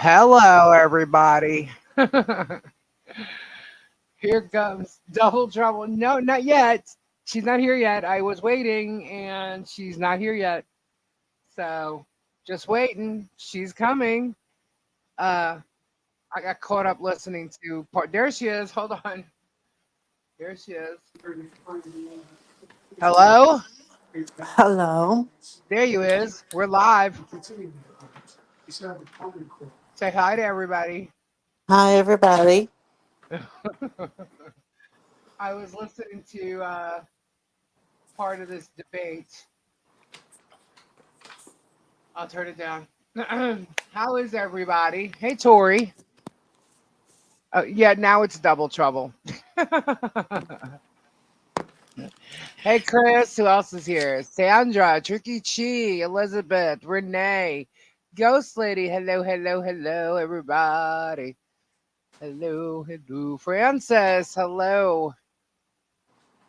Hello, everybody. Here comes double trouble. No, not yet. She's not here yet. I was waiting, and she's not here yet. So just waiting. She's coming. Uh, I got caught up listening to part. There she is. Hold on. There she is. Hello. Hello. There you is. We're live. Say hi to everybody. Hi, everybody. I was listening to part of this debate. I'll turn it down. How is everybody? Hey, Tori. Yeah, now it's double trouble. Hey, Chris. Who else is here? Sandra, Tricky Chi, Elizabeth, Renee, Ghost Lady. Hello, hello, hello, everybody. Hello, hello. Francis. Hello.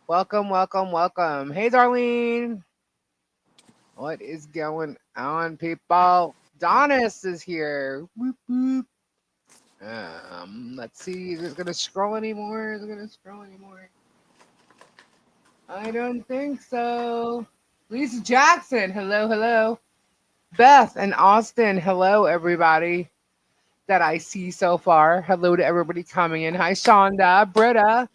Welcome, welcome, welcome. Hey, Darlene. What is going on, people? Donis is here. Whoop, whoop. Let's see. Is it gonna scroll anymore? Is it gonna scroll anymore? I don't think so. Lisa Jackson, hello, hello. Beth and Austin, hello, everybody that I see so far. Hello to everybody coming in. Hi, Shonda, Britta,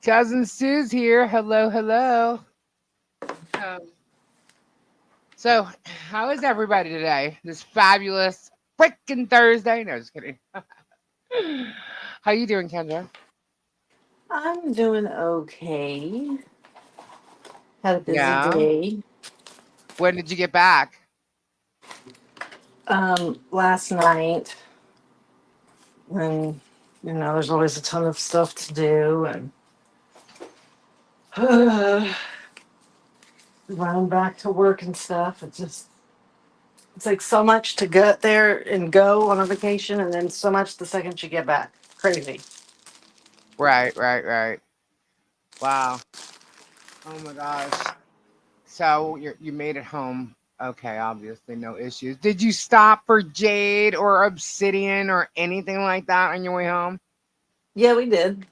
cousin Sue's here. Hello, hello. Um, so, how is everybody today? This fabulous freaking Thursday. No, just kidding. How you doing, Kendra? I'm doing okay. Had a busy Yeah. day. When did you get back? Last night, when there's always a ton of stuff to do, and running back to work and stuff. It's like so much to get there and go on a vacation, and then so much the second you get back. Crazy. Right, right, right. Wow. Oh my gosh. So you made it home. Okay, obviously no issues. Did you stop for Jade or Obsidian or anything like that on your way home? Yeah, we did.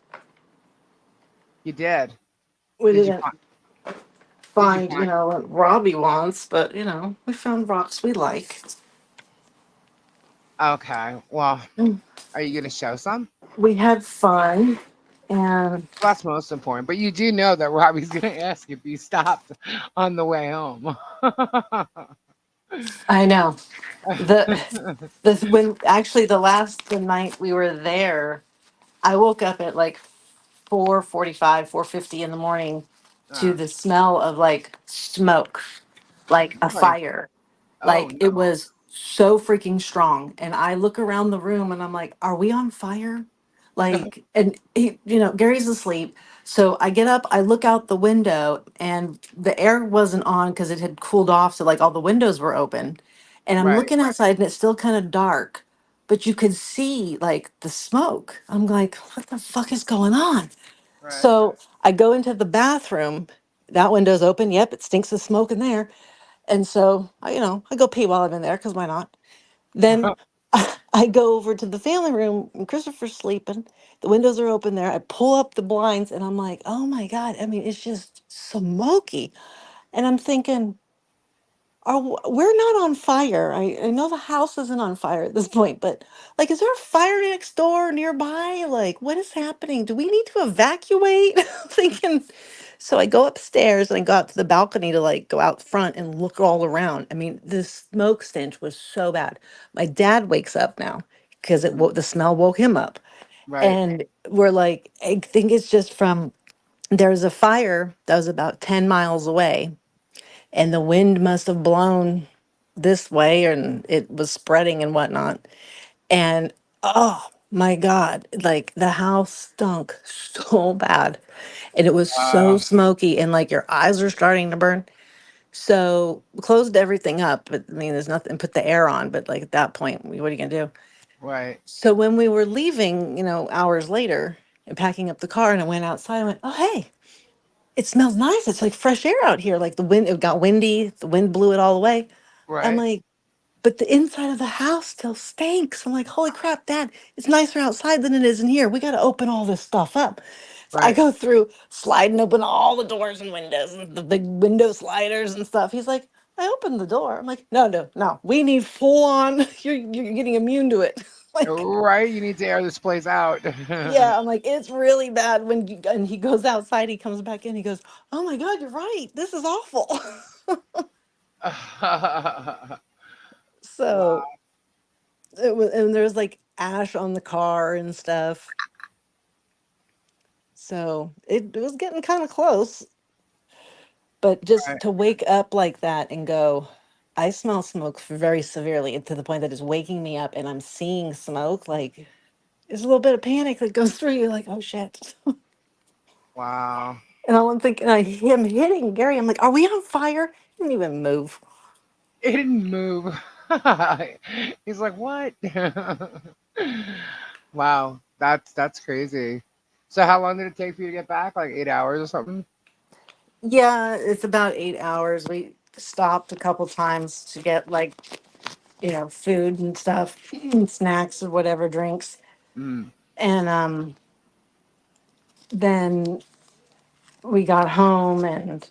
You did. We Did you didn't find? Did you find, find? what Robbie wants, but we found rocks we like. Okay. Well, Mm. are you gonna show some? We had fun, and Well, that's most important. But you do know that Robbie's gonna ask if you stopped on the way home. I know the when actually the night we were there, I woke up at like 4:45, 4:50 in the morning to uh, the smell of like smoke, like a really? fire. Oh Like it no. was so freaking strong. And I look around the room and I'm like, are we on fire? Like, and Gary's asleep. So I get up, I look out the window, and the air wasn't on because it had cooled off. So like all the windows were open. And I'm Right, looking outside and it's still kind of dark, but you could see like the smoke. I'm like, what the fuck is going on? right. So I go into the bathroom. That window's open. Yep, it stinks of smoke in there. And so I go pee while I'm in there because why not? Then I go over to the family room and Christopher's sleeping. The windows are open there. I pull up the blinds and I'm like, oh my God. I mean, it's just smoky. And I'm thinking, we're not on fire. I know the house isn't on fire at this point, but like, is there a fire next door nearby? Like, what is happening? Do we need to evacuate? I'm thinking. So I go upstairs and I go out to the balcony to like go out front and look all around. I mean, the smoke stench was so bad. My dad wakes up now because the smell woke him up. Right. And we're like, I think it's just from there's a fire that was about 10 miles away and the wind must have blown this way and it was spreading and whatnot. And oh my God, like the house stunk so bad. And it was so smoky and like your eyes are starting to burn. So we closed everything up. But I mean, there's nothing, put the air on. But like at that point, what are you going to do? Right. So when we were leaving, hours later and packing up the car and I went outside, I went, oh, hey, it smells nice. It's like fresh air out here. Like the wind, it got windy, the wind blew it all away. I'm Right. like, but the inside of the house still stinks. I'm like, holy crap, Dad, it's nicer outside than it is in here. We got to open all this stuff up. So I Right. go through, sliding open all the doors and windows and the big window sliders and stuff. He's like, I opened the door. I'm like, no, no, no. We need full on. You're getting immune to it. Like, Right. You need to air this place out. yeah, I'm like, it's really bad when you, and he goes outside, he comes back in, he goes, oh my God, you're right. This is awful. Wow. So it was, and there's like ash on the car and stuff. So it was getting kind of close. But Right. just to wake up like that and go, I smell smoke very severely to the point that it's waking me up and I'm seeing smoke, like there's a little bit of panic that goes through you, like, oh shit. Wow. And all I'm thinking, him hitting Gary, I'm like, are we on fire? He didn't even move. It didn't move. He's like, what? Wow. That's crazy. So how long did it take for you to get back? Like 8 hours or something? Yeah, it's about 8 hours. We stopped a couple times to get like, food and stuff, snacks or whatever, drinks. Mm. And then we got home and,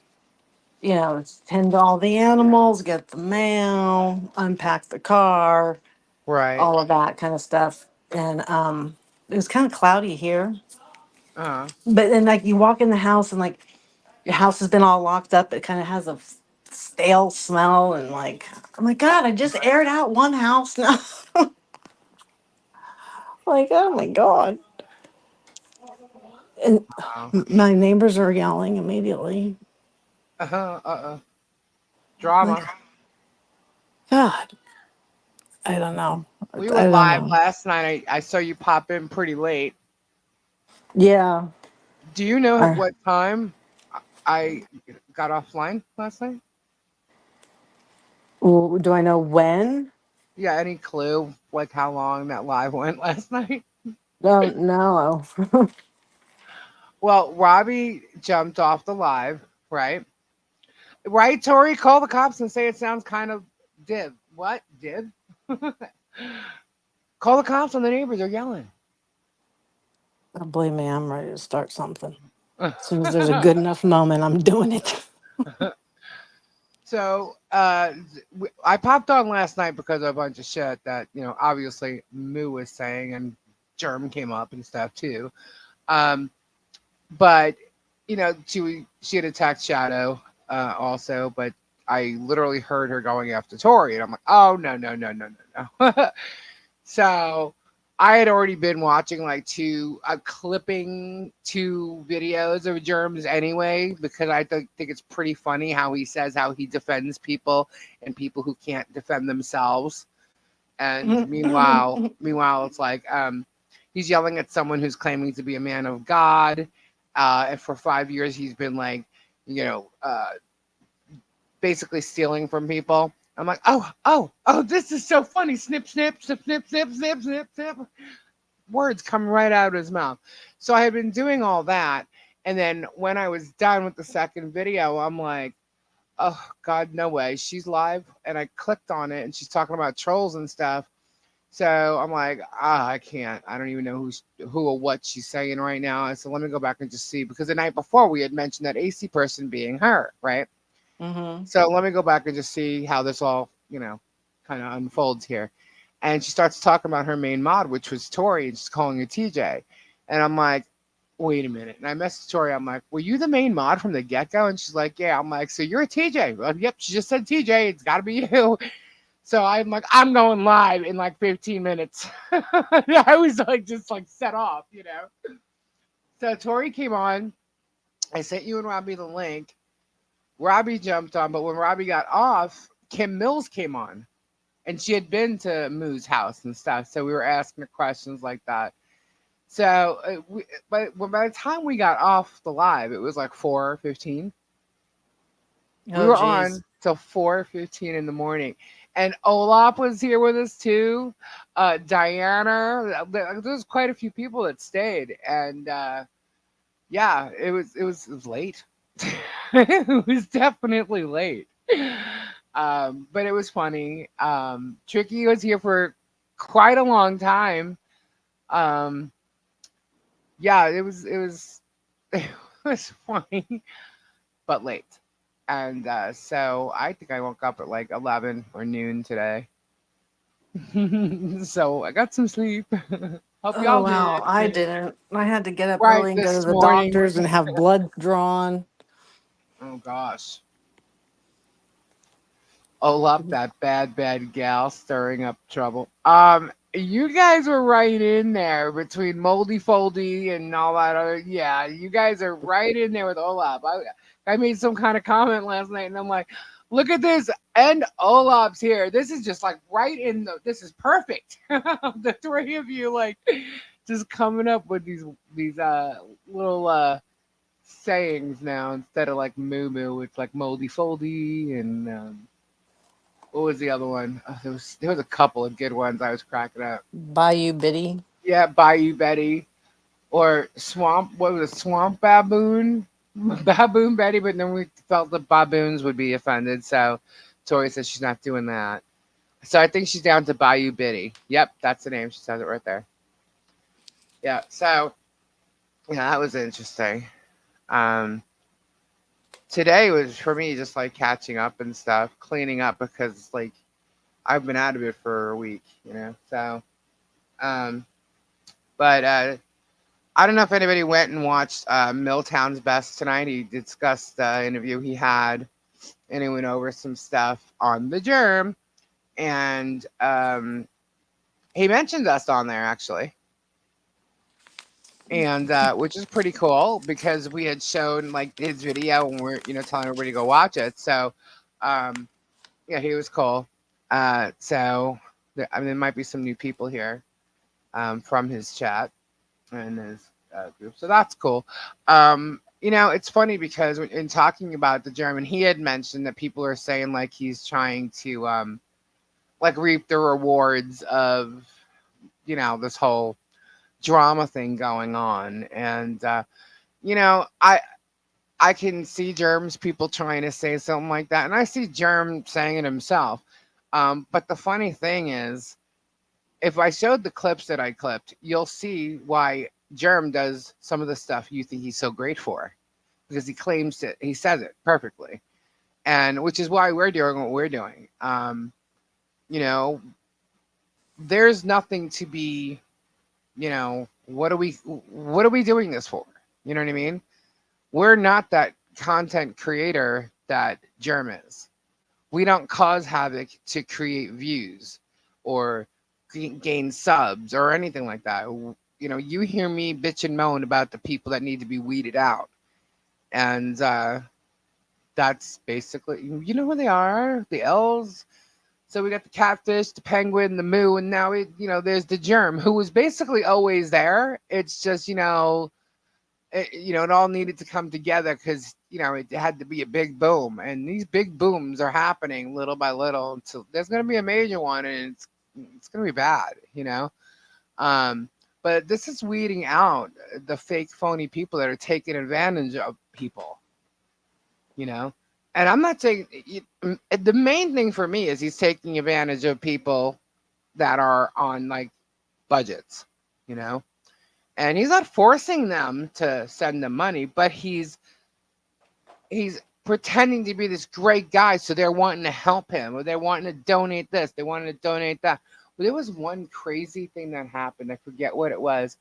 tend to all the animals, get the mail, unpack the car, Right. all of that kind of stuff. And it was kind of cloudy here. Uh-huh. But then like you walk in the house and like your house has been all locked up. It kind of has a stale smell and like, oh my God, I just aired out one house now. Like, oh my God. And Wow. my neighbors are yelling immediately. Uh-huh. Uh-uh. Like, Drama. God, I don't know. We I went don't live know. last night. I saw you pop in pretty late. Yeah. Do you know I, what time I got offline last night? well, do I know when? Yeah, any clue like how long that live went last night? No. Well, Robbie jumped off the live, right? Right, Tori, call the cops and say it sounds kind of div. What? Div? Call the cops on the neighbors, they're yelling. Don't believe me. I'm ready to start something. As soon as there's a good enough moment, I'm doing it. So I popped on last night because of a bunch of shit that obviously Moo was saying, and Germ came up and stuff too. Um, but she had attacked Shadow also, but I literally heard her going after Tori, and I'm like, oh no no no no no no. So I had already been watching like two videos of Germs anyway, because I think it's pretty funny how he says how he defends people and people who can't defend themselves. And meanwhile, it's like he's yelling at someone who's claiming to be a man of God. And for 5 years, he's been like, you know, uh, basically stealing from people. I'm like, oh, this is so funny. Snip, snip, snip, snip, snip, snip, snip, snip. Words come right out of his mouth. So I had been doing all that. And then when I was done with the second video, I'm like, oh, God, no way. She's live. And I clicked on it and she's talking about trolls and stuff. So I'm like, I can't. I don't even know who or what she's saying right now. I said, let me go back and just see. Because the night before, we had mentioned that AC person being her, right? Mm-hmm. So let me go back and just see how this all, kind of unfolds here. And she starts talking about her main mod, which was Tori, and she's calling her TJ. And I'm like, wait a minute. And I messaged Tori. I'm like, were you the main mod from the get go? And she's like, yeah. I'm like, so you're a TJ? Well, yep. She just said TJ. It's got to be you. So I'm like, I'm going live in like 15 minutes. I was like, just like set off. So Tori came on. I sent you and Robbie the link. Robbie jumped on, but when Robbie got off, Kim Mills came on, and she had been to Moo's house and stuff. So we were asking her questions like that. So, by the time we got off the live, it was like 4:15. We Oh, were geez. on till 4:15 in the morning, and Olaf was here with us too. Diana, there was quite a few people that stayed, and yeah, it was late. It was definitely late. But it was funny. Tricky was here for quite a long time. Um, yeah, it was it was funny, but late. And so I think I woke up at like 11 or noon today. So I got some sleep. Hope Oh, y'all did. wow. I didn't. I had to get up Right early and go to this the morning. doctor's and have blood drawn. Oh gosh. Oh, up that bad gal stirring up trouble. You guys were right in there between Moldy Foldy and all that other. Yeah, you guys are right in there with Olaf. I made some kind of comment last night, and I'm like, look at this, and Olaf's here. This is just like right in the. This is perfect. The three of you like just coming up with these little sayings now instead of like moo moo. It's like Moldy Foldy and. What was the other one? There was a couple of good ones I was cracking up. Bayou Biddy. Yeah, Bayou Betty or Swamp. What was it? Swamp Baboon, Baboon Betty. But then we felt the baboons would be offended, so Tori says she's not doing that. So I think she's down to Bayou Biddy. Yep, that's the name. She says it right there. Yeah. So yeah, that was interesting. Um, Today was for me just like catching up and stuff, cleaning up because like I've been out of it for a week, you know. So um, but I don't know if anybody went and watched Milltown's Best tonight. He discussed the interview he had, and he went over some stuff on the germ, and he mentioned us on there actually, and which is pretty cool because we had shown like his video and we're telling everybody to go watch it. So um, yeah, he was cool. So I mean, there might be some new people here from his chat and his group. So that's cool. It's funny because in talking about the German, he had mentioned that people are saying like he's trying to like reap the rewards of this whole drama thing going on, and you know I. I can see Germ's people trying to say something like that, and I see Germ saying it himself. But the funny thing is, if I showed the clips that I clipped, you'll see why Germ does some of the stuff you think he's so great for because he claims it, he says it perfectly, and which is why we're doing what we're doing. You know, there's nothing to be, what are we doing this for? You know what I mean? We're not that content creator that Germ is. We don't cause havoc to create views or gain subs or anything like that. You hear me bitch and moan about the people that need to be weeded out, and that's basically who they are, the L's. So we got the catfish, the penguin, the moo, and now there's the germ who was basically always there. It's just it all needed to come together because it had to be a big boom, and these big booms are happening little by little until there's going to be a major one, and it's going to be bad. um but this is weeding out the fake phony people that are taking advantage of people you know and I'm not saying the main thing for me is he's taking advantage of people that are on like budgets you know and he's not forcing them to send them money, but he's pretending to be this great guy, so they're wanting to help him, or they're wanting to donate this, they wanted to donate that. Well, there was one crazy thing that happened. I forget what it was,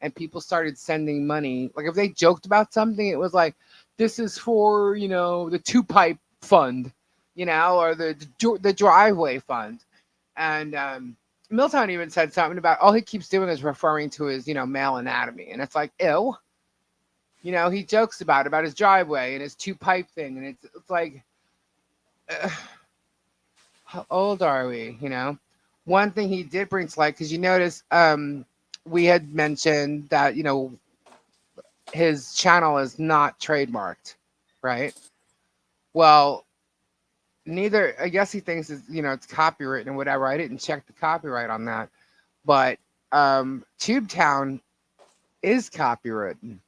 and people started sending money. Like if they joked about something, it was like, "This is for the two pipe fund," or the driveway fund, and Milltown even said something about all he keeps doing is referring to his male anatomy, and it's like, ew. He jokes about his driveway and his two pipe thing, and it's like, how old are we? One thing he did bring to light, because you notice we had mentioned that his channel is not trademarked, right? Well, neither. I guess he thinks it's copyright and whatever. I didn't check the copyright on that, but Tubetown is copywritten.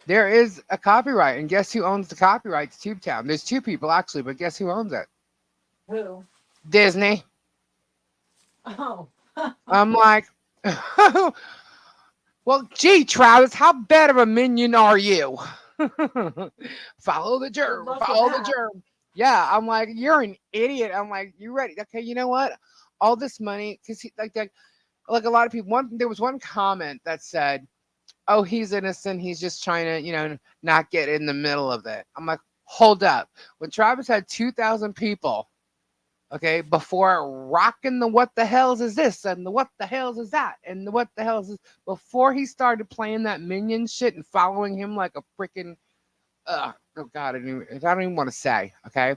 There is a copyright, and guess who owns the copyright to Tubetown? There's two people actually, but guess who owns it? Who? Disney. Oh. I'm like, well, gee, Travis, how bad of a minion are you? Follow the Good germ, luck with follow the that. germ. Yeah, I'm like, you're an idiot. I'm like, you ready? Okay, you know what? All this money, because like a lot of people. There was one comment that said, "Oh, he's innocent. He's just trying to, not get in the middle of it." I'm like, hold up. When Travis had 2,000 people, okay, before rocking the what the hells is this and the what the hells is that and the what the hells is, before he started playing that minion shit and following him like a freaking, oh God, I don't even want to say, okay,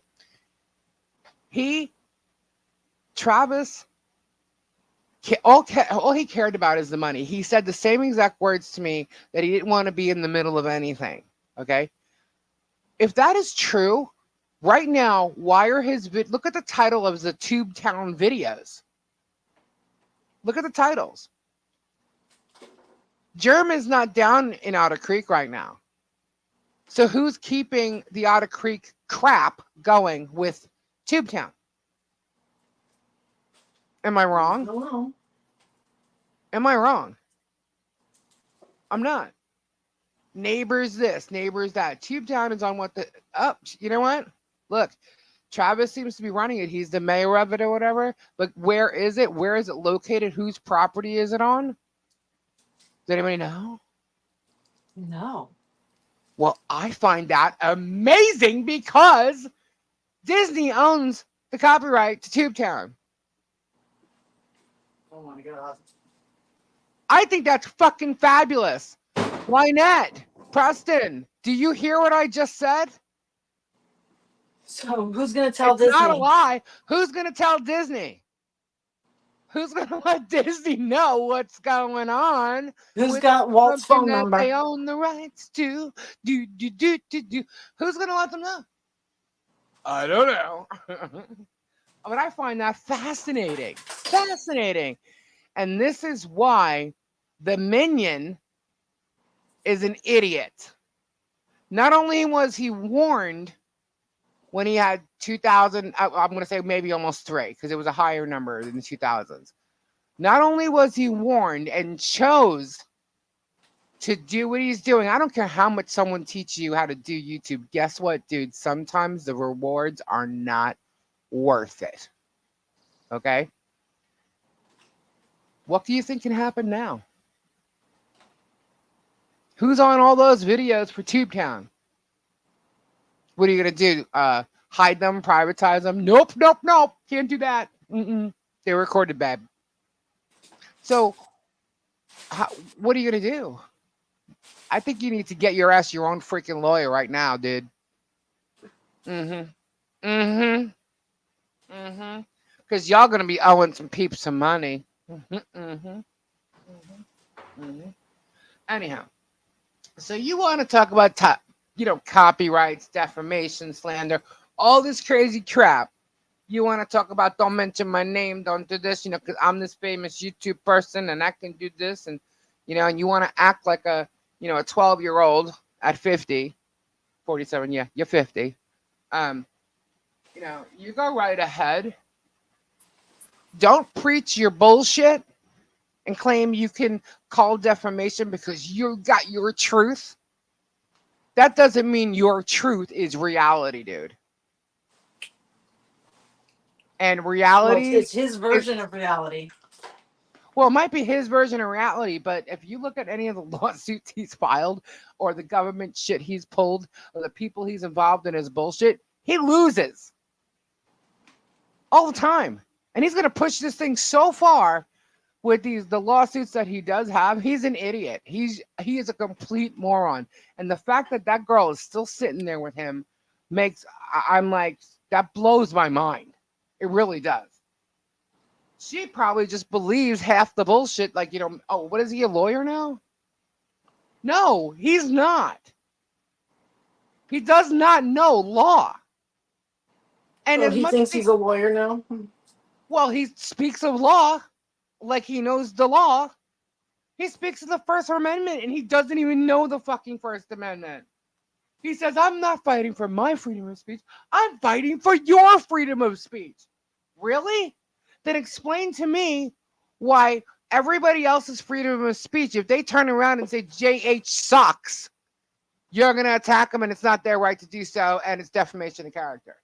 he, Travis, all he cared about is the money. He said the same exact words to me that he didn't want to be in the middle of anything. Okay, if that is true, right now, why are look at the title of the Tube Town videos. Look at the titles. Germ is not down in Otter Creek right now. So who's keeping the Otter Creek crap going with Tube Town? Am I I wrong? don't know. Am I wrong? I'm not. Neighbors this, neighbors that. Tube Town is on what the up. You know what? Look, Travis seems to be running it. He's the mayor of it or whatever. But where is it? Where is it located? Whose property is it on? Does anybody know? No. Well, I find that amazing because Disney owns the copyright to Tube Town. Oh my god. I think that's fucking fabulous. Lynette, Preston, do you hear what I just said? So who's gonna tell It's not a Disney? lie. Who's going to tell Disney? Who's going to let Disney know what's going on Who's with got Walt's something phone that number? they own the rights to? Do. Who's going to let them know? I don't know. But I find that fascinating. Fascinating. And this is why the minion is an idiot. Not only was he warned when he had 2,000, I'm going to say maybe almost three, because it was a higher number in the 2000s. Not only was he warned and chose to do what he's doing, I don't care how much someone teaches you how to do YouTube. Guess what, dude? Sometimes the rewards are not worth it. Okay? What do you think can happen now? Who's on all those videos for TubeTown? What are you going to do? Hide them, privatize them? Nope, nope, nope. Can't do that. Mm-mm. They're recorded, babe. So, how, what are you going to do? I think you need to get your ass your own freaking lawyer right now, dude. Mm-hmm. Mm-hmm. Mm-hmm. Because y'all going to be owing some peeps some money. Mm-hmm. Mm-hmm. Mm-hmm. Anyhow, so you want to talk about copyrights, defamation, slander, all this crazy crap. You want to talk about don't mention my name, don't do this, because I'm this famous YouTube person and I can do this, and you want to act like a 12-year-old at 50, 47, yeah, you're 50. Um, you go right ahead. Don't preach your bullshit and claim you can call defamation because you got your truth. That doesn't mean your truth is reality, dude. And Well, reality it's his is, version of reality. well, it might be his version of reality, but if you look at any of the lawsuits he's filed or the government shit he's pulled or the people he's involved in his bullshit, he loses all the time. And he's going to push this thing so far with the lawsuits that he does have. He's an idiot. He is a complete moron. And the fact that that girl is still sitting there with him I'm like, that blows my mind. It really does. She probably just believes half the bullshit. Like, oh, what is he, a lawyer now? No, he's not. He does not know law. And Oh, as he much as thinks he's a lawyer now? well, he speaks of law like he knows the law. He speaks of the First Amendment and he doesn't even know the fucking First Amendment. He says, I'm not fighting for my freedom of speech. I'm fighting for your freedom of speech. Really? Then explain to me why everybody else's freedom of speech, if they turn around and say JH sucks, you're going to attack them and it's not their right to do so and it's defamation of character.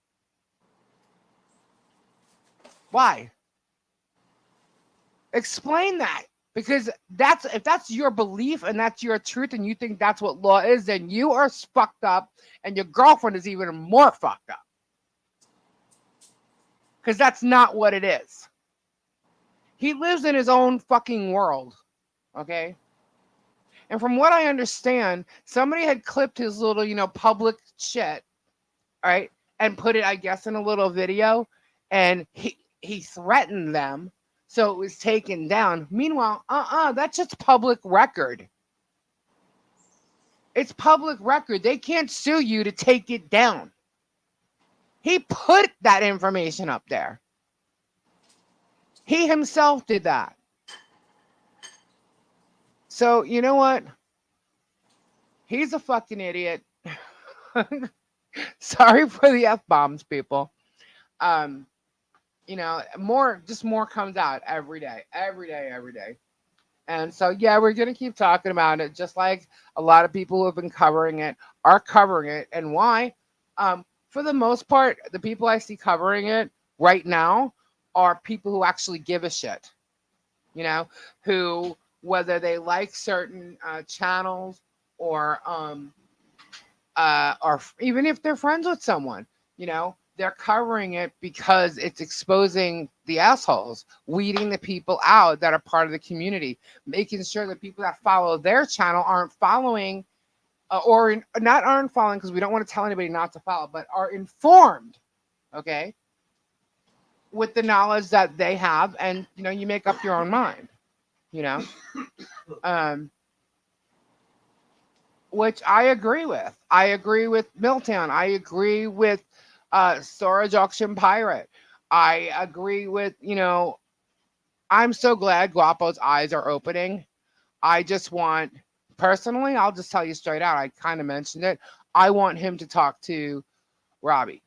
Why? Explain that. Because that's if that's your belief and that's your truth and you think that's what law is, then you are fucked up and your girlfriend is even more fucked up. Because that's not what it is. He lives in his own fucking world. Okay? And from what I understand, somebody had clipped his little, public shit, right? And put it, I guess, in a little video. And he threatened them. So it was taken down. Meanwhile, that's just public record. It's public record. They can't sue you to take it down. He put that information up there. He himself did that. So, you know what? He's a fucking idiot. Sorry for the F bombs, people. Um, more comes out every day, every day, every day. And so, yeah, we're going to keep talking about it, just like a lot of people who have been covering it are covering it. And why? For the most part, the people I see covering it right now are people who actually give a shit, who, whether they like certain channels or even if they're friends with someone, they're covering it because it's exposing the assholes, weeding the people out that are part of the community, making sure that people that follow their channel aren't following not aren't following because we don't want to tell anybody not to follow, but are informed, okay, with the knowledge that they have, and you make up your own mind, you know, um, which I agree with. I agree with Milltown. I agree with Storage Auction Pirate. I agree with, I'm so glad Guapo's eyes are opening. I just want, personally, I'll just tell you straight out, I kind of mentioned it. I want him to talk to Robbie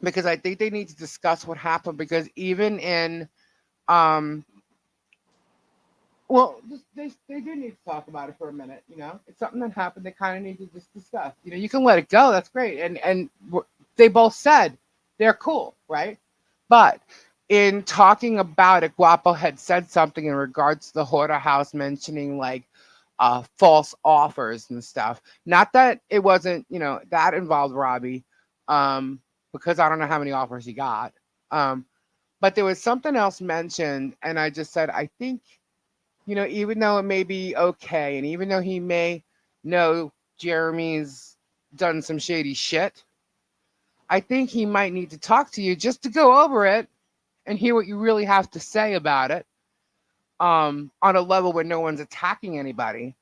because I think they need to discuss what happened because even in, um, well, they do need to talk about it for a minute. It's something that happened. They kind of need to just discuss. You can let it go. That's great. And they both said they're cool, right? But in talking about it, Guapo had said something in regards to the Horta House, mentioning like false offers and stuff. Not that it wasn't, that involved Robbie, because I don't know how many offers he got. But there was something else mentioned, and I just said, I think, even though it may be okay, and even though he may know Jeremy's done some shady shit, I think he might need to talk to you just to go over it and hear what you really have to say about it, on a level where no one's attacking anybody,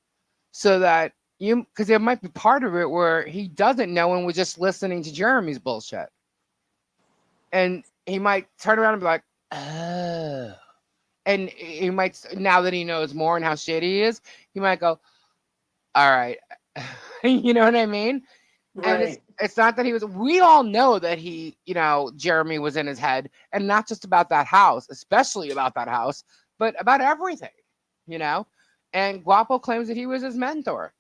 so that because there might be part of it where he doesn't know and was just listening to Jeremy's bullshit, and he might turn around and be like, oh, and he might, now that he knows more and how shady he is, he might go, all right, you know what I mean? And Right. it's not that he was. We all know that Jeremy was in his head, and not just about that house, especially about that house, but about everything, you know. And Guapo claims that he was his mentor,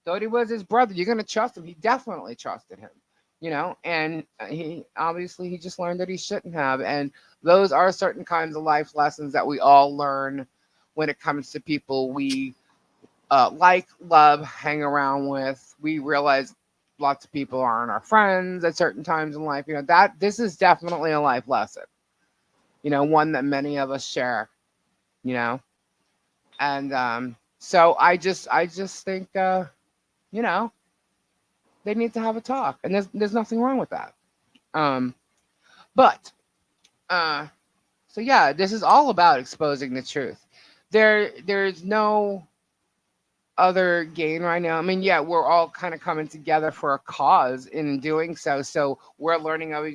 thought he was his brother. You're gonna trust him. He definitely trusted him, and he obviously he just learned that he shouldn't have. And those are certain kinds of life lessons that we all learn when it comes to people we like, love, hang around with. We realize lots of people aren't our friends at certain times in life. That this is definitely a life lesson. One that many of us share. You know, and so I just think you know they need to have a talk, and there's nothing wrong with that. Um, but uh, so yeah, this is all about exposing the truth. There's no other gain right now. I mean, yeah, we're all kind of coming together for a cause in doing so. So we're learning of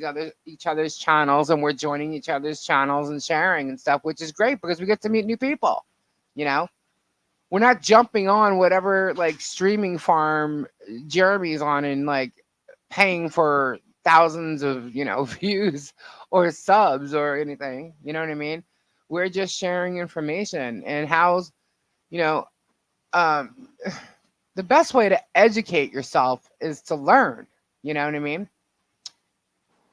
each other's channels, and we're joining each other's channels and sharing and stuff, which is great because we get to meet new people, you know. We're not jumping on whatever like streaming farm Jeremy's on and like paying for thousands of, views or subs or anything. You know what I mean? We're just sharing information and how's, you know, um, the best way to educate yourself is to learn. You know what I mean?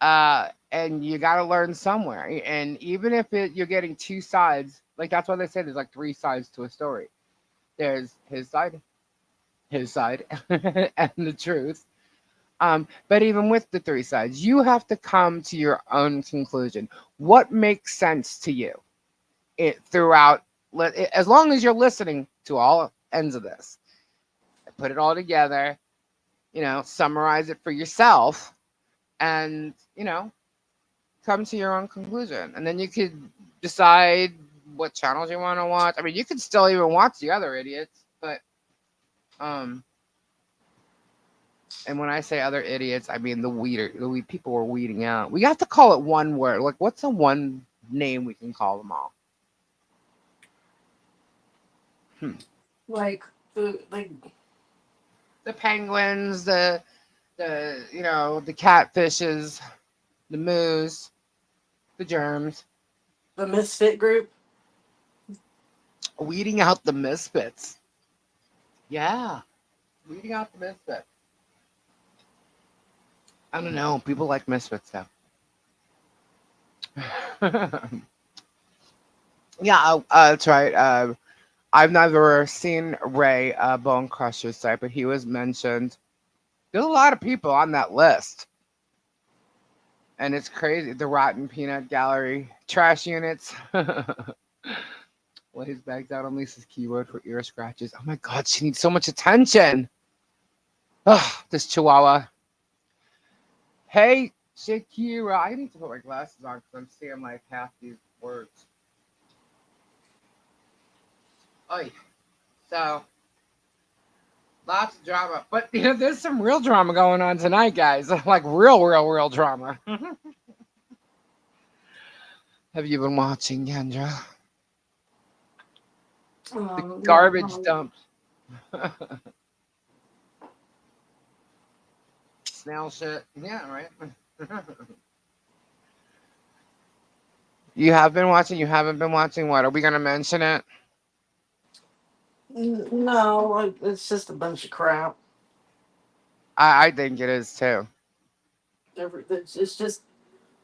And you got to learn somewhere. And even if you're getting two sides, like that's why they say there's like three sides to a story. There's his side, and the truth. But even with the three sides, you have to come to your own conclusion. What makes sense to you? It throughout, as long as you're listening to all ends of this, put it all together. Summarize it for yourself, and come to your own conclusion, and then you could decide what channels you want to watch. I mean, you could still even watch the other idiots, but um and when I say other idiots, I mean the weed people were weeding out. We have to call it one word. Like, what's the one name we can call them all? Hmm. Like like The penguins, the catfishes, the moose, the germs, the misfit group. weeding out the misfits. Yeah, weeding out the misfits. I don't know. People like misfits though. Yeah, that's right. I've never seen Ray Bone Crusher's site, but he was mentioned. There's a lot of people on that list, and it's crazy. The Rotten Peanut Gallery, trash units. Lays bags out on Lisa's keyboard for ear scratches. Oh my God, she needs so much attention. Oh, this Chihuahua. Hey, Shakira. I need to put my glasses on because I'm seeing like half these words. Oh, so lots of drama, but there's some real drama going on tonight, guys. Like real drama. Have you been watching, Kendra? The garbage No. dump. Snail shit. Yeah, right. You have been watching. You haven't been watching. What are we gonna mention it? No, it's just a bunch of crap. I think it is too. It's just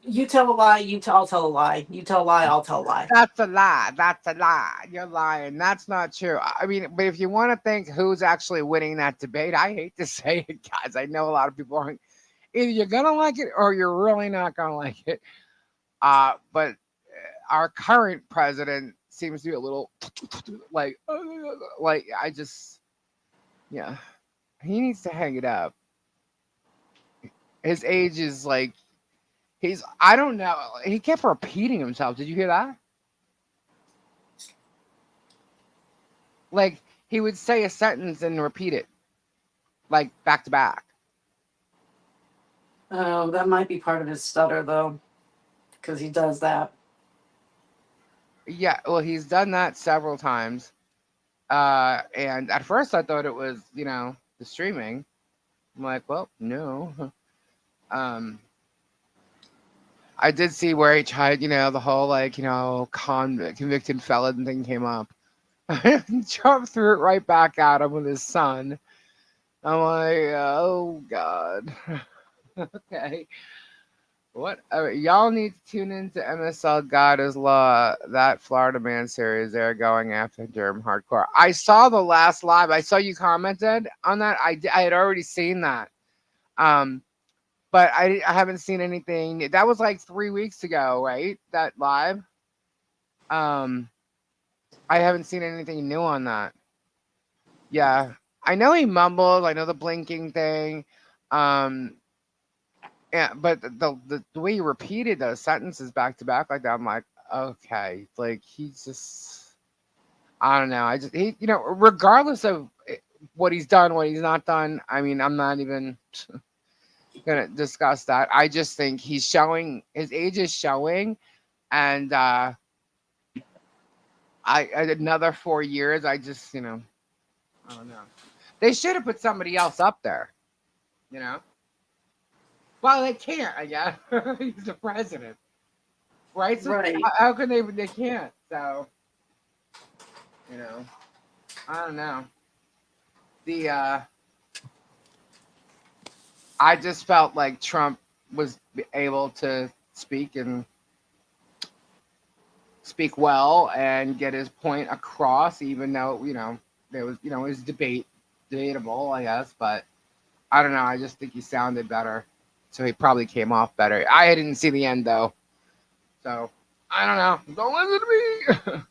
you tell a lie, I'll tell a lie. You tell a lie, I'll tell a lie. That's a lie. That's a lie. You're lying. That's not true. I mean, but if you want to think who's actually winning that debate, I hate to say it, guys. I know a lot of people aren't. Either you're gonna like it or you're really not gonna like it. But our current president seems to be a little like I just yeah. He needs to hang it up. His age is like he's I don't know. He kept repeating himself. Did you hear that? Like he would say a sentence and repeat it like back to back. Oh, that might be part of his stutter though, because he does that. Yeah, well, he's done that several times. And at first I thought it was, the streaming. I'm like, well, no. Um, I did see where he tried, the whole like, convicted felon thing came up. Trump threw it right back at him with his son. I'm like, oh God. Okay. What? Y'all need to tune into MSL God is Law, that Florida Man series. They're going after Durham hardcore. I saw the last live. I saw you commented on that. I had already seen that. Um, but I haven't seen anything. That was like 3 weeks ago, right? That live. Um, I haven't seen anything new on that. Yeah, I know he mumbled. I know the blinking thing. Um, yeah, but the way he repeated those sentences back to back like that, I'm like, okay, like he's just, I don't know. I just regardless of what he's done, what he's not done. I mean, I'm not even gonna discuss that. I just think he's showing his age is showing, and another 4 years. I just, I don't know. They should have put somebody else up there. You know. Well, they can't. I guess he's the president, right? So Right. how can they? They can't. So you know, I don't know. The I just felt like Trump was able to speak well and get his point across, even though there was it was debatable, I guess, but I don't know. I just think he sounded better, so he probably came off better. I didn't see the end though, so I don't know. Don't listen to me.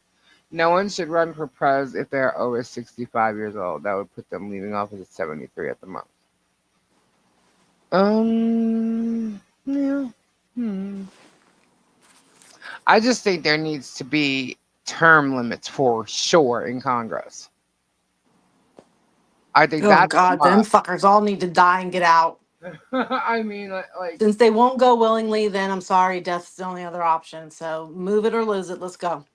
No one should run for pres if they're over 65 years old. That would put them leaving office at 73 at the most. Yeah. Hmm. I just think there needs to be term limits for sure in Congress. I think Oh that's a God, them fuckers all need to die and get out. must. I mean, like, Since they won't go willingly, then I'm sorry, death's the only other option. So move it or lose it. Let's go.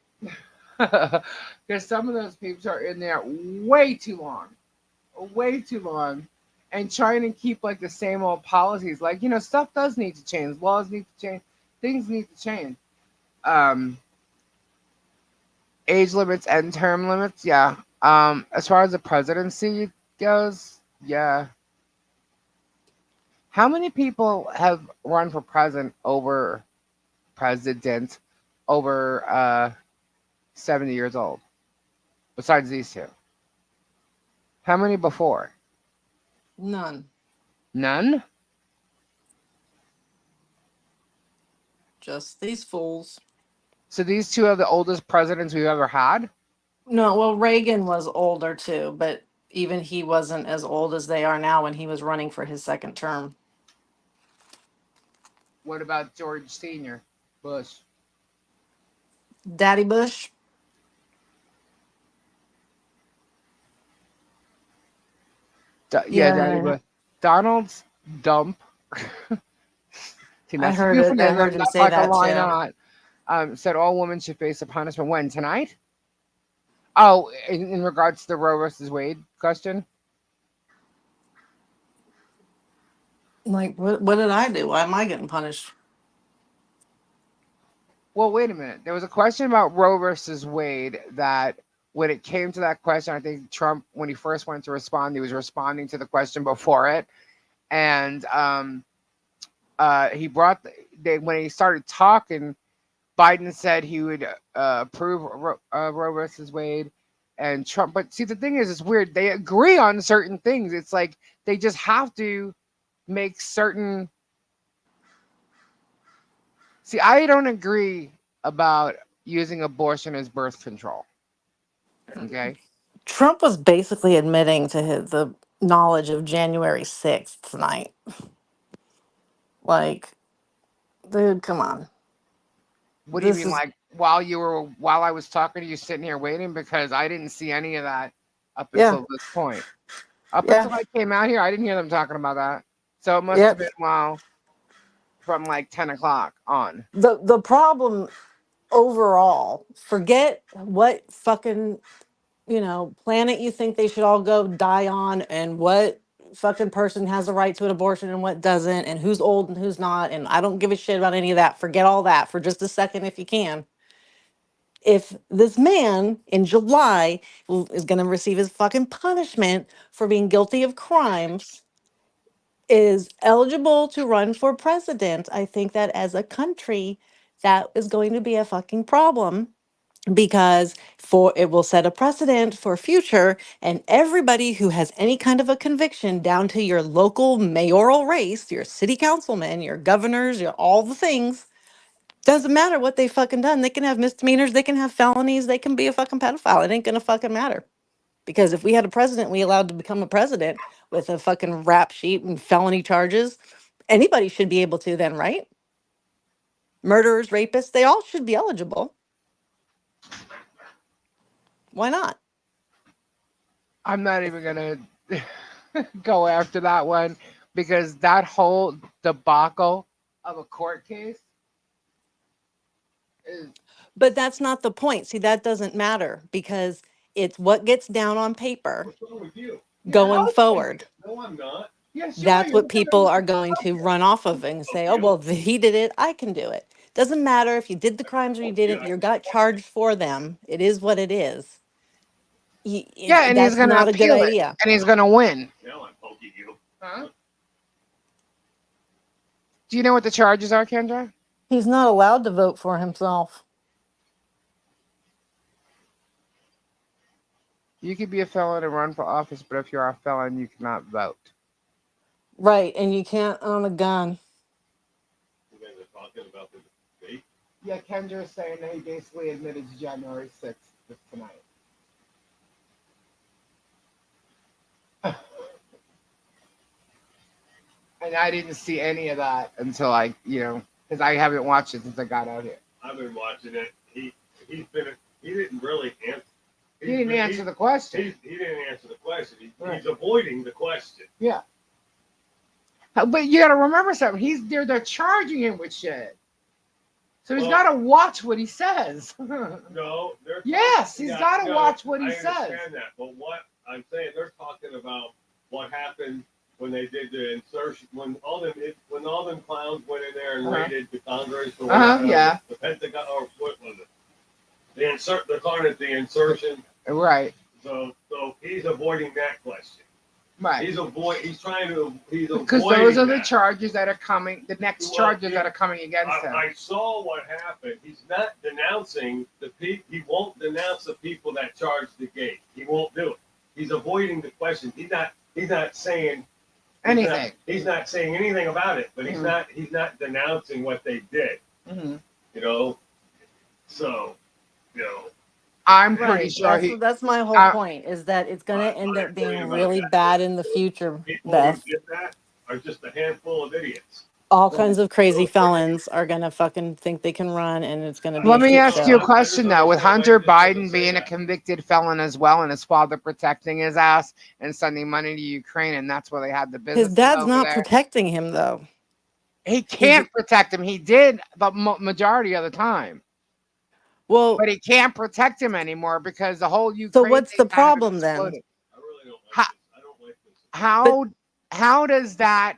because some of those people are in there way too long, and trying to keep like the same old policies. Like, stuff does need to change, laws need to change, things need to change. Um, Age limits and term limits, yeah. As far as the presidency goes, yeah. How many people have run for president over 70 years old besides these two? How many before? None. None. Just these fools. So these two are the oldest presidents we've ever had. No, well, Reagan was older too, but even he wasn't as old as they are now when he was running for his second term. What about George Senior Bush? Daddy Bush? Yeah, Daddy Yeah, Bush. Donald's dump. See, I that's a heard it. I euphemism, heard him not say like a that lie too. not. Said all women should face a punishment. When? Tonight? Oh, in regards to the Roe versus Wade question? Like, what did I do? Why am I getting punished? Well, wait a minute. There was a question about Roe versus Wade that when it came to that question, I think Trump, when he first went to respond, he was responding to the question before it. And he brought, when he started talking, Biden said he would approve Roe versus Wade, and Trump. But see, the thing is, it's weird. They agree on certain things. It's like they just have to make certain. See, I don't agree about using abortion as birth control. Okay. Trump was basically admitting to the knowledge of January 6th tonight. Like, dude, come on. What do you This mean, is, like while I was talking to you, sitting here waiting? Because I didn't see any of that up yeah, until this point. Up yeah, until I came out here, I didn't hear them talking about that. So it must have yep. been from like 10 o'clock on. The problem overall, forget what fucking, planet you think they should all go die on and what fucking person has a right to an abortion and what doesn't and who's old and who's not. And I don't give a shit about any of that. Forget all that for just a second if you can. If this man in July is going to receive his fucking punishment for being guilty of crimes, is eligible to run for president, I think that as a country, that is going to be a fucking problem because for it will set a precedent for future, and everybody who has any kind of a conviction down to your local mayoral race, your city councilmen, your governors, your all the things, doesn't matter what they fucking done. They can have misdemeanors, they can have felonies, they can be a fucking pedophile. It ain't gonna fucking matter. Because if we had a president we allowed to become a president with a fucking rap sheet and felony charges, anybody should be able to then, right? Murderers, rapists, they all should be eligible. Why not? I'm not even gonna go after that one because that whole debacle of a court case is But that's not the point. See, that doesn't matter because it's what gets down on paper What's wrong with you? Yeah, going how? forward. No, I'm not. Yes, you are. That's You're what the one that people was are the going to subject. run off of and say, oh, Okay. well, he did it. I can do it. Doesn't matter if you did the crimes or you Okay. didn't. You got charged for them. It is what it is. Yeah, and he's That's gonna not a good appeal it, idea. and he's gonna win. Now I'm poking you. Huh? Do you know what the charges are, Kendra? He's not allowed to vote for himself. You could be a felon and run for office, but if you're a felon, you cannot vote. Right. And you can't own a gun. You guys are talking about the debate. Yeah, Kendra is saying that he basically admitted to January 6th tonight. And I didn't see any of that until because I haven't watched it since I got out here. I've been watching it. He's been. He didn't really answer. He didn't answer the question. He didn't answer the question. Right. He's avoiding the question. Yeah. But you got to remember something. They're charging him with shit. So he's got to watch what he says. No, Yes, he's got to watch what he says. I understand that, but what I'm saying, they're talking about what happened when they did the insertion, when all them clowns went in there and raided the Congress or yeah. the Pentagon, or what was it? They're calling it the insertion. Right. So he's avoiding that question. Right. He's avoiding because those are the that. charges that are coming. The next charges that are coming against him. I saw what happened. He's not denouncing the people. He won't denounce the people that charged the gate. He won't do it. He's avoiding the question. He's not saying anything. He's not saying anything about it. But he's not denouncing what they did. Mm-hmm. You know. So, you know. I'm pretty sure that's my whole point, is that it's going to end up being really bad in the future, People Beth. who did that are just a handful of idiots. All kinds of crazy felons are going to fucking think they can run, and it's going to be Let a me shit ask show. you a question, though. With Hunter Biden being a convicted felon as well and his father protecting his ass and sending money to Ukraine, and that's where they had the business. His dad's over not there. protecting him, though. He can't protect him. He did the majority of the time. Well, but he can't protect him anymore because the whole Ukraine. So what's the thing kind of problem then? exploded. I really don't like How- this. I don't like this. How does that,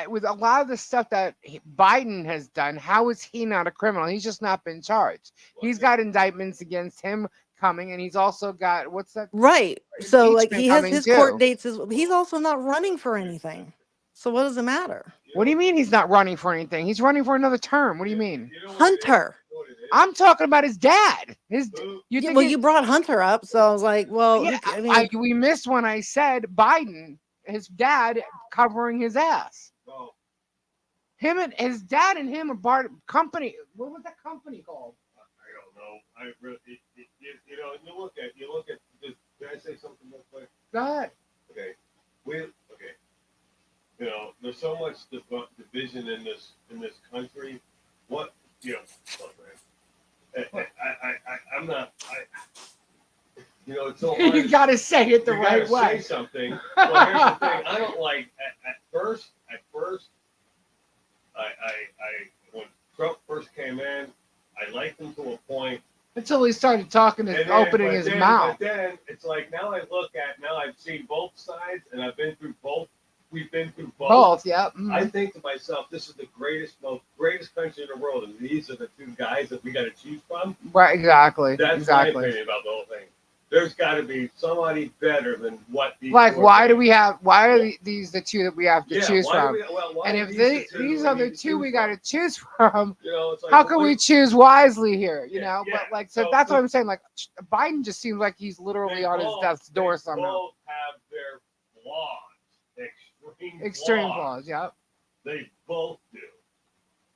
with a lot of the stuff that Biden has done, how is he not a criminal? He's just not been charged. He's got indictments against him coming, and he's also got what's that? Right. So like Impeachment he has coming, his too. court dates. He's also not running for anything. So what does it matter? What do you mean he's not running for anything? He's running for another term. What do you mean? You know what it is? Hunter. You know what it is? I'm talking about his dad. You brought Hunter up, so I was like, well, yeah, I mean, we missed when I said Biden, his dad covering his ass. Well, Him and his dad and him are part of company. What was that company called? I don't know. I really, you know, you look at this. Can I say something real quick? Go ahead. Okay. You know, there's so much division in this country. What, you know, look, man, I'm not. You know, it's so hard. You got to say it the right way. Say something. Well, here's the thing. I don't like at first. I when Trump first came in, I liked him to a point. Until he started talking and opening his mouth. But then it's like now I've seen both sides and I've been through both. We've been through both. Both, yeah. Mm-hmm. I think to myself, this is the greatest country in the world, and these are the two guys that we got to choose from. Right, exactly. That's my opinion about the whole thing. There's got to be somebody better than what these. Like, why are these the two that we have to choose from? And if these are the two we got to choose from, you know, it's like, how can we choose wisely here? You know, yeah. But like, so that's what I'm saying. Like, Biden just seems like he's literally on his death's door somehow. They both have their flaws, extreme flaws. Yeah. They both do,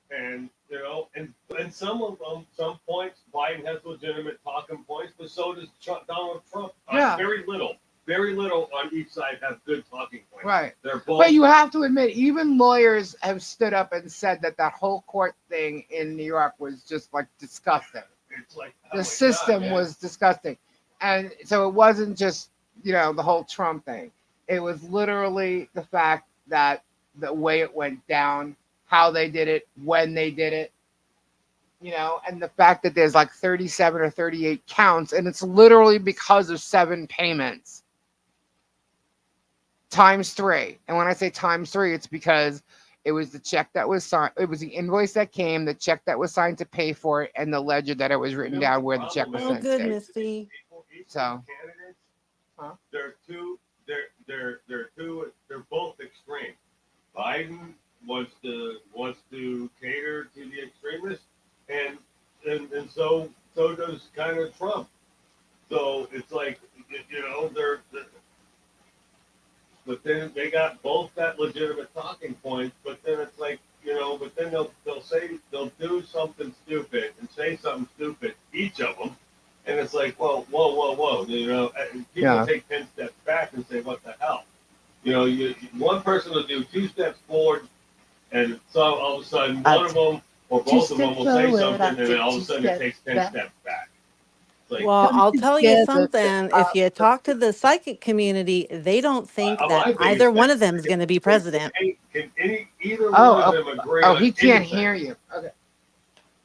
and you know, and some of them, some points, Biden has legitimate talking points, but so does Donald Trump. Yeah. Very little on each side have good talking points. Right. They're both. But you have to admit, even lawyers have stood up and said that whole court thing in New York was just like disgusting. It's like The system was disgusting, and so it wasn't just the whole Trump thing. It was literally the fact that the way it went down, how they did it, when they did it. And the fact that there's like 37 or 38 counts, and it's literally because of 7 payments times three. And when I say times three, it's because it was the check that was signed, it was the invoice that came, the check that was signed to pay for it, and the ledger that it was You written know what down the where the check problem was is? Oh, sent good, to. Misty. Each of So, the candidates, huh? they're both extreme. Biden wants to cater to the extremists, and so does kind of Trump. So it's like they're but then they got both that legitimate talking points. But then it's like but then they'll do something stupid and say something stupid, each of them, and it's like, well, whoa, and people Yeah. take 10 steps back and say, what the hell? One person will do 2 steps forward, and so all of a sudden one of them or both of them will say something, and then all of a sudden it takes 10 steps back. It's like, Well, Come I'll tell you together. something. If you talk to the psychic community, they don't think that my either biggest thing one of them is going to be president. can either one Oh, of oh, them agree oh, on he can't anything? hear you. Okay.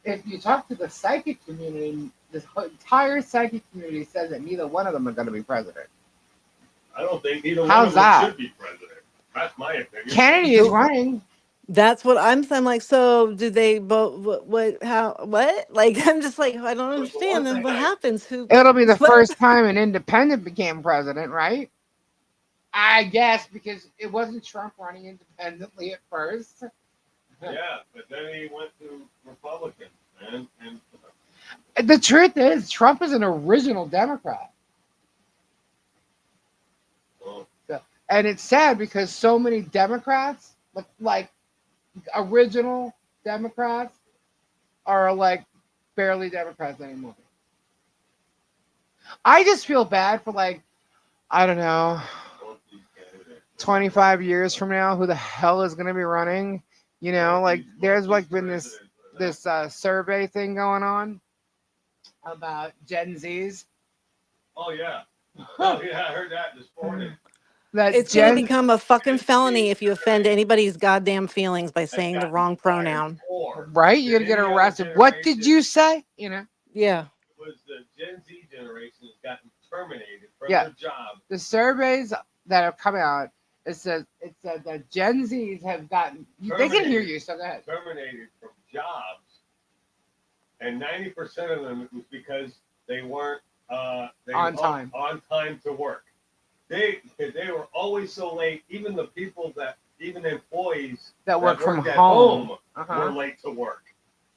If you talk to the psychic community, the entire psychic community says that neither one of them are going to be president. I don't think either one How's of them that? should be president. That's my opinion. Kennedy is running. That's what I'm saying. Like, so do they vote? What? How? What? Like, I'm just like, I don't But the one understand. Then thing what happens? Who? It'll be the What? first time an independent became president, right? I guess because it wasn't Trump running independently at first. Yeah, but then he went to Republican, and The truth is, Trump is an original Democrat. well, And it's sad because so many Democrats, like original Democrats, are like barely Democrats anymore. I just feel bad for I don't know, both these candidates. 25 years from now, who the hell is going to be running? There's been this survey thing going on about Gen Zs. Oh yeah, oh yeah, I heard that this morning. That It's going to Gen become a fucking Gen felony Z if you offend generation anybody's goddamn feelings by has saying the gotten wrong fired pronoun. more right, than you're gonna get any other arrested. What did generation. you say? Yeah. It was the Gen Z generation has gotten terminated from Yeah. their job. The surveys that have come out, it said that Gen Zs have gotten. They can hear you, so go ahead. Terminated from jobs, and 90% of them it was because they weren't On time. on time to work. They were always so late. Even employees That work from worked at home. home Uh-huh. were late to work.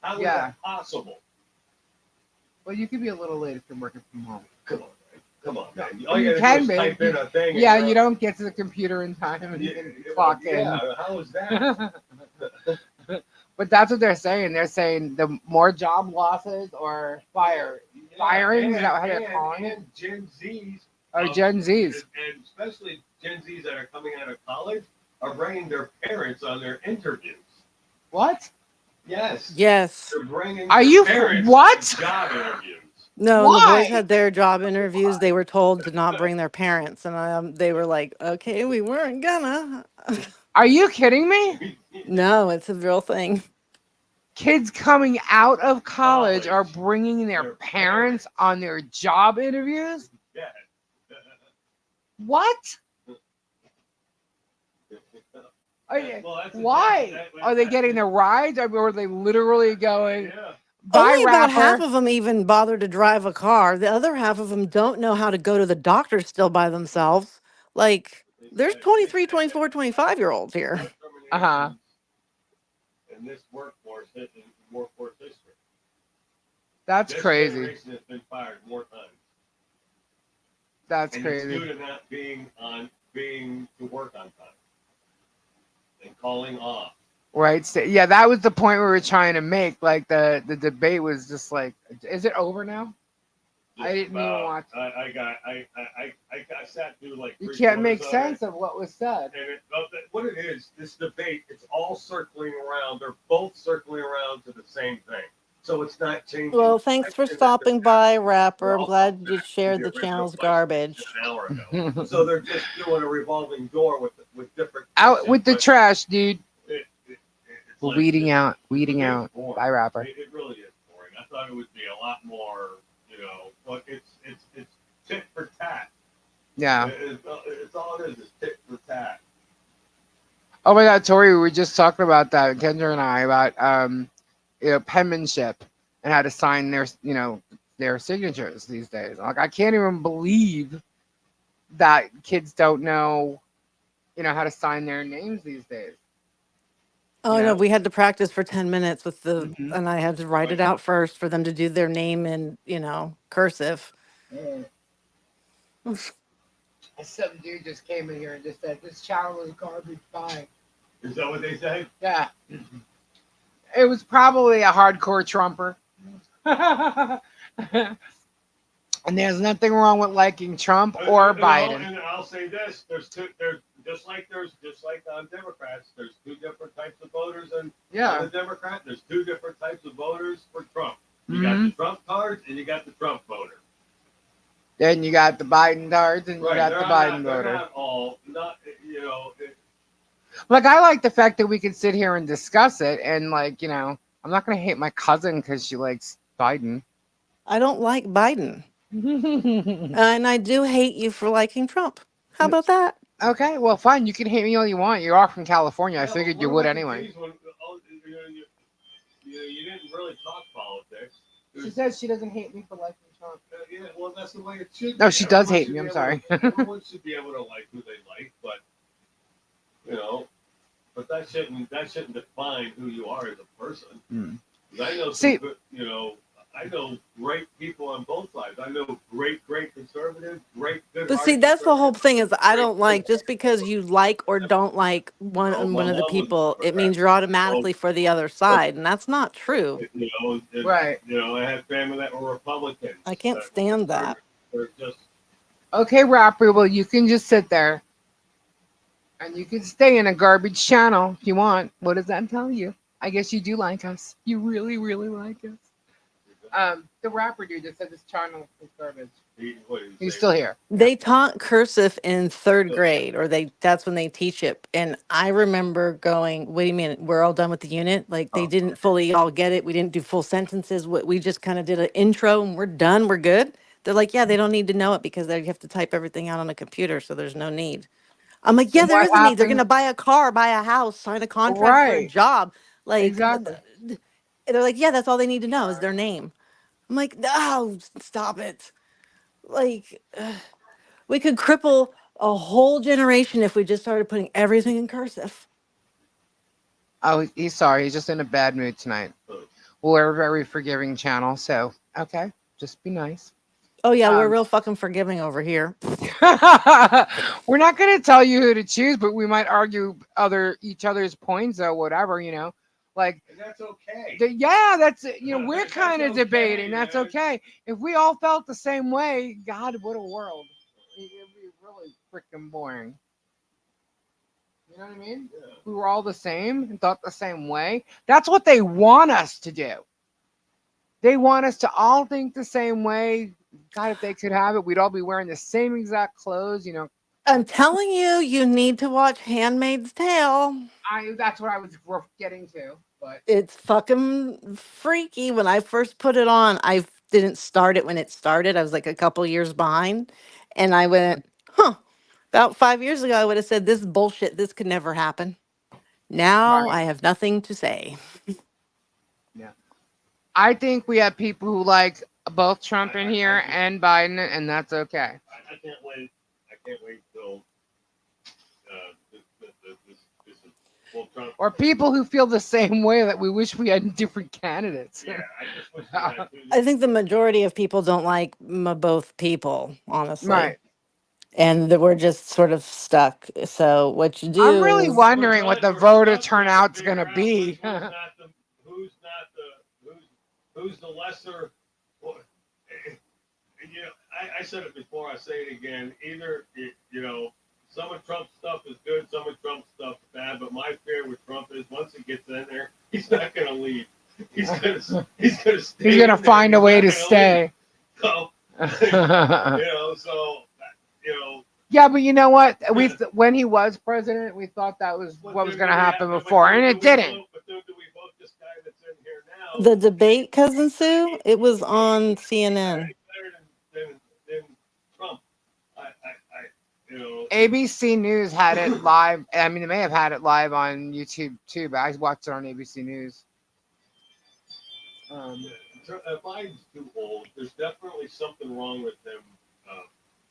How is Yeah. that possible? Well, you could be a little late if you're working from home. Come on, man. Come on, No, man. All you you gotta can do is be. type in a thing. Yeah, and you don't get to the computer in time and you can clock in. Yeah, how is that? But that's what they're saying. They're saying the more job losses or firings, is that how they're calling it? And Gen Zs Or Gen Zs. and especially Gen Zs that are coming out of college are bringing their parents on their interviews. What? Yes. Yes. They're bringing Are their you parents what? to job interviews. No, when the boys Why? had their job interviews, they were told to not bring their parents, and they were like, "Okay, we weren't gonna." Are you kidding me? No, it's a real thing. Kids coming out of college are College. bringing their Their parents parents. on their job interviews? Yeah. What? Well, that's Why? Are they getting their rides, or are they literally going, Yeah. bye, Only about half rapper? of them even bother to drive a car. The other half of them don't know how to go to the doctor still by themselves. Like, there's 23, 24, 25-year-olds here. More Uh-huh. terminations in this workforce history. That's This crazy. generation has been fired more times. That's And it's due crazy. to not being to work on time and calling off. Right? So, yeah, that was the point we were trying to make. Like the debate was just like, is it over now? I didn't even watch. I sat through like You three can't make quarters of it, sense of what was said. and what it is, this debate, it's all circling around. They're both circling around to the same thing. So it's not changing. Well, thanks for stopping by, Rapper. I'm glad you back to shared the original channel's question garbage. an hour ago. So they're just doing a revolving door with different Out questions, with the but trash, dude. it's Weeding just- out. it's Weeding a bit out. boring. Bye, rapper. It really is boring. thought it would be a lot more, but it's tit for tat. Yeah. It's all it is tit for tat. Oh my God, Tori, we were just talking about that, Kendra and I, about penmanship and how to sign their signatures these days. Like I can't even believe that kids don't know, how to sign their names these days. Oh You no, know. we had to practice for 10 minutes with Hmm. and I had to write Like it out first for them to do their name in, cursive. Some dude just came in here and just said this channel is garbage. Bye. is that what they say? Yeah, it was probably a hardcore Trumper. And there's nothing wrong with liking Trump or Biden. And I'll say this: there's just like on Democrats, there's two different types of voters, and on Yeah. the Democrat, there's two different types of voters for Trump. You got Hmm. the Trump cards, and you got the Trump voter. Then you got the Biden cards and you Right? got the Biden They're voter. not all not Like I like the fact that we can sit here and discuss it, and I'm not gonna hate my cousin because she likes Biden. I don't like Biden. And I do hate you for liking Trump. How about that? Okay, well, fine. You can hate me all you want. You're all from California. I yeah. But figured you what would about the anyway. days when you didn't really talk politics? She says she doesn't hate me for liking Trump. Yeah, well, that's the way it should No, be. she does Everyone hate should me. be I'm able sorry. everyone should be able to like who they like, but you know, but that shouldn't define who you are as a person. Hmm. 'Cause I know some See, good, I know great people on both sides. I know great conservatives, great But see, good-hearted that's the whole conservatives. thing is I Great, don't like just because you like or my don't like one of the mom was a people, it Democrat, means you're so automatically for the other side, and that's not true. right. I had family that were Republicans I can't that were stand that. conservative. They're just Okay, rapper. Well, you can just sit there and you can stay in a garbage channel if you want. What does that tell you? I guess you do like us. You really, really like us. The rapper dude that said this channel is garbage. what do you He's say? still here. Yeah. They taught cursive in third grade, or that's when they teach it. And I remember going, wait a minute, we're all done with the unit. Like they Oh. didn't fully all get it. We didn't do full sentences. We just kind of did an intro and we're done. We're good. They're like, yeah, they don't need to know it because they have to type everything out on a computer. So there's no need. I'm like, yeah, And there what is a need. They're going happened? to buy a car, buy a house, sign a contract for a Right. job. Like, Exactly. they're like, yeah, that's all they need to know is their name. I'm like, no, stop it. Like, we could cripple a whole generation if we just started putting everything in cursive. Oh, he's sorry. He's just in a bad mood tonight. We're a very forgiving channel, so okay, just be nice. Oh, yeah, we're Um, real fucking forgiving over here. we're not going to tell you who to choose, but we might argue each other's points or whatever. Like And that's okay. yeah, that's we're That's kind of okay, debating. That's man. okay. If we all felt the same way, God, what a world! It'd be really freaking boring. You know what I mean? Yeah. We were all the same and thought the same way. That's what they want us to do. They want us to all think the same way. God, if they could have it, we'd all be wearing the same exact clothes. I'm telling you, you need to watch Handmaid's Tale. That's what I was getting to. But It's fucking freaky. When I first put it on, I didn't start it when it started. I was like a couple years behind. And I went, huh. About 5 years ago, I would have said, this is bullshit. This could never happen. Now right, I have nothing to say. yeah, I think we have people who like both Trump in here I and Biden, and that's okay. I can't wait. I can't wait till this is well, Trump. Or people who feel the same way that we wish we had different candidates. Yeah, I just wish we had two. I think the majority of people don't like both people, Right. honestly. And that we're just sort of stuck. So what you I'm do really is, wondering what the We're voter stuck trying to turnout's figure going to out be. who's the lesser. Well, I said it before. I say it again. Either some of Trump's stuff is good, some of Trump's stuff is bad. But my fear with Trump is once he gets in there, he's not going to leave. He's going to stay. He's going to find a way to stay. So, so Yeah, but you know what? When he was president, we thought that was what was going to happen before, and it didn't. But then do we vote this guy that's in here now The debate, cousin Sue, it was on he's CNN. better than Trump. I you know, ABC News had it live. I mean, they may have had it live on YouTube too, but I watched it on ABC News. Um, Biden's too old. There's definitely something wrong with him uh,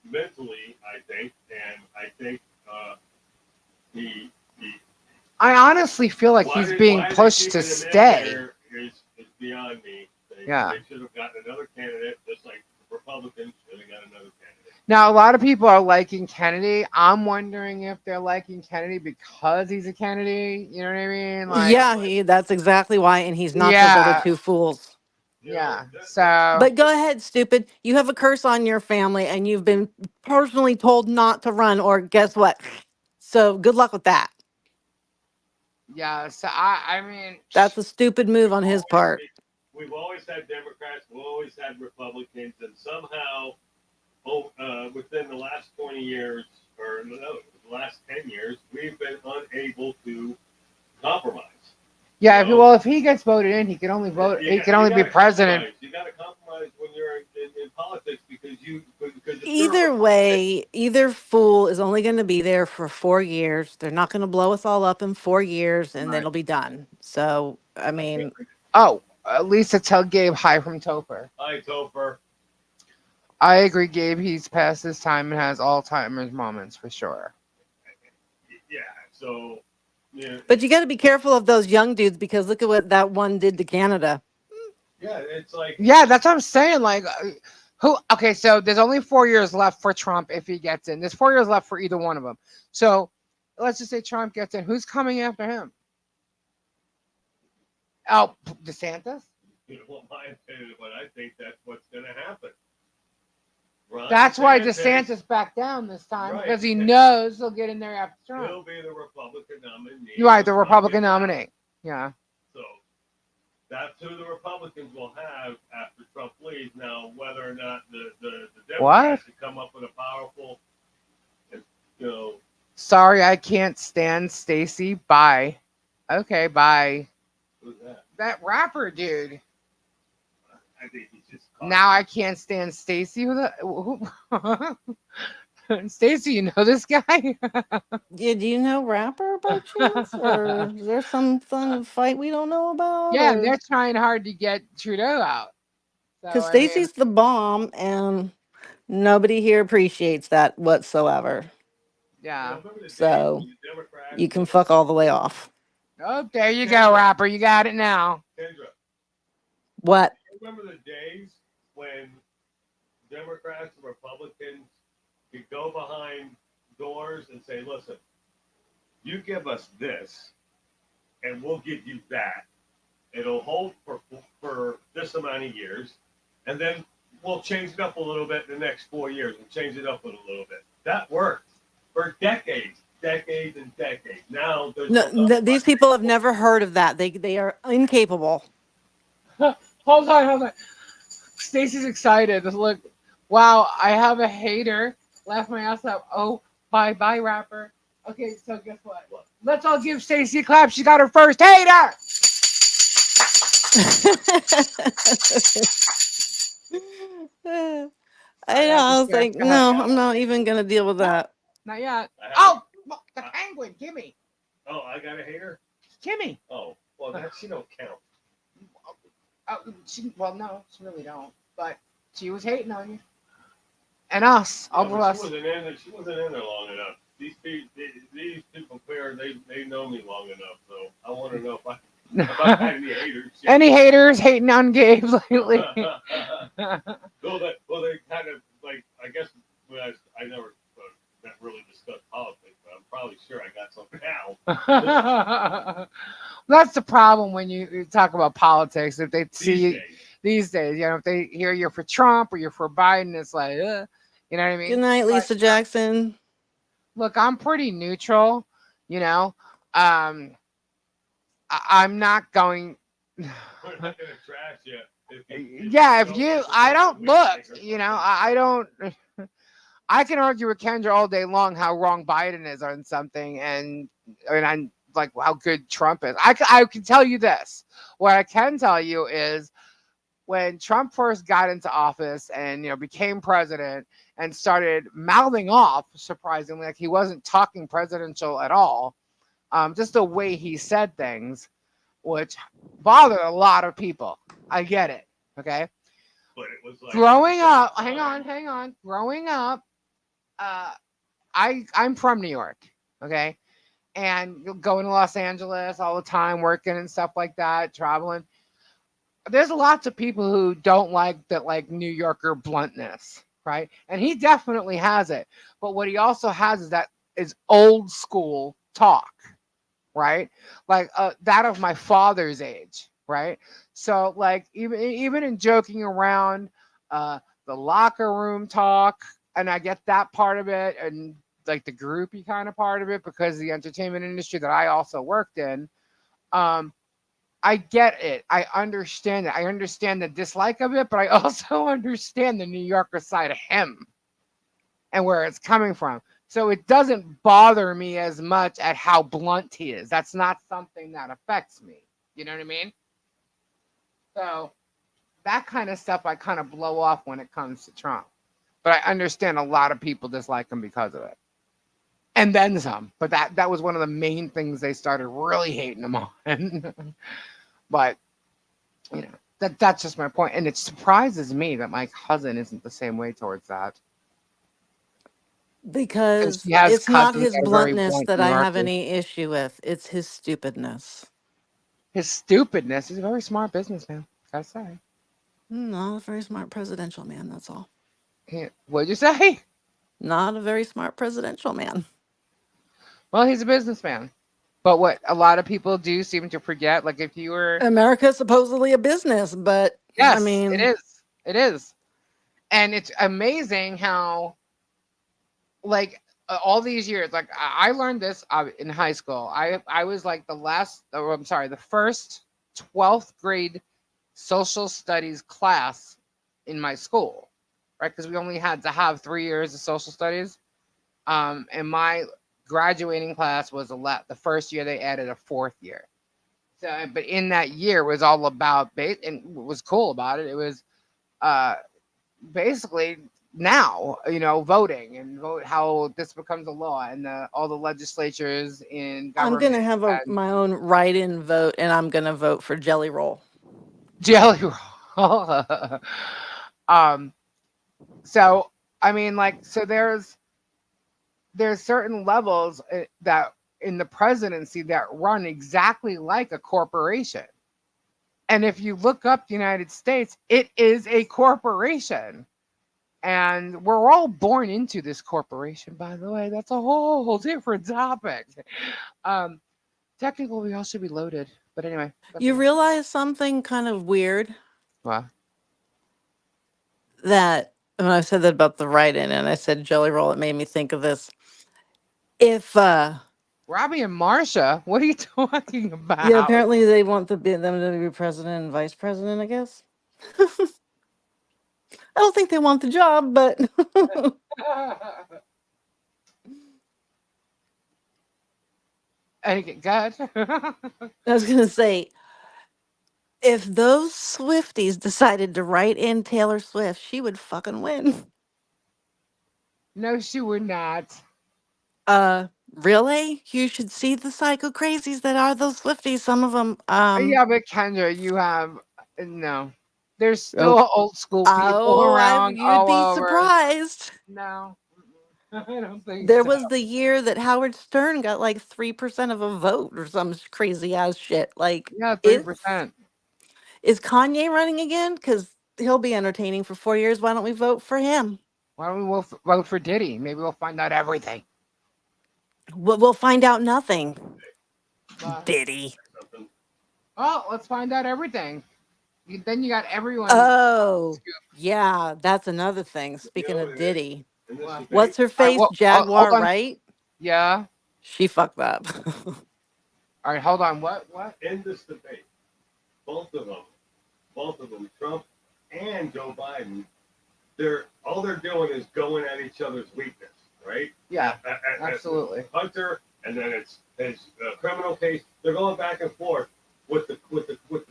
mentally, I think, and I think he I honestly feel like he's being why are they pushed to keeping him in stay. there is beyond me. Yeah. They should have gotten another candidate, just like the Republicans should have got another candidate. Now, a lot of people are liking Kennedy. I'm wondering if they're liking Kennedy because he's a Kennedy. You know what I mean? Like, Yeah, that's exactly why, and he's not those other yeah, two fools. You know, yeah. So, But go ahead, stupid. You have a curse on your family, and you've been personally told not to run, or guess what? So good luck with that. yeah. So I mean, That's a stupid move we've on his always part. we've always had Democrats, we've always had Republicans, and somehow, within the last 20 years, or no, the last 10 years, we've been unable to compromise. You yeah. know, If he gets voted in, he can only vote. He can you only got be to president. compromise. You got to compromise when you're in politics because if you're a Either Republican, way, either fool is only going to be there for 4 years. They're not going to blow us all up in 4 years, and then Right. it'll be done. So, I I can't mean, predict. Oh, Lisa, tell Gabe hi from Topher. Hi, Topher. I agree, Gabe. He's past his time and has Alzheimer's moments for sure. Yeah. So, yeah, but you got to be careful of those young dudes because look at what that one did to Canada. yeah. It's like Yeah, that's what I'm saying. Like, who? Okay, so there's only 4 years left for Trump if he gets in. There's 4 years left for either one of them. So let's just say Trump gets in. Who's coming after him? Oh, DeSantis. you know what my opinion, but I think that's what's going to happen. Ron That's why DeSantis, DeSantis backed down this time right? because he knows he'll get in there after Trump. He'll be the Republican nominee. You're right, if the Trump Republican gets out. nominee. Yeah. So that's who the Republicans will have after Trump leaves. Now, whether or not the What? Democrats should come up with a powerful, you know, Sorry, I can't stand Stacy. Bye. Okay, bye. who's that? That rapper dude. I think he's just Now I can't stand Stacy. Who? Stacy, you know this guy? Yeah, do you know rapper by chance, or is there some fun fight we don't know about, Yeah, and or they're trying hard to get Trudeau out. So because I mean, Stacy's the bomb, and nobody here appreciates that whatsoever. You yeah. know, remember the days So when the Democrats you can would fuck all the way off. Oh, there you go, rapper. You got it now. Kendra, What? remember the days when Democrats and Republicans could go behind doors and say, listen, you give us this and we'll give you that. It'll hold for this amount of years, and then we'll change it up a little bit in the next 4 years. We'll change it up a little bit. That worked for decades, decades and decades. Now there's No, nothing these people have never heard of that. They are incapable. Hold on. Stacy's excited. Look, wow, I have a hater. Laugh my ass up. Oh, bye, rapper. Okay, so guess what? Let's all give Stacy a clap. She got her first hater. I Sorry, know. I had to I was share. like, Go ahead. no, I'm not even gonna deal with No, that. not yet. I have Oh, the penguin. Gimme. Oh, I got a hater? Gimme. Oh, well, that she don't count. Well, no, she really don't. But she was hating on you. And us. All Yeah, of but us. she wasn't in there long enough. These people here, they know me long enough, so I want to know if I had any haters. Any haters hating on Gabe lately? Well, they kind of like. I guess I never not really discussed politics, but I'm probably sure I got some now. That's the problem when you talk about politics. If they see These you days. these days, if they hear you're for Trump or you're for Biden, it's like, you know what I Good mean? night, But Lisa Jackson. look, I'm pretty neutral. You know, um, I'm not going. We're not gonna trash you. Yeah, if you, I don't look. I don't. I can argue with Kendra all day long how wrong Biden is on something, and like how good Trump is. I can tell you this. What I can tell you is when Trump first got into office and became president and started mouthing off, surprisingly, like he wasn't talking presidential at all. Just the way he said things, which bothered a lot of people. I get it. Okay. But it was like Growing up, hang on. Growing up, uh, I'm from New York. Okay. And going to Los Angeles all the time, working and stuff like that, traveling. There's lots of people who don't like that, like New Yorker bluntness, right? And he definitely has it. But what he also has is that is old school talk, right? Like that of my father's age, right? So like even in joking around, uh, the locker room talk, and I get that part of it, and like the groupie kind of part of it because of the entertainment industry that I also worked in. Um, I get it. I understand it. I understand the dislike of it, but I also understand the New Yorker side of him and where it's coming from. So it doesn't bother me as much at how blunt he is. That's not something that affects me. You know what I mean? So that kind of stuff I kind of blow off when it comes to Trump. But I understand a lot of people dislike him because of it. And then some. But that was one of the main things they started really hating him on. But that's just my point. And it surprises me that my cousin isn't the same way towards that. Since Because she has it's not cousins his that are very bluntness blunt that New I have Yorkers. any issue with. It's his stupidness. His stupidness. He's a very smart businessman. Gotta say. Not a very smart presidential man, that's all. What'd you say? Not a very smart presidential man. Well, he's a businessman. But what a lot of people do seem to forget, like if you were, America's supposedly a business, but I yes, it mean, is. It is. And it's amazing how, like, all these years, like I learned this in high school. I was like the last, or I'm sorry, the first 12th grade social studies class in my school, right? Because we only had to have 3 years of social studies. And my graduating class was the first year they added a fourth year. So, but in that year was all about and what was cool about it. It was uh, basically now, voting and vote how this becomes a law and all the legislatures in I'm government gonna have and my own write-in vote, and I'm gonna vote for Jelly Roll. jelly roll. um, so I mean, like, so there's certain levels that in the presidency that run exactly like a corporation. And if you look up the United States, it is a corporation. And we're all born into this corporation, by the way. That's a whole different topic. Um, Technically, we all should be loaded. But anyway, that's You another. realize something kind of weird Well, that when I said that about the write-in, and I said Jelly Roll, it made me think of this. If Robbie and Marsha, what are you talking Yeah, about? apparently they want them to be president and vice president, I guess. I don't think they want the job, but And good. I was gonna say, if those Swifties decided to write in Taylor Swift, she would fucking win. No, she would not. Really? You should see the psycho crazies that are those Swifties. Some of them, Yeah, but Kendra, you have no. There's oh, still old school people around you'd all be over. surprised. No, I don't think There so. was the year that Howard Stern got like 3% of a vote or some crazy ass shit. Like, Yeah, it's 3%. is Kanye running again? Because he'll be entertaining for 4 years. Why don't we vote for him? Why don't we vote for Diddy? Maybe we'll find out everything. We'll find out nothing. Uh, Diddy. something. oh, let's find out everything. Then you got everyone. Oh, yeah, that's another thing. You Speaking know, of Diddy, in this Well, debate, what's her all right, face? well, hold Jaguar, on. right? Yeah. She fucked up. All right, hold on. What? What? in this debate, both of them, Trump and Joe Biden, they're all they're doing is going at each other's weakness, right? Yeah, At absolutely. Hunter and then it's a criminal case. They're going back and forth with the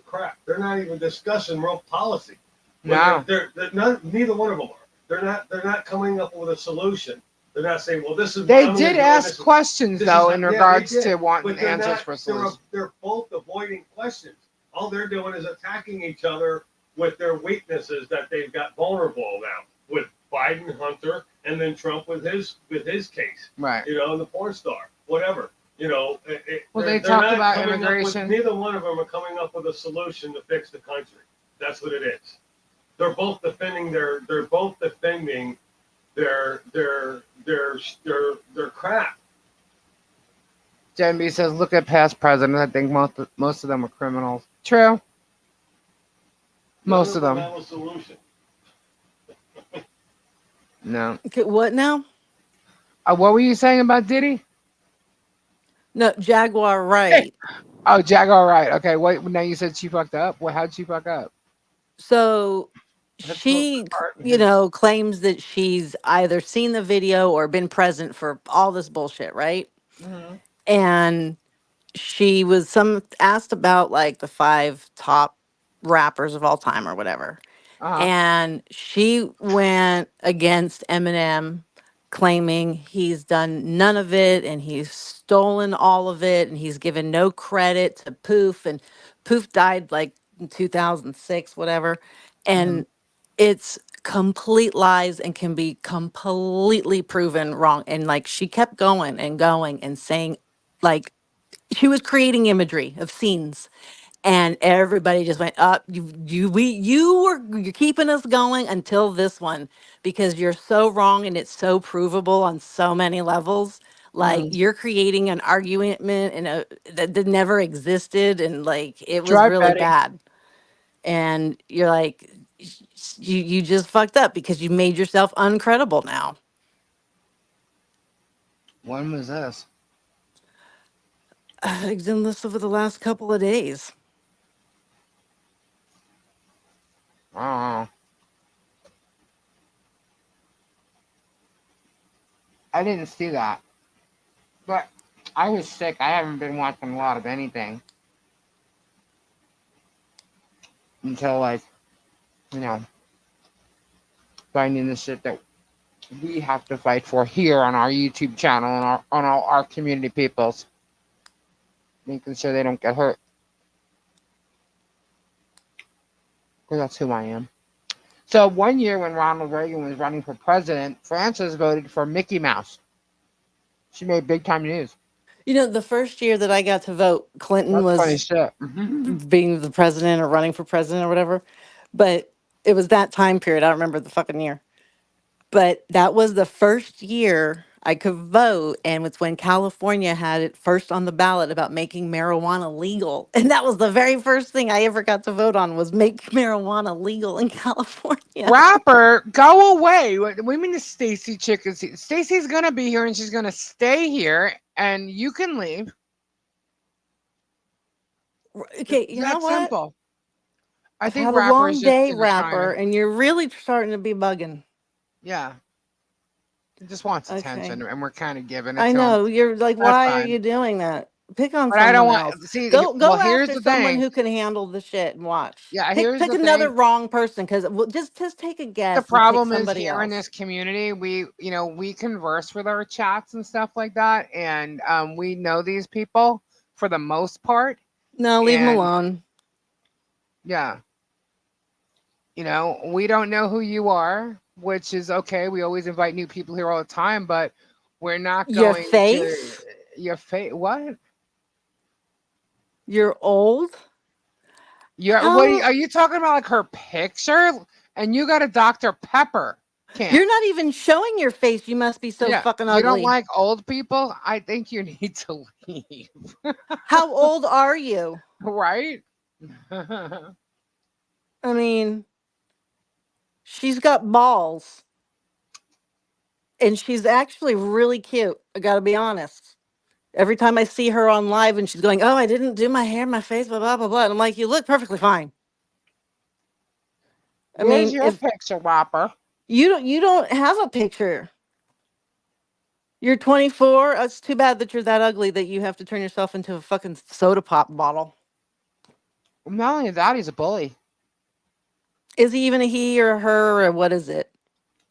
crap. They're not even discussing real policy. No, They're not. Neither one of them are. They're not coming up with a solution. They're not saying, well, this is what they I'm going to did do, and ask this is questions this is though how, in yeah, they regards to did, wanting but they're answers not. for They're solutions. they're both avoiding questions. All they're doing is attacking each other with their weaknesses that they've got vulnerable now. With Biden, Hunter, and then Trump with his case. Right. The porn star, whatever. Well, They're they they're talked not about coming up with. immigration. Neither one of them are coming up with a solution to fix the country. That's what it is. They're both defending their. They're both defending their crap. Jen B says, "Look at past presidents. I think most of them are criminals." True, None most of of them them. have a solution. No. Okay, what now? What were you saying about Diddy? No, Jaguar, Hey. right. Oh, Jaguar, right? Okay. Wait. Now you said she fucked up. Well, how'd she fuck up? So Let's pull she, apart. claims that she's either seen the video or been present for all this bullshit, right? Mm-hmm. And she was some asked about like the five top rappers of all time or whatever. Uh huh. And she went against Eminem, claiming he's done none of it and he's stolen all of it and he's given no credit to Poof. And Poof died like in 2006, whatever. Hmm. And it's complete lies and can be completely proven wrong. And like she kept going and going and saying, like, she was creating imagery of scenes and everybody just went up. You're keeping us going until this one because you're so wrong and it's so provable on so many levels. Like Hmm. you're creating an argument and that never existed, and like it was Drive really Betty. bad. And you're like, you just fucked up because you made yourself uncredible now. When was this? It's in this over the last couple of days. Oh, I didn't see that. But I was sick. I haven't been watching a lot of anything until like you know finding the shit that we have to fight for here on our YouTube channel and on all our community peoples, making sure they don't get hurt. Because that's who I am. So one year when Ronald Reagan was running for president, Frances voted for Mickey Mouse. She made big time news. The first year that I got to vote, Clinton That's funny was shit. being the president or running for president or whatever. But it was that time period. I don't remember the fucking year. But that was the first year I could vote. And it's when California had it first on the ballot about making marijuana legal. And that was the very first thing I ever got to vote on was make marijuana legal in California. Rapper, go away. We mean the Stacy chick is Stacy's gonna be here and she's gonna stay here and you can leave. Okay, It's you know that what? simple. I I've think had a rapper long is just day, trying rapper, to and you're really starting to be bugging. yeah. He just wants Okay. attention and we're kind of giving it I to him. know. You're like, That's why are fine. you doing that? Pick on But I don't someone want else. see well Go here's after the someone thing. who can handle the shit and watch. Yeah, Pick here's pick the another thing. wrong person because just take a The guess and pick problem is somebody here in else. this community, we converse with our chats and stuff like that, and we know these people for the most part, No, leave them and alone. yeah, we don't know who you are, which is okay. We always invite new people here all the time, but we're not Your going to face. your face. What? You're old. What How are you talking about? Like her picture, and you got a Dr. Pepper can. you're not even showing your face. You must be so Yeah, fucking you don't ugly. like old people? I think you need to leave. How old are you? Right? I mean, she's got balls, and she's actually really cute. I gotta be honest. Every time I see her on live and she's going, "Oh, I didn't do my hair, my face, blah blah blah blah," and I'm like, "You look perfectly fine." I Where's mean, your if picture, Whopper? you don't have a picture. You're 24. It's too bad that you're that ugly that you have to turn yourself into a fucking soda pop bottle. Not only that, he's a bully. Is he even a he or a her or what is it?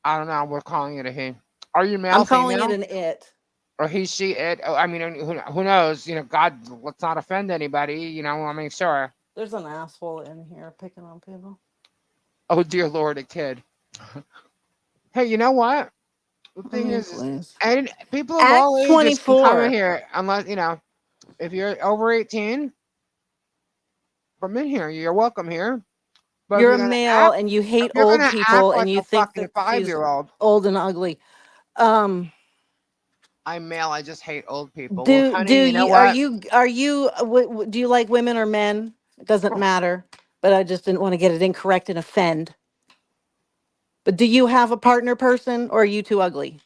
I don't know. We're calling it a he. Are you I'm male, calling it female, an it. or he, she, it? Oh, I mean, who knows? God, let's not offend anybody. I want to make sure. There's an asshole in here picking on people. Oh dear Lord, a kid. Hey, you know what? The thing Oh, is, please. and people of At all ages can come in 24, here, unless if you're over 18, come in here. You're welcome here. But you're a male and you if hate you're old gonna act people and like you a think fucking that she's 5-year-old, old and ugly. Um, I'm male. I just hate old people. Well, do honey, you know you what? do you like women or men? It doesn't matter. But I just didn't want to get it incorrect and offend. But do you have a partner person or are you too ugly?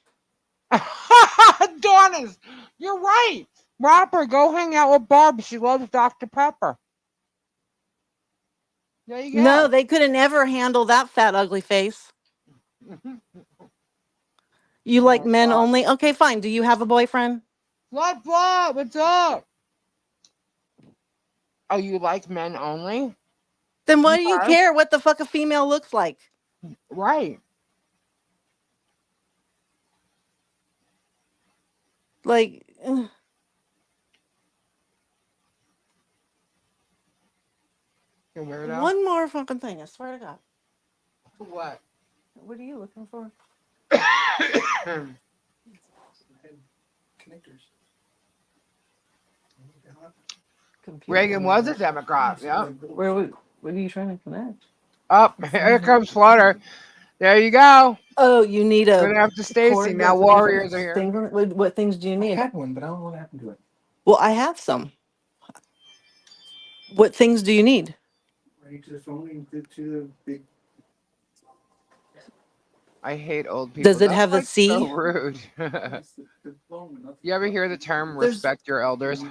Donis, you're right. Robert, go hang out with Barb. She loves Dr. Pepper. There you No, go. they couldn't ever handle that fat ugly face. You like Oh, men God. only? Okay, fine. Do you have a boyfriend? What? What's up? Oh, you like men only? Then why do you Okay. care what the fuck a female looks like? Right. Like, You weirdo. one more fucking thing. I swear to God. What? What are you looking for? Computer. Reagan was a Democrat. Yeah. What are you trying to connect? Up, here comes Flutter. There you go. Oh, you need a Going after Stacy. cord Now with different Warriors are here. things on it. What things do you need? I had one, but I don't know what happened to it. Well, I have some. What things do you need? I hate old people. Does it That's have a like so C? rude. You ever hear the term There's respect your elders?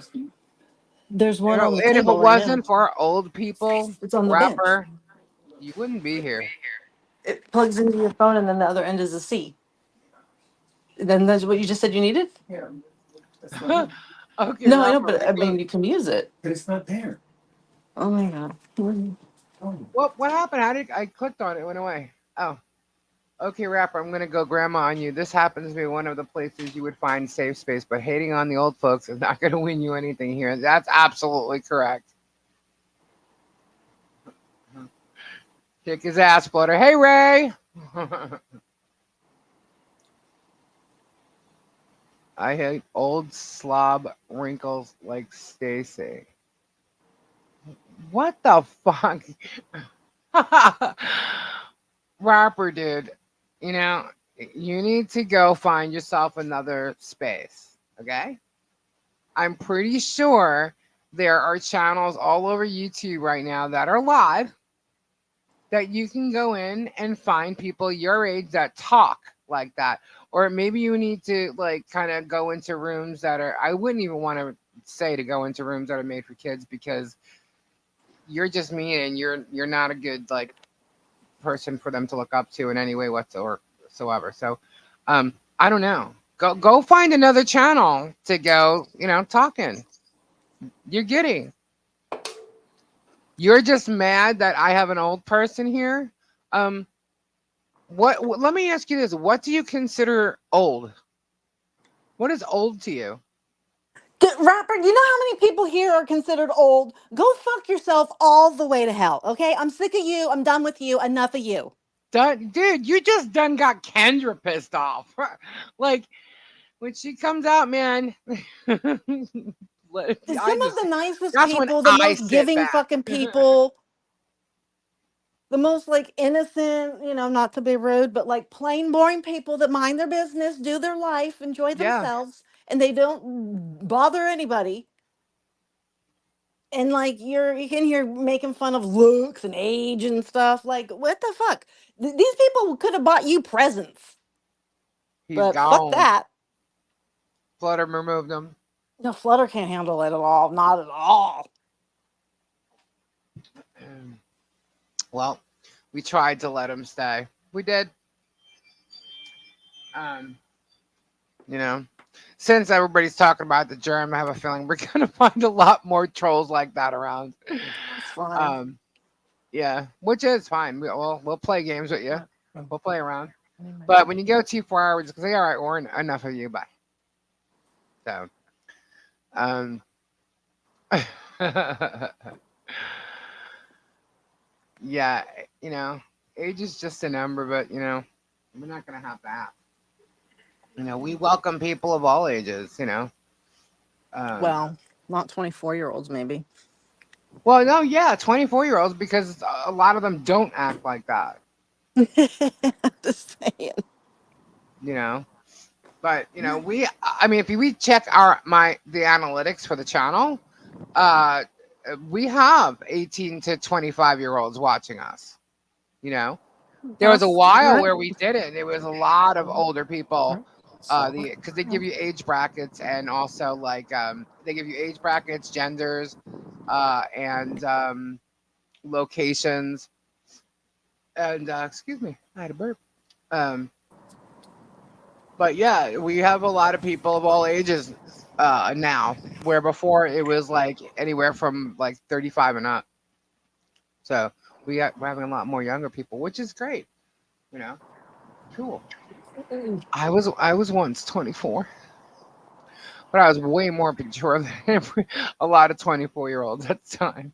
there's one on the And if it table right now. wasn't for old people, It's on the bench. rapper, you wouldn't be here. It plugs into your phone, and then the other end is a C. Then that's what you just said you needed. Okay, No, I know, rapper. but I mean you can use it. But it's not there. Oh my God. What happened? How did I clicked on it? It went away. Oh. Okay, rapper, I'm gonna go grandma on you. This happens to be one of the places you would find safe space, but hating on the old folks is not gonna win you anything here. That's absolutely correct. Kick his ass, Flutter. Hey, Ray. I hate old slob wrinkles like Stacy. What the fuck? Rapper dude, you know, you need to go find yourself another space, okay? I'm pretty sure there are channels all over YouTube right now that are live that you can go in and find people your age that talk like that. Or maybe you need to like kind of go into rooms that are I wouldn't even want to say to go into rooms that are made for kids because you're just mean and you're not a good like person for them to look up to in any way whatsoever. So I don't know. Go find another channel to go, talking. You're getting. You're just mad that I have an old person here. Um, let me ask you this. What do you consider old? What is old to you? Rapper, you know how many people here are considered old? Go fuck yourself all the way to hell, okay? I'm sick of you. I'm done with you. Enough of you. Dude, you just done got Kendra pissed off. Like when she comes out, man. I Some of just the nicest that's when people, the I most sit giving back. fucking people, the most like innocent, not to be rude, but like plain boring people that mind their business, do their life, enjoy Yeah, themselves, and they don't bother anybody. And like you're in here making fun of looks and age and stuff. Like, what the fuck? These people could have bought you presents, he's but fuck gone. that. Flutter removed him. No, Flutter can't handle it at all. Not at all. Well, we tried to let him stay. We did. Um, You know, since everybody's talking about the germ, I have a feeling we're gonna find a lot more trolls like that around. That's fine. Um, yeah, which is fine. We'll play games with you. We'll play around. But when you go too far, we're just gonna say, all right, Warren, enough of you. Bye. So, um, yeah, you know, age is just a number, but we're not gonna have that. We welcome people of all ages. Um, Well, not 24-year-olds, maybe. well, no, yeah, 24-year-olds because a lot of them don't act like that. Just saying. You know, but I mean, if we check the analytics for the channel, uh, we have 18 to 25-year-olds watching us. You know, there was a That's while great. where we didn't. It was a lot of older people. Because they give you age brackets and also like they give you age brackets, genders, and locations. And excuse me, I had a burp. Um, but yeah, we have a lot of people of all ages now, where before it was like anywhere from like 35 and up. So we're having a lot more younger people, which is great. You know, cool. I was once 24, but I was way more mature than a lot of 24-year-olds at the time.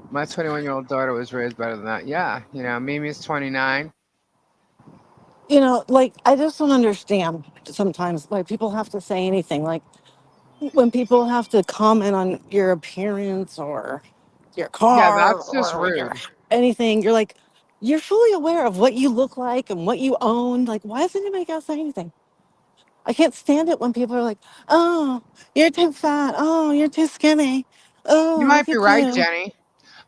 My 21-year-old daughter was raised better than that. Yeah, Mimi's 29. Like, I just don't understand sometimes why people have to say anything. Like, when people have to comment on your appearance or your Yeah, car that's just or your rude. anything, you're like, you're fully aware of what you look like and what you own. Like, why does anybody got to say anything? I can't stand it when people are like, oh, you're too fat. Oh, you're too skinny. You Oh, might look be at right, you. Jenny.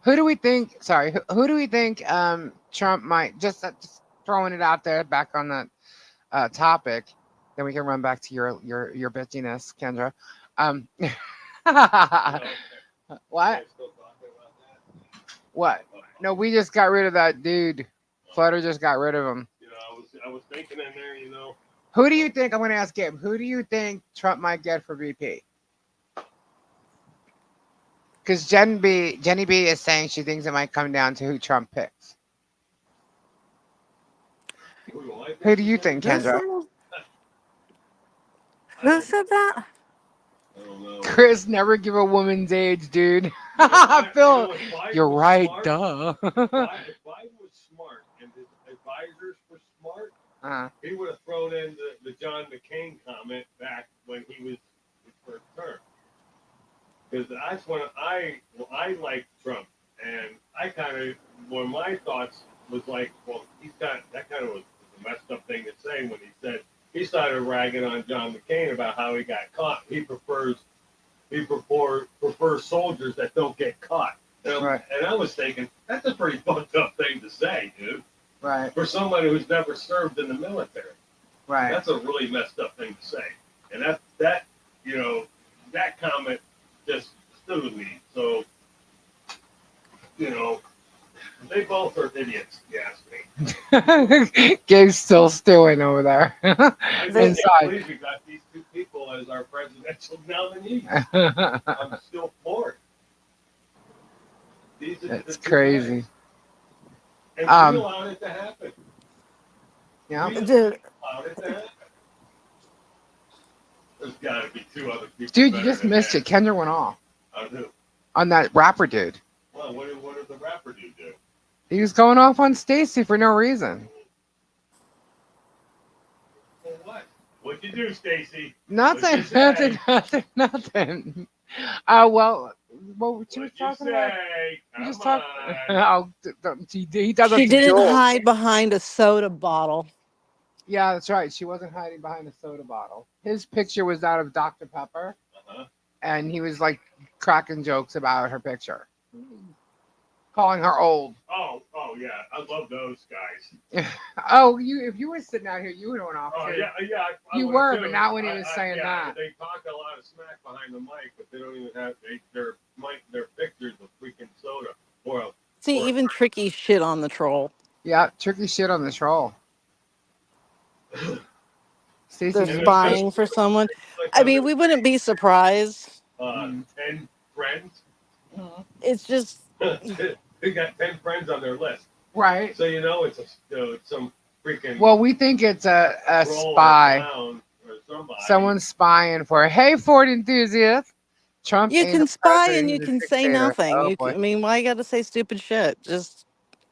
Who do we think? Sorry, who do we think Trump might just throwing it out there back on that topic? Then we can run back to your bitchiness, Kendra. Um, You know, you what? guys still talking about that? What? No, we just got rid of that dude. Flutter just got rid of him. I was thinking in there, Who do you think? I'm going to ask Gabe. Who do you think Trump might get for VP? Because Jenny B is saying she thinks it might come down to who Trump picks. who I Who think do is you gonna think, get Who it. Kendra? said, I who don't said that? I don't know. Chris, never give a woman's age, dude. Phil, If Biden you're was right, smart, duh. if Biden was smart and his advisors were smart, uh, he would have thrown in the John McCain comment back when he was his first term. Because that's when I liked Trump, and I kind of one of my thoughts was like, well, he's got that kind of was a messed up thing to say when he said he started ragging on John McCain about how he got caught. He prefers soldiers that don't get caught. right, And I was thinking that's a pretty fucked up thing to say, dude, right, for somebody who's never served in the military. right. That's a really messed up thing to say. And that you know that comment just stood with me. So you know they both are idiots. If you ask me. Gabe's still stewing over there I just They, can't inside. believe we got these two people as our presidential nominees. I'm still for it. These are the That's two crazy. guys, and we Um, allowed it to happen. yeah, We dude, allowed it to happen. There's got to be two other people dude, you better just than missed that. it. Kendra went off I do. on that rapper dude. Well, what did the rapper do? He was going off on Stacy for no reason. Well, what? What'd you do, Stacy? What'd you Nothing, say? nothing, nothing, nothing. Well, what she was What'd you talking about? say? You just Come talk. on. Oh, he does it she to didn't Jules. hide behind a soda bottle. Yeah, that's right. She wasn't hiding behind a soda bottle. His picture was out of Dr. Pepper, Uh-huh. and he was like cracking jokes about her picture, calling her old. Oh yeah. I love those guys. Oh, if you were sitting out here, you would have went off Oh too. yeah. I You would have were, too. but not when he was saying Yeah. that. They talk a lot of smack behind the mic, but they don't even have their pictures of freaking soda or See, or even Tricky shit on the troll. Yeah, tricky shit on the troll. they're Stacey, And spying for someone. like I how mean, we wouldn't be surprised. mm, 10 friends. mhm. It's just They got 10 friends on their list. Right. So you know it's some freaking Well, we think it's a troll or spy. clown or somebody. Someone's spying for. Hey, Ford enthusiast. Trump you ain't a can spy and president. you He's a can say dictator. nothing. Oh You boy. can, I mean, why you got to say stupid shit? Just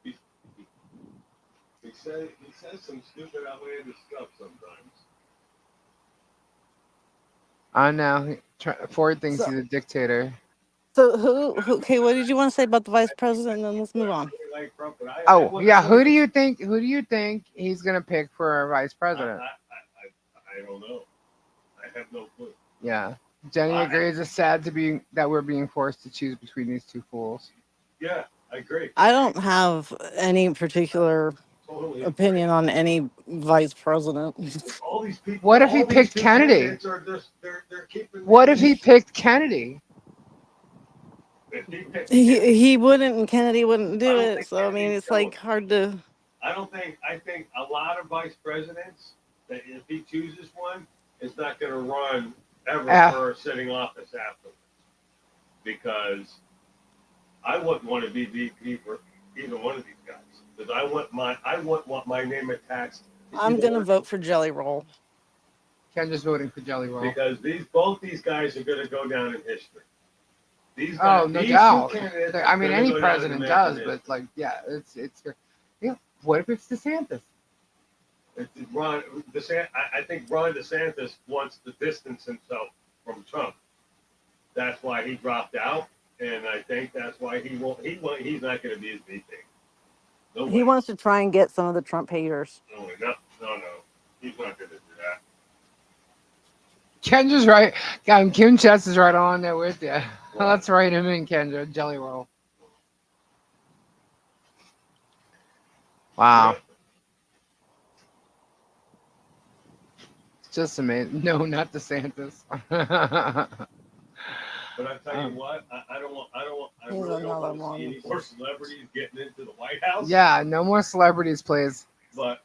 He, he says some stupid outlandish stuff sometimes. I know. Ford thinks so. he's a dictator. So who? Okay, what did you want to say about the vice president? And then let's I move on. really like Trump, but Oh yeah. I wouldn't. Who do you think he's gonna pick for our vice president? I don't know. I have no clue. Yeah. Jenny I agrees. It's sad to be that we're being forced to choose between these two fools. Yeah, I agree. I don't have any particular Totally agree. opinion on any vice president. All these people, What if he all these picked two Kennedy? candidates are just they're keeping. What if he picked Kennedy? If he picked Kennedy, He wouldn't, and Kennedy wouldn't I do don't it. think So I mean, Kennedy's it's going. like hard to. I don't think. I think a lot of vice presidents that if he chooses one, is not going to run ever Ah, for sitting office afterwards because I wouldn't want to be VP for either one of these guys because I want my name attached to I'm either gonna one vote for Jelly Roll. Ken just voting for Jelly Roll. because both these guys are going to go down in history. These Oh, guys, no these doubt. two candidates. I mean, are gonna any go down in president American does, history. but like, yeah, it's. Yeah. What if it's DeSantis? Ron DeSantis, I think Ron DeSantis wants to distance himself from Trump. That's why he dropped out, and I think that's why he won't. He's not going to be his VP. No He way. wants to try and get some of the Trump haters. No way. No. No. No. He's not going to do that. Kendra's right. God, Kim Chess is right on there with you. What? Let's write him in, Kendra. Jelly Roll. Yeah. Wow. Just amazing. No, not DeSantis. But I tell you what, I don't want. I don't want. I Here's really don't another want to see one. any more celebrities getting into the White House. Yeah, no more celebrities, please. But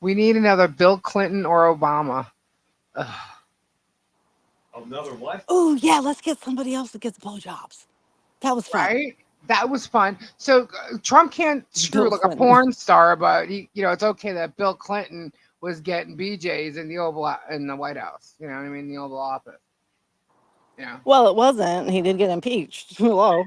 We need another Bill Clinton or Obama. Ugh. another what? Oh yeah, let's get somebody else that gets blowjobs. That was fun. Right? That was fun. So Trump can't screw Bill like a Clinton. porn star, but it's okay that Bill Clinton was getting BJ's in in the White House. You know what I mean? The Oval Office. Yeah. Well, it wasn't. He did get impeached. Hello.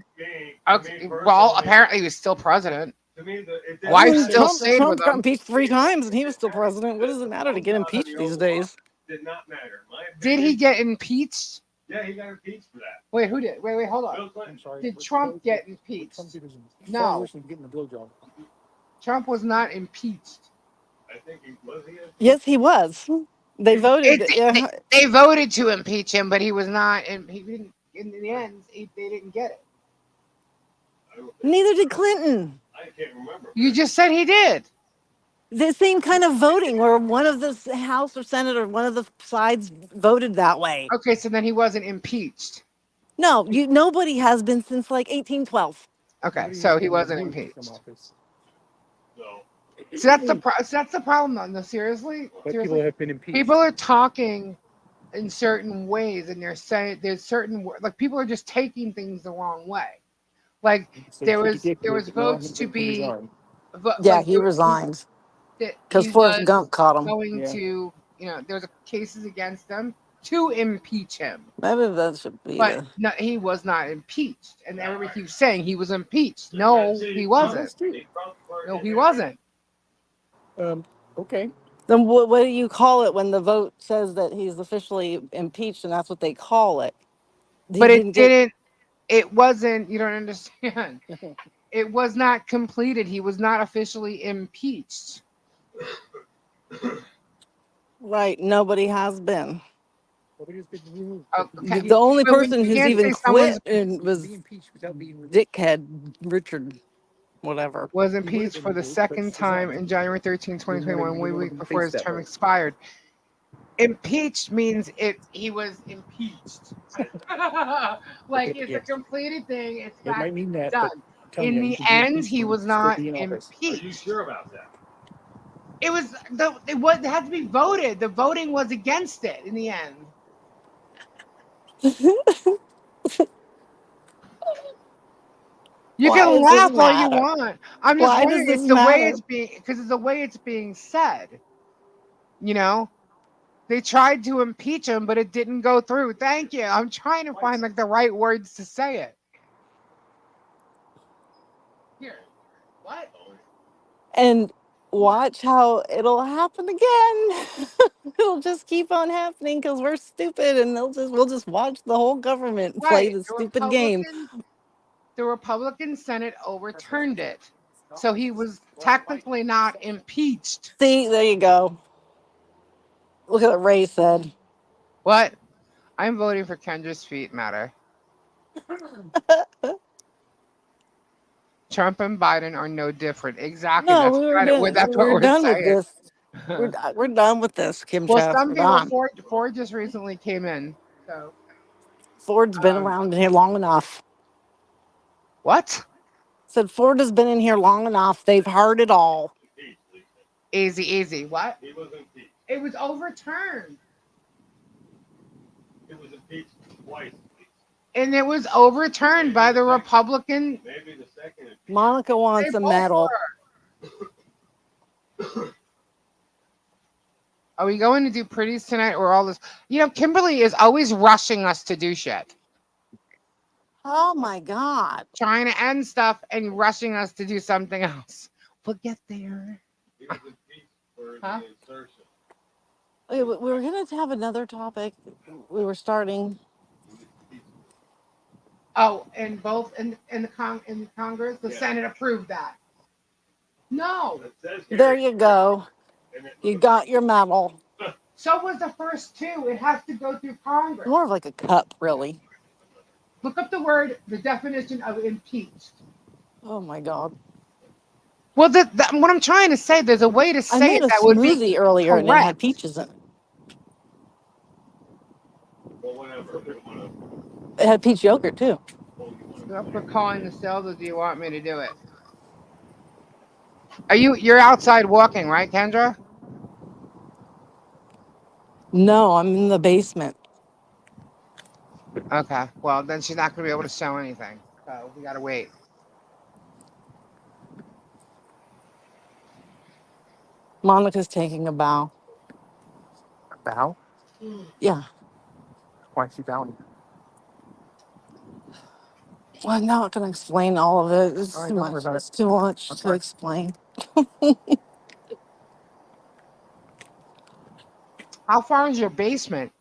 Okay. Well, Personally, apparently he was still president. to me, it I Wife didn't mean, matter. still Trump stayed with Trump got him. impeached 3 times, and he was still president. What does The it matter to get blowjob in impeached the these Oval Office days? did not matter. In my Did he opinion, get impeached? yeah, he got impeached for that. Wait, who did? Wait, hold on. Bill Clinton. Did Trump get impeached? No, Trump was not impeached. I think he was he impeached. Yes, he was. They voted. They voted to impeach him, but he was not. And he didn't. In the end, they didn't get it. I don't think. Neither did Clinton. I can't remember. You just said he did. The same kind of voting, where one of the House or Senate or one of the sides voted that way. Okay, so then he wasn't impeached. No, nobody has been since like 1812. Okay, so he wasn't impeached. So So that's the problem, though. No, seriously, But seriously, people have been impeached. people are talking in certain ways, and they're saying there's certain like people are just taking things the wrong way. Like So there he was did there quit, was but now votes he to can be, resign. Yeah, like he resigned that because he Forrest was Gump caught him. going Yeah. to there was cases against him to impeach him, Maybe that should be but the. no, he was not impeached, and everybody keeps saying he was impeached. Yeah, No, see, he Trump- wasn't. see, Trump- No, he wasn't. Okay. Then what do you call it when the vote says that he's officially impeached, and that's what they call it? He But it didn't get didn't. It wasn't. You don't understand. It was not completed. He was not officially impeached. right. Nobody has been. Nobody's been removed. Okay, The only so person we who's can't even say someone's quit and was Be impeached without being removed. dickhead Richard, whatever. was He would have impeached been for the removed, but second time resigned. in January 13, 2021, You one wanna week be before his faced that term way. expired. Impeached means he was impeached. Like it's a Yes. completed thing. It's It might fact mean that, done. but I'm telling In you, the he should be end, impeached he and was still not be in office. Are you impeached. sure about that? It was it had to be voted. The voting was against it in the end. You Why can does this laugh all you matter? want. I'm just Why wondering. does this It's the way matter? it's being because it's the way it's being said. You know, they tried to impeach him, but it didn't go through. Thank you. I'm trying to find like the right words to say it. Here, what? And watch how it'll happen again. It'll just keep on happening because we're stupid, and we'll just watch the whole government play Right. the stupid game. The Republican Senate overturned it, so he was technically not impeached. See, there you go. Look at what Ray said. What? I'm voting for Kendra's feet matter. Trump and Biden are no different. Exactly. No, That's what we're we're done with saying. this. We're done with this, Kim Well, Chaff. some We're people done. Ford just recently came in. So Ford's been um, around here long enough. what? Said Ford has been in here long enough. They've heard it all. Impeached, Lisa. Easy, easy. What? He was impeached. It was overturned. He was impeached twice. Lisa. And it was overturned by the Republican. Maybe the second impeachment. Monica They wants a both medal. were. Are we going to do pretties tonight or all this? Kimberly is always rushing us to do shit, Oh my God. trying to end stuff and rushing us to do something else. We'll get there. He was impeached for Huh? the insertion. We were going to have another topic. We were starting. He was impeached. Oh, and both in Congress, the Yeah. Senate approved that. No, It says here, There you go. and it, You got your medal. so was the first two. It has to go through Congress. More of like a cup, really. Look up the definition of impeached. Oh my God. Well, what I'm trying to say, there's a way to I say made it a that would be smoothie earlier and it had correct. peaches in it. well, whatever. It had peach yogurt too. Up for calling the sales, or do you want me to do it? You're outside walking, right, Kendra? No, I'm in the basement. Okay. Well, then she's not gonna be able to show anything. So we gotta wait. Monica's taking a bow. Bow? Yeah. Why is she bowing? Well, I'm not going to explain all of it. All It's right, too don't worry much. about it. It's too much That's to fine. explain. How far is your basement?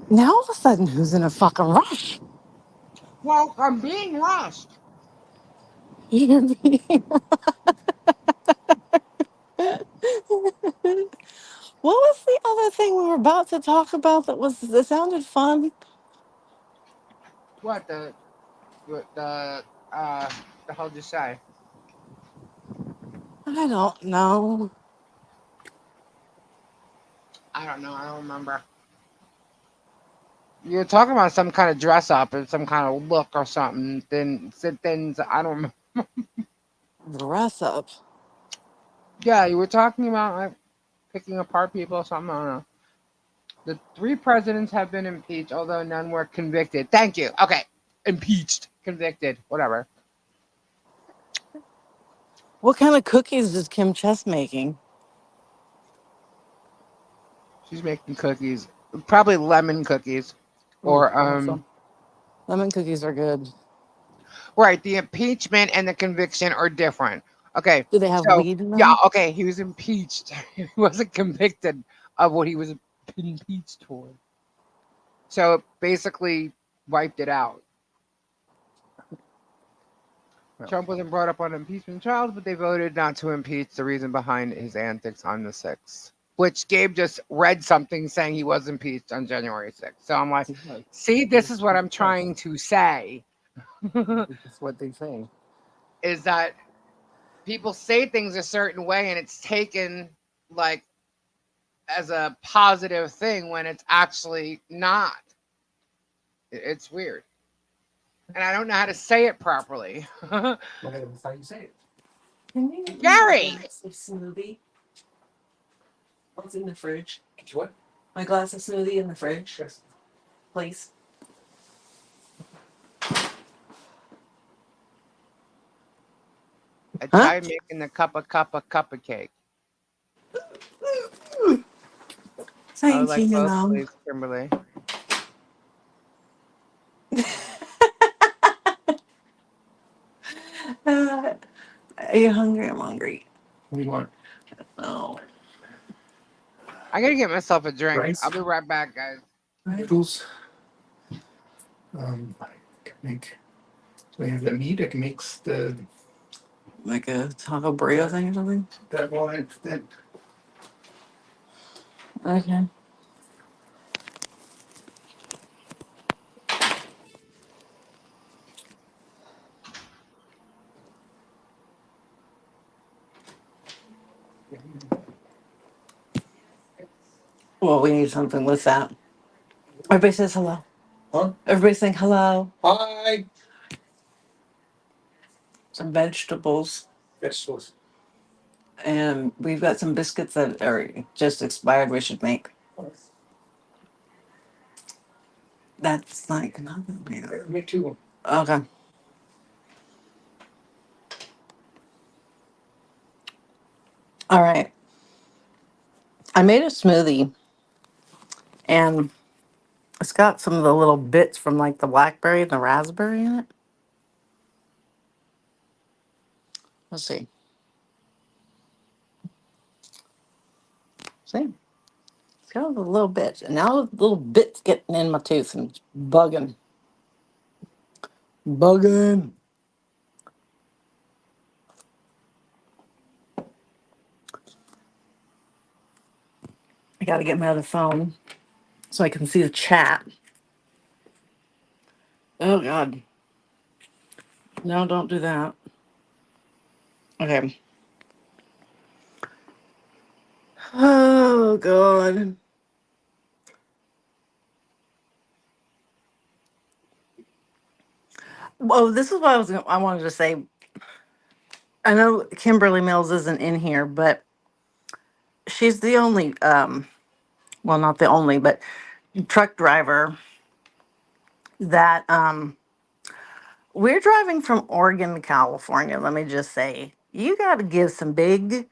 Now all of a sudden, who's in a fucking rush? Well, I'm being rushed. You're being- What was the other thing we were about to talk about that sounded fun? What uh the hell did you say? I don't know. I don't know. I don't remember. You were talking about some kind of dress up and some kind of look or something. Then said things I don't remember. Dress up. Yeah, you were talking about like picking apart people or something. I don't know. The three presidents have been impeached, although none were convicted. Thank you. Okay. Impeached, convicted, whatever. What kind of cookies is Kim Chess making? She's making cookies. Probably lemon cookies. Mm, Or awesome. Lemon cookies are good. right, the impeachment and the conviction are different. Okay. Do they have So weed in yeah, them? okay, he was impeached. He wasn't convicted of what he was impeached for. So it basically wiped it out. Well, Trump wasn't brought up on impeachment trials, but they voted not to impeach the reason behind his antics on the 6th. Which Gabe just read something saying he was impeached on January 6th. So I'm like, see, this is what I'm trying to say. it's what they say. Is that people say things a certain way and it's taken like as a positive thing when it's actually not. It's weird. and I don't know how to say it properly. Well, that's how you say it. Can you get me a Gary, glass of smoothie? What's in the fridge? Get you what? My glass of smoothie in the fridge, Yes. please. I Huh? tried making the cup of cake. I would Thank like you, both, Mom. please, Kimberly. Are you hungry? I'm hungry. What do you want? Oh, I gotta get myself a drink. I'll Rice? be right back, guys. right. Noodles? I can make. We have the meat. I can mix the Like a taco burrito thing or something? that one. That Okay. Well, we need something with that. Everybody says hello. huh? Everybody saying hello. Hi. Some vegetables. Vegetables. And we've got some biscuits that are just expired we should make. That's like nothing. Me too. Okay. All right. I made a smoothie and it's got some of the little bits from like the blackberry and the raspberry in it. Let's see. See? It's got the little bits. And now the little bits getting in my tooth and it's bugging. Bugging. I got to get my other phone so I can see the chat. Oh, God. No, don't do that. Okay. Oh, God. Well, this is what I wanted to say. I know Kimberly Mills isn't in here, but she's the only, well, not the only, but truck driver that we're driving from Oregon to California. Let me just say, you got to give some big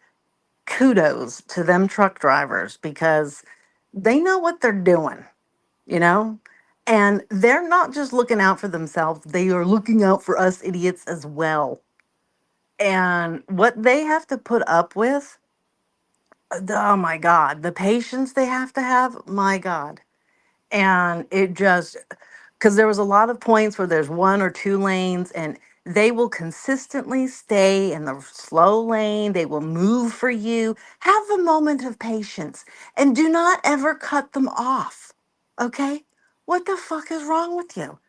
kudos to them truck drivers because they know what they're doing, you know? And they're not just looking out for themselves, they are looking out for us idiots as well. And what they have to put up with, oh my God, the patience they have to have, my God. And it just, because there was a lot of points where there's one or two lanes and they will consistently stay in the slow lane. They will move for you. Have a moment of patience and do not ever cut them off. Okay? What the fuck is wrong with you?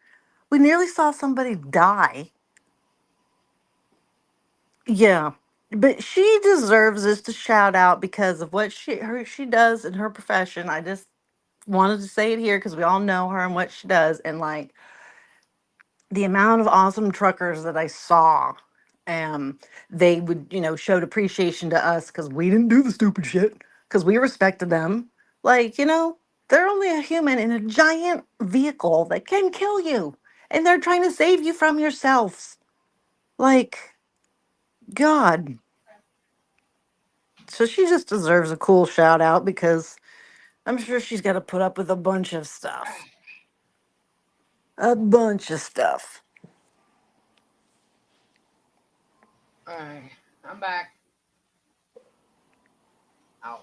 We nearly saw somebody die. Yeah. But she deserves this to shout out because of what she does in her profession. I just wanted to say it here because we all know her and what she does. And like, the amount of awesome truckers that I saw, they would, showed appreciation to us because we didn't do the stupid shit because we respected them. Like, they're only a human in a giant vehicle that can kill you, and they're trying to save you from yourselves. Like, God. So she just deserves a cool shout out because I'm sure she's got to put up with a bunch of stuff. A bunch of stuff. All right, I'm back. Oh,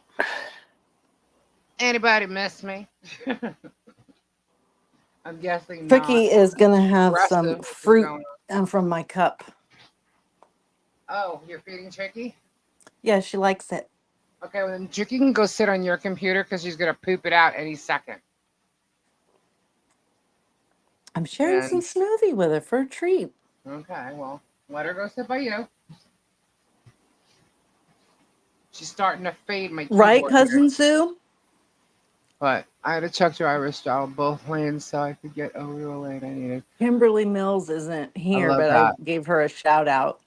anybody miss me? I'm guessing not. Tricky is going to have some Aggressive. What's fruit going on? from my cup. Oh, you're feeding Tricky? Yeah, she likes it. Okay, well then Tricky can go sit on your computer because she's gonna poop it out any second. I'm sharing some And smoothie with her for a treat. okay, well, let her go sit by you. She's starting to fade my Right, keyboard here. Cousin Sue? But I had a truck driver straddle both lanes so I could get over the lane I needed. Kimberly Mills isn't I here, love but I that. gave her a shout out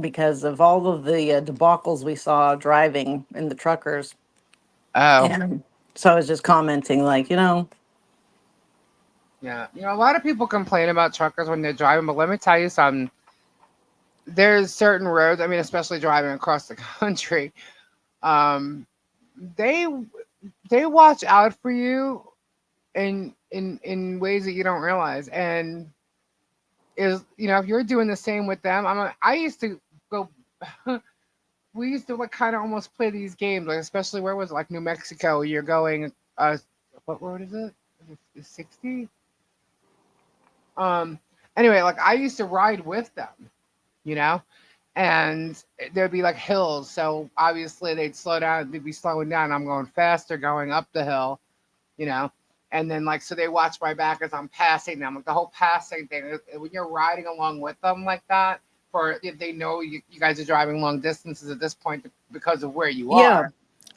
because of all of the debacles we saw driving in the truckers. Oh, And so I was just commenting, like, yeah. You know, a lot of people complain about truckers when they're driving, but let me tell you something. There's certain roads, I mean, especially driving across the country, um, they they watch out for you in ways that you don't realize. And is if you're doing the same with them, I used to go we used to like kind of almost play these games, like especially where was it, like New Mexico, you're going what road is it? Is it 60? Um anyway, like I used to ride with them, you know, and there'd be like hills, so obviously they'd slow down, they'd be slowing down, I'm going faster going up the hill, you know. And then like so they watch my back as I'm passing them. Like the whole passing thing, when you're riding along with them like that, for if they know you guys are driving long distances at this point because of where you yeah, are,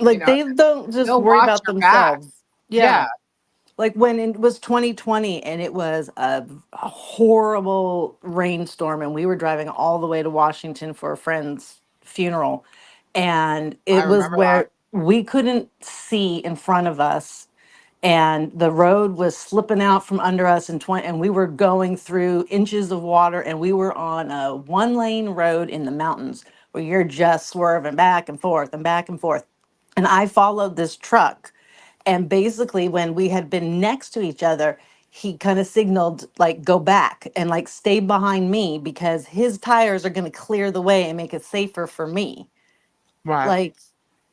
you like know, they don't just they'll worry watch about your back. themselves. Yeah, Yeah. Like when it was 2020 and it was a horrible rainstorm, and we were driving all the way to Washington for a friend's funeral. And I it was remember that. where we couldn't see in front of us, and the road was slipping out from under us, and we were going through inches of water, and we were on a one lane road in the mountains where you're just swerving back and forth and back and forth. And I followed this truck, and basically when we had been next to each other, he kind of signaled like go back and like stay behind me because his tires are going to clear the way and make it safer for me. Right. Like,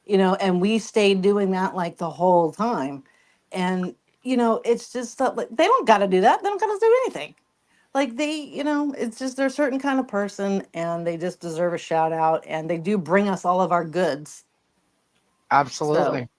and we stayed doing that like the whole time. And it's just that, like, they don't got to do that, they don't got to do anything. Like, it's just they're a certain kind of person, and they just deserve a shout out, and they do bring us all of our goods. So, Absolutely.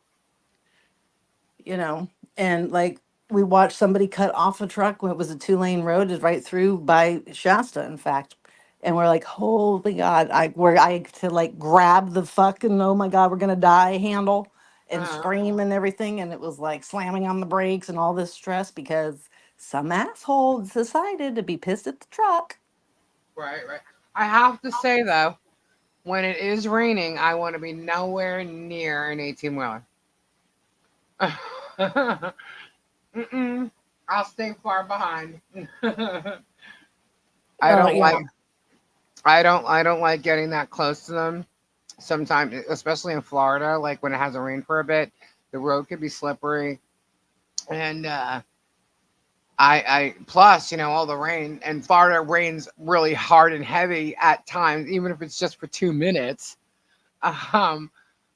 you know, and like, we watched somebody cut off a truck when it was a 2 lane road, is right through by Shasta, in fact. And we're like, holy God, I to like grab the fucking, oh my God, we're gonna die handle and Uh-huh. scream and everything. And it was like slamming on the brakes and all this stress because some asshole decided to be pissed at the truck. Right, right. I have to say though, when it is raining, I want to be nowhere near an 18 wheeler. Mm-mm. I'll stay far behind. I Oh don't yeah. like I don't like getting that close to them. Sometimes, especially in Florida, like when it hasn't rained for a bit, the road could be slippery. And I plus, all the rain, and Florida rains really hard and heavy at times, even if it's just for 2 minutes. Um,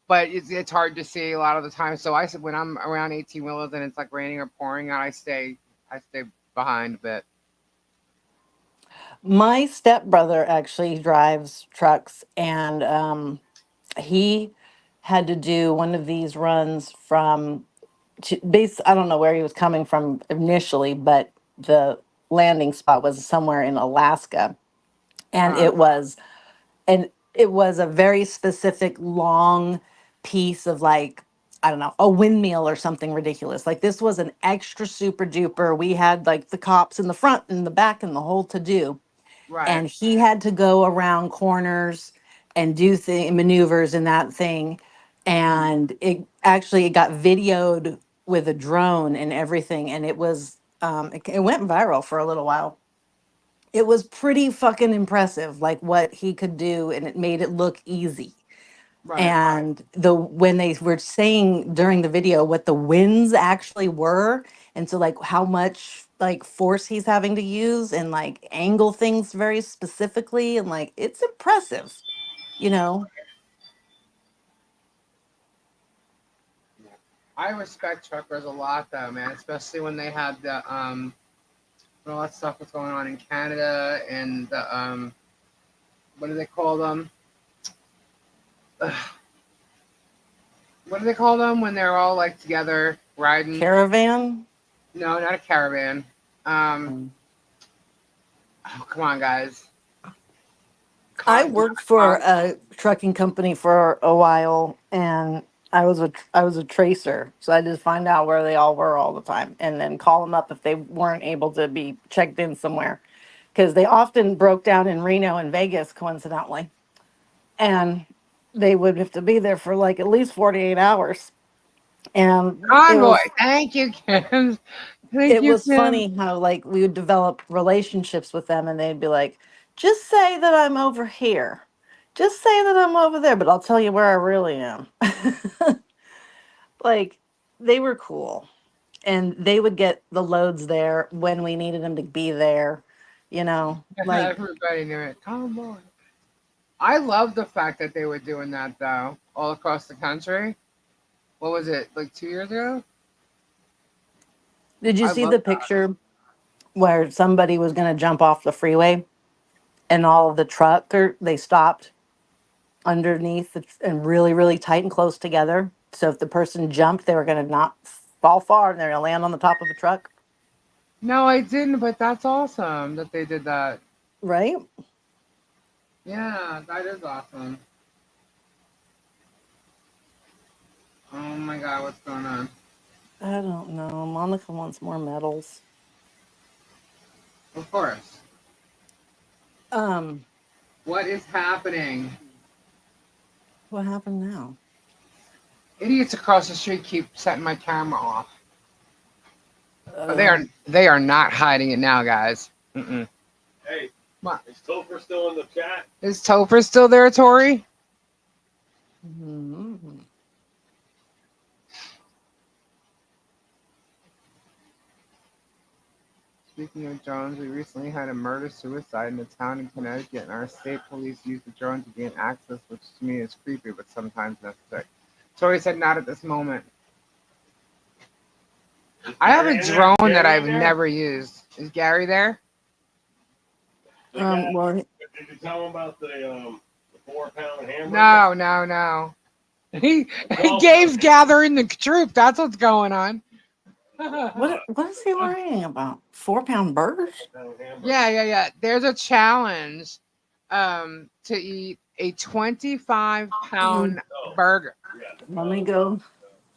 but it's hard to see a lot of the time. So I said when I'm around 18 wheelers and it's like raining or pouring, I stay behind a bit. My stepbrother actually drives trucks, and he had to do one of these runs from base. I don't know where he was coming from initially, but the landing spot was somewhere in Alaska, and Uh, it was a very specific long piece of, like, I don't know, a windmill or something ridiculous. Like, this was an extra super duper. We had like the cops in the front and the back and the whole to do, right. and he had to go around corners and do maneuvers in that thing. Mhm. And it got videoed with a drone and everything, and it went viral for a little while. It was pretty fucking impressive, like what he could do, and it made it look easy. Right. And when they were saying during the video what the winds actually were, and so like how much like force he's having to use and like angle things very specifically, and like it's impressive, you know. I respect truckers a lot, though, man. Especially when they had the when all that stuff was going on in Canada and the what do they call them? What do they call them when they're all like together riding? Caravan. No, not a caravan. Um, Mm. oh, come on, guys. I Con, worked con, for a trucking company for a while, and I was a tracer, so I just find out where they all were all the time, and then call them up if they weren't able to be checked in somewhere, because they often broke down in Reno and Vegas, coincidentally, and they would have to be there for like at least 48 hours, and it Convoy. was Thank you, Kim. Thank it you, was Kim. funny how like we would develop relationships with them, and they'd be like, "Just say that I'm over here." Just say that I'm over there, but I'll tell you where I really am. Like, they were cool, and they would get the loads there when we needed them to be there, like, Everybody knew it. Convoy. I love the fact that they were doing that though, all across the country. What was it, like 2 years ago? did you I see love the picture where somebody was going to jump off the freeway and all of the they stopped underneath and really, really tight and close together. So if the person jumped, they were going to not fall far and they're going to land on the top of a truck, No, I didn't, but that's awesome that they did that. right? Yeah, that is awesome. Oh my god, what's going on? I don't know. Monica wants more medals. Of course. Um, What is happening? what happened now? Idiots across the street keep setting my camera off. Oh, they are Um, they are not hiding it now, guys. Mm-mm. Hey, What? is Topher still in the chat? Is Topher still there, Tori? mhm. Speaking of drones, we recently had a murder suicide in a town in Connecticut, and our state police used the drone to gain access, which to me is creepy, but sometimes necessary. Tori said, "Not at this moment." Is I have a Gary in there? drone that Gary in I've there? never used. Is Gary there? The guy, Well, did you tell him about the 4 pound hamburger? No, no, no. He Well, Gabe's gathering the troop. That's what's going on. what is he worrying about? 4 pound burgers? 4 pound hamburger. Yeah. There's a challenge to eat a 25-pound Oh, burger. yeah. Let me go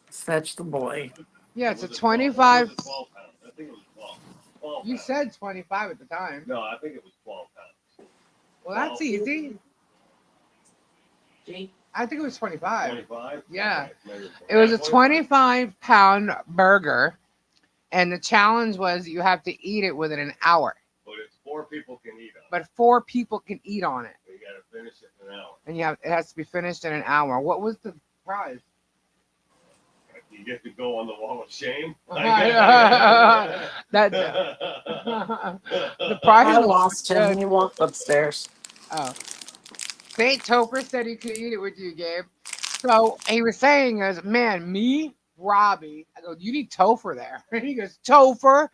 fetch the boy. Yeah, it's a Was it 25. 12 pounds? I think it was 12. 12 You pounds. said 25 at the time. No, I think it was 12 pounds. Well, that's easy. I think it was 25. 25? Yeah. Okay, maybe It was a 25. 25-pound burger, and the challenge was you have to eat it within an hour. But it's 4 people can eat on it. But 4 people can eat on it, You got to finish it in an hour. and it has to be finished in an hour. What was the prize? You get to go on the wall of shame. That the prize I was lost him. good. He walked upstairs. Oh, Saint Topher said he could eat it with you, Gabe. So he was saying, "As man, me, Robbie." I go, "You need Topher there." And he goes, "Topher,"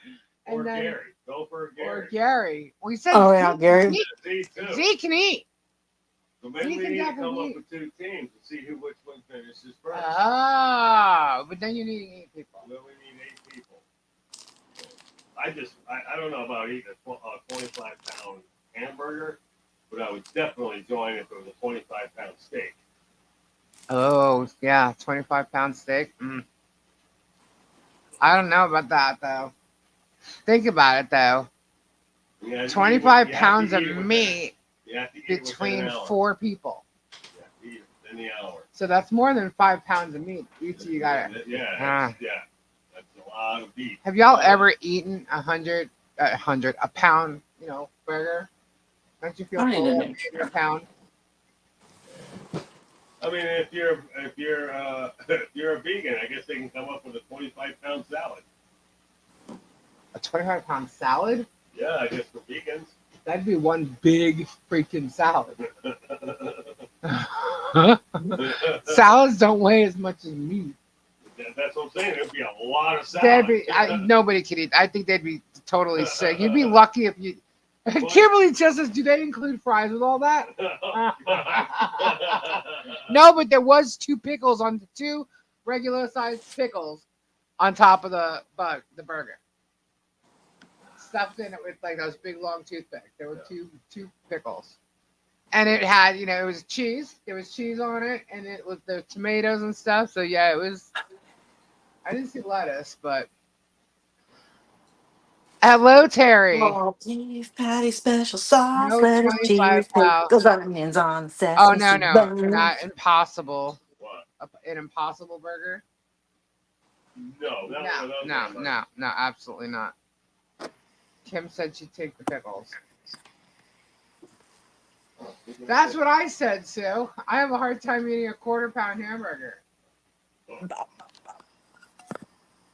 and Or then Gary. Go for Gary. or Gary. Well, he said Oh, yeah, Gary. See, too. Zeke can eat. So maybe Zeke we can need to definitely come up eat. with 2 teams to see which one finishes first. Ah, but then you need 8 people. Then we need 8 people. I don't know about eating a 25-pound hamburger, but I would definitely join if it was a 25-pound steak. Oh, yeah, 25-pound steak. I don't know about that though. Think about it though. 25 pounds of meat between 4 people. You have to eat it in the hour. So that's more than 5 pounds of meat. Each of you got it. Yeah, that's a lot of beef. Have y'all ever eaten a pound, burger? Don't you feel I full need after eating a pound? I mean, if you're if you're a vegan, I guess they can come up with a 25-pound salad. A 25-pound salad? Yeah, I guess for vegans. That'd be one big freaking salad. Salads don't weigh as much as meat. That's what I'm saying. There'd be a lot of salad. Nobody could eat. I think they'd be totally sick. You'd be lucky if you. Kimberly just says, do they include fries with all that? No, but there was 2 pickles on 2 regular sized pickles on top of the burger. Stuffed in it with like those big long toothpicks. There were two pickles. And it had, it was cheese. There was cheese on it, and it was the tomatoes and stuff. So yeah, it was. I didn't see lettuce, but hello, Terry. Oh, beef patty, special sauce, No lettuce, 25 cheese, pounds. pickles, onions on Oh sesame no, seed no, not buns. impossible. What? An impossible burger? No, that No, one of those no, on my. no, no, absolutely not. Kim said she'd take the pickles. That's what I said, Sue. I have a hard time eating a quarter pound hamburger.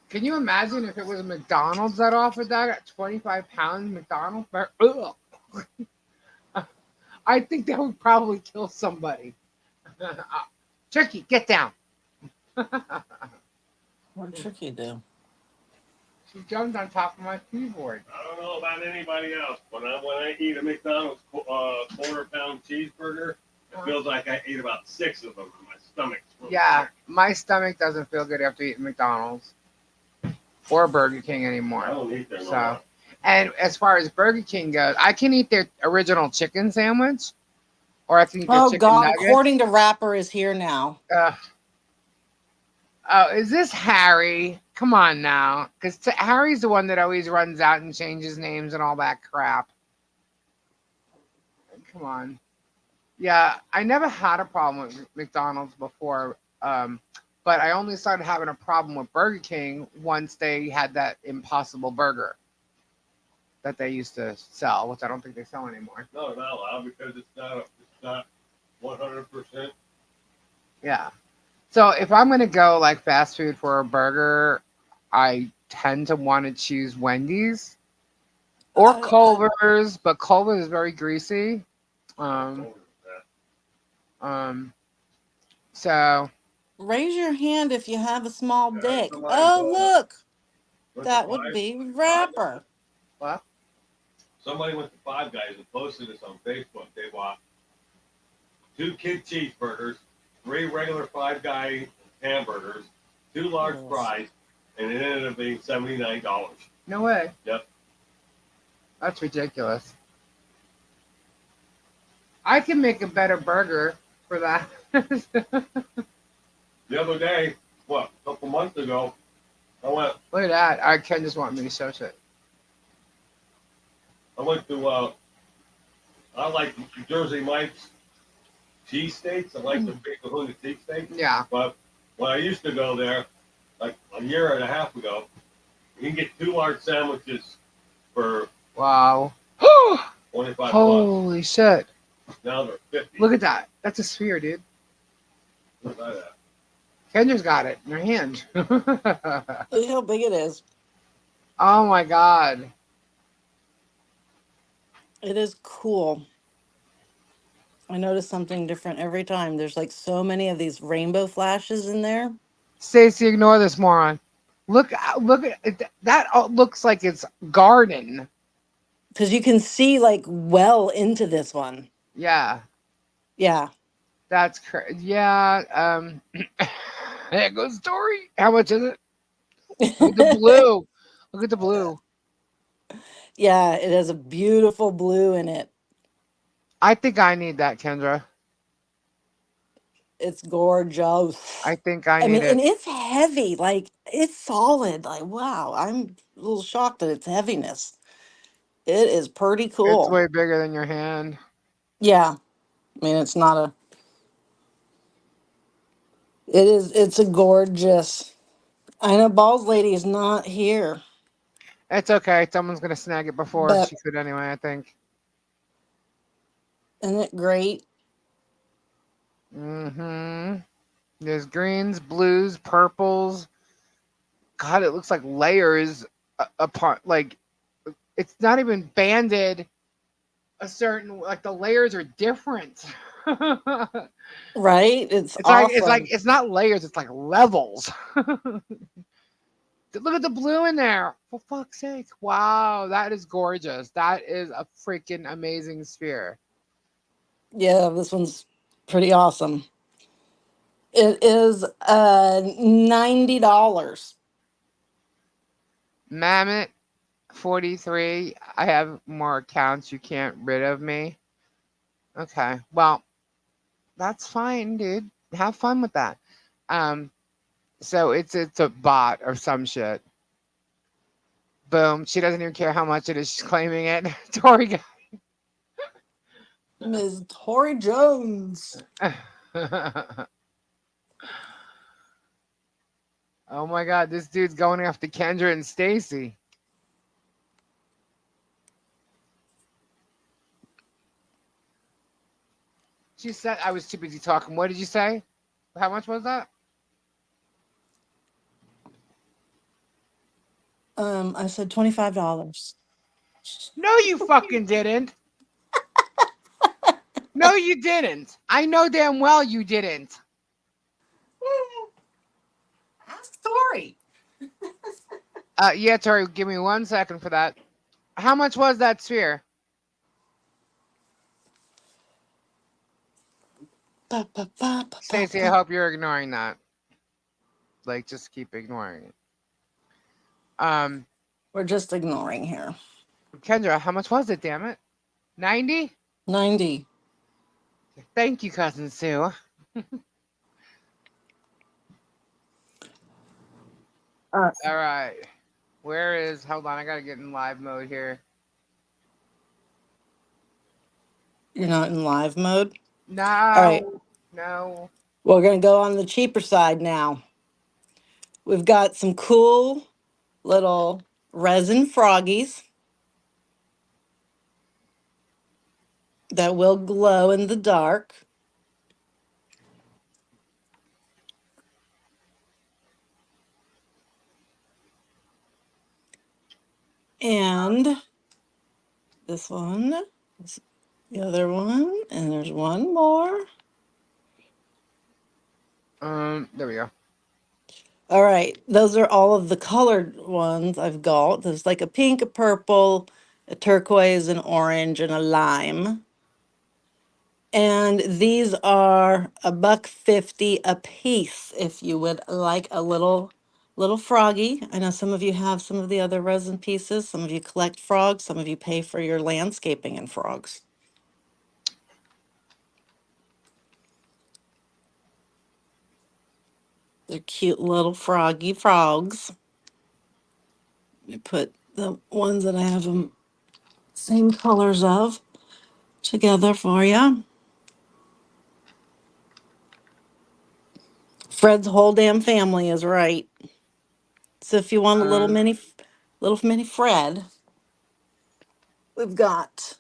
Can you imagine if it was McDonald's that offered that at 25 pounds McDonald's? Ugh. I think that would probably kill somebody. Turkey, get down. What did Tricky do? She jumped on top of my keyboard. I don't know about anybody else, but when I eat a McDonald's quarter pound cheeseburger, it feels like I ate about 6 of them, and my stomach's really Yeah, sick. my stomach doesn't feel good after eating McDonald's or Burger King I anymore. don't eat there no So, more. and as far as Burger King goes, I can eat their original chicken sandwich, or I can eat their Oh chicken God, nuggets. according to Rapper is here now. Oh, is this Harry? Come on now, because Harry's the one that always runs out and changes names and all that crap. Come on. Yeah, I never had a problem with McDonald's before, but I only started having a problem with Burger King once they had that Impossible Burger that they used to sell, which I don't think they sell anymore. No, not allowed because it's not 100%. Yeah. So if I'm gonna go like fast food for a burger, I tend to want to choose Wendy's or Culver's, but Culver's is very greasy. Um, um. So Raise your hand if you have a small I heard dick. somebody Oh go look, went to that would five, be five. Rapper. what? Somebody went to Five Guys and posted this on Facebook. They bought 2 kid cheeseburgers, 3 regular Five Guy hamburgers, 2 large Yes. fries, and it ended up being $79. No way. Yep. That's ridiculous. I can make a better burger for that. The other day, what, a couple months ago, I went Look at that. I Ken just want me to show shit. I went to I like Jersey Mike's cheesesteaks. I like the big Kahuna cheesesteaks. Yeah. But when I used to go there, like a year and a half ago, you can get 2 large sandwiches for Wow. 25 bucks. Holy shit. Now they're 50. Look at that. That's a sphere, dude. Look at that. Kendra's got it in her hand. Look how big it is. Oh my god. It is cool. I notice something different every time. There's like so many of these rainbow flashes in there. Stacy, ignore this moron. Look at it. That looks like it's garden. Because you can see like well into this one. Yeah. Yeah. That's crazy. Yeah. There goes Dory. How much is it? Look at the blue. Look at the blue. Yeah, it has a beautiful blue in it. I think I need that, Kendra. It's gorgeous. I think I I need mean, and it. it's heavy. Like it's solid. Like wow, I'm a little shocked at its heaviness. It is pretty It's cool. way bigger than your hand. Yeah, I mean, it's not a. It is. It's a gorgeous. I know Balls Lady is not here, It's okay. Someone's gonna snag it before but she could anyway. I think. isn't it great? Mm-hmm. There's greens, blues, purples. God, it looks like layers upon. Like it's not even banded a certain. Like the layers are different. Right? It's It's like awesome. it's not layers. It's like levels. Look at the blue in there. For fuck's sake. Wow, that is gorgeous. That is a freaking amazing sphere. Yeah, this one's pretty awesome. It is $90. Mammoth 43. I have more accounts. You can't rid of me. Okay. Well, that's fine, dude. Have fun with that. Um, so it's a bot or some shit. Boom. She doesn't even care how much it is. She's claiming it. Tori Ms. Tori Jones. got. Oh my god, this dude's going after Kendra and Stacy. She said I was too busy talking. What did you say? How much was that? I said $25. No, you fucking didn't. No, you didn't. I know damn well you didn't. Ask Tori. Yeah, Tori, give me 1 second for that. How much was that sphere? Ba, ba, ba, ba, ba, Stacey, I ba. hope you're ignoring that. Like, just keep ignoring it. Um, We're just ignoring here. Kendra, how much was it, damn it? 90? 90. Thank you, cousin Sue. Uh, All right. Where is, hold on, I gotta get in live mode here. you're not in live mode. All right. No, no. We're going to go on the cheaper side now. We've got some cool little resin froggies that will glow in the dark. And this one, this- the other one, and there's one more. There we go. All right, those are all of the colored ones I've got. There's like a pink, a purple, a turquoise, an orange, and a lime. And these are $1.50 a piece if you would like a little froggy. I know some of you have some of the other resin pieces. Some of you collect frogs. Some of you pay for your landscaping and frogs. They're cute little froggy frogs. Let me put the ones that I have them same colors of together for you. Fred's whole damn family is right. So if you want a Um, little mini Fred, we've got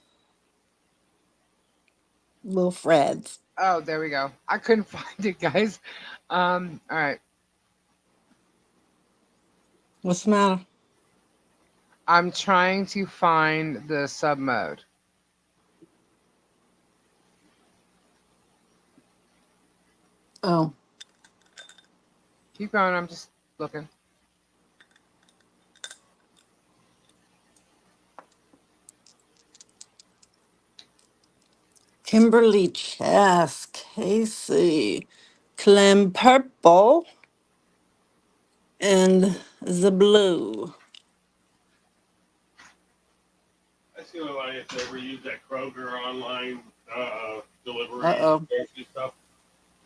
little Freds. oh, there we go. I couldn't find it, guys. All right. What's the matter? I'm trying to find the sub mode. Oh, Keep going. I'm just looking. Kimberly Chess, Casey, Clem Purple, and the Blue. I see nobody if they ever use that Kroger online Uh delivery oh. grocery stuff.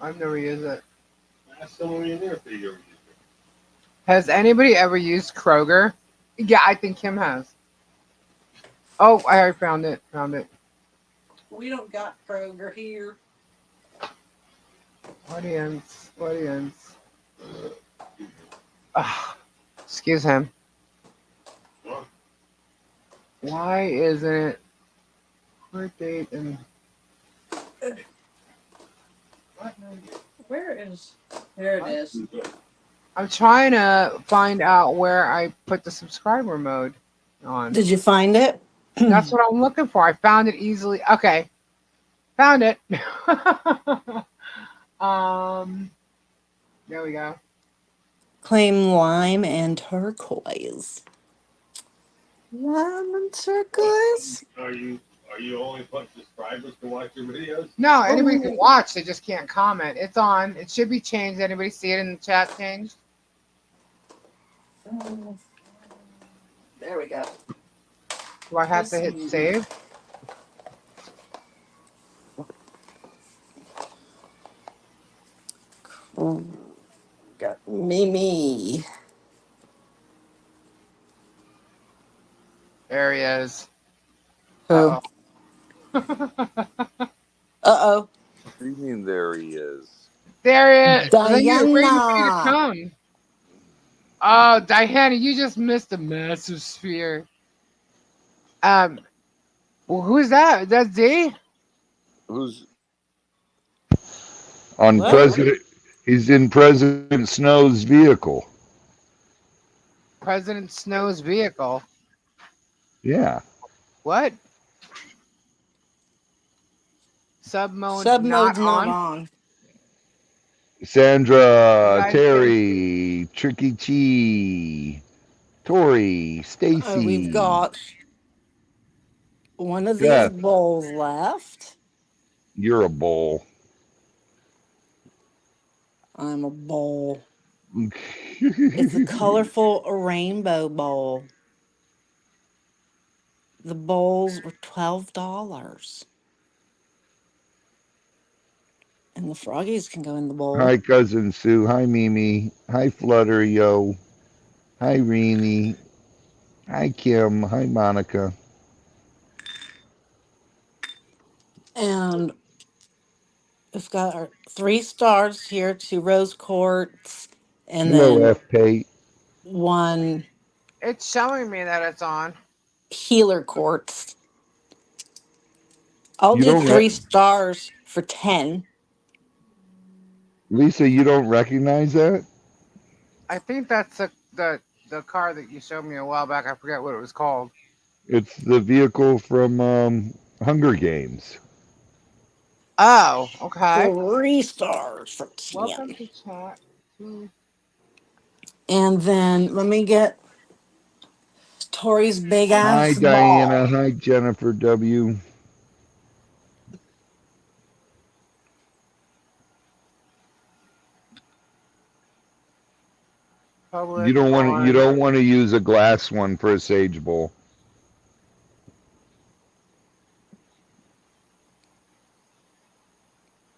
I've never used it. Ask someone in there if they ever use it. Has anybody ever used Kroger? Yeah, I think Kim has. Oh, I already found it. Found it. We don't got Kroger here. Audience. Audience. Ah, excuse him. Well, Why isn't it court date and Where is? There it is. I'm trying to find out where I put the subscriber mode on. Did you find it? That's what I'm looking for. I found it easily. Okay. Found it. um there we go. Claim lime and turquoise. Lime and what? turquoise? Are you only putting subscribers to watch your videos? No, anybody can Oh, watch, they just can't comment. It's on. It should be changed. Anybody see it in the chat changed? there we go. Do I have to hit save? Got Mimi. There he is. Who? Uh oh. Uh What do you mean there he is? There oh. he is. Then you're waiting for you to Diana. come. Oh, Diana, you just missed the massive sphere. Um, well, who's that? That's Z? Who's On What? President, he's in President Snow's vehicle. President Snow's vehicle. Yeah. What? Sub mode Sub not mode's not on? on. You Sandra, guys can see. Terry, Tricky Chi, Tori, We've Stacy, got one of these Beth. bowls left. You're a bull. I'm a bowl. It's a colorful rainbow bowl. The bowls were $12. And the froggies can go in the bowl. Hi, cousin Sue. Hi, Mimi. Hi, Flutter, yo. Hi, Reenie. Hi, Kim. Hi, Monica. And we've got our 3 stars here, 2 rose quartz, and Hello, then F. Pate. one It's showing me that it's on. healer quartz. I'll You do don't, 3 stars for 10. Lisa. You don't recognize that? I think that's the car that you showed me a while back. I forget what it was called. It's the vehicle from Hunger Games. Oh, okay. 3 stars for Welcome 10. to chat. Hmm. And then let me get Tori's big Hi, ass Diana. ball. Hi, Jennifer W. You Public don't want to. You on. don't want to use a glass one for a sage bowl.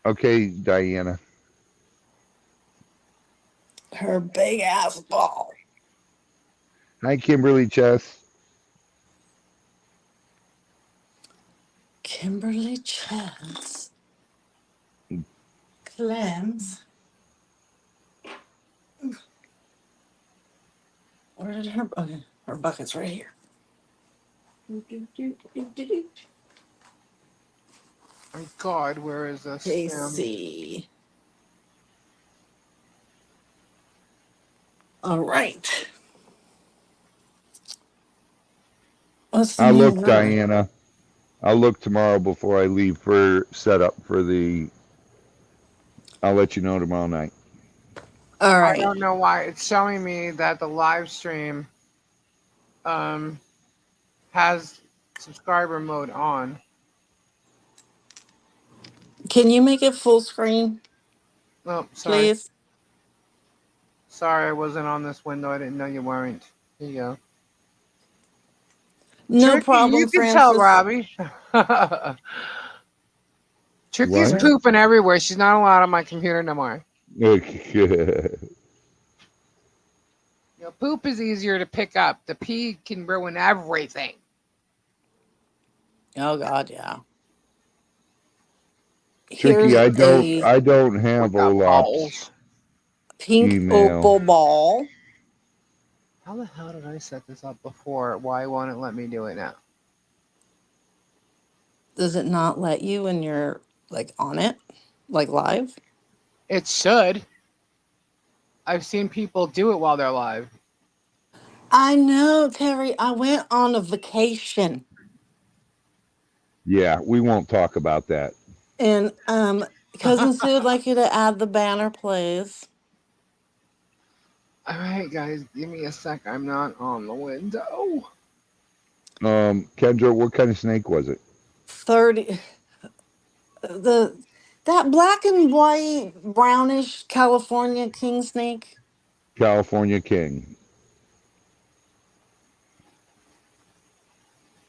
Okay, Diana. Her big ass ball. Hi, Kimberly Chess. Kimberly Chance. Cleanse. Where did her okay, her bucket's right here. Oh God, where is this? Casey. All right. What's the I'll new look, number? Diana. I'll look tomorrow before I leave for setup for the. I'll let you know tomorrow night. All I right. don't know why it's showing me that the live stream um has subscriber mode on. Can you make it full screen, Oh, sorry. please? Sorry, I wasn't on this window. I didn't know you weren't. Here you go. No Tricky, problem, you can tell Francis. Robbie. Tricky's What? pooping everywhere. She's not allowed on my computer no more. You know, poop is easier to pick up. The pee can ruin everything. Oh God, yeah. Tricky. Here's I don't. a I don't We have got Olap's balls. pink email. opal ball. How the hell did I set this up before? Why won't it let me do it now? Does it not let you when you're like on it, like live? It should. I've seen people do it while they're live. I know, Terry. I went on a vacation, Yeah, we won't talk about that. and cousin Sue would like you to add the banner, please. All right, guys, give me a sec. I'm not on the window. Kendra, what kind of snake was it? 30 the that black and white brownish California king snake. California King.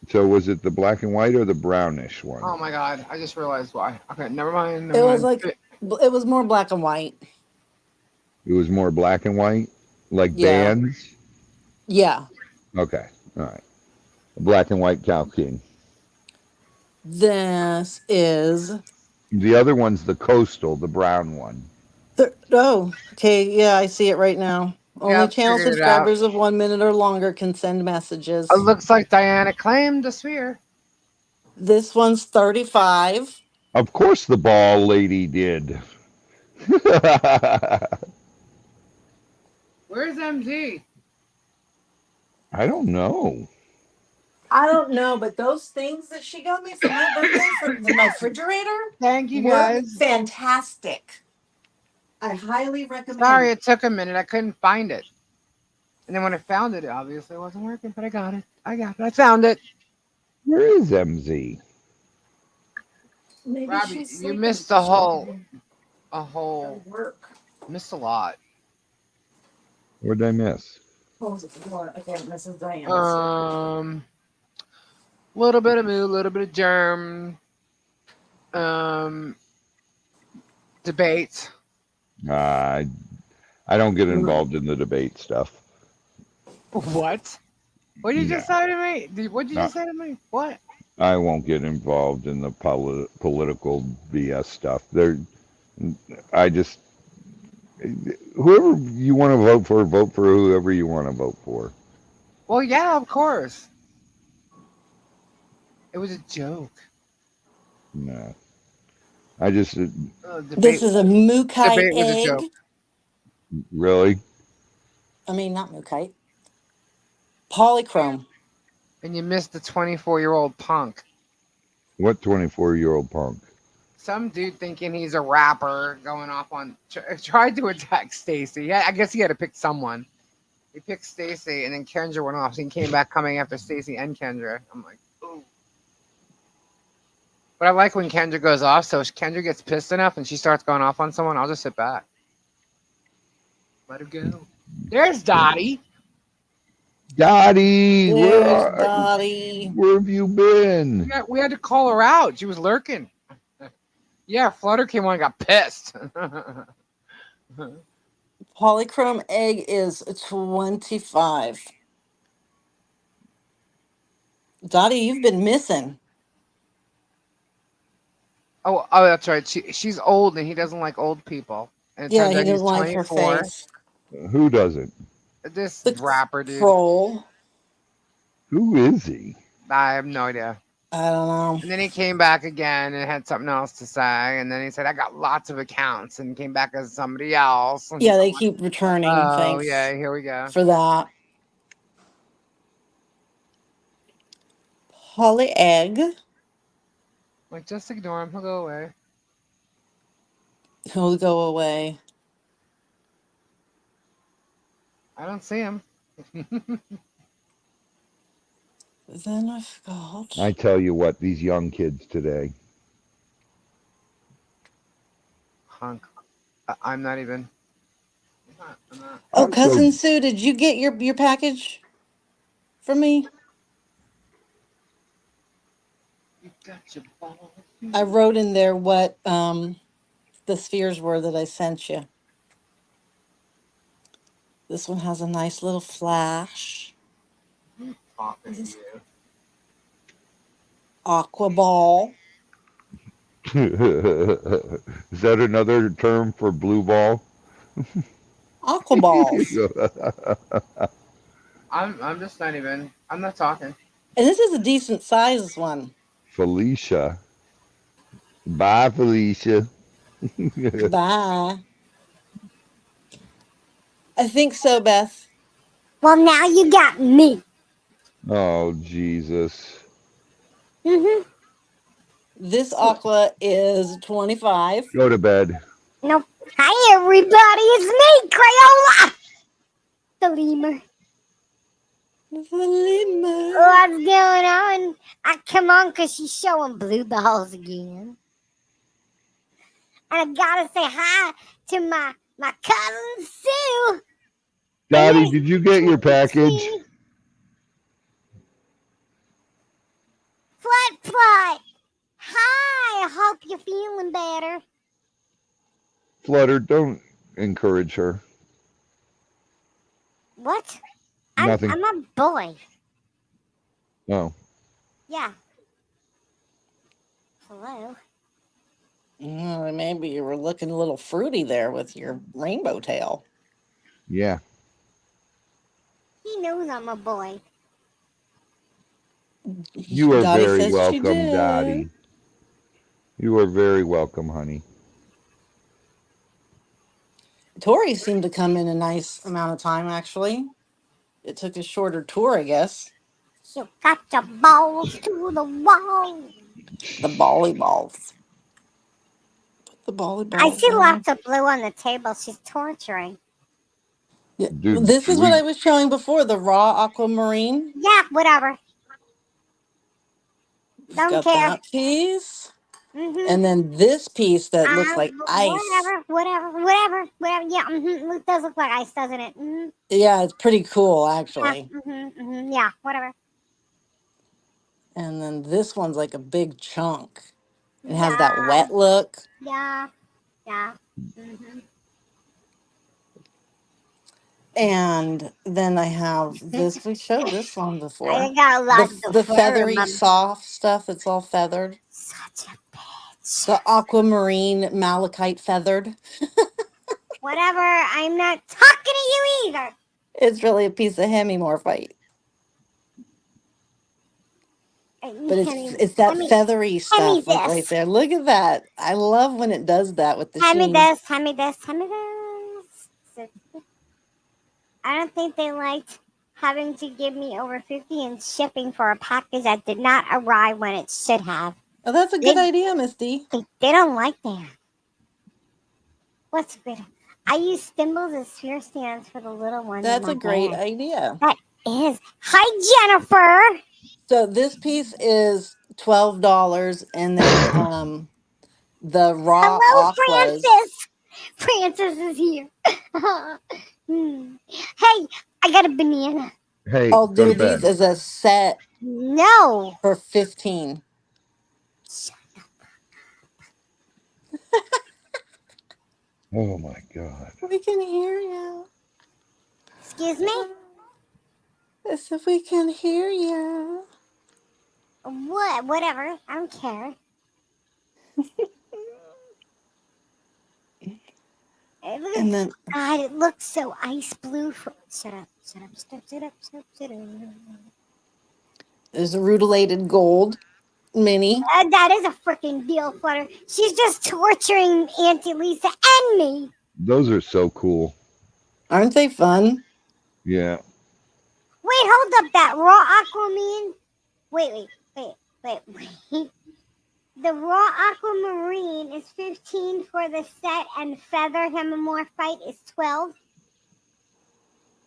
So was it the black and white or the brownish one? Oh my god, I just realized why. Okay, never mind, never It was mind. like it was more black and white. It was more black and white, like Yeah. bands. Yeah. Okay, all right. A black and white Cow King. This is The other one's the coastal, the brown one. oh, okay. Yeah, I see it right now. Only Yep, channel figured it out. subscribers of 1 minute or longer can send It messages. looks like Diana claimed the sphere. This one's 35. Of course, the ball lady did. Where's MZ? I don't know. I don't know, but those things that she got me for my birthday for my refrigerator Thank you work guys. fantastic. I highly Sorry recommend. it took a minute. I couldn't find it. And then when I found it, it obviously wasn't working, but I got it. I got it. I found it. Where is MZ? Maybe Robbie, she's you sleeping missed because she didn't a go to whole, work. missed a lot. What did I miss? Close the door. Okay, Mrs. Diana's here. Um, little bit of mood, little bit of germ. Um, debate. I I don't get involved in the debate stuff. What? What did you No, just say to me? What did you not, just say to me? What? I won't get involved in the political BS stuff. I just whoever you want to vote for whoever you want to vote for. Well, yeah, of course. It was a joke. No, I just This Debate. is a Mukai Debate was a egg. joke. really. I mean, not Mukai. Polychrome. And you missed the 24-year-old punk. What 24-year-old punk? Some dude thinking he's a rapper going off on tried to attack Stacy. Yeah, I guess he had to pick someone. He picked Stacy, and then Kendra went off. So he came back coming after Stacy and Kendra. I'm like, ooh. But I like when Kendra goes off. So if Kendra gets pissed enough and she starts going off on someone, I'll just sit back. Let her go. There's Dottie. Dottie, There's Dottie. where have you been? We had to call her out. She was lurking. Yeah, Flutter came on and got pissed. Polychrome egg is 25. Dottie, you've been missing. Oh, that's right. She's old and he doesn't like old people. And it Yeah, turns he out he's doesn't like her 24. face. Who doesn't? This The rapper dude. troll. Who is he? I have no idea. I don't know. And then he came back again and had something else to say. And then he said, I got lots of accounts and came back as somebody else. Yeah, they keep returning Oh, things yeah, here we go. for that. Poly egg. Like, just ignore him. He'll go away. He'll go away. I don't see him. Then I've got. I tell you what, these young kids today. Hunk. I'm not even. I'm not. Oh, I'm so cousin Sue, did you get your package from me? You got your ball. I wrote in there what the spheres were that I sent you. This one has a nice little flash. Talking to This you. aqua ball. Is that another term for blue ball? Aqua balls. I'm just not even. I'm not talking. And this is a decent sized one. Felicia. Bye, Felicia. Bye. I think so, Beth. Well, now you got me. Oh, Jesus. Mm-hmm. This aqua is 25. Go to bed. Nope. Hi, everybody. It's me, Crayola. The lemur. The lemur. What's going on? I come on because she's showing blue balls again. And I gotta say hi to my cousin Sue. Dottie, did you get your package? Flut. Hi. I hope you're feeling better. Flutter, don't encourage her. What? Nothing. I'm a boy. Oh, Yeah. Hello. Maybe you were looking a little fruity there with your rainbow tail. yeah. He knows I'm a boy. You are Dottie very says she welcome, did. Dottie. You are very welcome, honey. Tori seemed to come in a nice amount of time, actually. It took a shorter tour, I guess. You got your balls to the wall. The bally balls. Put the bally I balls see in there. lots of blue on the table. She's torturing. Yeah, Dude, this is what I was showing before, the raw aquamarine. Yeah, whatever. We've Don't got care. that piece. Mm-hmm. And then this piece that looks like ice. Whatever. Yeah, it does look like ice, doesn't it? Mm-hmm. Yeah, it's pretty cool, Yeah, actually. yeah, whatever. And then this one's like a big chunk. It has that Yeah, wet look. yeah, yeah. Mm-hmm. And then I have this. We showed this one I before. got lots of The fur, feathery, Mom. soft stuff that's all feathered. Such a bitch. The aquamarine malachite feathered. Whatever. I'm not talking to you either. It's really a piece of hemimorphite. But it's that feathery Hand me stuff like right this. there. Look at that. I love when it does that with the Hand me sheen. this. Hand me this. Hand me this. I don't think they liked having to give me over 50 in shipping for a package that did not arrive when it should have. Oh, that's a good idea, Misty. They don't like that. What's good? I use thimbles as sphere stands for the little ones in That's my a great bag. idea. That is. Hi, Jennifer. So this piece is $12, and then the raw Hello, aquas. Francis. Francis is here. Hey, I got a banana. hey, I'll go to do these bed. as a set No. for 15. Oh my God. We can hear you. Excuse me? Yes, if we can hear you. What? Whatever. I don't care. And then God, it looks so ice blue. Shut up. there's a rutilated gold mini. That is a freaking deal, Flutter. She's just torturing Auntie Lisa and me. Those are so cool. Aren't they fun? Yeah. Wait, hold up. That raw aquamarine. Wait. The raw aquamarine is 15 for the set, and feather hemimorphite is 12.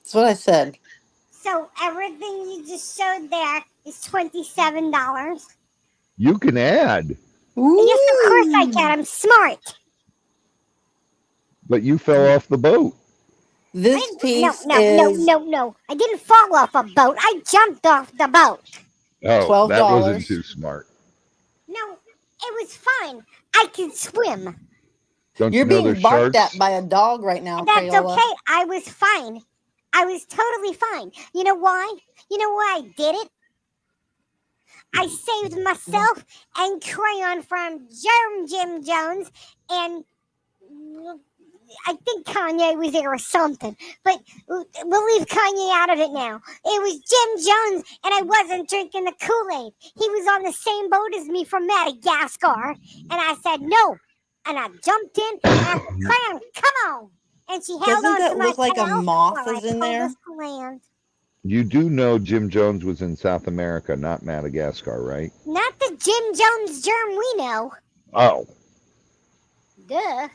That's what I said. So everything you just showed there is $27. You can add, Ooh. Yes, of course I can. I'm smart. but you fell off the boat. This piece No. is I didn't fall off a boat. I jumped off the boat. Oh, that wasn't $12. too smart. No, it was fine. I can swim. Don't You're you know being there's barked at sharks? by a dog right now, That's Crayola. okay. I was fine. I was totally fine. You know why? You know why I did it? I saved myself and Crayon from Jim Jones, and I think Kanye was there or something. But we'll leave Kanye out of it now. It was Jim Jones, and I wasn't drinking the Kool-Aid. He was on the same boat as me from Madagascar, and I said no. And I jumped in, and I said, Crayon, come on. And she held Doesn't on to that my look like a tail moth while I is in pulled there? us to land. You do know Jim Jones was in South America, not Madagascar, right? Not the Jim Jones germ we know. Oh, Duh.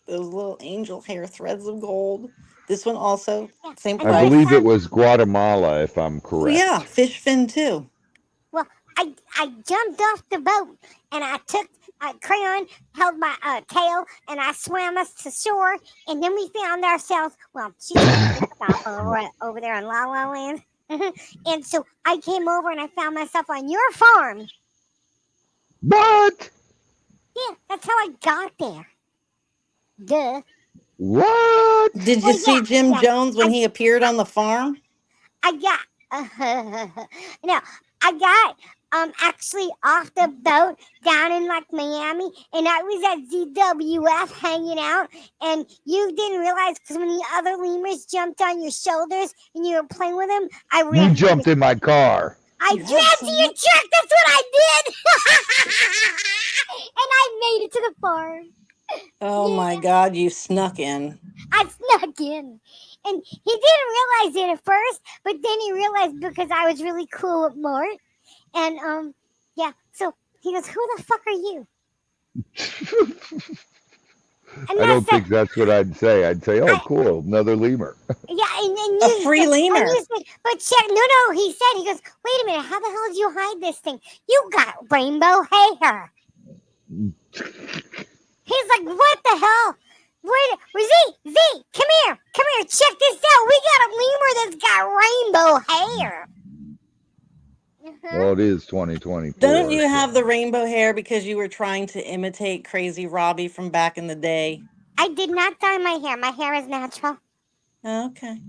Those little angel hair threads of gold. This one also, Yeah. same And I this price. believe it time, was Guatemala, if I'm Oh, yeah, correct. fish fin too. well, I jumped off the boat and I took Crayon, held my tail, and I swam us to shore. And then we found ourselves. Well, she took a pit stop over there in La La Land. And so I came over and I found myself on your farm. What? Yeah, that's how I got there. Duh. What? Did you Well, see Jim yeah. Jones when he appeared on the farm? I got no, I got actually off the boat down in like Miami, and I was at ZWF hanging out, and you didn't realize because when the other lemurs jumped on your shoulders and you were playing with them, I You ran to your jumped in my car. I You ran had to your some. truck. That's what I did, and I made it to the farm. Oh Yeah, my God, you snuck in. I snuck in. And he didn't realize it at first, but then he realized because I was really cool with Mort. And yeah, so he goes, "Who the fuck are you?" And I I don't said, think that's what I'd say. I'd say, "Oh, I cool, another lemur." yeah, and A you free said, and lemur. you said, but check, no, he said, he goes, "Wait a minute, how the hell did you hide this thing? You got rainbow hair." He's like, "What the hell? Where Z, come here, check this out. We got a lemur that's got rainbow hair." Uh-huh. Well, it is Don't 2024, you have the so rainbow hair because you were trying to imitate Crazy Robbie from back in the day? I did not dye my hair. My hair is natural. Okay.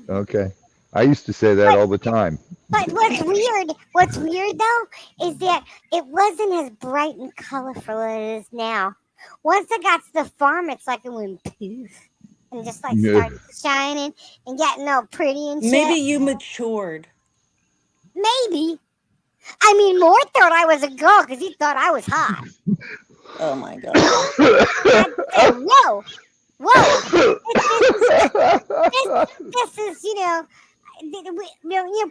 okay. I used to say that But all the time. But what's weird though, is that it wasn't as bright and colorful as it is now. Once I got to the farm, it's like it went poof and just like Yeah. started shining and getting all pretty and Maybe shit. you matured. Maybe. I mean, Moore thought I was a girl because he thought I was hot. Oh my God. I said, whoa, whoa. This, this is,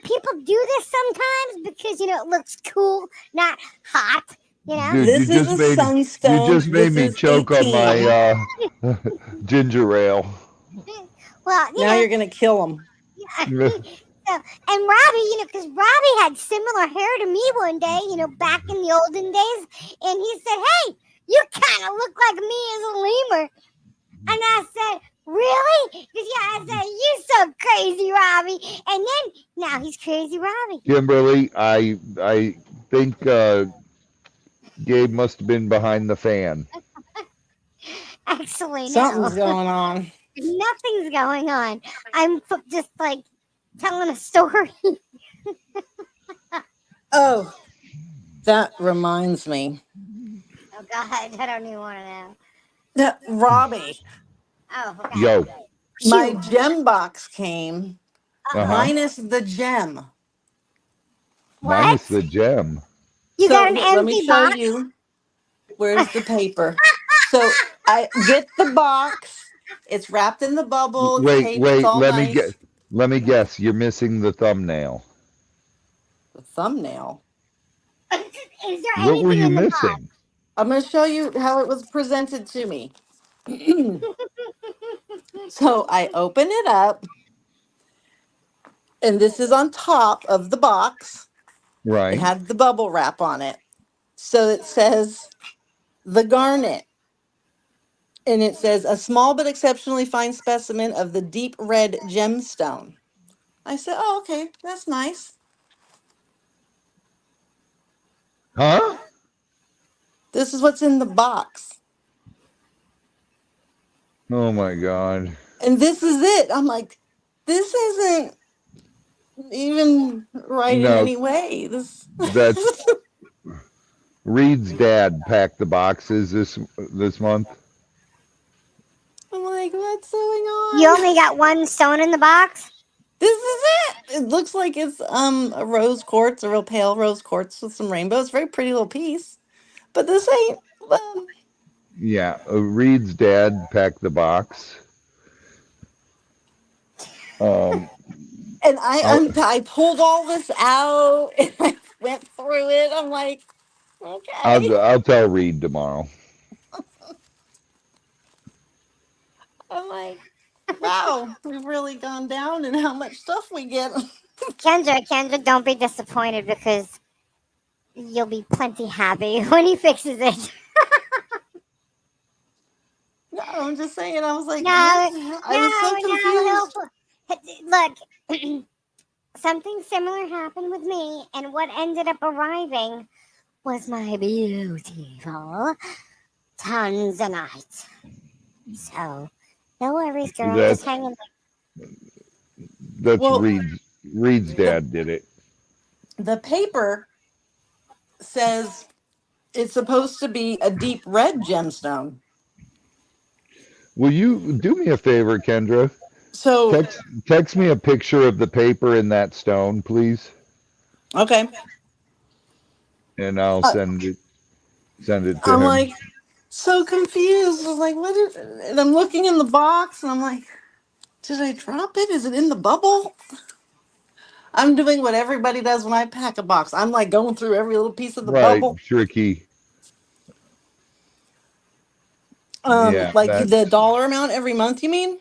people do this sometimes because, it looks cool, not hot, you know? Dude, This is a you sunstone. just made This me is choke on 18. my ginger ale. Well, Now you're going to kill him. so, and Robbie, because Robbie had similar hair to me one day, back in the olden days, and he said, "Hey, you kind of look like me as a lemur." And I said, "Really?" Because I said, "You so crazy, Robbie." And then now he's crazy, Robbie. Kimberly, I think Gabe must have been behind the fan. Actually, no, Something's going on. nothing's going on. I'm just like telling a story. Oh, that reminds me. Oh God, I don't even want to know. Robbie, Oh, okay. Yo, my Phew. gem box came uh-huh. Uh-oh. minus the gem. Minus What? the gem. You So got an here, let me empty show box? you. Where's the paper? So I get the box. It's wrapped in the bubble. It's taped. It's all nice. Let me guess. You're missing the thumbnail. The thumbnail. Is there What were anything you in the box? missing? I'm going to show you how it was presented to me. So I open it up, and this is on top of the box. It Right. had the bubble wrap on it. So it says the garnet. And it says a small but exceptionally fine specimen of the deep red gemstone. I said, oh, okay, that's nice. Huh? This is what's in the box. Oh my God. And this is it. I'm like, this isn't even right in No, any way. This that's Reed's dad packed the boxes this month. I'm like, what's going You on? only got one stone in the box? This is it. It looks like it's a rose quartz, a real pale rose quartz with some rainbows. Very pretty little piece. But this ain't Yeah, Reed's dad packed the box. Um, and I'll I pulled all this out and I went through it. I'm like, okay. I'll tell Reed tomorrow. I'm like, wow, we've really gone down in how much stuff we get. Kendra, don't be disappointed because you'll be plenty happy when he fixes it. No, I'm just saying, I was like, No, what? I was so no. confused. Look, something similar happened with me, and what ended up arriving was my beautiful Tanzanite. So, No worries, girl. Just That's hanging. that's Well, Reed's the dad did it. the paper says it's supposed to be a deep red gemstone. Will you do me a favor, Kendra? So, Text me a picture of the paper in that stone, please, okay. and I'll Uh, send it to I'm him. like so confused. I was like, what is it? And I'm looking in the box and I'm like, did I drop it? Is it in the bubble? I'm doing what everybody does when I pack a box. I'm like going through every little piece of the Right, bubble. tricky. Yeah, Like the that's dollar amount every month, you mean?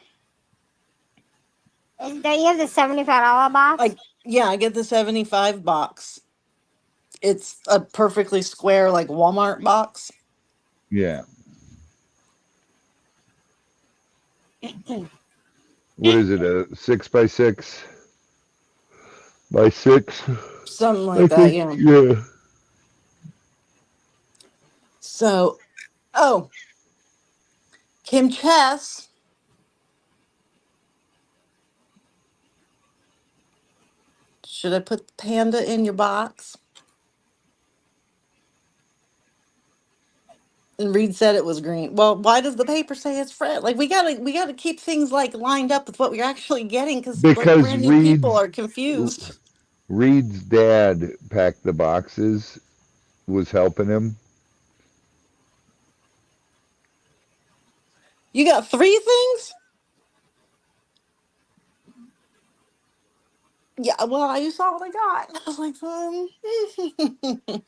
Don't you have the $75 box? Like, yeah, I get the 75 box. It's a perfectly square, like Walmart box. yeah. What is it? A 6 by 6 by 6? Something I like that, think. yeah. Yeah. So, oh, Kim Chess, should I put panda in your box? And Reed said it was green. Well, why does the paper say it's red? Like we gotta keep things like lined up with what we're actually getting because like Because brand new people are confused. Reed's dad packed the boxes, was helping him. You got three things? Yeah, well, you saw what I got. I was like,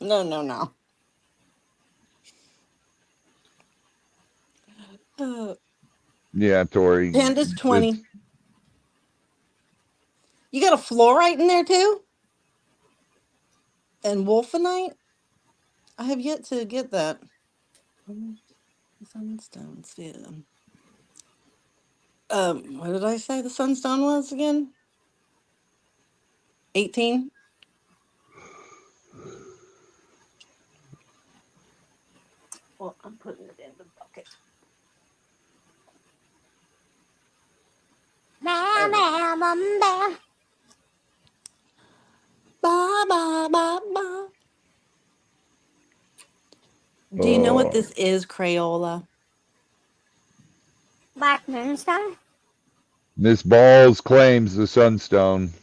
no, no, no. Uh, Yeah, Tori. Panda's It's 20. You got a fluorite in there too? And wolfenite? I have yet to get that. Sunstones, yeah. What did I say the sunstone was again? 18? Well, I'm putting it in the bucket. Bam, Okay. bam, bam, bam. Ba, ba, ba, ba. Do you know what oh, this is, Crayola? Black moonstone. Miss Balls claims the sunstone.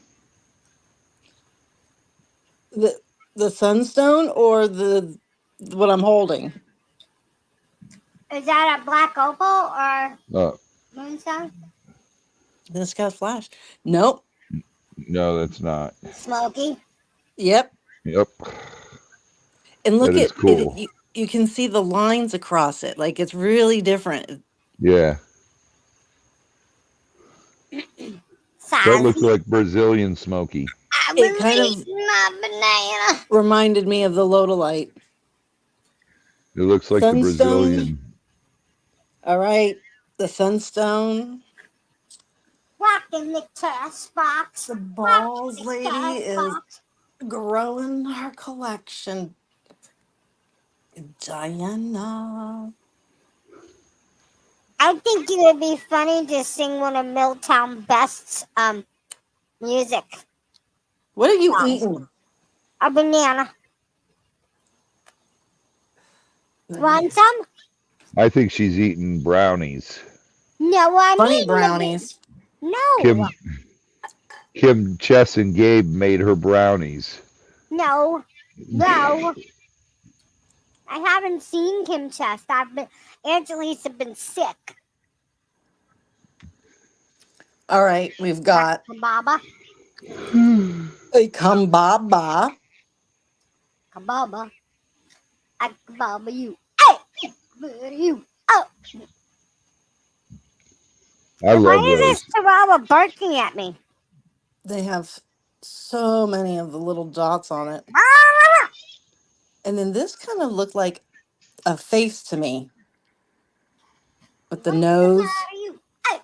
The the sunstone or the what I'm holding? Is that a black opal or Oh, moonstone? This got flash. Nope. no, that's not. Smoky. Yep. Yep, And that look is at it. cool. You can see the lines across it. Like it's really different. Yeah, that looks Sassy. like Brazilian smoky. I It was kind of eating my banana. reminded me of the Lodolite. It looks like the Sunstone. Brazilian. All right. The sunstone. Rocking the cash box. The Rocking balls the lady cash is box. growing her collection. Diana. I think it would be funny to sing one of Milltown Best's music What are you songs. eating? A banana. Want some? I think she's eating brownies. No, I'm Bunny eating the brownies. no, Kim Chess and Gabe made her brownies. no, no. I haven't seen Kim Chest. I've been Aunt Lisa been sick. All right. We've got Kababa, a kambaba. kababa, I kababa you. Hey, kababa you. Oh, I why love is this those. chihuahua barking at me? They have so many of the little dots on it. And then this kind of looked like a face to me with the What's the nose, matter you? Hey.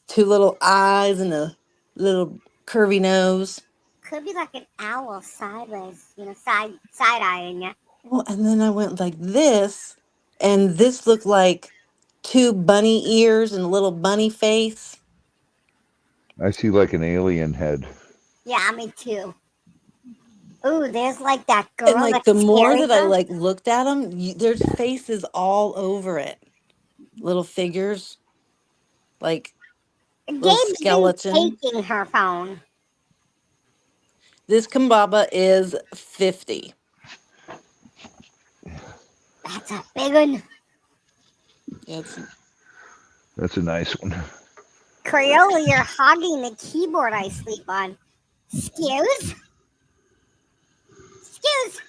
two little eyes, and a little curvy nose. Could be like an owl sideways, side eyeing you. Well, and then I went like this, and this looked like 2 bunny ears and a little bunny face. I see like an alien head. Yeah, me too. Ooh, there's like that And girl, like that the more scary that I girl. like looked at them, there's faces all over it. Little figures, like little Gabe's been skeleton. taking her phone. This Kambaba is 50. That's a big one. Yeah, it's That's a nice one. Crayola, you're hogging the keyboard I sleep on. Excuse? Excuse?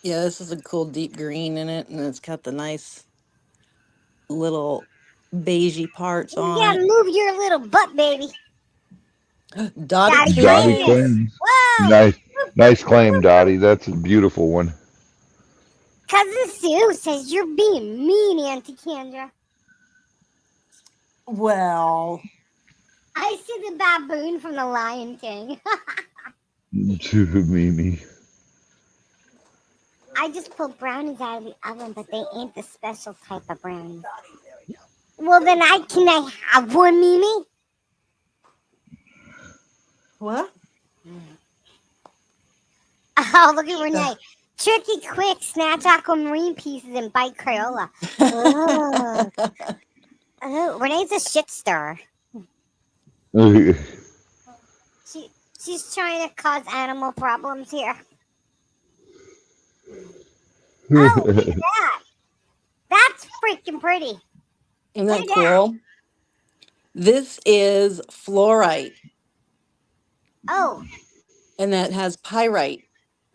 yeah, this is a cool deep green in it, and it's got the nice little beigey parts You on gotta it. move your little butt, baby. Dottie Daddy Dottie claim this. claims. claims. Whoa! Nice, nice claim, Dottie. That's a beautiful one. Cousin Sue says you're being mean, Auntie Kendra. Well, I see the baboon from the Lion King. Mimi. I just pulled brownies out of the oven, but they ain't the special type of brownies. Well, then can I have one, Mimi? what? Oh, look at Renee. Tricky, quick, snatch aquamarine pieces and bite Crayola. Oh, Renee's a shit stirrer. She's trying to cause animal problems here. Oh, look at that. That's freaking pretty. Isn't Look that at that. cool? This is fluorite, Oh, and that has pyrite,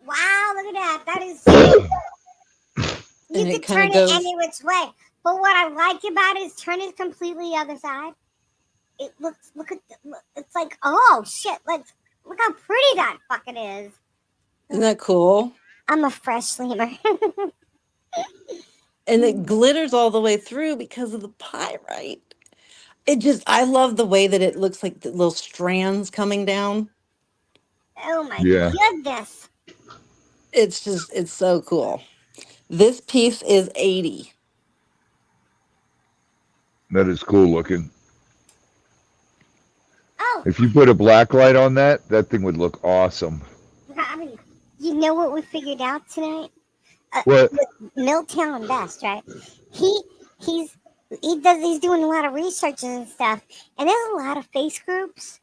wow, look at that. That is so. You and it could kind turn of it goes. any which way. But what I like about it is turn it completely the other side. It looks, it's like, oh shit, look how pretty that fucking is. Isn't that cool? I'm a fresh lemur. And it glitters all the way through because of the pyrite. I love the way that it looks like the little strands coming down. Oh my Yeah, goodness. It's so cool. This piece is 80. that is cool looking. Oh, If you put a black light on that, that thing would look awesome. I mean, you know what we figured out tonight? What? With Milltown Best, right? He's doing a lot of research and stuff, and there's a lot of face groups,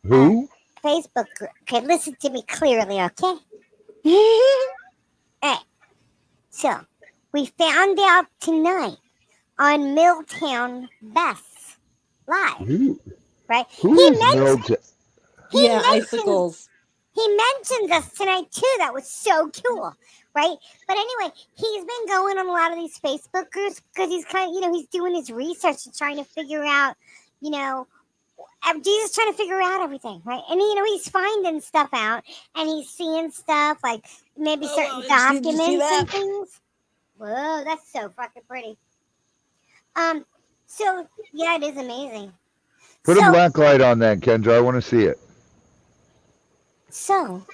Who? Facebook group. Okay, listen to me clearly, okay? Hey, so we found out tonight on Milltown Best Live, Who? right? Who He is Milton? Yeah, mentioned icicles. he mentioned us tonight too. That was so cool, right? But anyway, he's been going on a lot of these Facebook groups because he's he's doing his research and trying to figure out, Jesus trying to figure out everything, right? And he's finding stuff out and he's seeing stuff like maybe certain Did you see documents that? and things. Whoa, that's so fucking pretty. So yeah, it is amazing. Put a So black light on that, Kendra. I want to see it. so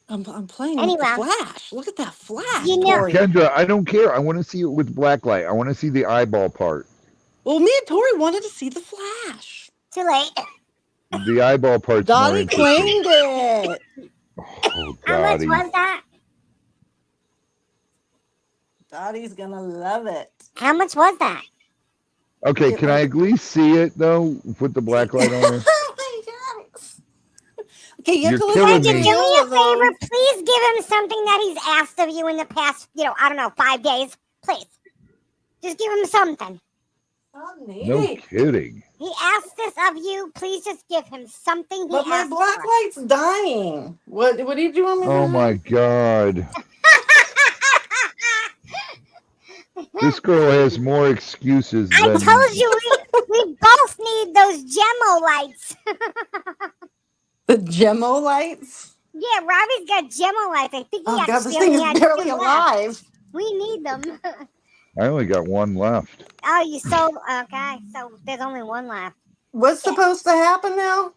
I'm playing with the anyway, flash. Look at that flash, you know, Tori. Kendra, I don't care. I want to see it with black light. I want to see the eyeball part. Well, me and Tori wanted to see the flash. too late. The eyeball part's more Dottie interesting. claimed it. Oh, How much Dottie. was that? Dottie's gonna love it. How much was that? Okay, can I at least see it though? Put the black light on it. Oh my gosh. Okay, you have You're to killing listen to Kendra, me. do me all a of favor. them. Please give him something that he's asked of you in the past, I don't know, 5 days. Please. Just give him something. Oh, No neat. kidding. He asked this of you. Please just give him something he But my asked black for. light's dying. What do you want me to Oh do? my God. This girl has more excuses I than. told you we both need those Gemo lights. The Gemo lights? Yeah, Robbie's got Gemo lights. I think he Oh god, actually this thing only is had barely 2 left. alive. We need them. I only got one left. Oh, you sold. Okay, so there's only one left. What's supposed to happen now?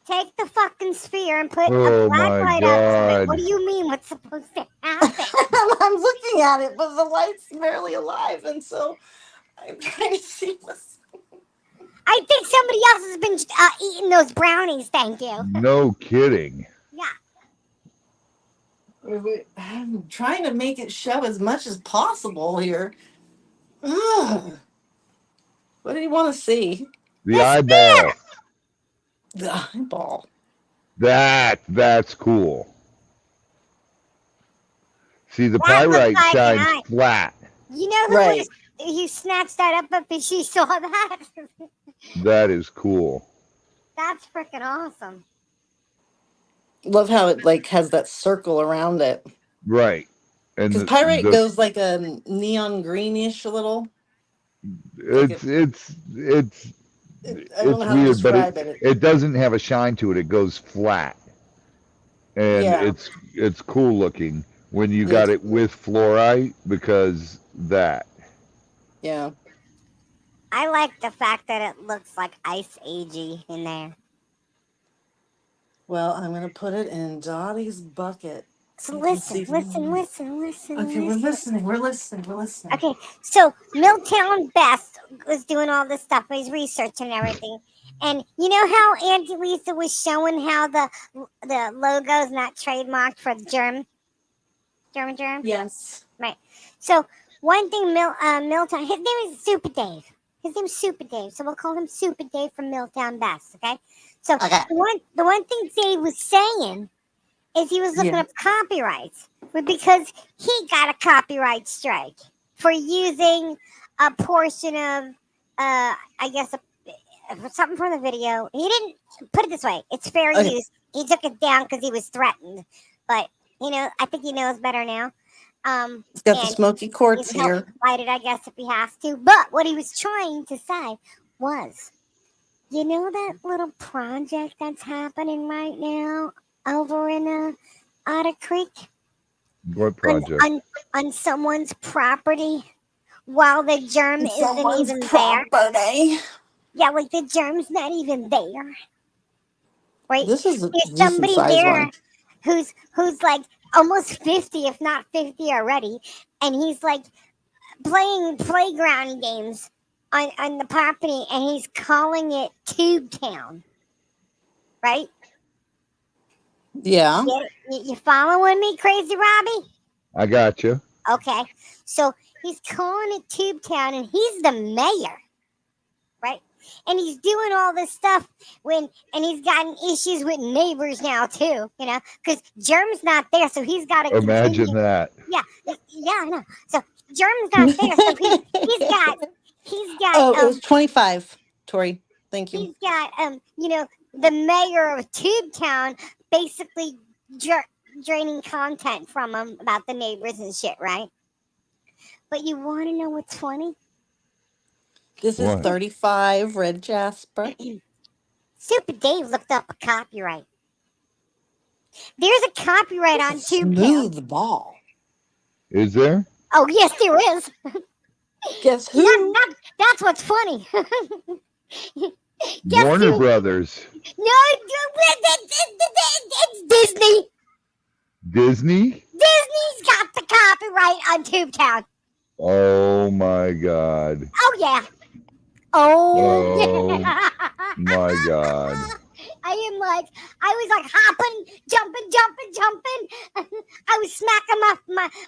Take the fucking sphere and put a Oh black my light outside. God. What do you mean? What's supposed to happen? I'm looking looking at it, but the light's barely alive, and so I'm trying to see what's. I think somebody else has been eating those brownies. Thank you. No kidding. Yeah. I'm trying to make it show as much as possible here. Ugh. What do you want to see? The The eyeball. spear. The eyeball. That's cool. See, the That looks pyrite like an shines eye. flat. You know who would have? Right. You snatched that up if she saw that. That is cool. That's freaking awesome. Love how it like has that circle around it. Right. And Because pyrite goes like a neon greenish a little. Like it's I don't know it's how to weird, but describe it. it doesn't have a shine to it. It goes flat. And Yeah. it's cool looking when you got It's, it with fluorite because that. yeah. I like the fact that it looks like Ice Agey in there. Well, I'm gonna put it in Dottie's bucket. So You can listen. see. Okay, we're listening. We're listening. We're listening. Okay, so Milltown Best was doing all this stuff, his research and everything. And you know how Auntie Lisa was showing how the logo's not trademarked for germ? Yes. Right. So one thing, Milltown, his name is Super Dave. His name's Super Dave, so we'll call him Super Dave from Milltown Best. Okay. So Okay. the one thing Dave was saying is he was looking Yeah. up copyrights, but because he got a copyright strike for using a portion of, I guess, something from the video. He didn't put it this way. It's fair Okay. use. He took it down because he was threatened, but I think he knows better now. It's got the And smoky quartz he'll help here. fight it, I guess, if he has to. But what he was trying to say was, that little project that's happening right now over in Otter Creek What on, project? on someone's property while the germ It's isn't someone's even there. property. Yeah, like the germ's not even there. Right? This is a There's decent somebody size there one. who's like almost 50, if not 50 already, and he's like playing playground games on the property, and he's calling it Tube Town. Right? Yeah. You following me, Crazy Robbie? I got you. Okay, so he's calling it Tube Town, and he's the mayor, right? And he's doing all this stuff and he's gotten issues with neighbors now too, because Germ's not there, so he's got to Imagine continue. that. Yeah, I know. So Germ's not there, so he's got Oh, it was 25, Tori. Thank you. he's got the mayor of Tube Town basically draining content from him about the neighbors and shit, right? But you want to know what's funny? This is What? 35 red jasper. Super Dave looked up a copyright. There's a copyright on It's a Tube Town. smooth ball. Is there? Oh yes, there is. Guess who? That's what's funny. Guess Warner who? Brothers. No, it's Disney. Disney? Disney's got the copyright on Tube Town. Oh my God. Oh yeah. Oh Oh yeah. my God. I was like hopping, jumping. I was smacking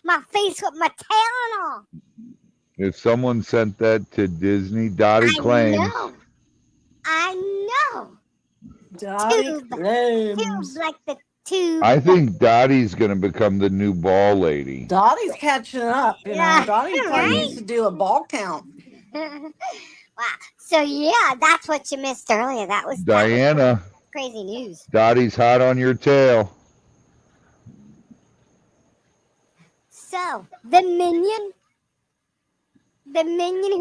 my face with my tail and all. If someone sent that to Disney, Dottie claims. I know. Dottie Tube claims. like the tube. I think Dottie's going to become the new ball lady. Dottie's catching up. Yeah, Dottie probably right? needs to do a ball count. Wow. So yeah, that's what you missed earlier. That was Diana, crazy news. Dottie's hot on your tail. So the minion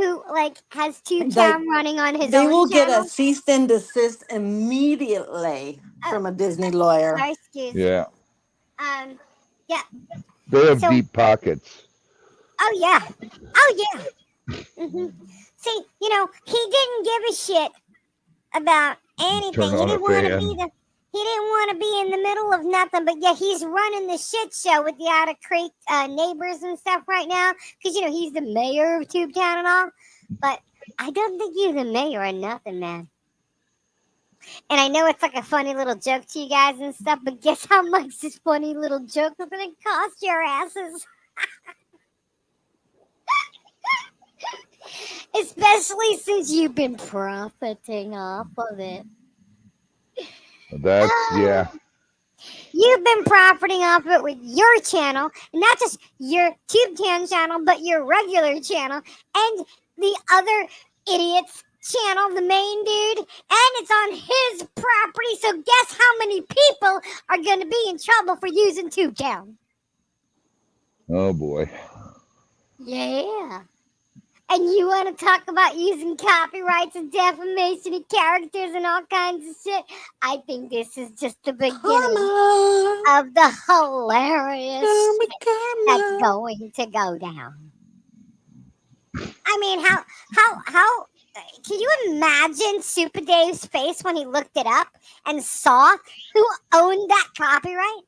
who has Tube Town running on his They own will get channel. a cease and desist immediately from a Disney lawyer. Sorry, excuse. Yeah. Yeah. They have So- deep pockets. Oh yeah. Hmm. See, he didn't give a shit about anything. Turn on a fan. he didn't want to be in the middle of nothing, but yeah, he's running the shit show with the Otter Creek neighbors and stuff right now because he's the mayor of Tubetown and all. But I don't think you're the mayor or nothing, man. And I know it's like a funny little joke to you guys and stuff, but guess how much this funny little joke is going to cost your asses? Especially since you've been profiting off of it. That's yeah. You've been profiting off of it with your channel, and not just your TubeTan channel, but your regular channel, and the other idiot's channel, the main dude, and it's on his property. So guess how many people are going to be in trouble for using TubeTown? Oh boy. Yeah. And you want to talk about using copyrights and defamation of characters and all kinds of shit? I think this is just the beginning Karma. of the hilarious Karma, shit that's karma. going to go down. I mean, how can you imagine Super Dave's face when he looked it up and saw who owned that copyright?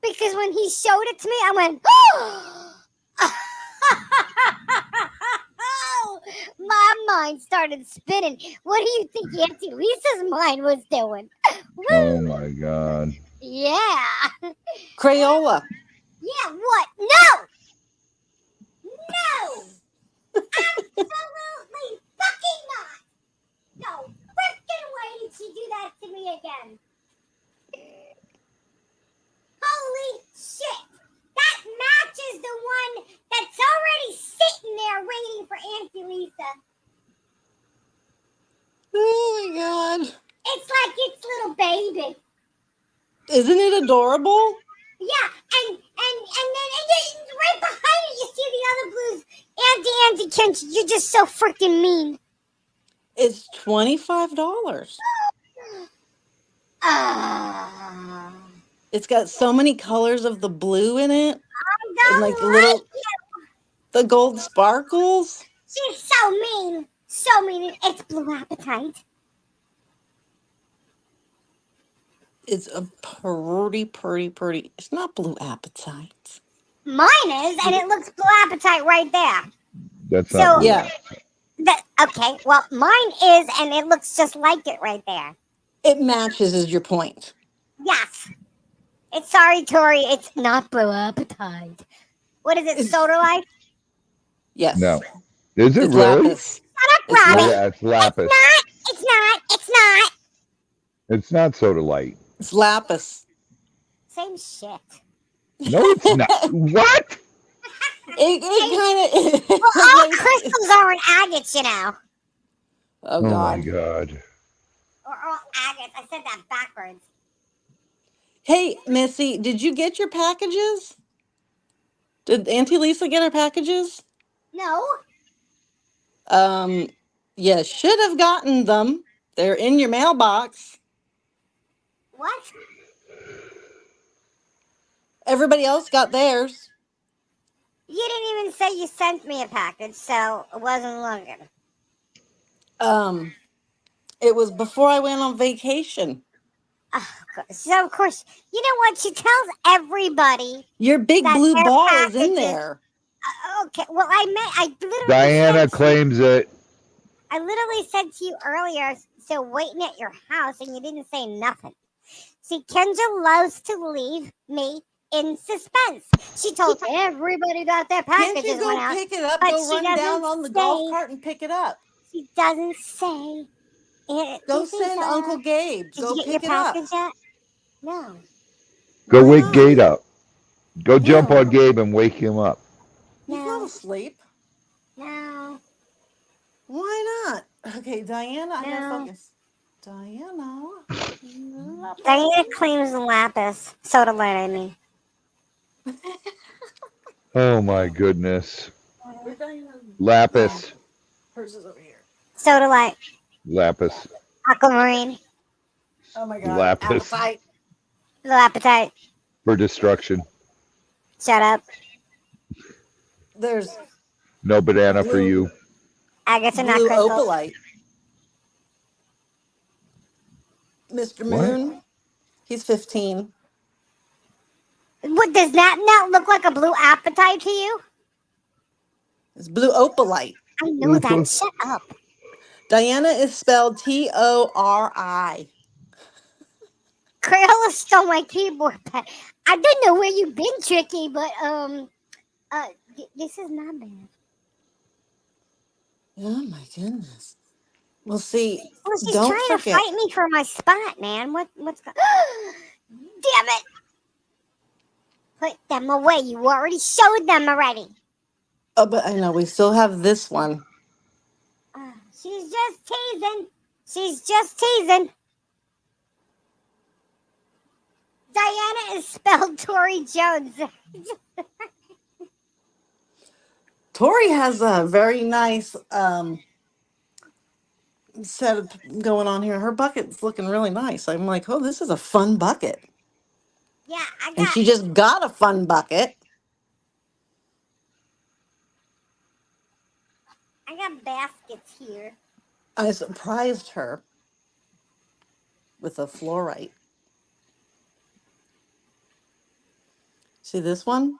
Because when he showed it to me, I went, oh! My mind started spinning. What do you think Auntie Lisa's mind was doing? Oh Woo! my God. Yeah. Crayola. Yeah, what? No! No! Absolutely fucking not! No freaking way did she do that to me again. Holy shit! That matches the one that's already sitting there waiting for Auntie Lisa. Oh my God. It's like its little baby. Isn't it adorable? Yeah, and then right behind it, you see the other blues. Auntie Kent, you're just so freaking mean. It's $25. Ah, It's got so many colors of the blue in it, I and don't like like the gold sparkles. She's so mean. So mean. It's Blue Appetite. It's a pretty. It's not Blue Appetite. Mine is, and it looks Blue Appetite right there. That's So, not Yeah, okay, well, mine is, and it looks just like it right there. it matches is your point. Yes. It's sorry, Tori. It's not Blue Appetite. What is it, It's, Soda Life? yes. no. Is it It's really? lapis. Shut up, It's Robbie. Yeah, it's lapis. It's not. It's not. It's not soda light. It's lapis. Same shit. No, it's not. What? It kind of. Well, all crystals aren't agates, you know. Oh Oh my God. God. Or all agates. I said that backwards. Hey, Missy, did you get your packages? Did Auntie Lisa get her packages? No. You should have gotten them. They're in your mailbox. What? Everybody else got theirs. You didn't even say you sent me a package, so it wasn't looking. It was before I went on vacation. So, of course, you know what? She tells everybody Your big that blue their ball is in packages. there. Okay, well, I literally Diana said claims it. I literally said to you earlier, so waiting at your house, and you didn't say nothing. See, Kendra loves to leave me in suspense. She told everybody that their Can't packages you went go out, pick it up? but Go she run down doesn't on the golf say. cart and pick it up. She doesn't say. Go send Uncle Gabe. Did Go you get your pick it up. package yet? No. Go Why wake not? Gate up. Go jump No. on Gabe and wake him up. He's not No. asleep. No. Why not? Okay, Diana, I gotta No. focus. Diana. Diana claims the lapis. Soda light, I mean. Oh my goodness. Where's Diana? Lapis. Hers is over here. Soda light. Lapis. Aquamarine. Oh my God. Lapis. Appetite. Blue appetite. For destruction. Shut up. There's No banana for Blue- you. Agates are not blue crystals. opalite. Mr. What? Moon, he's 15. What does that not look like a blue appetite to you? It's blue opalite. I know that. Opa. Shut up. Diana is spelled Tori. Crayola stole my keyboard pad. I don't know where you've been, Tricky, but this is not bad. Oh my goodness. Well, see, Well, she's don't trying to forget. fight me for my spot, man. Damn it! Put them away. You already showed them already. Oh, but I know we still have this one. She's just teasing. She's just teasing. Diana is spelled Tori Jones. Tori has a very nice setup going on here. Her bucket's looking really nice. I'm like, oh, this is a fun bucket. Yeah, And she just got a fun bucket. I got baskets here. I surprised her with a fluorite. See this one?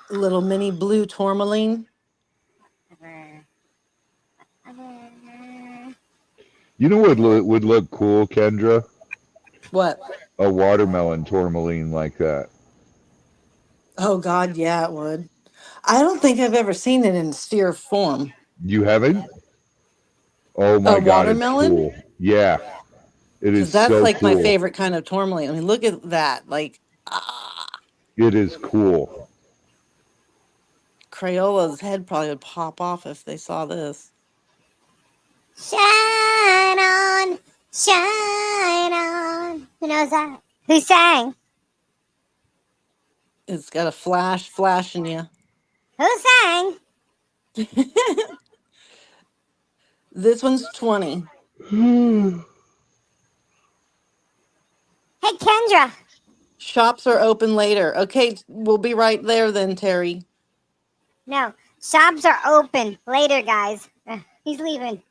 Little mini blue tourmaline. You know what would look cool, Kendra? What? A watermelon tourmaline like that. Oh God, yeah, it would. I don't think I've ever seen it in sphere form. You haven't? Oh A my God, it's watermelon? cool. Yeah, it is Because that's so like my cool. favorite kind of tourmaline. I mean, look at that. Like, ah, It is cool. Crayola's head probably would pop off if they saw this. Shine on, shine on. Who knows that? Who sang? It's got a flash flashing you. Who sang? This one's 20. Hey, Kendra. Shops are open later. Okay, we'll be right there then, Terry. No, shops are open later, guys. He's leaving.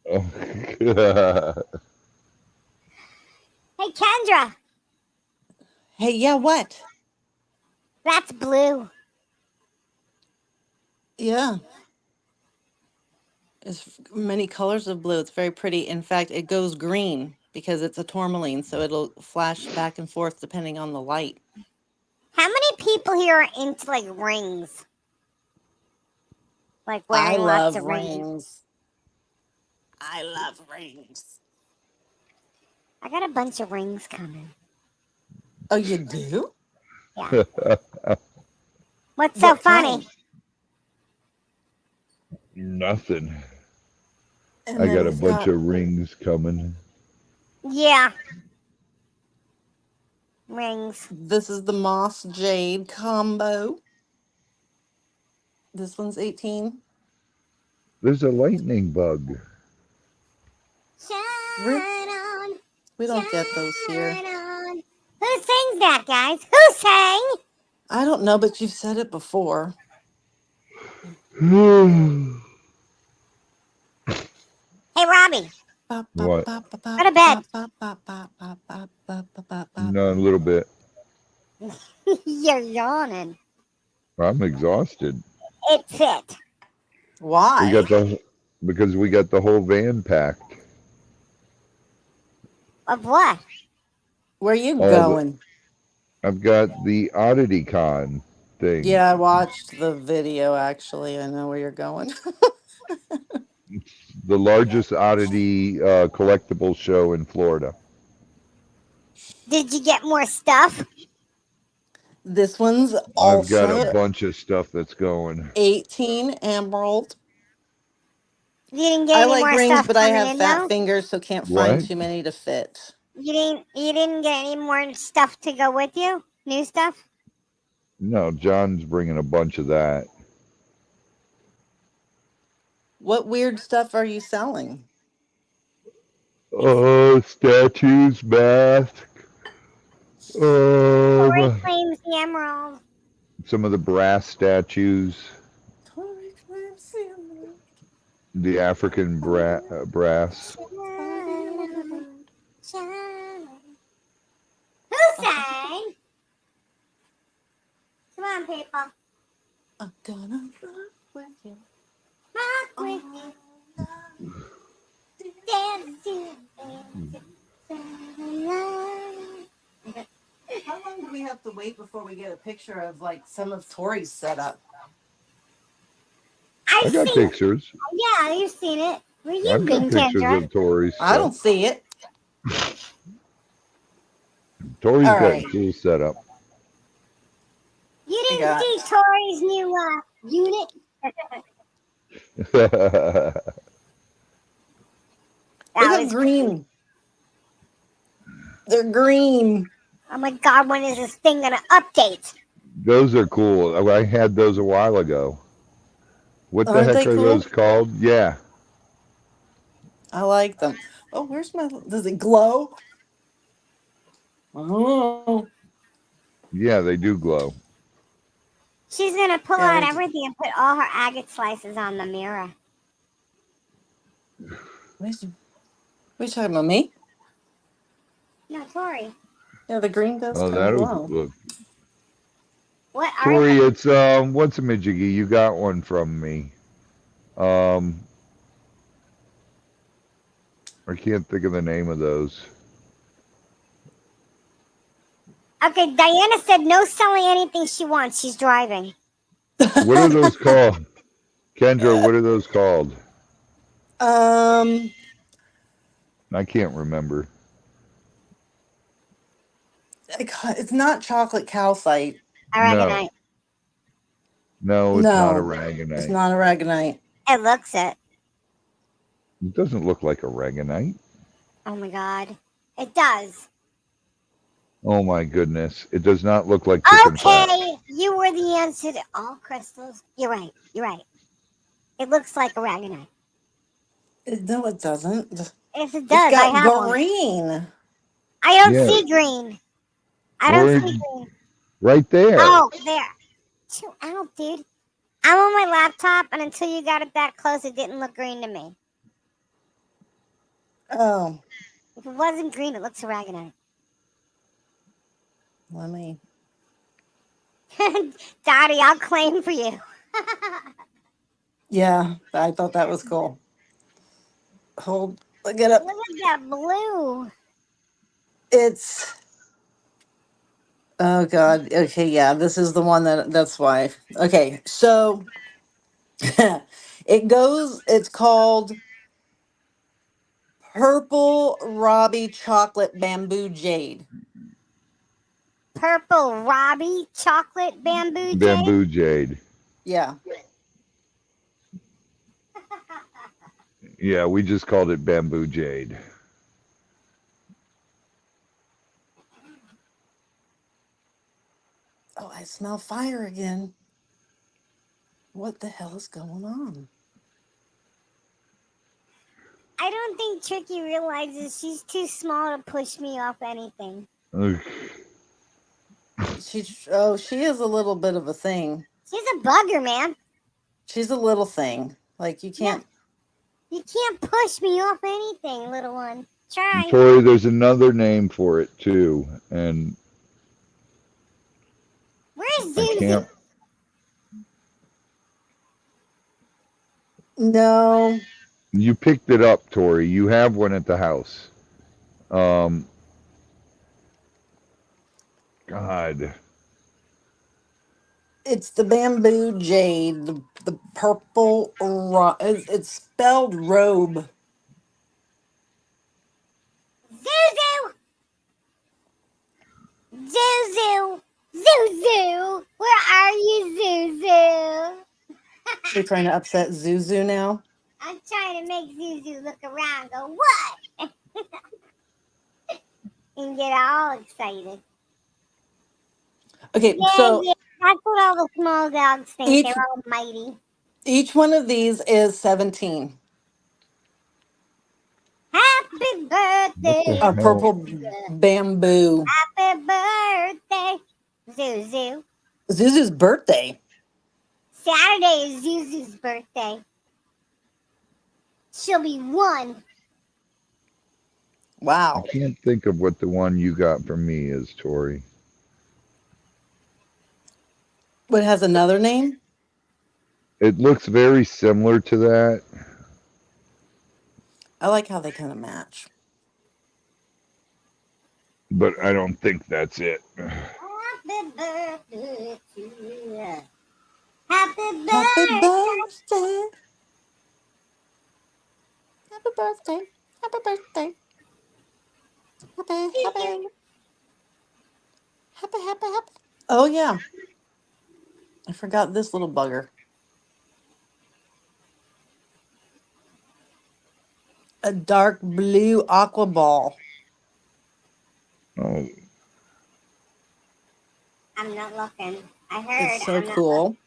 Oh. Hey, Kendra. Hey, yeah, what? That's blue. Yeah. It's many colors of blue. It's very pretty. In fact, it goes green because it's a tourmaline, so it'll flash back and forth depending on the light. How many people here are into like rings? Like I wearing lots love of rings. rings. I love rings. I got a bunch of rings coming. Oh, you do? Yeah. What's so What funny? kind? Nothing. And I then got a he's bunch got of rings coming. Yeah, rings. this is the moss jade combo. This one's 18. There's a lightning bug. Re- Shine on, We don't get those here. shine on. Who sings that, guys? Who sang? I don't know, but you've said it before. Hey, Robbie, What? go to bed. No, a little bit. You're yawning. I'm exhausted. It fit. We got Why? because we got the whole van packed. Of what? Where you All the going? I've got the Oddity Con thing. Yeah, I watched the video actually. I know where you're going. The largest oddity collectible show in Florida. Did you get more stuff? This one's I've got a also bunch of stuff that's going. 18 emerald. You didn't get I any like more rings, stuff but I coming have in fat though. fingers, so can't find What? too many to fit. You didn't get any more stuff to go with you. New stuff. No, John's bringing a bunch of that. What weird stuff are you selling? Oh, statues, mask. Tori Um, claims the emerald. some of the brass statues. Tori claims the emerald. The African brass. Child, child. Who sang? Come on, people. I'm gonna rock with you. Rock with you. Dance to How long do we have to wait before we get a picture of like some of Tori's setup? I I've got seen it. pictures. Yeah, you've seen it. Where you I've got been, pictures Kendra? of Tori's I stuff. don't see it. Tori's All got right. cool setup. You I didn't got. see Tori's new unit? They That got was. green. They're green. Oh my God! When is this thing gonna update? Those are cool. I had those a while ago. What the Aren't heck they are cool? those called? Yeah. I like them. Oh, where's my? Does it glow? Oh, Yeah, they do glow. She's gonna pull yeah. out everything and put all her agate slices on the mirror. What are you talking about, me? No, Tori. Yeah, the green does Oh, kind of that'll glow. look. What are Tori, they? it's what's a midgeggy? You got one from me. Um, I can't think of the name of those. Okay, Diana said no selling anything she wants. She's driving. What are those called? Kendra, what are those called? um, I can't remember. it's not chocolate calcite. No, Aragonite. no, it's not No, it's aragonite. not aragonite. It looks it. It doesn't look like aragonite. Oh my God. It does. Oh my goodness. It does not look like chicken fat. Okay, you were the answer to all crystals. You're right. You're right. It looks like aragonite. No, it doesn't. Yes, it It's does. I got have one. green. I don't Yeah. see green. I don't Or see green. right there. Oh, there. Chill out, dude. I'm on my laptop, and until you got it that close, it didn't look green to me. Oh, If it wasn't green, it looks aragonite. let me. Daddy, I'll claim for you. Yeah, I thought that was cool. Hold, look it up. Look at that blue. It's. Oh God. Okay, yeah, this is the one that's why. Okay, so it goes. It's called Purple Robbie Chocolate Bamboo Jade. Purple Robbie chocolate bamboo jade. Bamboo jade. Yeah. Yeah, we just called it bamboo jade. Oh, I smell fire again. What the hell is going on? I don't think Tricky realizes she's too small to push me off anything. Ugh. She is a little bit of a thing. She's a bugger, man. She's a little thing. Like you Yeah, can't. you can't push me off anything, little one. Try. Tori, there's another name for it too, and Where's I Zuzu? can't. No, You picked it up, Tori. You have one at the house. Um, God. it's the bamboo jade, the purple. It's spelled robe. Zuzu! Zuzu! Zuzu! Where are you, Zuzu? You're trying to upset Zuzu now. I'm trying to make Zuzu look around and go, what? And get all excited. Okay, so Yeah, that's what all the small dogs think. each They're all mighty. each one of these is 17. Happy What the birthday, A hell? purple bamboo. happy birthday, Zuzu. Zuzu's birthday. Saturday is Zuzu's birthday. she'll be one. I Wow. can't think of what the one you got from me is, Tori. What has another name? It looks very similar to that, I like how they kind of match. but I don't think that's it. Happy birthday to you. Happy Happy birthday. birthday. Happy birthday. Happy birthday. Happy, happy, happy, happy, happy. Oh, yeah. I forgot this little bugger. A dark blue aqua ball. Oh, I'm not looking. I It's heard. so I'm not looking. cool.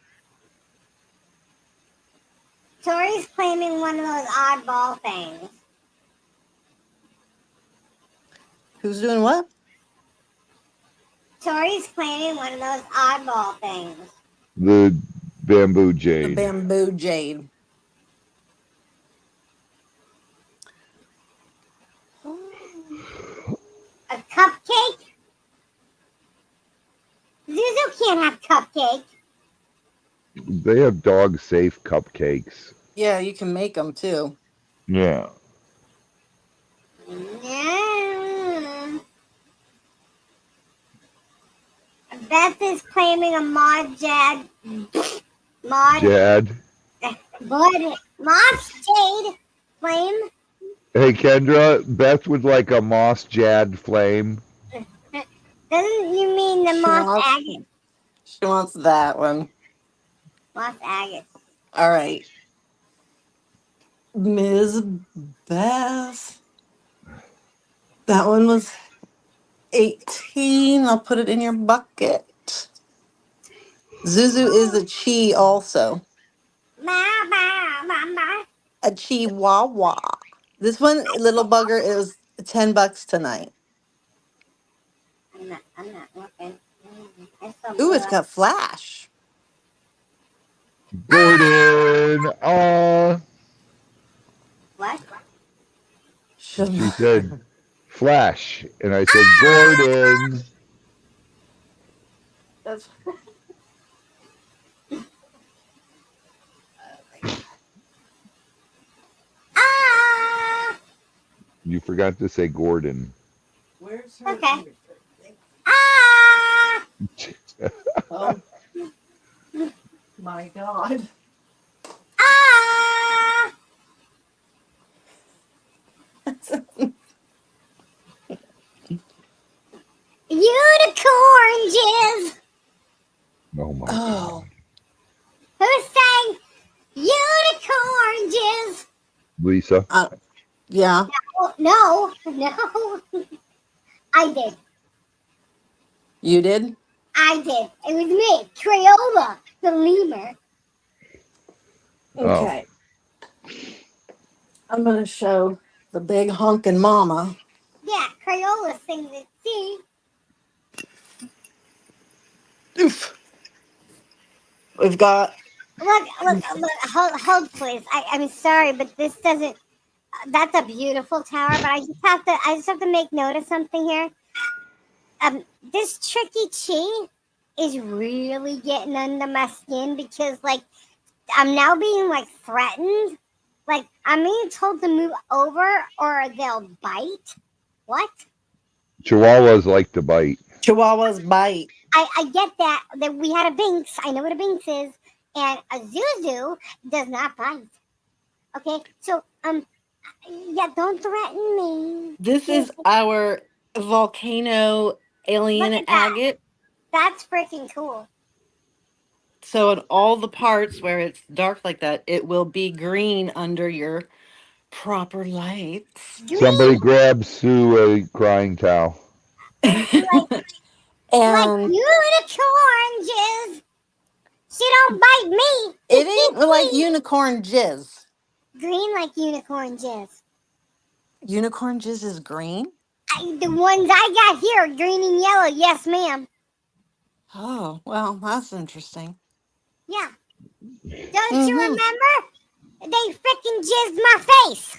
Tori's claiming one of those oddball things. Who's doing what? Tori's claiming one of those oddball things. the bamboo The jade. bamboo jade. A cupcake? Zuzu can't have cupcake. They have dog safe cupcakes. Yeah, you can make them too. Yeah. No. Beth is claiming a mod jad. Mod. Jad. Moss jade flame. Hey, Kendra, Beth would like a moss jad flame. Doesn't you mean the She moss wants, agate? she wants that one. Moss agate. All right. Ms. Beth. That one was 18. I'll put it in your bucket. Zuzu is a chi also. Ba, ba, ba, ba. A chihuahua. This one, little bugger, it was $10 tonight. I'm not looking. I saw Ooh, blue it's up. got flash. Gordon. What? She said Flash. And I said, Gordon. That's Ah! You forgot to say Gordon. Where's Okay. Ah! Oh my God. Ah! Unicorns! Oh my Oh, God. Who's saying unicorns? Lisa. yeah. Oh, no, no. I did. You did? I did. It was me, Crayola, the lemur. Oh. Okay. I'm going to show the big honkin' mama. Yeah, Crayola sings it. See? Oof. We've got. Look, hold please. I'm sorry, but this doesn't. That's a beautiful tower, but I just have to make note of something here. This tricky chi is really getting under my skin because, like, I'm now being like threatened. Like, I'm being told to move over or they'll bite. What? Chihuahuas like to bite. Chihuahuas bite. I get that we had a Binks. I know what a Binks is, and a Zuzu does not bite. Okay, so yeah, don't threaten me. This Here, is our volcano look alien at that. agate. That's freaking cool. So, in all the parts where it's dark like that, it will be green under your proper lights. Somebody Green, grab Sue a crying towel. like And unicorns is. She don't bite it me. ain't like unicorn jizz. Green like unicorn jizz. Unicorn jizz is green? The ones I got here are green and yellow. Yes, ma'am. Oh, well, that's interesting. Yeah. Don't you Mm-hmm. remember? They freaking jizzed my face.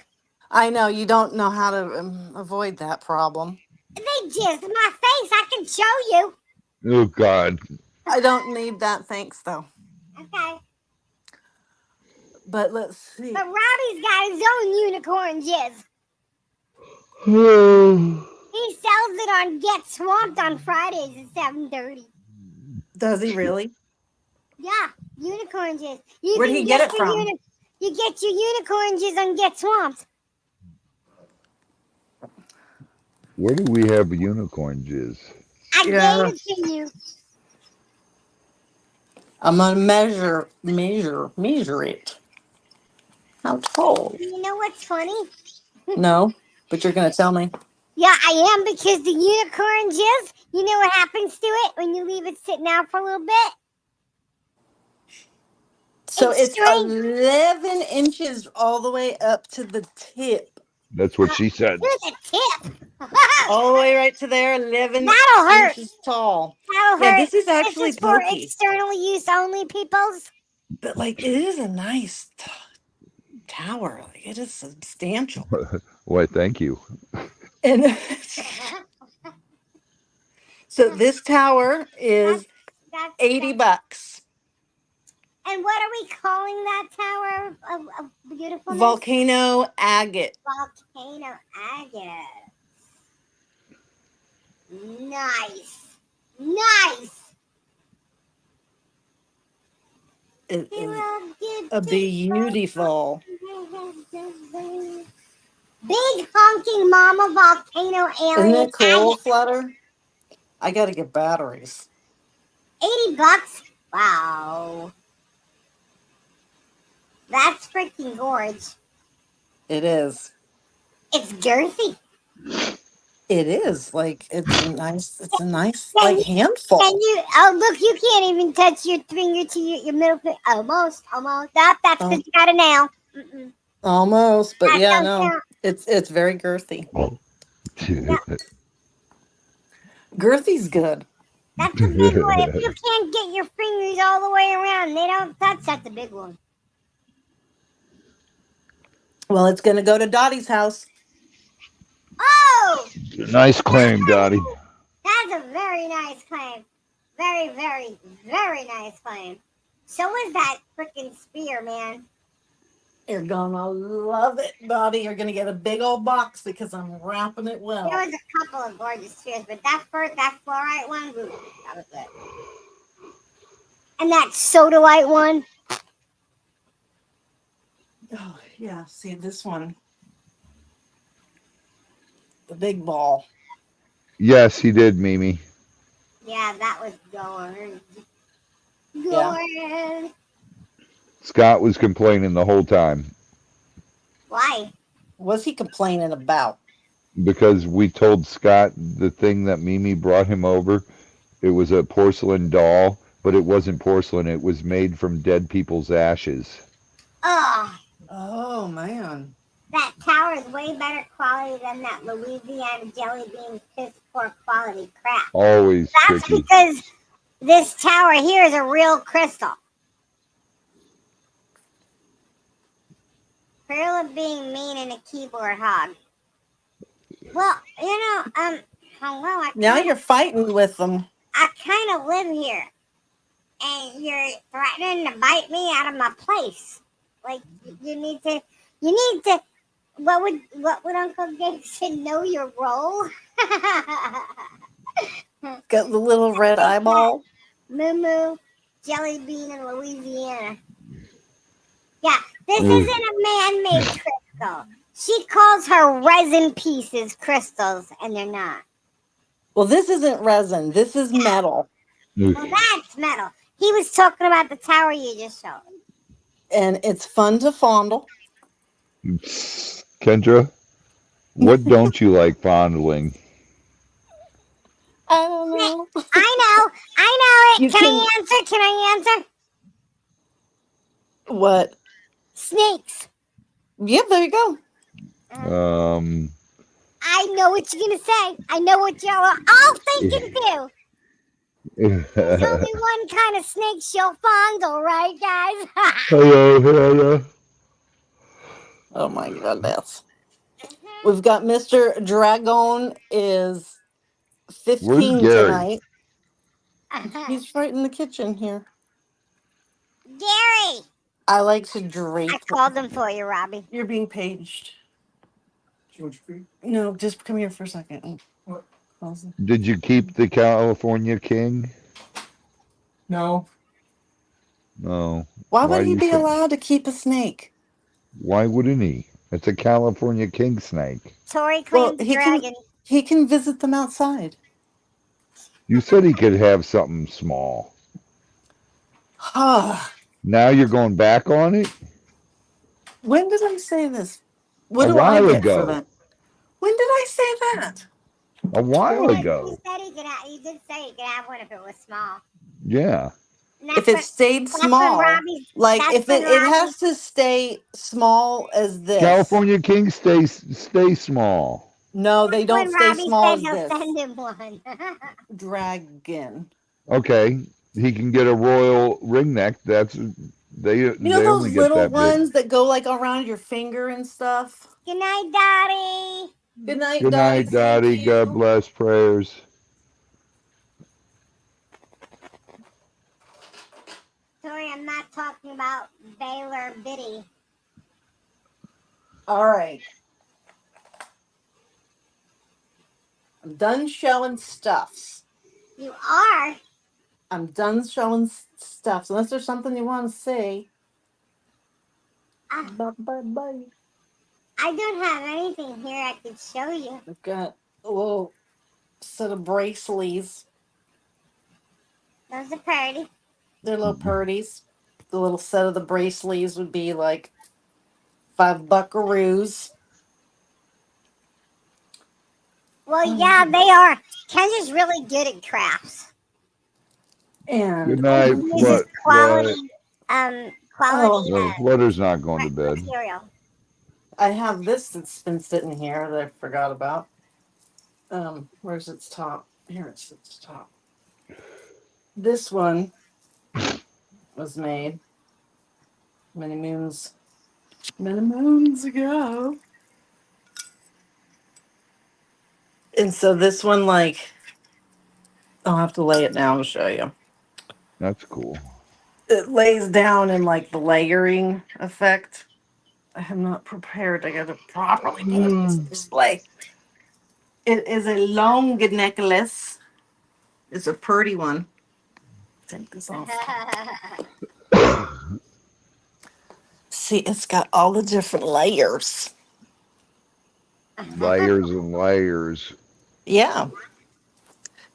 I know you don't know how to avoid that problem. They jizzed my face. I can show you. Oh God. I don't need that, thanks though. Okay. But let's see. But Robbie's got his own unicorn jizz. He sells it on Get Swamped on Fridays at 7:30. Does he really? Yeah, unicorn jizz. You Where'd can he get get it your from? you get your unicorn jizz on Get Swamped. Where do we have unicorn jizz? I Yeah. gave it to you. I'm gonna measure it. How tall? You know what's funny? No, but you're gonna tell me. Yeah, I am because the unicorn jizz, you know what happens to it when you leave it sitting out for a little bit? So It it's shrinks 11 inches all the way up to the tip. That's what she said. to the tip. All the way right to there, 11 That'll hurt. inches tall. That'll Yeah, hurt. this is This actually is for pokey. external use only, peoples. But like, it is a nice tower. Like, it is substantial. Why, thank you. And so this tower is That's 80 bucks. And what are we calling that tower of beautifulness? Volcano agate. Volcano agate. Nice. Nice. It is a beautiful. Big honking mama volcano Isn't alien it cool, agate. Flutter? I gotta get batteries. $80. Wow. That's freaking gorge. It is. It's girthy. It is. Like, it's a nice Can like you, handful. can you, oh, look, you can't even touch your finger to your middle finger. Almost. That's because Oh, you got a nail. Mm-mm. almost, but That yeah, don't no. count. It's very girthy. Yeah, Girthy's good. that's the big one. If you can't get your fingers all the way around, they don't touch. That's the big one. Well, it's gonna go to Dottie's house. Oh, Nice claim, Dottie. that's a very nice claim. Very, very, very nice claim. So is that freaking spear, man. You're gonna love it, Dottie. You're gonna get a big old box because I'm wrapping it There well. was a couple of gorgeous spears, but that fluorite one, ooh, that was good. And that sodalite one. Oh yeah, see this one, the big ball. Yes, he did, Mimi. Yeah, that was gorgeous. Yeah. Gorgeous. Scott was complaining the whole time Why? What's he complaining about? because we told Scott the thing that Mimi brought him over. It was a porcelain doll, but it wasn't porcelain. It was made from dead people's ashes. Oh, Oh man. that tower is way better quality than that Louisiana jelly bean piss poor quality crap. Always That's tricky. because this tower here is a real crystal. Pearl of being mean and a keyboard hog. Well, hello, Now you're fighting with them. I kind of live here, and you're threatening to bite me out of my place. Like you need to. What would Uncle Dave say? Know your role. Got the little red eyeball. Moo Moo, Jelly Bean in Louisiana. Yeah, this Ooh. isn't a man-made crystal. She calls her resin pieces crystals, and they're not. Well, this isn't resin. This is metal, Well, that's metal. He was talking about the tower you just showed. and it's fun to fondle. Kendra, what don't you like fondling? I don't know. I know it. You Can can I answer? Can I answer? what? Snakes. Yep, there you go. I know what you're gonna say. I know what y'all are all thinking too. There's only one kind of snake she'll fondle, right, guys? Hello. Oh my goodness. We've got Mr. Dragon is Where's 15 Gary? tonight. He's right in the kitchen here. Gary, I like to I drape. called him for you, Robbie. You're being paged. George Creek. No, just come here for a second. What? Did you keep the California King? No. No. Why would Why do he you be say? allowed to keep a snake? Why wouldn't he? It's a California king snake. Tori Well, claimed the dragon. he can visit them outside. You said he could have something small. Ah, Now you're going back on it? when did I say this? What A do I while get for ago. that? When did I say that? A He while said he ago. said he could have. He did say he could have one if it was small. Yeah. And If it stayed that's when small, Robbie. like That's if when it Robbie. has to stay small as this. California kings stay small. No, they That's don't when stay Robbie small said as he'll this. send him one. Dragon. Okay. He can get a royal ringneck. That's You know they those only get little that big. ones that go like around your finger and stuff? Good night, Daddy. Good night, Good Dottie. night, Thank Dottie. God you. bless. Prayers. Sorry, I'm not talking about Baylor Biddy. All right. I'm done showing stuffs. You are. I'm done showing stuffs. Unless there's something you want to see. Uh, Bye bye bye. I don't have anything here I could show you. I've got a little set of bracelets. Those are pretty. They're little purties. The little set of the bracelets would be like $5 buckaroos. Well, yeah, they are. Ken's really good at crafts. Good And night, He uses Flut. Flut. quality oh, Oh, Flutter's not going to bed. material. I have this that's been sitting here that I forgot about. Where's its top? Here it's its top. This one was made many moons ago. And so this one, like, I'll have to lay it down to show you. That's cool. It lays down in like the layering effect. I am not prepared. I got to properly put it in this display. It is a long necklace. It's a pretty one. Take this off. See, it's got all the different layers. Layers and layers. Yeah.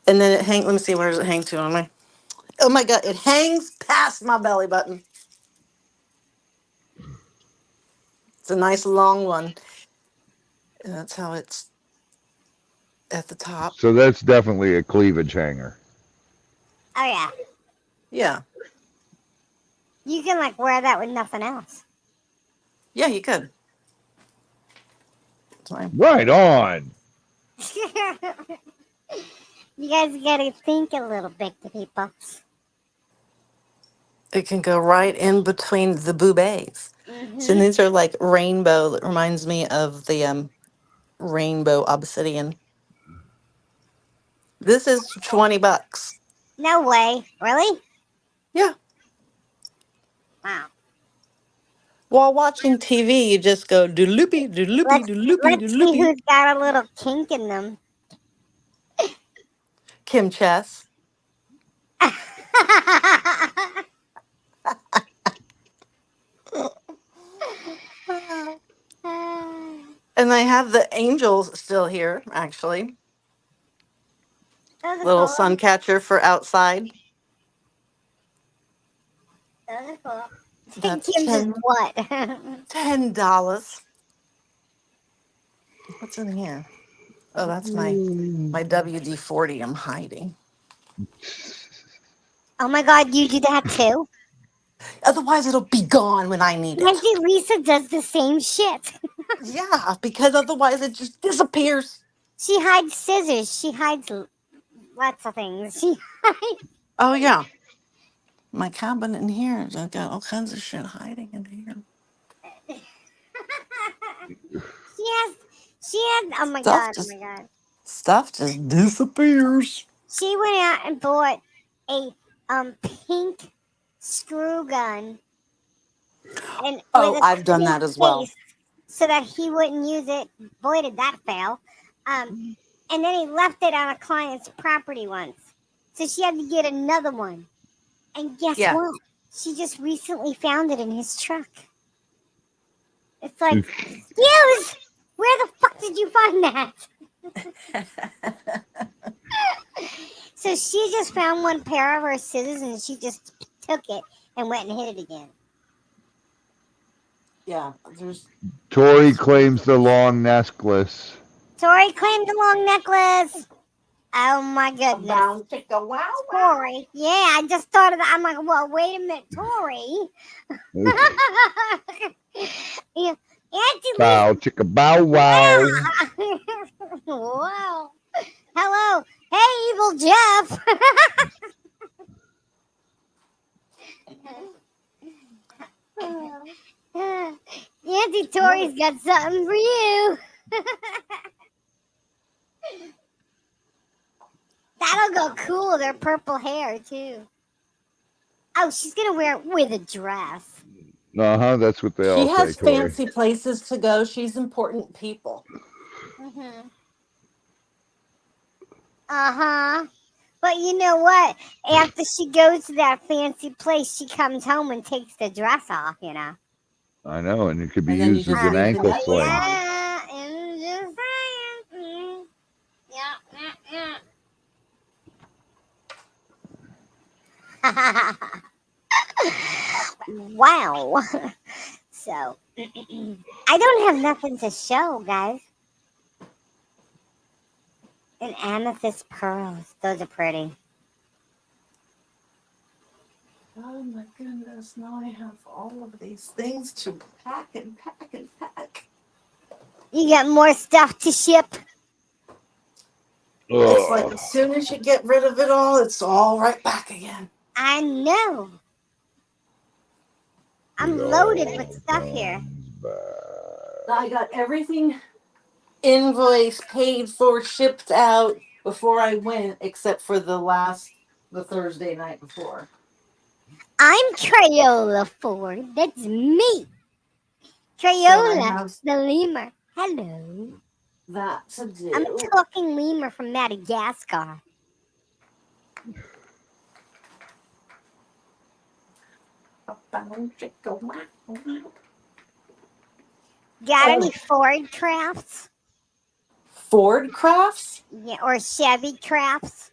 And then it let me see, where does it hang to on my, oh my God, it hangs past my belly button. It's a nice long one. And that's how it's at the top. So that's definitely a cleavage hanger. Oh yeah, Yeah. you can like wear that with nothing else. Yeah, you could. It's fine. Right on. You guys gotta think a little bit, people. It can go right in between the bouquets. So these are like rainbow. That reminds me of the rainbow obsidian. This is $20. No way, really? Yeah. Wow. While watching TV, you just go dooloopy, dooloopy, Let's dooloopy, let's see dooloopy. who's got a little kink in them. Kim Chess. And I have the angels still here, actually. Those are Little cool. sun catcher for outside. Those are cool. That's Kim's is what? $10. What's in here? Oh, that's my WD-40 I'm hiding. Oh my god, you do that too? Otherwise, it'll be gone when I need it. Auntie Lisa does the same shit. Yeah, because otherwise it just disappears. She hides scissors. She hides lots of things. She hides. Oh, yeah. My cabinet in here, I've got all kinds of shit hiding in here. Oh my Stuff god, oh just my god. stuff just disappears. She went out and bought a pink screw gun and with Oh, a I've done pink that as well. case so that he wouldn't use it. Boy, did that fail. And then he left it on a client's property once. So she had to get another one. And guess Yeah. what? She just recently found it in his truck. It's like, excuse, where the fuck did you find that? So she just found one pair of her scissors and she just took it and went and hid it again. Yeah, there's Tori claims the long necklace. Tori claimed the long necklace. Oh my a goodness. bound chicka wow wow. Tori. Yeah, I just thought of that. I'm like, well, wait a minute, Tori. Yeah, Auntie Lisa. Bow chicka bow wow. Wow. Hello. Hey, evil Jeff. Auntie Tori's got something for you. That'll go cool with her purple hair, too. Oh, she's going to wear it with a dress. That's what they She all say, has Tori. fancy places to go. She's important people. Mm-hmm. Uh-huh. But you know what? After she goes to that fancy place, she comes home and takes the dress off, you know. I know, and it could be And then you used as just an leave the ankle necklace sling. on. Yeah, and just saying. Yeah. Wow. So, I don't have nothing to show, guys. And amethyst pearls. Those are pretty. Oh my goodness, now I have all of these things to pack and pack and pack. You got more stuff to ship? It's like Ugh. as soon as you get rid of it all, it's all right back again. I know. I'm It loaded with all stuff here. comes back. I got everything invoiced, paid for, shipped out before I went, except for the Thursday night before. I'm Crayola Ford. That's me. So I Crayola, have the lemur. Hello. that to I'm do. talking lemur from Madagascar. Got any Ford crafts? Ford crafts? Yeah, or Chevy crafts?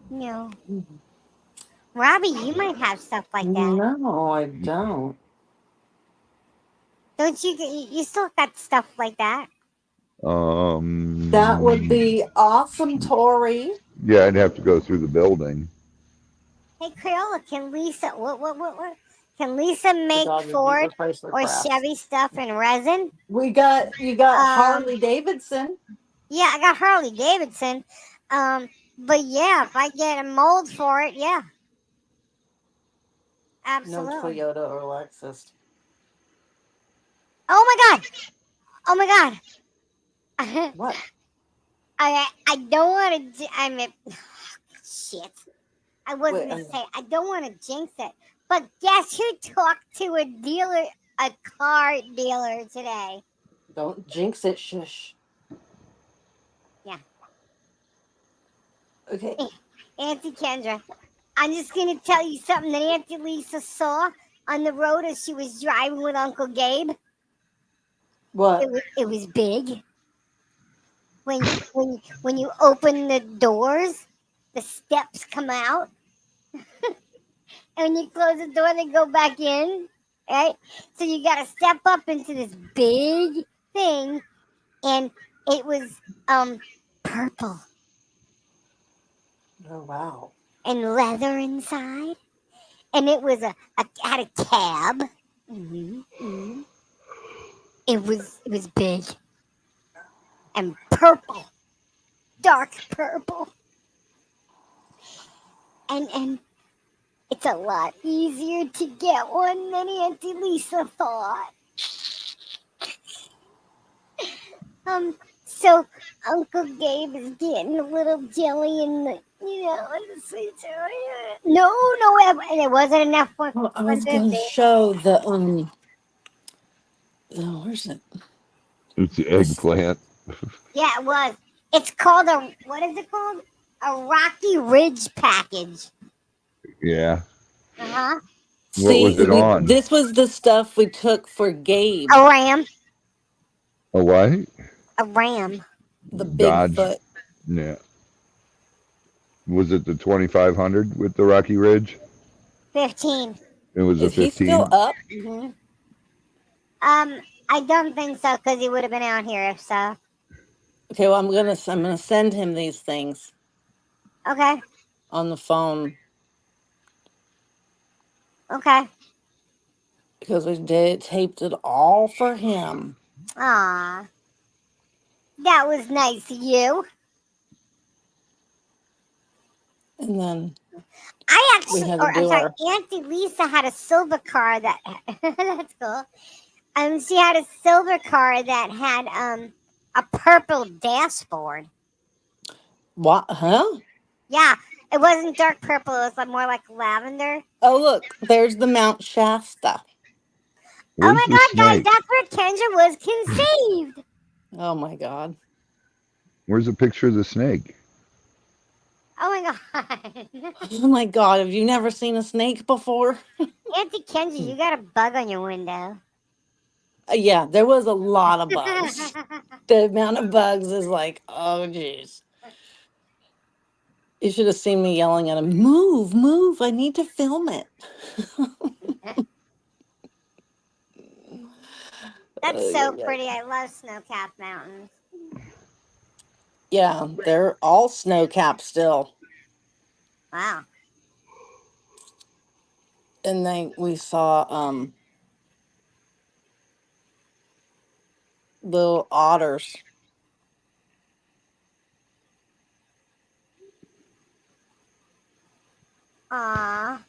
No. Robbie, you might have stuff like that. No, I don't. Don't you? You still got stuff like that? That would be awesome, Tori. Yeah, I'd have to go through the building. Hey, Crayola, can Lisa? What? Can Lisa The make Dodge and Ford Beaver Chrysler or crafts. Chevy stuff in resin? You got Harley Davidson. Yeah, I got Harley Davidson. But yeah, if I get a mold for it, yeah, No absolutely. Toyota or Lexus. Oh my god! Oh my god! What? I don't want to. I mean, shit. I wasn't Wait, gonna say. I don't want to jinx it. But guess who talked to a car dealer today? don't jinx it, shush. Yeah. Okay. Auntie Kendra. I'm just gonna tell you something that Auntie Lisa saw on the road as she was driving with Uncle Gabe. What? It was big. When you open the doors, the steps come out, and when you close the door, they go back in. Right? So you got to step up into this big thing, and it was purple Oh wow. and leather inside, and it was had a cab. It was big and purple, dark purple, and it's a lot easier to get one than Auntie Lisa thought. So Uncle Gabe is getting a little jelly in the, in the sweet area. No, no, and it wasn't enough for Well, I for was the gonna big. show the oh, where's it? It's the This eggplant. Yeah, it was. It's called a, what is it called? A Rocky Ridge package. Yeah. Uh huh. What see was it on? this was the stuff we took for Gabe, A ram. A what? A ram. the Dodge. Bigfoot. Yeah. Was it the 2500 with the Rocky Ridge? 15. It was a Is he still 15. up? Mm-hmm. I don't think so because he would have been out here if so. Okay, well I'm gonna send him these things Okay. on the phone Okay. because we did taped it all for him, Aw. That was nice of you. and then I we actually, had to or I'm do sorry, our Auntie Lisa had a silver car that, that's cool. She had a silver car that had a purple dashboard. what? Huh? Yeah, it wasn't dark purple. It was like more like lavender. Oh, look, there's the Mount Shasta. Oh Where's my the God, guys, snake? that's where Kendra was conceived. Oh my God. Where's the picture of the snake? Oh my God. Oh my God, have you never seen a snake before? Auntie Kendra, you got a bug on your window. Yeah, there was a lot of bugs. The amount of bugs is like, oh jeez. You should have seen me yelling at him, move, move, I need to film it. That's so Yeah, pretty. I love snow-capped mountains. yeah, they're all snow capped still. Wow. And then we saw little otters. Aw,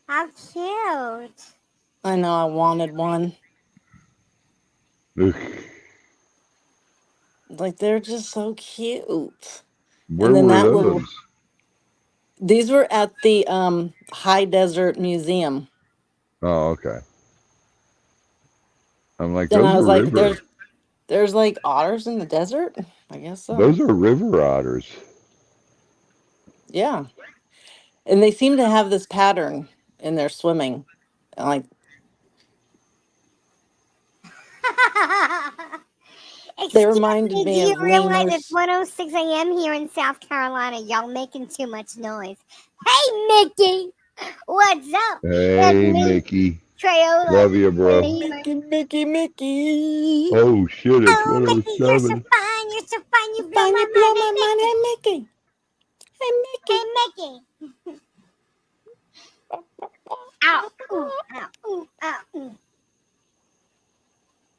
how cute. I know I wanted one. Ugh. Like they're just so cute. And Where then were that little those? these were at the High Desert Museum. Oh, okay. I'm like, And those I are was like, river. there's like otters in the desert? I guess so. Those are river otters. Yeah. And they seem to have this pattern in their swimming. Like they Excuse reminded me, do me you of realize it's lemurs. 1:06 a.m. here in South Carolina? Y'all making too much noise. Hey, Mickey! What's up? That's Hey, me, Mickey. Crayola, Love you, the bro. lemur. Mickey, Mickey, Mickey. Oh, shit. It's Oh, Mickey, you're so 107. fine. You're so fine. You blow Fine, my you blow mind. my Hey, mind. Mickey. Hey, Mickey. Hey, Hey, Mickey. Mickey. Ow, ooh, ow, ooh, ow, ooh.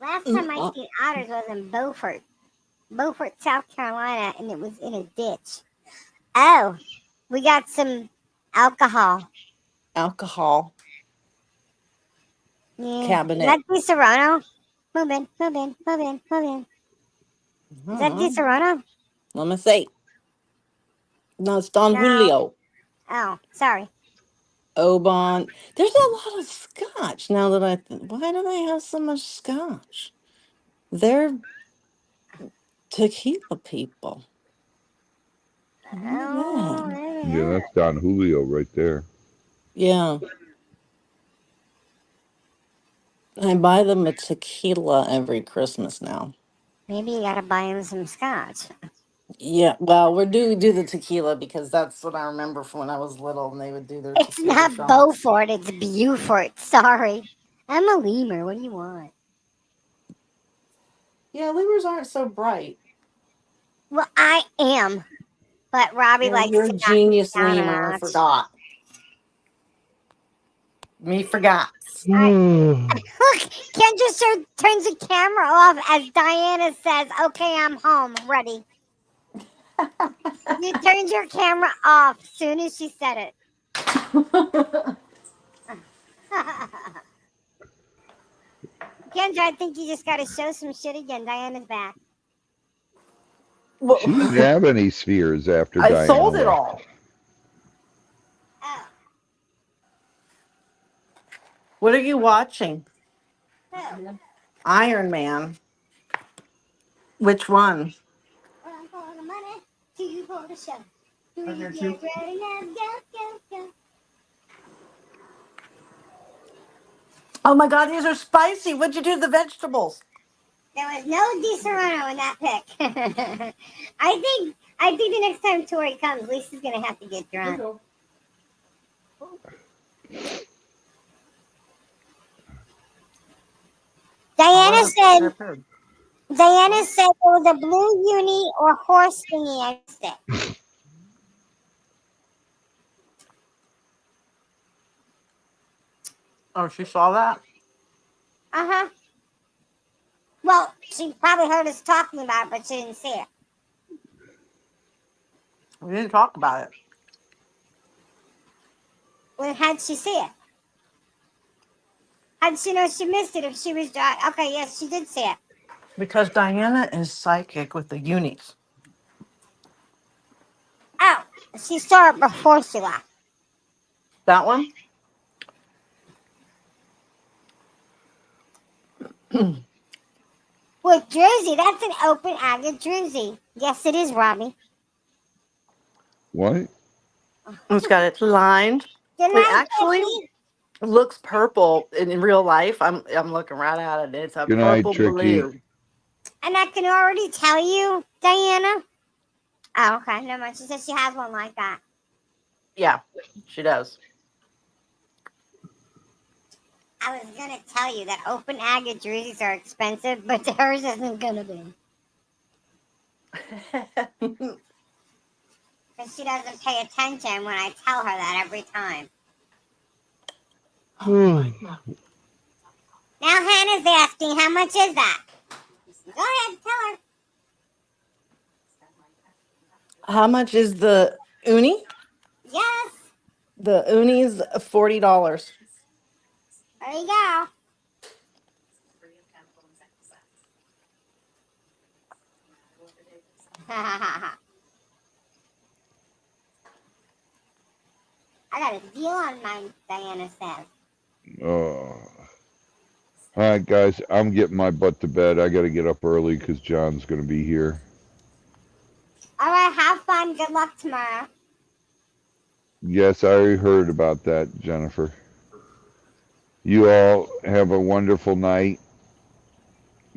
Last time I seen otters was in Beaufort, South Carolina, and it was in a ditch. Oh, we got some alcohol. Alcohol Yeah. Is that cabinet. Di Serrano? Move in, move in, move in, move in. Is that Di Uh-huh. Serrano? Let me see. No, it's Don No. Julio. Oh, sorry. Oban. There's a lot of scotch now that why do they have so much scotch? They're tequila people. Look at Oh, that. there you Yeah, have that's Don Julio right there. Yeah. I buy them a tequila every Christmas now. Maybe you gotta buy him some scotch. Yeah, well, we do the tequila because that's what I remember from when I was little, and they would do their It's tequila not shots. Beaufort, it's Beaufort. Sorry. I'm a lemur. What do you want? Yeah, lemurs aren't so bright. Well, I am, but Robbie Yeah, likes you're a to knock me genius down a lemur. I notch. forgot. Me forgot. All right. Oh, Look, Kendra sure turns the camera off as Diana says, "Okay, I'm home, ready." You turned your camera off soon as she said it. Kendra, I think you just got to show some shit again. Diana's back. She didn't Well, have any spheres after I Diana sold it left. all. Oh, What are you watching? who? Iron Man. Which one? One for the money, two for the show. Are Three, there two? get ready now, go, go, go. Oh my God, these are spicy. What'd you do to the vegetables? There was no Di Serrano in that pick. I think the next time Tori comes, Lisa's gonna have to get drunk. Diana Oh, said they're good. Diana said it was a blue uni or horse thingy. I missed it. Oh, she saw that? Uh-huh. Well, she probably heard us talking about it, but she didn't see it. We didn't talk about it When how'd she see it? How'd she know she missed it if she was okay, yes, she did see it. because Diana is psychic with the unis. Oh, she saw it before she left. That one? With Druzy, that's an open agate Druzy. Yes, it is, Robbie. What? It's got it lined. Good It night, actually Becky. looks purple in real life. I'm looking right at it. It's a Good night, purple Tricky. blue. And I can already tell you, Diana. Oh, okay, never mind. She says she has one like that. Yeah, she does. I was gonna tell you that open agate Druzys are expensive, but hers isn't gonna be. Because she doesn't pay attention when I tell her that every time. Now Hannah's asking, how much is that? Go ahead, tell her. How much is the uni? Yes, The uni's $40. there you go. I got a deal on mine, Diana says. All right, guys, I'm getting my butt to bed. I got to get up early because John's going to be here. All right, have fun. Good luck tomorrow. Yes, I already heard about that, Jennifer. You all have a wonderful night.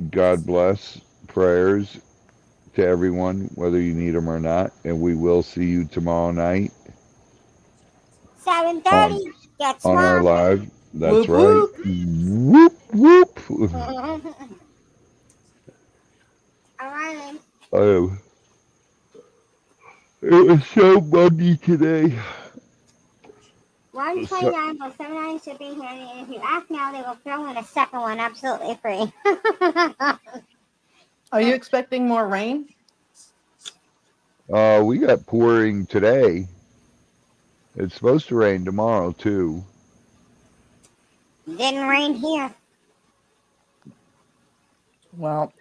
God bless. Prayers to everyone, whether you need them or not. And we will see you tomorrow night 7:30. on Get on our smart. live. That's Whoop right. whoop. Whoop whoop. All right. Oh, it was so muggy today. So, 129 plus 79 shipping here, and if you ask now, they will throw in a second one absolutely free. Are you expecting more rain? we got pouring today. It's supposed to rain tomorrow too. Didn't rain here. Well,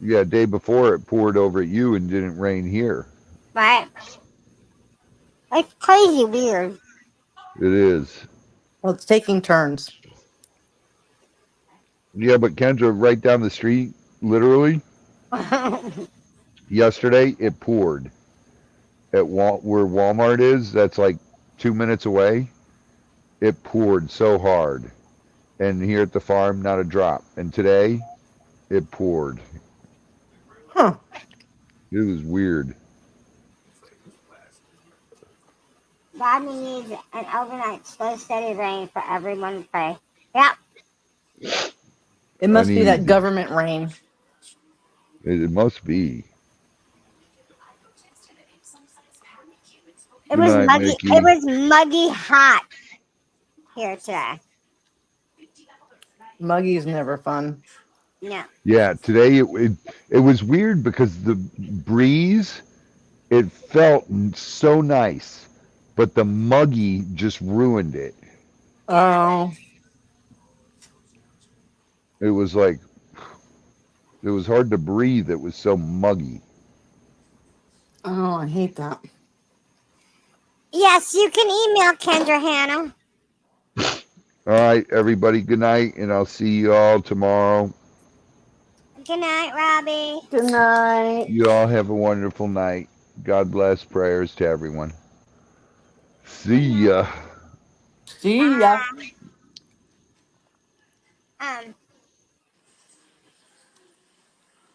Yeah, day before it poured over at you and didn't rain here. Right. It's crazy weird. It is. well, it's taking turns. Yeah, but Kendra, right down the street, literally, Oh, yesterday it poured at where Walmart is. That's like 2 minutes away. It poured so hard, and here at the farm, not a drop. And today, it poured. Huh. It was weird. God needs an overnight slow, steady rain for everyone to pray. Yep. It I must be that need. government rain. It must be. It Good was night, muggy. It Mickey. was muggy hot here today. Muggy's never fun. No. Yeah, today it was weird because the breeze, it felt so nice, but the muggy just ruined it. Oh, It was like it was hard to breathe. It was so muggy. Oh, I hate that. Yes, you can email Kendra Hannah. All right, everybody, good night, and I'll see you all tomorrow. Good night, Robbie. Good night. You all have a wonderful night. God bless. Prayers to everyone. Good See night. ya. See ya. Um,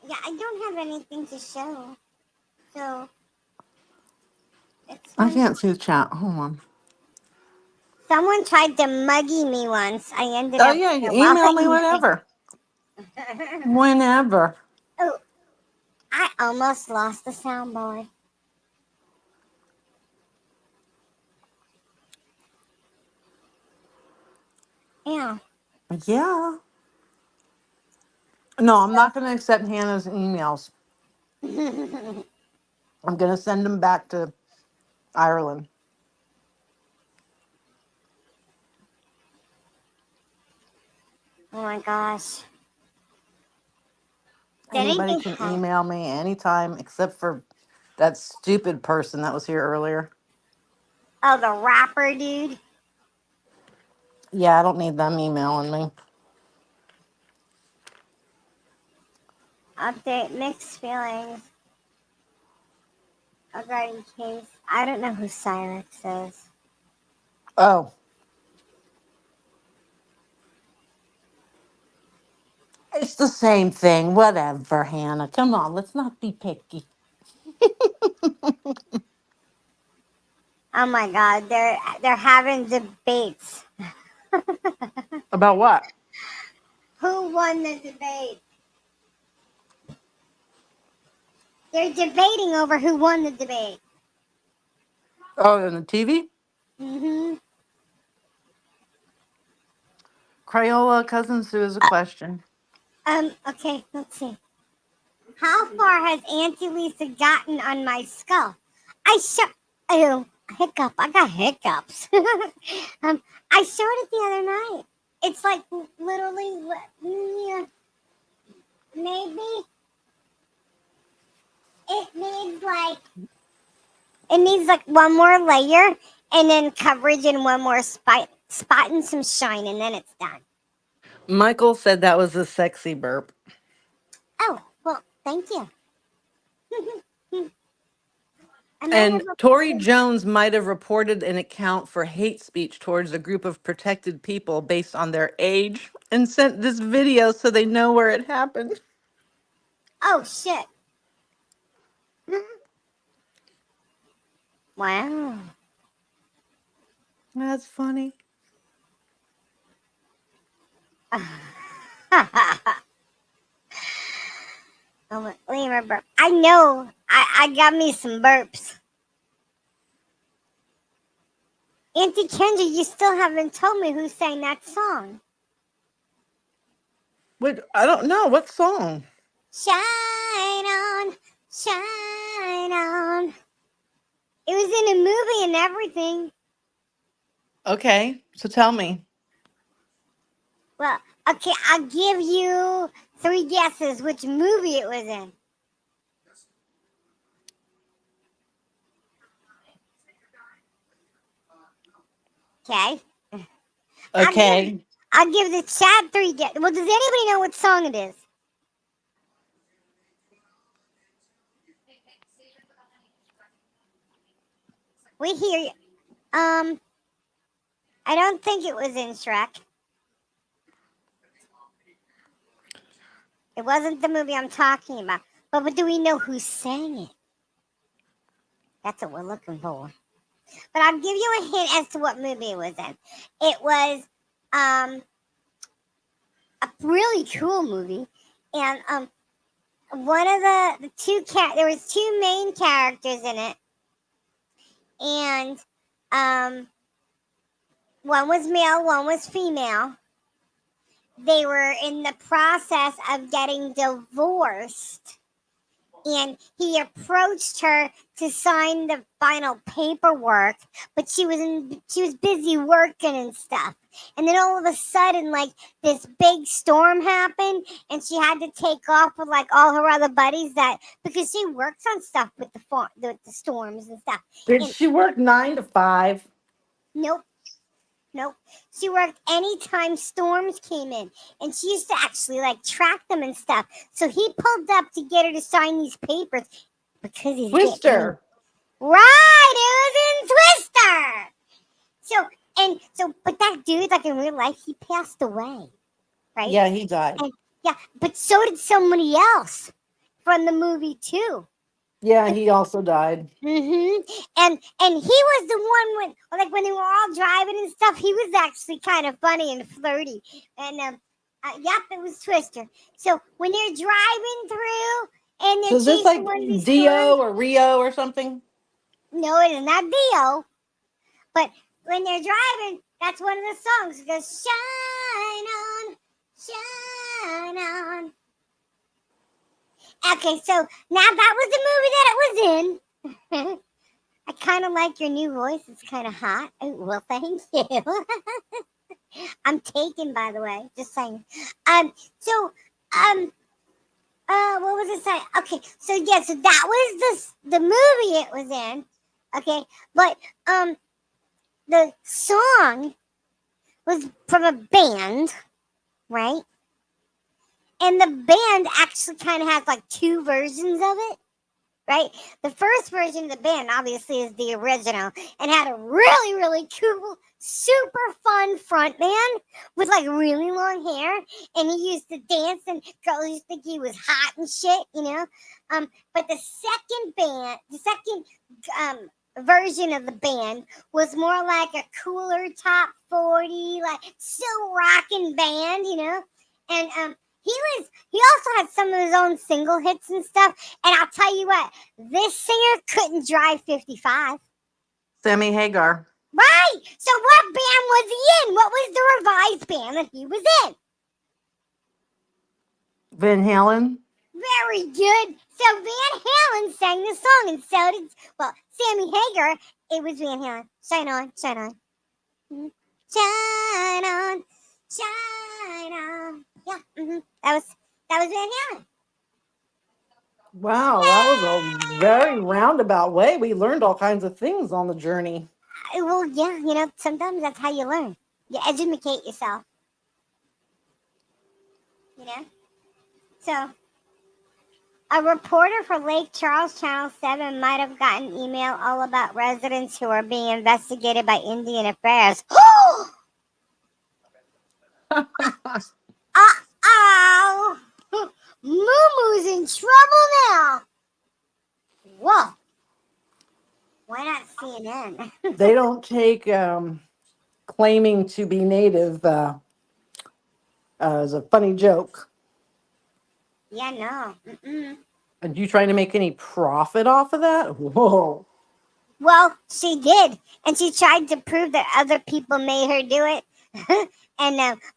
yeah, I don't have anything to show, so it's I fine. can't see the chat. Hold on. Someone tried to muggy me once. I ended Oh up yeah, you with a email me wallet. whenever. Whenever. Oh, I almost lost the soundboard. Yeah. Yeah. No, I'm not going to accept Hannah's emails. Oh I'm going to send them back to Ireland. my gosh. Did Anybody anything can happen? email me anytime except for that stupid person that was here earlier. Oh, the rapper dude. Yeah, I don't need them emailing me. Update mixed feelings regarding case. I don't know who Cyrix is. Oh, it's the same thing. Whatever, Hannah. Come on, let's not be picky. Oh my God, they're having debates. About what? Who won the debate? They're debating over who won the debate. Oh, on the TV? Mm-hmm. Crayola Cousin Sue is a question. Okay, let's see. How far has Auntie Lisa gotten on my skull? I showed. Oh, hiccup. I got hiccups. I showed it the other night. It's like literally, yeah, maybe it needs like one more layer and then coverage and one more spot and some shine, and then it's done. Michael said that was a sexy burp. Oh well, thank you. I might And have Tori reported. Jones might have reported an account for hate speech towards a group of protected people based on their age and sent this video so they know where it happened. Oh shit! Wow. That's funny. Oh, leave her burp. I know. I got me some burps. Auntie Kendra, you still haven't told me who sang that song. Wait, I don't know. What song? Shine on, shine on. It was in a movie and everything. Okay, so tell me. Well, okay, I'll give you 3 guesses which movie it was in. Okay. I'll give Okay. I'll give the chat 3 guesses. Well, does anybody know what song it is? We hear you. I don't think it was in Shrek. It wasn't the movie I'm talking about. But do we know who sang it? That's what we're looking for. But I'll give you a hint as to what movie it was in. It was um, a really cool movie, and one of the there was two main characters in it, and one was male, one was female. They were in the process of getting divorced, and he approached her to sign the final paperwork, but she was busy working and stuff. And then all of a sudden, like, this big storm happened, and she had to take off with like all her other buddies, that because she works on stuff with the storms and stuff. Did And she work 9 to 5? nope. Nope. She worked anytime storms came in. And she used to actually like track them and stuff. So he pulled up to get her to sign these papers because he's getting Twister. right. It was in Twister. But that dude, like in real life, he passed away, right? Yeah, he died. And yeah, but so did somebody else from the movie too. Yeah, he also died. And he was the one when they were all driving and stuff. He was actually kind of funny and flirty. And yep, it was Twister. So when they're driving through and So they're is this chasing like one of these Dio storms, or Rio or something? no, it is not Dio. But when they're driving, that's one of the songs. It goes, shine on, shine on. Okay, so now that was the movie that it was in. I kind of like your new voice. It's kind of hot. Oh, well, thank you. I'm taken, by the way. Just saying. So, what was it saying? Okay, so yeah, so that was the movie it was in. Okay, but the song was from a band, right? And the band actually kind of has like two versions of it. Right? The first version of the band obviously is the original and had a really, really cool, super fun front man with like really long hair. And he used to dance and girls used to think he was hot and shit. But the second version of the band was more like a cooler top 40, like still rocking band. And he also had some of his own single hits and stuff. And I'll tell you what, this singer couldn't drive 55. Sammy Hagar. Right. So what band was he in? What was the revised band that he was in? Van Halen. Very good. So Van Halen sang the song, and so did Sammy Hagar. It was Van Halen. Shine on, shine on, shine on, shine on. Yeah, that was Van Halen. Wow, that was a very roundabout way. We learned all kinds of things on the journey. Well, yeah, sometimes that's how you learn. You educate yourself. You know? So, a reporter for Lake Charles Channel 7 might have gotten email all about residents who are being investigated by Indian Affairs. Uh-oh! Moo-Moo's in trouble now! Whoa! Why not CNN? They don't take claiming to be native as a funny joke. Yeah, no. Are you trying to make any profit off of that? Whoa. Well, she did, and she tried to prove that other people made her do it,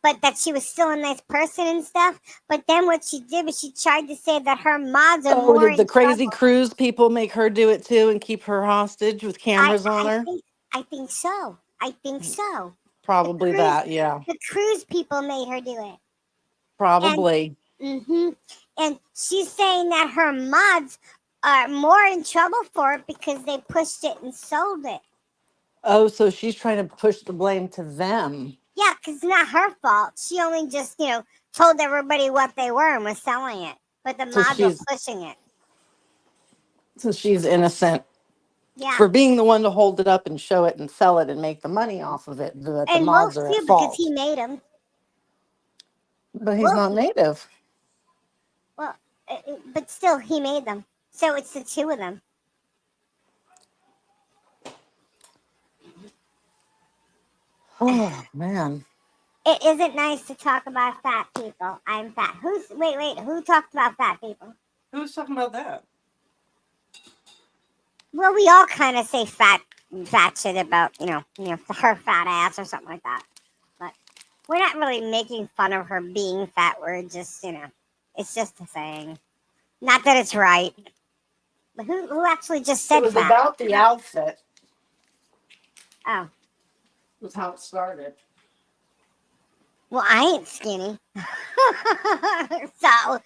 but that she was still a nice person and stuff. But then what she did was she tried to say that her mods are Oh, more did the in crazy trouble. cruise people make her do it too and keep her hostage with I, cameras on I her? think, I think so. I think so. The Probably cruise, that, yeah. the cruise people made her do it, and Probably. hmm and she's saying that her mods are more in trouble for it because they pushed it and sold it. Oh, so she's trying to push the blame to them. Yeah, because it's not her fault. She only just, told everybody what they were and was selling it. But the So mods were she's pushing it. innocent Yeah. for being the one to hold it up and show it and sell it and make the money off of it. That the And mods most are at too because he fault. made them. But he's Well, not native. well, but still, he made them. So it's the two of them. Oh man. It isn't nice to talk about fat people. I'm fat. Wait, who talked about fat people? Who's talking about that? Well, we all kind of say fat shit about, her fat ass or something like that. But we're not really making fun of her being fat. We're just, it's just a saying. Not that it's right. Who actually just It said was fat? about the outfit. Oh, Was how it started. well, I ain't skinny. So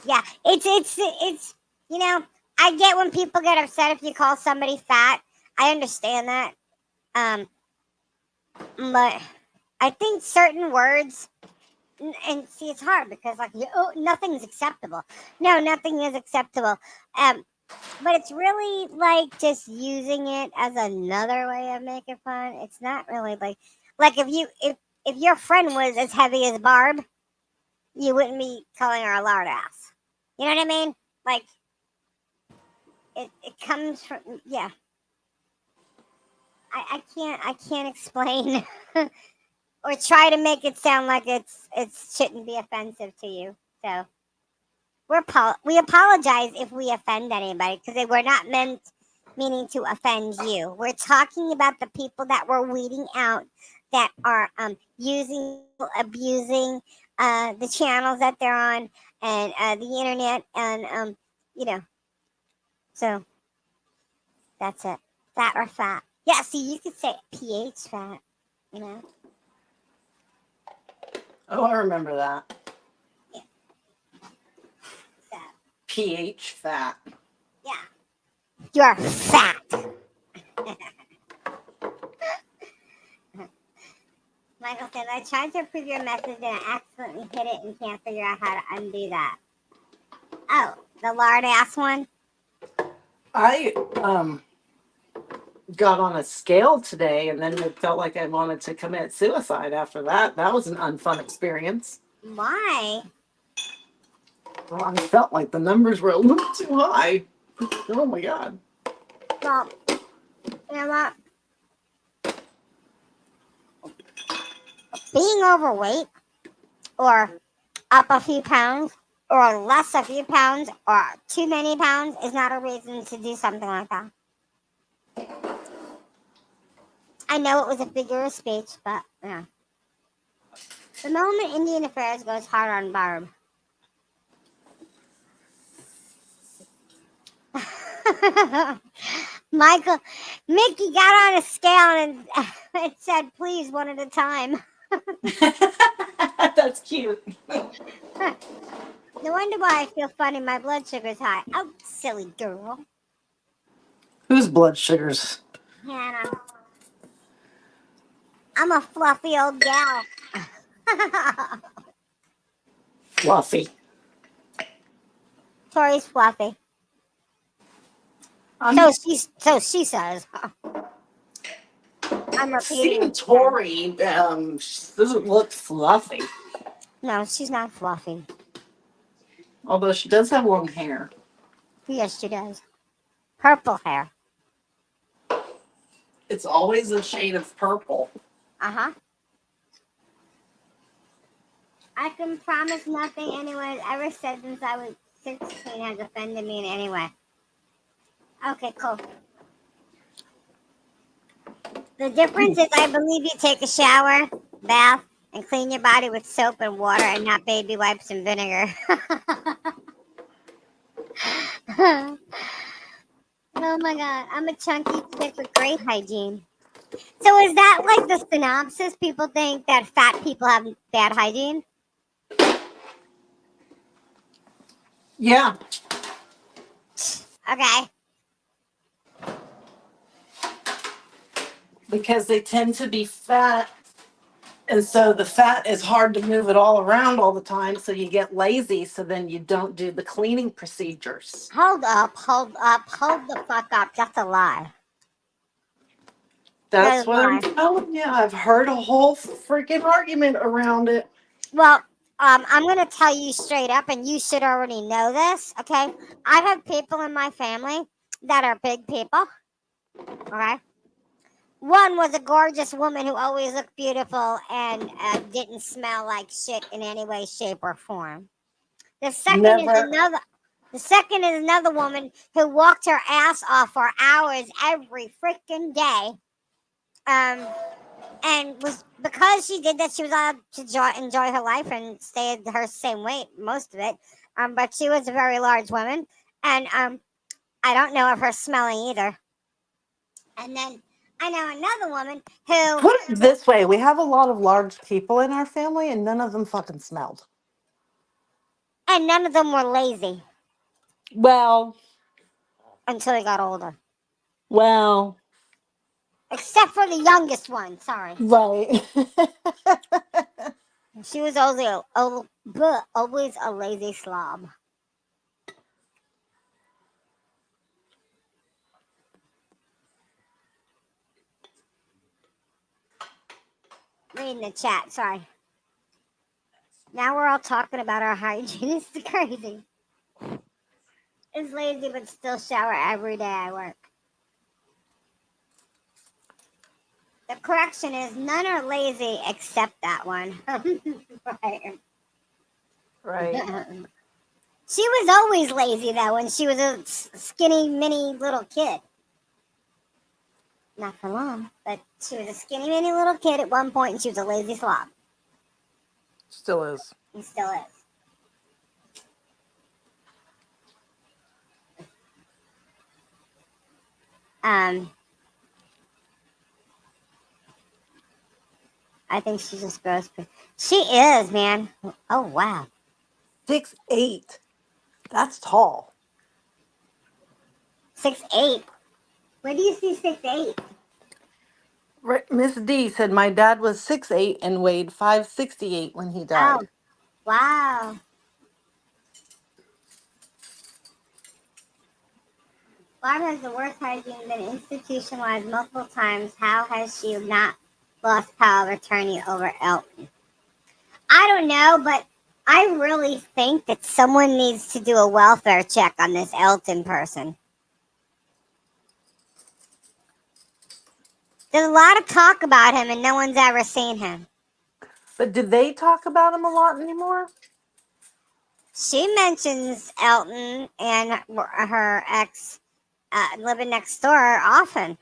yeah, it's you know, I get when people get upset if you call somebody fat. I understand that. Um, but I think certain words and see it's hard because like oh, nothing's acceptable. No, nothing is acceptable. Um, but it's really like just using it as another way of making fun. It's not really like if your friend was as heavy as Barb, you wouldn't be calling her a lard ass. You know what I mean? Like it comes from yeah. I can't explain or try to make it sound like it shouldn't be offensive to you. So we apologize if we offend anybody because they were not meaning to offend you. We're talking about the people that we're weeding out that are using abusing the channels that they're on and the internet and you know so that's it. Fat or fat. Yeah, see you could say pH fat, you know. Oh, I remember that. Yeah, fat. pH fat. Yeah. You're fat. Michael says, I tried to approve your message and I accidentally hit it and can't figure out how to undo that. Oh, the lard ass one? I got on a scale today and then it felt like I wanted to commit suicide after that. That was an unfun experience. Why? Well, I felt like the numbers were a little too high. Oh my god. Well, you know what? Being overweight or up a few pounds or less a few pounds or too many pounds is not a reason to do something like that. I know it was a figure of speech, but yeah. The moment Indian Affairs goes hard on Barb. Michael, Mickey got on a scale and it said, please, one at a time. That's cute. No wonder why I feel funny. My blood sugar's high. Oh, silly girl. Whose blood sugars? Hannah. I'm a fluffy old gal. Fluffy. Tori's fluffy. I'm So she says. I'm repeating seeing what she said. Tori. She doesn't look fluffy, No, she's not fluffy. although she does have long hair. Yes, she does. Purple hair. It's always a shade of purple. Uh-huh. I can promise nothing anyone has ever said since I was 16 has offended me in any way. Okay, cool. The difference is I believe you take a shower, bath, and clean your body with soap and water and not baby wipes and vinegar. Oh my god, I'm a chunky chick with great hygiene. So is that like the synopsis? People think that fat people have bad hygiene? Yeah, Okay. because they tend to be fat. And so the fat is hard to move it all around all the time. So you get lazy. So then you don't do the cleaning procedures. Hold up, hold the fuck up. That's a lie. That That's is a what I'm lie. telling you. I've heard a whole freaking argument around it. Well, I'm gonna tell you straight up, and you should already know this. Okay, I have people in my family that are big people. Okay, one was a gorgeous woman who always looked beautiful and didn't smell like shit in any way, shape, or form. The second is Never. another. The second is another woman who walked her ass off for hours every freaking day. And was because she did that, she was allowed to enjoy her life and stay at her same weight most of it. But she was a very large woman, and I don't know of her smelling either. And then I know another woman who, Put it this way, we have a lot of large people in our family, and none of them fucking smelled. and none of them were lazy Well, until they got older, well, except for the youngest one. Sorry, right. she was always a lazy slob. Reading the chat. Sorry. Now we're all talking about our hygiene. It's crazy. It's lazy, but still shower every day I work. The correction is none are lazy except that one. Right. Right. She was always lazy though when she was a skinny mini little kid. Not for long, but she was a skinny mini little kid at one point and she was a lazy slob. Still is. And still is. Um, I think she's just gross. She is, man. Oh wow. 6'8". That's tall. 6'8". Where do you see 6'8"? Right. Miss D said my dad was 6'8" and weighed 568 when he Oh, died. wow. Barb has the worst hygiene, been institutionalized multiple times. How has she not lost power of attorney over Elton? I don't know, but I really think that someone needs to do a welfare check on this Elton person. There's a lot of talk about him, and no one's ever seen him. But do they talk about him a lot anymore? She mentions Elton and her ex living next door often.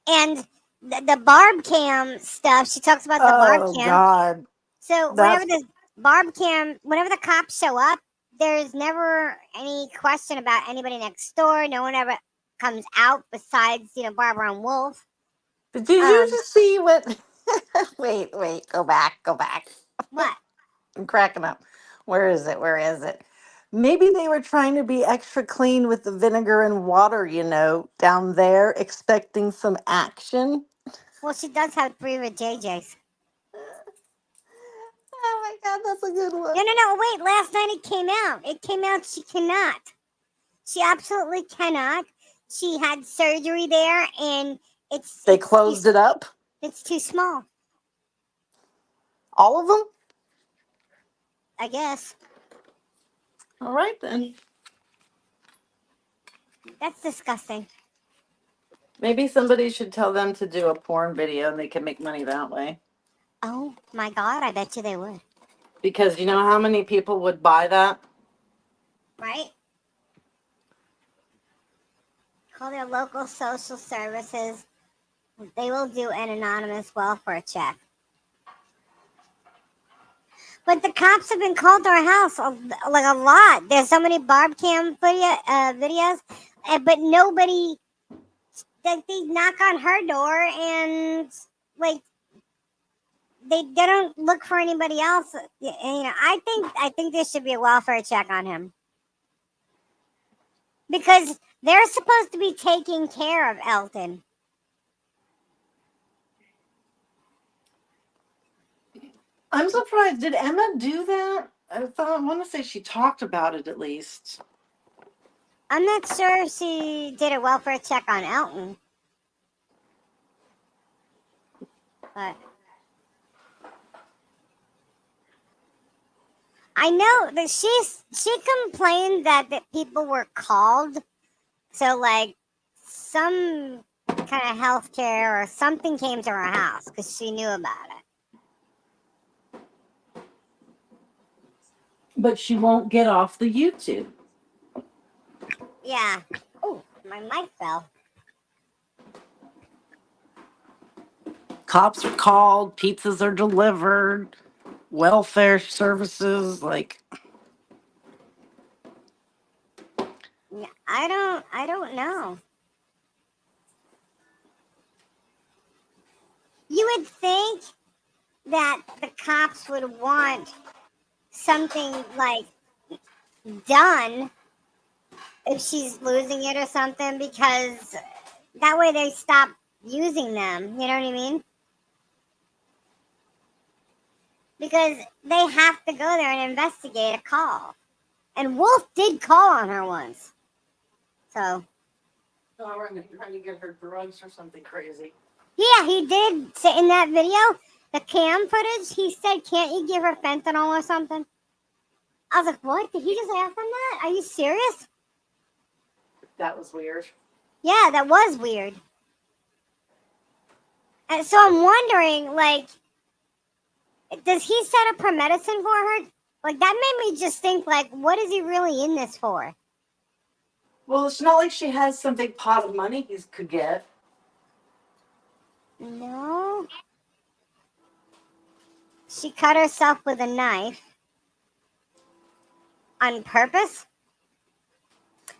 And the barb cam stuff, she talks about the barb Oh cam. God. So whenever That's the barb cam, whenever the cops show up, there's never any question about anybody next door. No one ever comes out besides, Barbara and Wolf. Did you Um, just see what wait, go back. what? I'm cracking up. Where is it? Where is it? Maybe they were trying to be extra clean with the vinegar and water, down there, expecting some action. Well, she does have 3 with JJ's. Oh my God, that's a good one. No, wait. Last night it came out. It came out she cannot. She absolutely cannot. She had surgery there, and They closed it up. it's too small. All of them. I guess All right then. that's disgusting. Maybe somebody should tell them to do a porn video and they can make money that way. Oh my God! I bet you they would. Because you know how many people would buy that? Right? Call their local social services. They will do an anonymous welfare check. But the cops have been called to our house like a lot. There's so many barb cam videos, but nobody. They knock on her door and like they don't look for anybody else. I think there should be a welfare check on him because they're supposed to be taking care of Elton. I'm surprised. Did Emma do that? I want to say she talked about it at least. I'm not sure if she did a welfare check on Elton, but I know that she complained that people were called, so like some kind of healthcare or something came to her house because she knew about it. But she won't get off the YouTube. Yeah. Oh, my mic fell. Cops are called, pizzas are delivered, welfare services, like I don't know. You would think that the cops would want something like done if she's losing it or something, because that way they stop using them. You know what I mean? Because they have to go there and investigate a call. And Wolf did call on her once. So, Oh, we're trying to get her drugs or something crazy. yeah, he did say in that video, the cam footage, he said, "Can't you give her fentanyl or something?" I was like, what? Did he just ask them that? Are you serious? That was weird. Yeah, that was weird. And so I'm wondering, like, does he set up her medicine for her? Like, that made me just think, like, what is he really in this for? Well, it's not like she has some big pot of money he could get. No. She cut herself with a knife on purpose.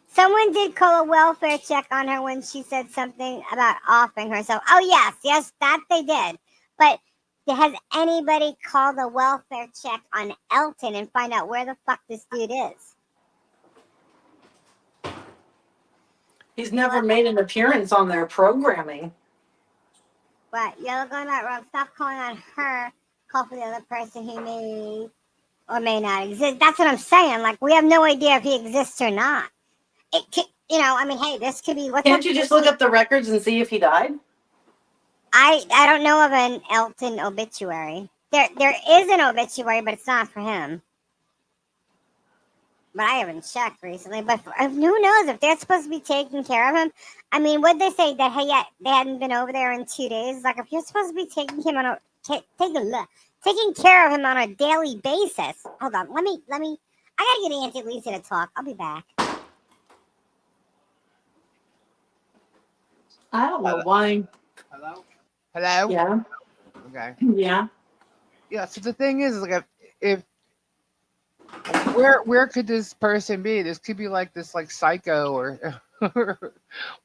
Someone did call a welfare check on her when she said something about offing herself. Oh, yes, that they did. But has anybody called a welfare check on Elton and find out where the fuck this dude is? He's never made an appearance on their programming. What? You're going that road. Stop calling on her. Call for the other person he may or may not exist. That's what I'm saying. Like, we have no idea if he exists or not. It could, I mean, hey, this could be what's Can't up. you just look up the records and see if he died? I don't know of an Elton obituary. There is an obituary, but it's not for him. But I haven't checked recently. But who knows if they're supposed to be taking care of him? I mean, would they say that they hadn't been over there in 2 days? Like, if you're supposed to be taking him on taking care of him on a daily basis. Hold on, let me. I gotta get Auntie Lisa to talk. I'll be back. I don't know Hello. why. Hello. Hello. Yeah. Okay. Yeah. Yeah. So the thing is, like, if where could this person be? This could be like this, like Psycho or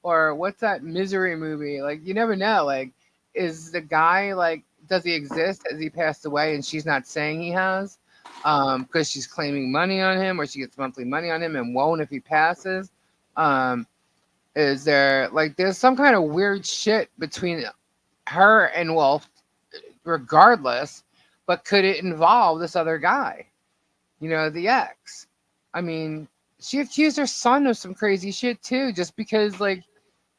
or what's that Misery movie? Like, you never know. Like, is the guy, like, does he exist? Has he passed away and she's not saying he has? Because she's claiming money on him, or she gets monthly money on him and won't if he passes. Um, is there, like, there's some kind of weird shit between her and Wolf, regardless, but could it involve this other guy? The ex. I mean, she accused her son of some crazy shit too, just because, like,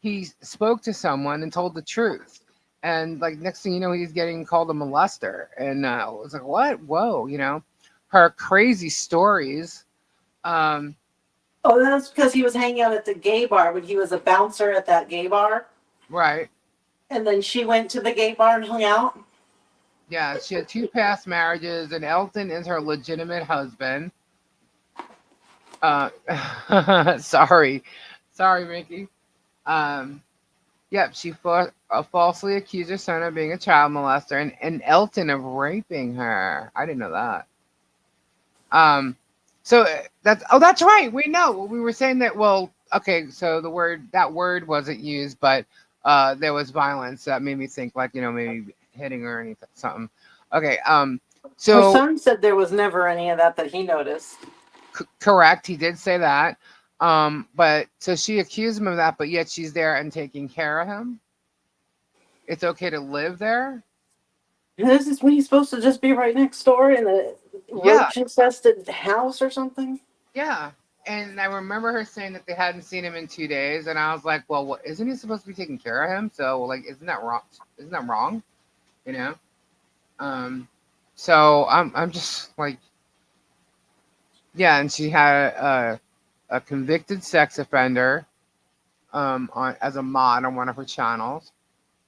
he spoke to someone and told the truth. And, like, next thing you know, he's getting called a molester. And I was like, what? Whoa, her crazy stories. Um, Oh, that's because he was hanging out at the gay bar when he was a bouncer at that gay bar. right. And then she went to the gay bar and hung out. Yeah, she had two past marriages, and Elton is her legitimate husband. Uh, sorry, Mickey. Um, Yep, she falsely accused her son of being a child molester, and Elton of raping her. I didn't know that. So that's right. We know. We were saying that. Well, okay. So that word wasn't used, but there was violence that made me think, like, maybe hitting her or anything, something. Okay. Her So son said there was never any of that he noticed. correct. He did say that. But so she accused him of that, but yet she's there and taking care of him. It's okay to live there. This is when he's supposed to just be right next door in the Yeah, roach infested house or something. yeah. And I remember her saying that they hadn't seen him in 2 days, and I was like, "Well, isn't he supposed to be taking care of him? So, like, isn't that wrong? Isn't that wrong? You know?" Um, so I'm just like, yeah. And she had a convicted sex offender on as a mod on one of her channels.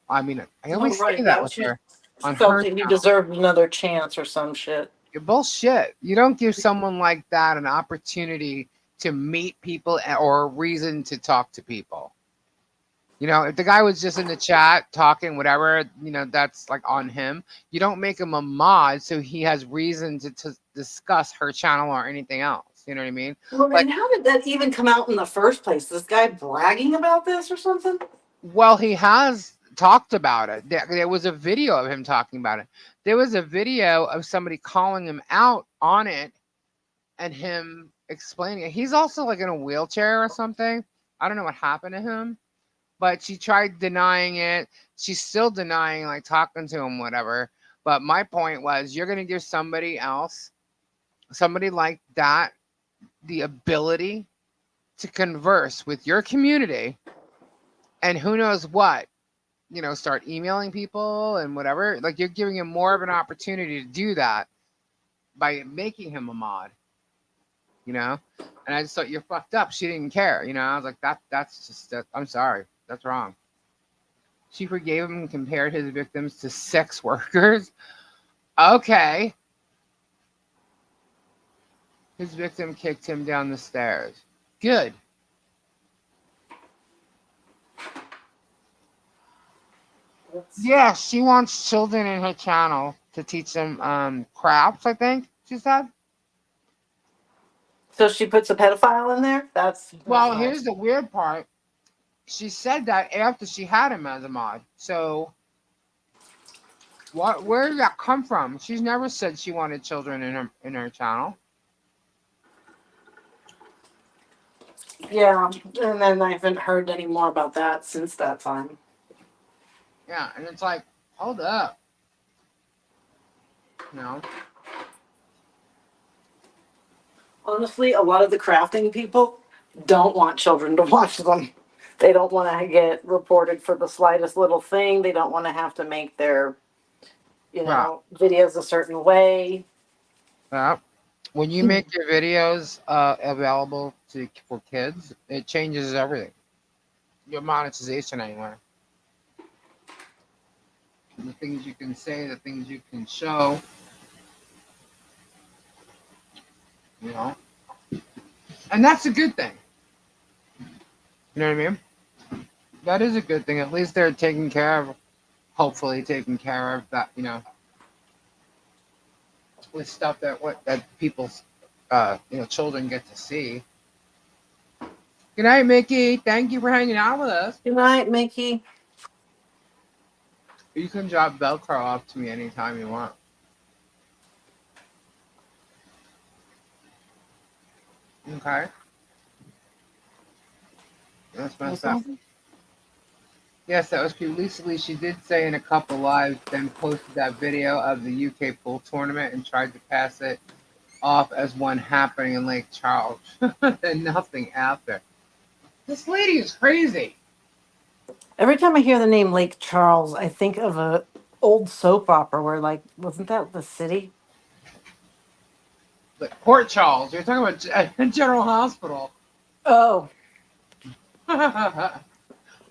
I mean, I Oh, always say right. that Yeah, with she her on felt her that he channel. deserved another chance or some shit. Bullshit. You don't give someone like that an opportunity to meet people or a reason to talk to people. If the guy was just in the chat talking, whatever, that's like on him. You don't make him a mod so he has reason to discuss her channel or anything else. You know what I mean? Well, Like, and how did that even come out in the first place? This guy bragging about this or something? well, he has talked about it. There was a video of him talking about it. There was a video of somebody calling him out on it and him explaining it. He's also like in a wheelchair or something. I don't know what happened to him, but she tried denying it. She's still denying, like talking to him, whatever. But my point was, you're going to give somebody else, somebody like that, the ability to converse with your community and who knows what, start emailing people and whatever. Like you're giving him more of an opportunity to do that by making him a mod, you know? And I just thought you're fucked up. She didn't care, I was like, that's just, I'm sorry. That's wrong. She forgave him and compared his victims to sex workers. Okay. His victim kicked him down the stairs. Good. Yeah, she wants children in her channel to teach them crafts, I think she said. So she puts a pedophile in there? That's Well, nice. here's the weird part. She said that after she had him as a mod. So where did that come from? She's never said she wanted children in her channel. Yeah, and then I haven't heard any more about that since that time. Yeah, and it's like, hold up. You know? Honestly, a lot of the crafting people don't want children to watch them. They don't want to get reported for the slightest little thing. They don't want to have to make their, Yeah. videos a certain way. Yeah. When you make your videos available for kids, it changes everything. Your monetization anyway. The things you can say, the things you can show, you know. And that's a good thing. You know what I mean? That is a good thing. At least they're taking care of, hopefully taking care of that, with stuff that people's children get to see. Good night, Mickey. Thank you for hanging out with us. Good night, Mickey. You can drop Velcro off to me anytime you want. Okay. That's messed up. Yes, that was cute. Recently, she did say in a couple lives, then posted that video of the UK pool tournament and tried to pass it off as one happening in Lake Charles. And nothing after. This lady is crazy. Every time I hear the name Lake Charles, I think of a old soap opera where, like, wasn't that the city? But Port Charles, you're talking about General Hospital. Oh,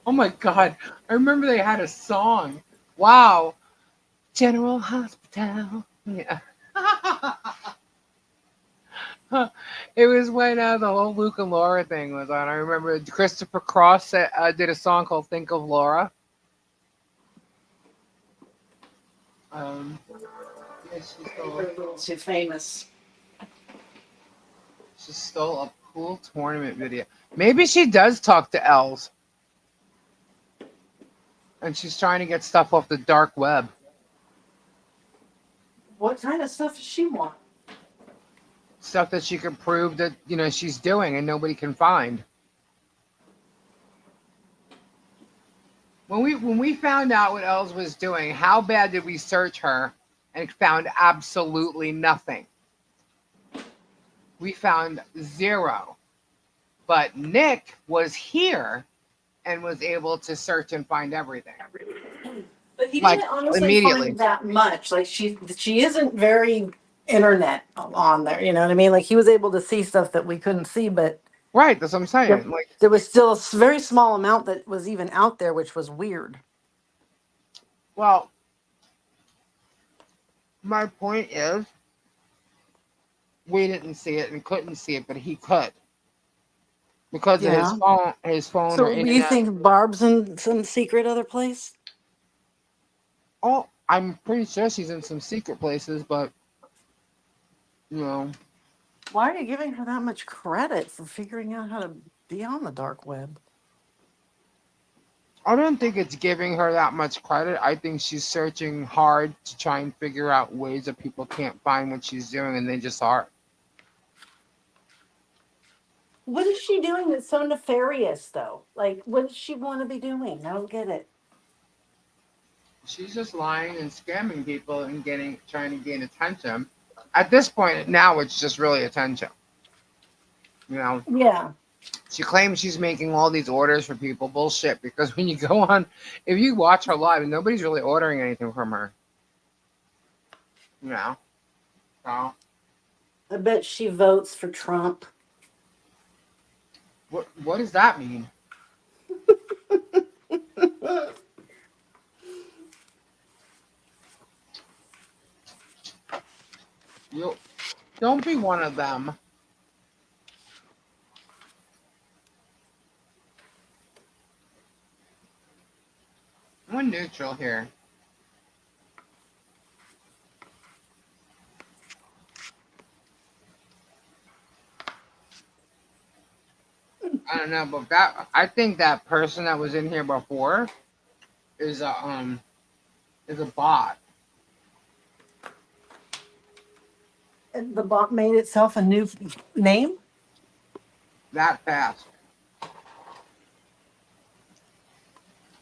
Oh my God. I remember they had a song. Wow. General Hospital. Yeah. It was when the whole Luke and Laura thing was on. I remember Christopher Cross did a song called "Think of Laura." Um, yeah, too famous. she stole a pool tournament video. Maybe she does talk to Els, and she's trying to get stuff off the dark web. What kind of stuff does she want? Stuff that she can prove that she's doing and nobody can find. When we found out what Els was doing, how bad did we search her and found absolutely nothing? We found zero. But Nick was here and was able to search and find everything. But he Like didn't honestly immediately. find that much. Like she isn't very internet on there. You know what I mean? Like he was able to see stuff that we couldn't see, but Right, that's what I'm there, saying. Like, there was still a very small amount that was even out there, which was weird. well, my point is we didn't see it and couldn't see it, but he could. Because of Yeah. his phone or So do you internet. think Barb's in some secret other place? Oh, I'm pretty sure she's in some secret places, but you know, Why are you giving her that much credit for figuring out how to be on the dark web? I don't think it's giving her that much credit. I think she's searching hard to try and figure out ways that people can't find what she's doing, and they just are. What is she doing that's so nefarious, though? Like, what does she want to be doing? I don't get it. She's just lying and scamming people and trying to gain attention. At this point, now it's just really attention. You know, Yeah. she claims she's making all these orders for people. Bullshit. Because when you go on, if you watch her live, nobody's really ordering anything from her. You know, so I bet she votes for Trump. what does that mean? You don't be one of them. I'm neutral here. I don't know, but that I think that person that was in here before is a bot. The bot made itself a new name. That fast.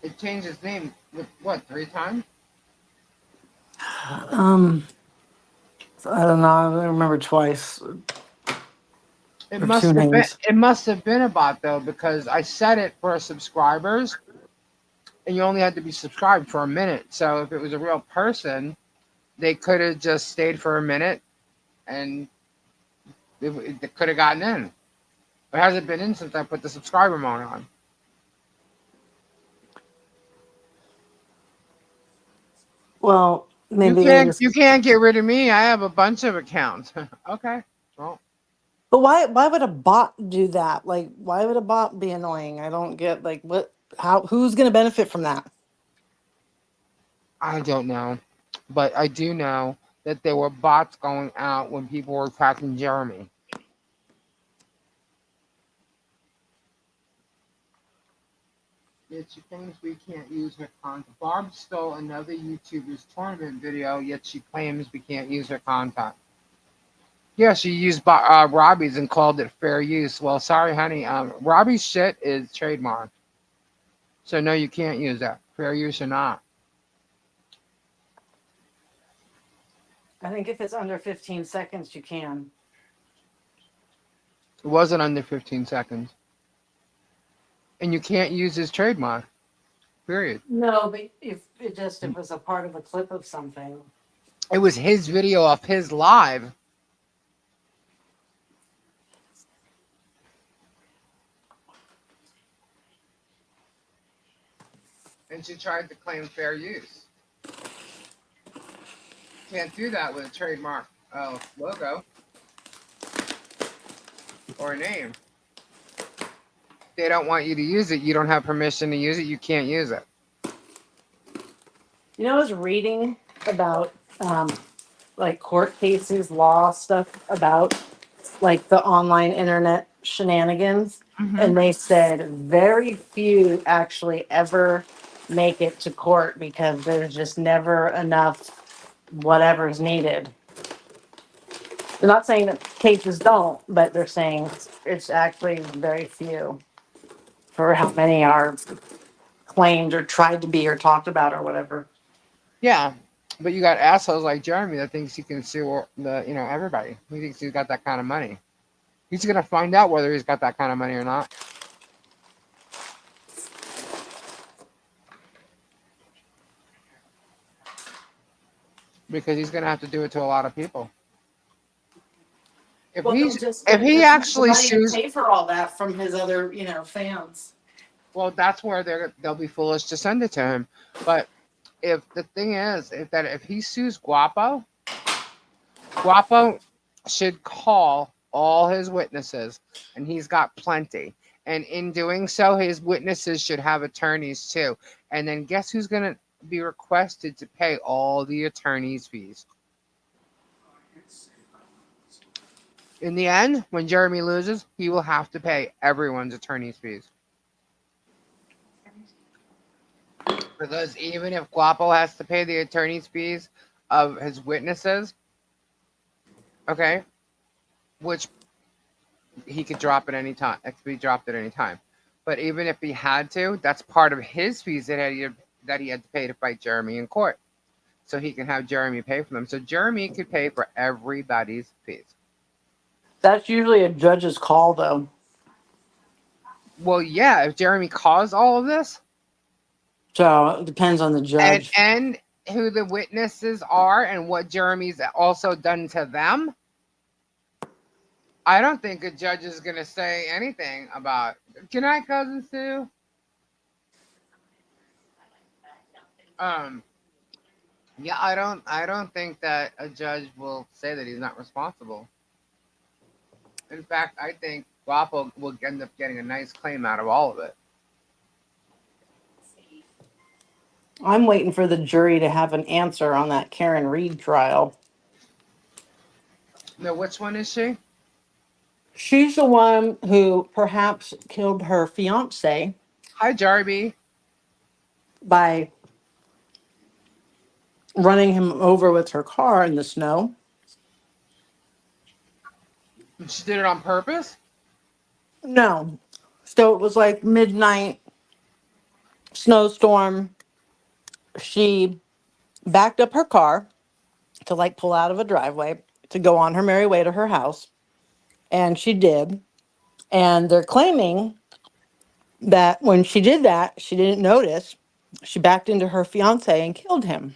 It changed its name what 3 times? Um, I don't know. I remember twice It or two must have been names. it must have been a bot though because I set it for subscribers and you only had to be subscribed for a minute. So if it was a real person, they could have just stayed for a minute and it could have gotten in. It hasn't been in since I put the subscriber mode on. Well, You maybe they can't just. you can't get rid of me. I have a bunch of accounts. Okay. Well, But why would a bot do that? Like, why would a bot be annoying? I don't get like what how who's going to benefit from that? I don't know. But I do know that there were bots going out when people were attacking Jeremy. Yet she claims we can't use her content. Barb stole another YouTuber's tournament video, yet she claims we can't use her content. Yeah, she used Robbie's and called it fair use. Well, sorry, honey. Robbie's shit is trademark. So, no, you can't use that. Fair use or not. I think if it's under 15 seconds, you can. It wasn't under 15 seconds. And you can't use his trademark. Period. No, but if it was a part of a clip of something. It was his video off his live. And she tried to claim fair use. Can't do that with a trademark logo or a name. They don't want you to use it. You don't have permission to use it. You can't use it. You know, I was reading about like court cases, law stuff about like the online internet shenanigans, Hmm. and they said very few actually ever make it to court because there's just never enough whatever's needed. They're not saying that cases don't, but they're saying it's actually very few for how many are claimed or tried to be or talked about or whatever. Yeah, but you got assholes like Jeremy that thinks he can sue everybody. He thinks he's got that kind of money. He's gonna find out whether he's got that kind of money or not because he's gonna have to do it to a lot of people. If Well, they'll he's just if get he the actually money to sues, pay for all that from his other, fans. well, that's where they'll be foolish to send it to him. But if the thing is, if he sues Guapo should call all his witnesses, and he's got plenty. And in doing so, his witnesses should have attorneys too. And then guess who's going to be requested to pay all the attorneys' fees? In the end, when Jeremy loses, he will have to pay everyone's attorney's fees. Because even if Guapo has to pay the attorney's fees of his witnesses, okay, which he could drop at any time, it could be dropped at any time. But even if he had to, that's part of his fees that he had to pay to fight Jeremy in court. So he can have Jeremy pay for them. So Jeremy could pay for everybody's fees. That's usually a judge's call, though. Well, yeah, if Jeremy caused all of this, So it depends on the judge. and who the witnesses are and what Jeremy's also done to them, I don't think a judge is going to say anything about. Good night, cousin Sue. Um, yeah, I don't think that a judge will say that he's not responsible. In fact, I think Guapo will end up getting a nice claim out of all of it. I'm waiting for the jury to have an answer on that Karen Reed trial. Now, which one is she? She's the one who perhaps killed her fiance Hi, Jarby. by running him over with her car in the snow. She did it on purpose. No. So it was like midnight snowstorm. She backed up her car to like pull out of a driveway to go on her merry way to her house. And she did. And they're claiming that when she did that, she didn't notice. She backed into her fiance and killed him.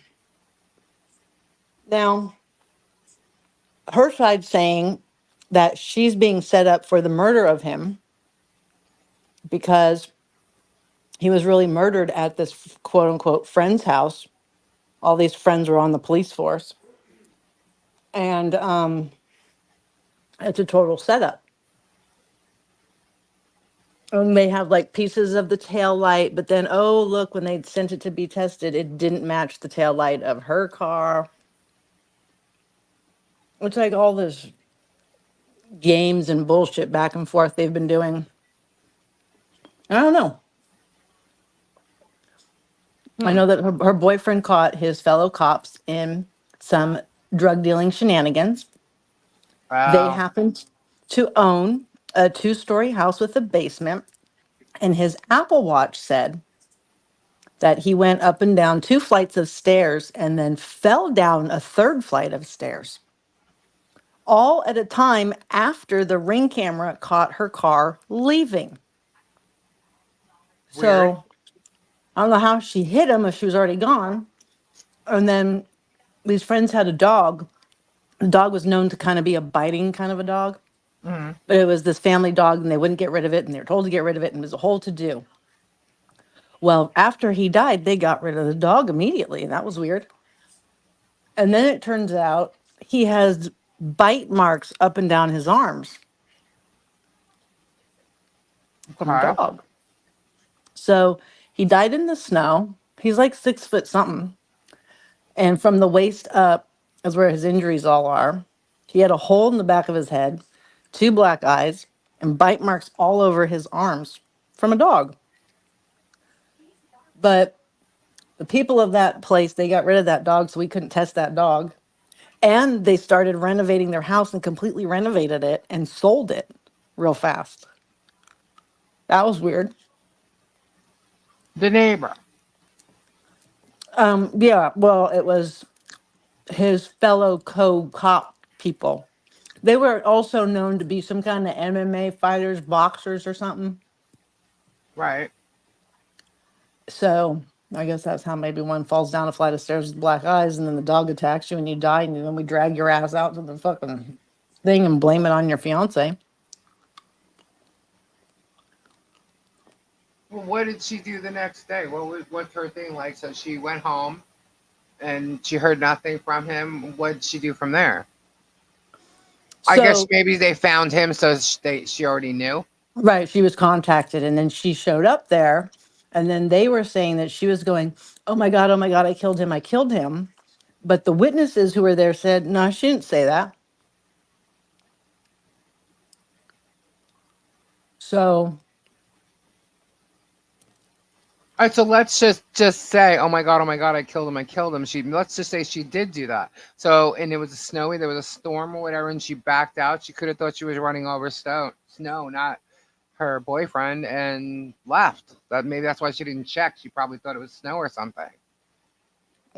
Now, her side saying that she's being set up for the murder of him because he was really murdered at this quote unquote friend's house. All these friends were on the police force. And it's a total setup. And they have like pieces of the tail light, but then, oh, look, when they sent it to be tested, it didn't match the tail light of her car. It's like all this games and bullshit back and forth they've been doing. I don't know. I Hmm. know that her boyfriend caught his fellow cops in some drug dealing shenanigans. They Wow. happened to own a 2-story house with a basement, and his Apple Watch said that he went up and down 2 flights of stairs and then fell down a third flight of stairs, all at a time after the ring camera caught her car leaving. Weird. So I don't know how she hit him if she was already gone. And then these friends had a dog. The dog was known to kind of be a biting kind of a dog, Hmm. but it was this family dog and they wouldn't get rid of it and they were told to get rid of it and it was a whole to do. Well, after he died, they got rid of the dog immediately. And that was weird. And then it turns out he has bite marks up and down his arms from the Okay. dog. So he died in the snow. He's like 6 foot something. And from the waist up is where his injuries all are. He had a hole in the back of his head, 2 black eyes, and bite marks all over his arms from a dog. But the people of that place, they got rid of that dog, so we couldn't test that dog. And they started renovating their house and completely renovated it and sold it real fast. That was weird. The neighbor. Yeah, well, it was his fellow co-cop people. They were also known to be some kind of MMA fighters, boxers, or something. Right. So I guess that's how maybe one falls down a flight of stairs with black eyes, and then the dog attacks you and you die, and then we drag your ass out to the fucking thing and blame it on your fiance. Well, what did she do the next day? What's her thing like? So she went home and she heard nothing from him. What did she do from there? I guess So maybe they found him, so she already knew. right, she was contacted, and then she showed up there, and then they were saying that she was going, oh my god, I killed him, I killed him. But the witnesses who were there said, no, she didn't say that. So All right, so let's just say, oh my god, I killed him. She let's just say she did do that. So and it was snowy, there was a storm or whatever, and she backed out. She could have thought she was running over snow, not her boyfriend, and left. That maybe that's why she didn't check. She probably thought it was snow or something.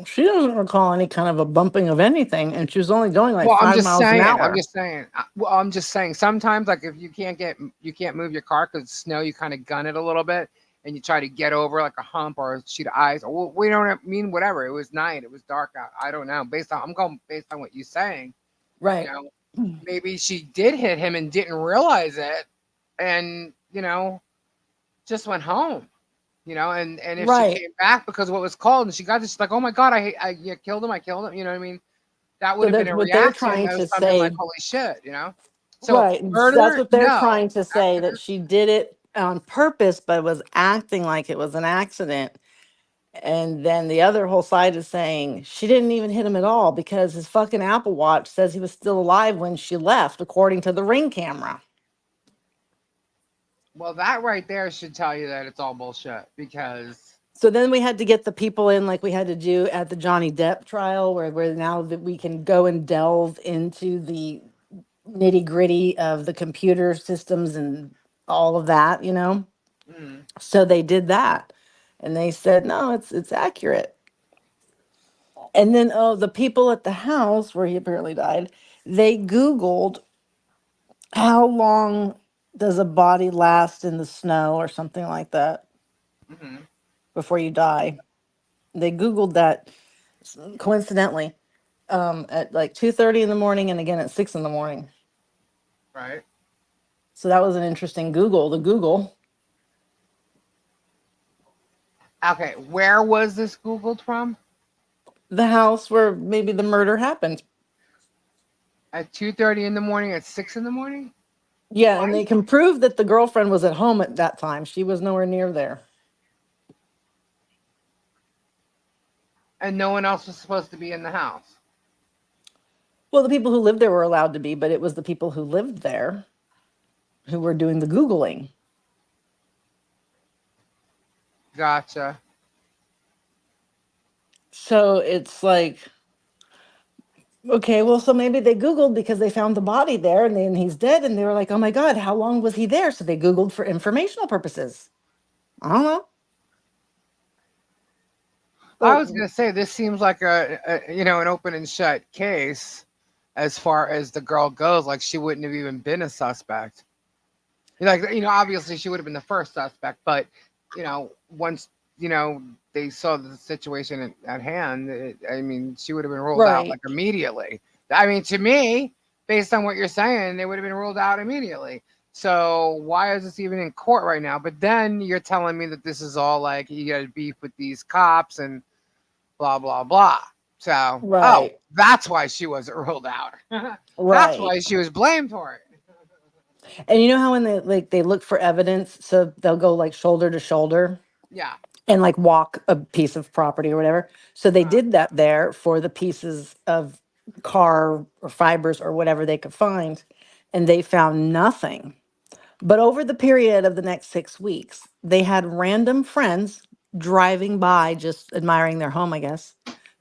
she doesn't recall any kind of a bumping of anything, and she was only going like Well, I'm five just miles an saying. I'm hour. just saying. Well, I'm just saying. Sometimes, like if you can't move your car because snow, you kind of gun it a little bit, and you try to get over like a hump or a sheet of ice. Well, we don't mean whatever. It was night. It was dark out. I don't know. I'm going based on what you're saying. You Right. know, maybe she did hit him and didn't realize it, and just went home. And if she Right. came back because what was called and she got this, she's like, oh my god, I you killed him. I killed him. You know what I mean? That would So have been that's a what they're reaction trying of to something like, say. "Holy shit." So Right. That's murder, what they're no. trying to say, that Accident, she did it on purpose, but was acting like it was an accident. And then the other whole side is saying she didn't even hit him at all because his fucking Apple Watch says he was still alive when she left, according to the ring camera. well, that right there should tell you that it's all bullshit because So then we had to get the people in, like we had to do at the Johnny Depp trial, where now that we can go and delve into the nitty gritty of the computer systems and all of that, you know. mm, So they did that, and they said no, it's accurate. And then the people at the house where he apparently died, they Googled how long does a body last in the snow or something like that hmm before you die. They Googled that coincidentally at like 2:30 in the morning and again at 6 in the morning. right. So that was an interesting Google to Google. Okay, where was this Googled from? The house where maybe the murder happened. At 2:30 in the morning, at 6 in the morning. Yeah, Why? and they can prove that the girlfriend was at home at that time. She was nowhere near there. And no one else was supposed to be in the house. Well, the people who lived there were allowed to be, but it was the people who lived there who were doing the Googling. Gotcha. So it's like, okay, well, so maybe they Googled because they found the body there and then he's dead. And they were like, oh my God, how long was he there? So they Googled for informational purposes. I don't know. I But was gonna say this seems like an open and shut case as far as the girl goes. Like she wouldn't have even been a suspect. Obviously she would have been the first suspect, but once they saw the situation at hand, I mean, she would have been ruled out like right, immediately. I mean, to me, based on what you're saying, they would have been ruled out immediately. So why is this even in court right now? But then you're telling me that this is all like you got beef with these cops and blah blah blah. So, right, that's why she wasn't ruled out. That's right. why she was blamed for it. And you know how when they look for evidence, so they'll go like shoulder to shoulder Yeah. and like walk a piece of property or whatever. So they Uh, did that there for the pieces of car or fibers or whatever they could find, and they found nothing. But over the period of the next 6 weeks, they had random friends driving by, just admiring their home, I guess,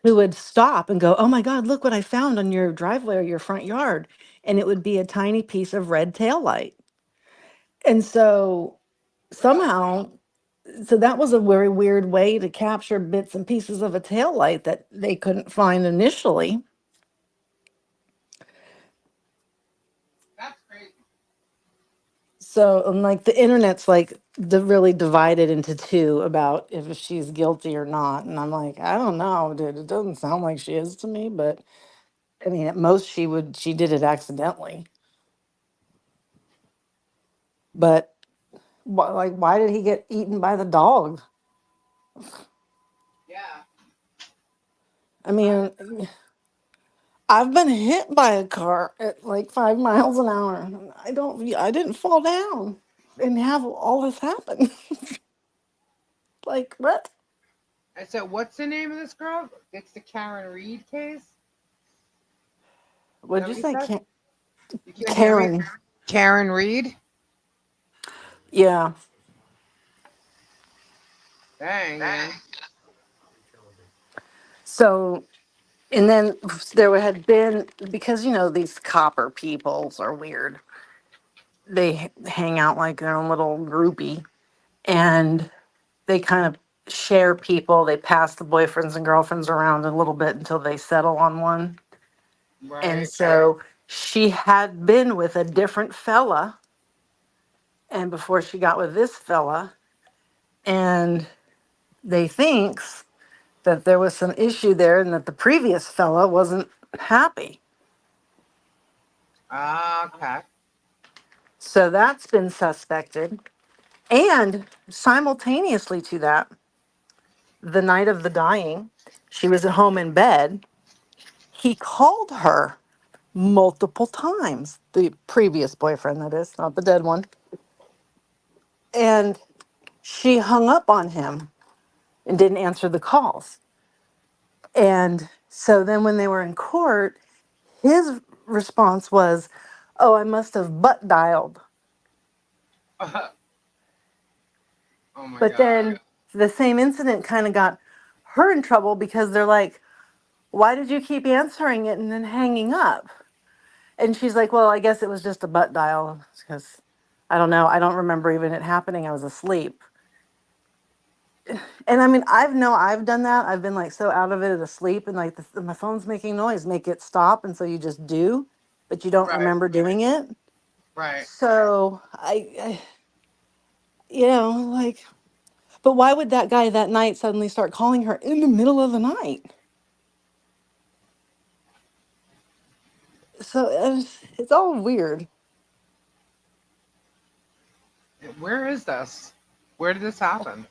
who would stop and go, oh my God, look what I found on your driveway or your front yard. And it would be a tiny piece of red tail light. And so really? somehow, so that was a very weird way to capture bits and pieces of a tail light that they couldn't find initially. That's crazy. So, and like the internet's like really divided into two about if she's guilty or not. And I'm like, I don't know, dude. It doesn't sound like she is to me, but I mean, at most she did it accidentally. But like, why did he get eaten by the dog? Yeah. I mean, I've been hit by a car at like 5 miles an hour. And I didn't fall down and have all this happen. Like, what? And so, what's the name of this girl? It's the Karen Reed case. Is that What'd you what you say? said? You can't hear me. Karen. Karen Reed. Yeah. Dang, man. So, and then there had been, because, these copper peoples are weird. They hang out like their own little groupie, and they kind of share people. They pass the boyfriends and girlfriends around a little bit until they settle on one. And Right. so she had been with a different fella, and before she got with this fella, and they thinks that there was some issue there and that the previous fella wasn't happy. Okay. So that's been suspected. And simultaneously to that, the night of the dying, she was at home in bed. He called her multiple times, the previous boyfriend, that is, not the dead one. And she hung up on him and didn't answer the calls. And so then when they were in court, his response was, "Oh, I must have butt dialed." Oh my But god. then the same incident kind of got her in trouble because they're like, "Why did you keep answering it and then hanging up?" And she's like, "Well, I guess it was just a butt dial because I don't know. I don't remember even it happening. I was asleep." And I mean, I've done that. I've been like so out of it asleep, and like my phone's making noise, make it stop, and so you just do, but you don't Right. remember doing it. Right. So like, but why would that guy that night suddenly start calling her in the middle of the night? So it's all weird. Where is this? Where did this happen?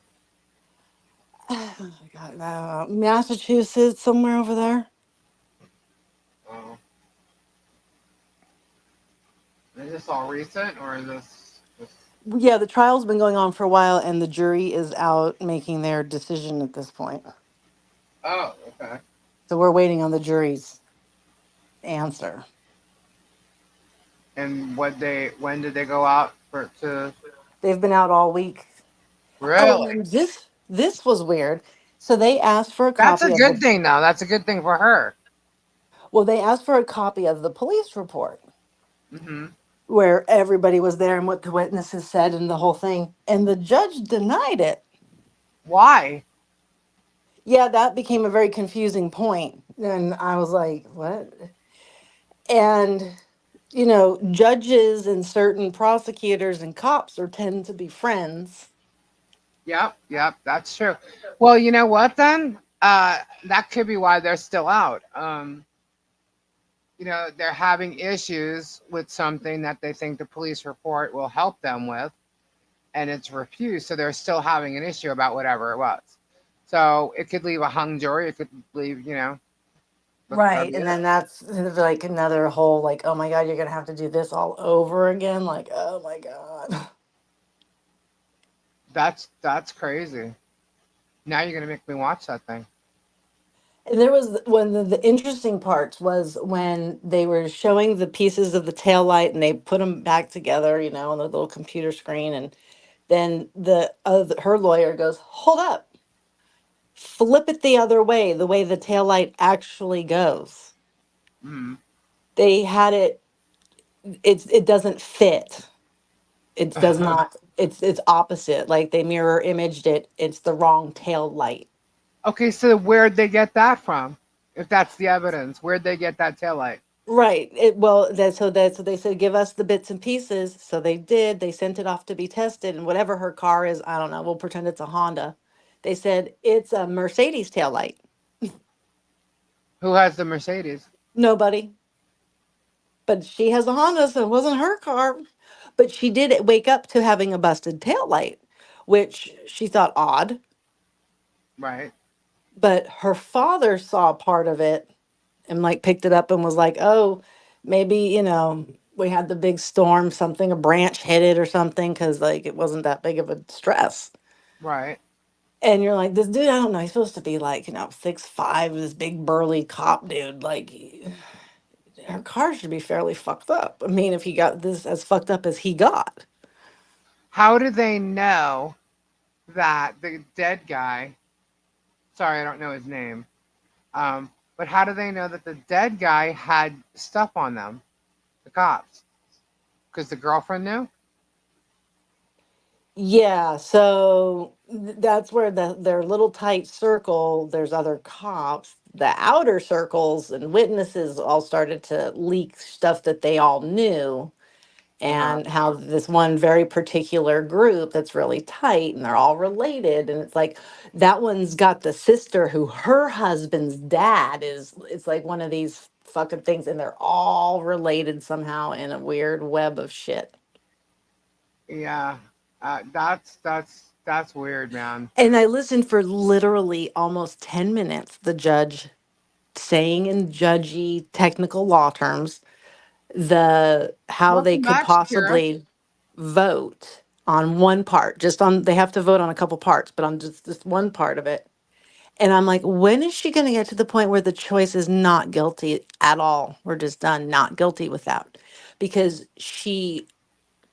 Oh my God, Massachusetts, somewhere over there. Oh, is this all recent or is this? Yeah, the trial's been going on for a while, and the jury is out making their decision at this point. Oh, okay. So we're waiting on the jury's answer. And when did they go out for to? They've been out all week. Oh, and Really? then this was weird. So they asked for a That's a copy of good the thing, though. That's a good thing for her. they asked for a copy of the police report Mm-hmm. where everybody was there and what the witnesses said and the whole thing. And the judge denied it. Why? Yeah, that became a very confusing point. And I was like, what? And judges and certain prosecutors and cops are tend to be friends. Yep, yep, that's true. Well, you know what then? That could be why they're still out. They're having issues with something that they think the police report will help them with, and it's refused. So they're still having an issue about whatever it was. So it could leave a hung jury. It could leave, that could Right. be And it. then that's like another whole like, oh my God, you're gonna have to do this all over again. Like, oh my God. That's crazy. Now you're gonna make me watch that thing. And there was one of the interesting parts was when they were showing the pieces of the tail light and they put them back together, on the little computer screen. And then her lawyer goes, hold up, flip it the other way, the way the tail light actually goes. Mm. They had it doesn't fit. It does not, it's opposite. Like they mirror imaged it. It's the wrong tail light. Okay, so where'd they get that from? If that's the evidence, where'd they get that taillight? Right. So they said, give us the bits and pieces. So they did. They sent it off to be tested, and whatever her car is, I don't know. We'll pretend it's a Honda. They said it's a Mercedes taillight. Who has the Mercedes? Nobody, but she has a Honda, so it wasn't her car. But she did wake up to having a busted taillight, which she thought odd. Right. But her father saw part of it and like picked it up and was like, oh, maybe, we had the big storm, something, a branch hit it or something, because like it wasn't that big of a stress. Right. And you're like, this dude, I don't know, he's supposed to be like, 6'5", this big burly cop dude. Like, her car should be fairly fucked up. I mean, if he got this as fucked up as he got. How do they know that the dead guy? Sorry, I don't know his name. But how do they know that the dead guy had stuff on them? The cops, because the girlfriend knew. Yeah, so that's where their little tight circle, there's other cops. The outer circles and witnesses all started to leak stuff that they all knew, Uh, and how this one very particular group that's really tight and they're all related. And it's like that one's got the sister who her husband's dad is, it's like one of these fucking things, and they're all related somehow in a weird web of shit. yeah, that's weird, man. And I listened for literally almost 10 minutes, the judge saying in judgy technical law terms the how they Welcome could back, Shakira. possibly vote on one part, just on, they have to vote on a couple parts, but on just this one part of it. And I'm like, when is she going to get to the point where the choice is not guilty at all? We're just done, not guilty without. Because she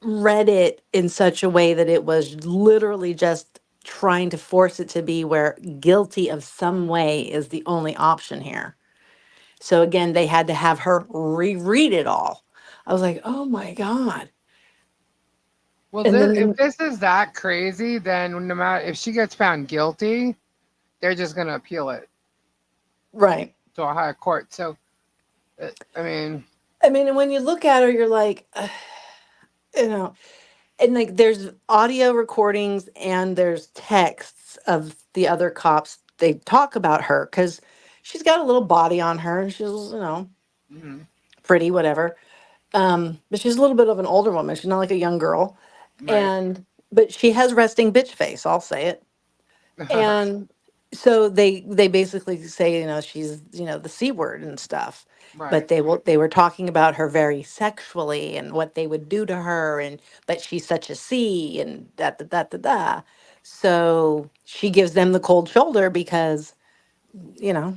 read it in such a way that it was literally just trying to force it to be where guilty of some way is the only option here. So again, they had to have her reread it all. I was like, oh my God. Well, And then if the, this is that crazy, then no matter if she gets found guilty, they're just gonna appeal it right. to a higher court. So, I mean, I mean, and when you look at her, you're like, you know, and like there's audio recordings and there's texts of the other cops. They talk about her because she's got a little body on her and she's, mhm, pretty, whatever. But she's a little bit of an older woman. She's not like a young girl. right. And, but she has resting bitch face, I'll say it. And so they basically say, she's, the C word and stuff. Right. But they were talking about her very sexually and what they would do to her, and but she's such a C and da. So she gives them the cold shoulder because,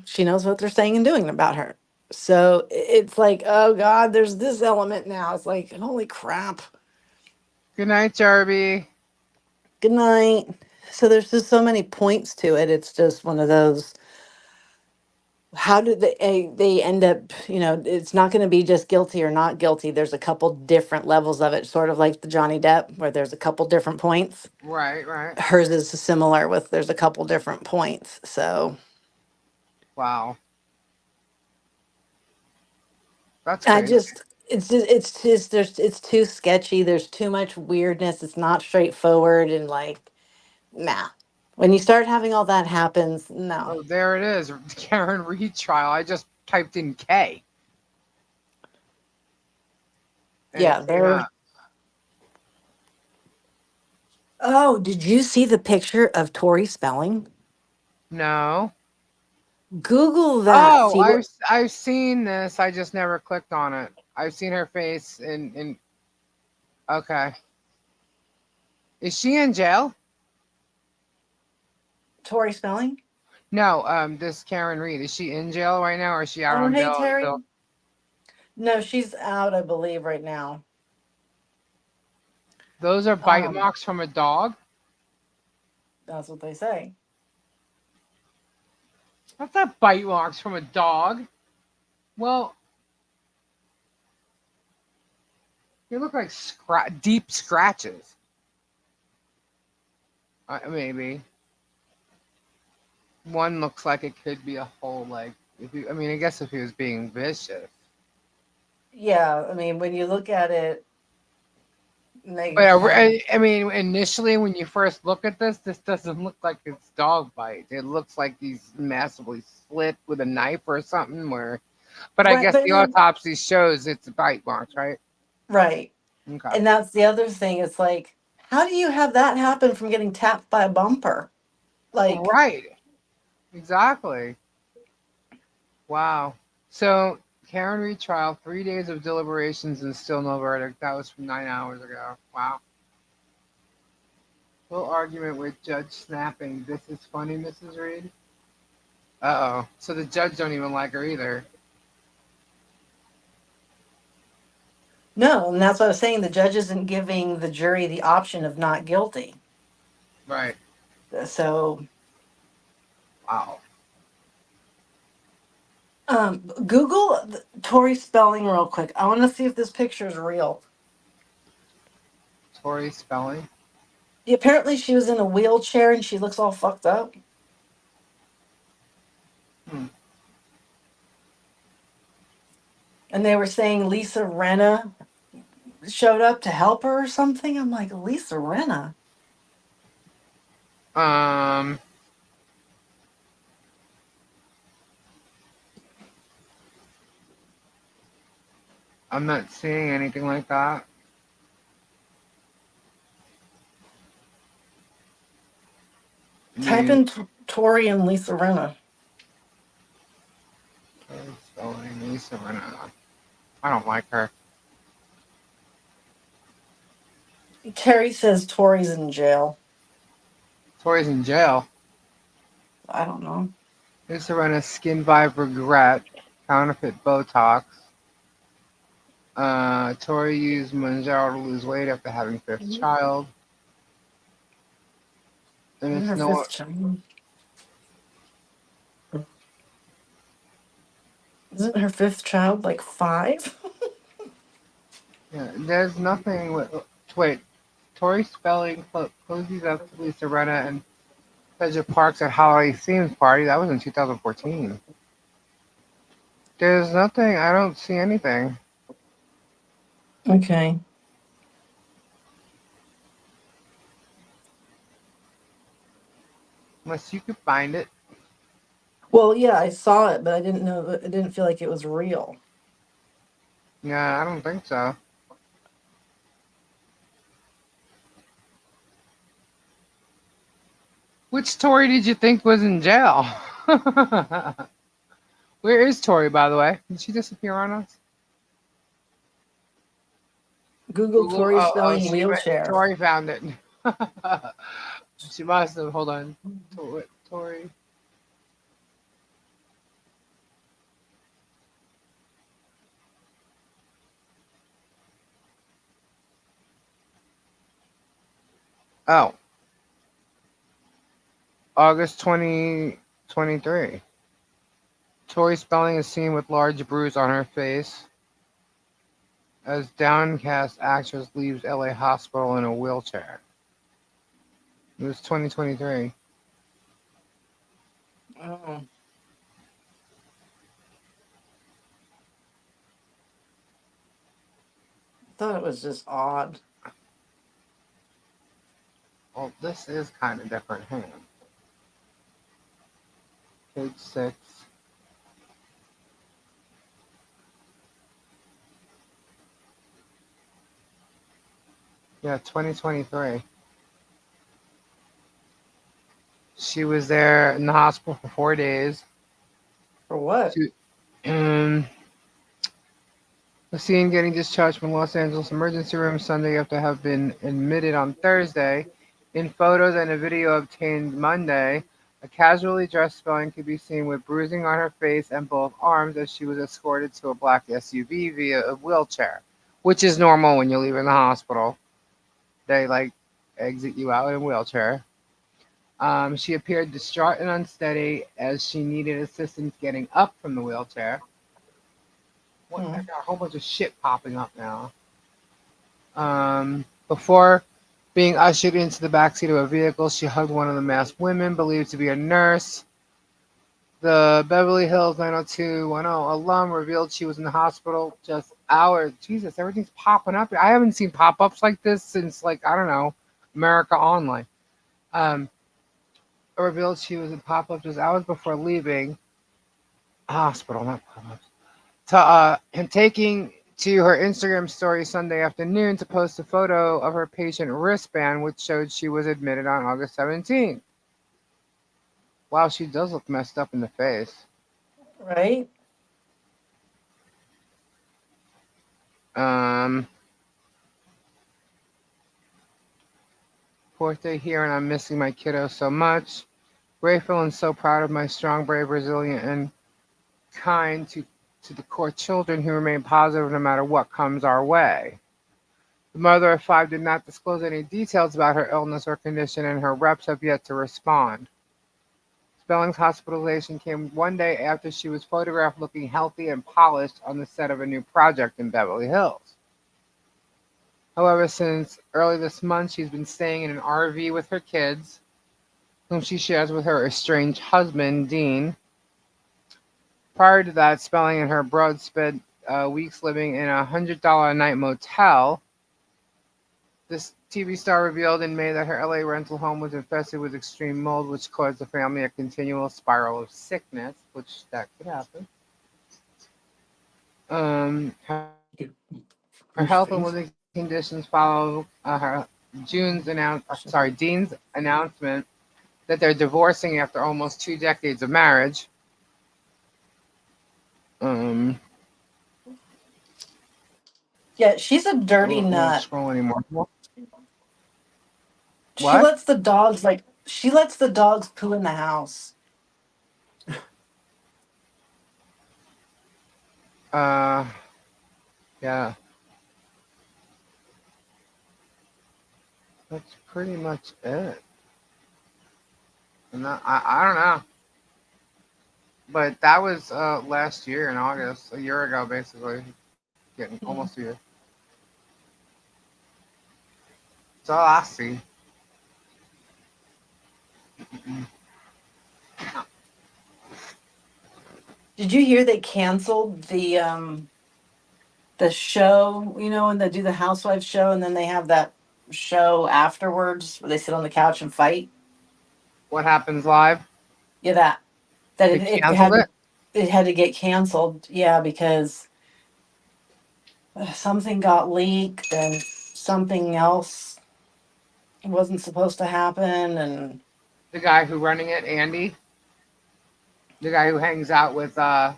she knows what they're saying and doing about her. So it's like, oh God, there's this element now. It's like, holy crap. Good night, Jarby. Good night. So there's just so many points to it. It's just one of those, how do they end up, it's not going to be just guilty or not guilty. There's a couple different levels of it, sort of like the Johnny Depp where there's a couple different points. Right, right. Hers is similar with, there's a couple different points. So Wow, that's I crazy. just, it's just there's, it's too sketchy, there's too much weirdness, it's not straightforward, and like, nah, when you start having all that happens, no. Oh, there it is, Karen Reed trial. I just typed in K and it Yeah, came they're, up. oh, did you see the picture of Tori Spelling? No. Google that, Oh, see what. I've seen this. I just never clicked on it. I've seen her face in. Okay. Is she in jail? Tori Spelling. No. This Karen Reed, is she in jail right now, or is she out Oh, on hey bail Terry. until? No, she's out, I believe, right now. Those are bite Um, marks from a dog. that's what they say. That's not bite marks from a dog. Well, they look like deep scratches. Maybe one looks like it could be a whole like. If you, I mean, I guess if he was being vicious. Yeah, I mean, when you look at it, But they kind of, I mean, initially when you first look at this doesn't look like it's dog bite. It looks like he's massively slit with a knife or something. Where, but I right, guess but I the mean, autopsy shows it's bite marks, right? right. Okay. And that's the other thing. It's like, how do you have that happen from getting tapped by a bumper? Like, Right. Exactly. Wow. So Karen retrial, 3 days of deliberations and still no verdict. That was from 9 hours ago. Wow. Full argument with judge snapping. This is funny, Mrs. Reed. Uh oh. So the judge don't even like her either. No, and that's what I was saying. The judge isn't giving the jury the option of not guilty. Right. So, Wow. Google Tori Spelling real quick. I want to see if this picture is real. Tori Spelling. Apparently, she was in a wheelchair and she looks all fucked up. Hmm. And they were saying Lisa Renna showed up to help her or something. I'm like, Lisa Renna? Um, I'm not seeing anything like that. Type News. in Tori and Lisa Renna. Tori Spelling. Lisa Rinna. I don't like her. Terry says Tori's in jail. Tori's in jail. I don't know. Lisa Rinna skin vibe regret. Counterfeit Botox. Tori used Manjaro to lose weight after having fifth child. And Isn't it's her no. fifth child? Isn't her fifth child like 5? Yeah, there's nothing. Wait. Tori Spelling cozies up to Lisa Rinna and Pleasure Parks at Holiday Themes Party. That was in 2014. There's nothing. I don't see anything. Okay. Unless you could find it. Well, yeah, I saw it, but I didn't know. I didn't feel like it was real. Yeah, I don't think so. Which Tori did you think was in jail? Where is Tori, by the way? Did she disappear on us? Google Google. Tori Oh, Spelling wheelchair. Tori found it. She must have. Hold on. Tori. Oh, August 2023. Tori Spelling is seen with large bruise on her face as downcast actress leaves LA hospital in a wheelchair. It was 2023. Oh, I thought it was just odd. Well, this is kind of different. Hang on. Page 6. Yeah, 2023. She was there in the hospital for 4 days. For what? She, um, was seen getting discharged from Los Angeles emergency room Sunday after have been admitted on Thursday. In photos and a video obtained Monday, a casually dressed Spelling could be seen with bruising on her face and both arms as she was escorted to a black SUV via a wheelchair, which is normal when you're leaving the hospital. They like exit you out in a wheelchair. She appeared distraught and unsteady as she needed assistance getting up from the wheelchair. What? I Hmm. got a whole bunch of shit popping up now. Before being ushered into the backseat of a vehicle, she hugged one of the masked women, believed to be a nurse. The Beverly Hills 90210 alum revealed she was in the hospital just hours. Jesus, everything's popping up. I haven't seen pop ups like this since, like, I don't know, America Online. Um, revealed she was in pop up just hours before leaving hospital, not pop ups. To and taking to her Instagram story Sunday afternoon to post a photo of her patient wristband, which showed she was admitted on August 17th. Wow, she does look messed up in the face. Right? Um, Fourth day here, and I'm missing my kiddo so much. Grateful and so proud of my strong, brave, resilient, and kind to to the core children who remain positive no matter what comes our way. The mother of five did not disclose any details about her illness or condition, and her reps have yet to respond. Spelling's hospitalization came one day after she was photographed looking healthy and polished on the set of a new project in Beverly Hills. However, since early this month, she's been staying in an RV with her kids, whom she shares with her estranged husband, Dean. Prior to that, Spelling and her broad spent weeks living in a $100 a night motel. This TV star revealed in May that her LA rental home was infested with extreme mold, which caused the family a continual spiral of sickness, which that could happen. Her Worst health and things. living conditions follow Dean's announcement that they're divorcing after almost 2 decades of marriage. Um, Yeah, she's a dirty I won't nut. scroll anymore. She What? lets the dogs she lets the dogs poo in the house. Uh, yeah, that's pretty much it. And I don't know, but that was last year in August, a year ago, basically, getting almost a year. That's all I see. Did you hear they canceled the show, when they do the housewives show and then they have that show afterwards where they sit on the couch and fight? What happens live? Yeah, that They it canceled had it. it had to get canceled. Yeah, because something got leaked and something else wasn't supposed to happen. And The guy who running it, Andy, the guy who hangs out with what's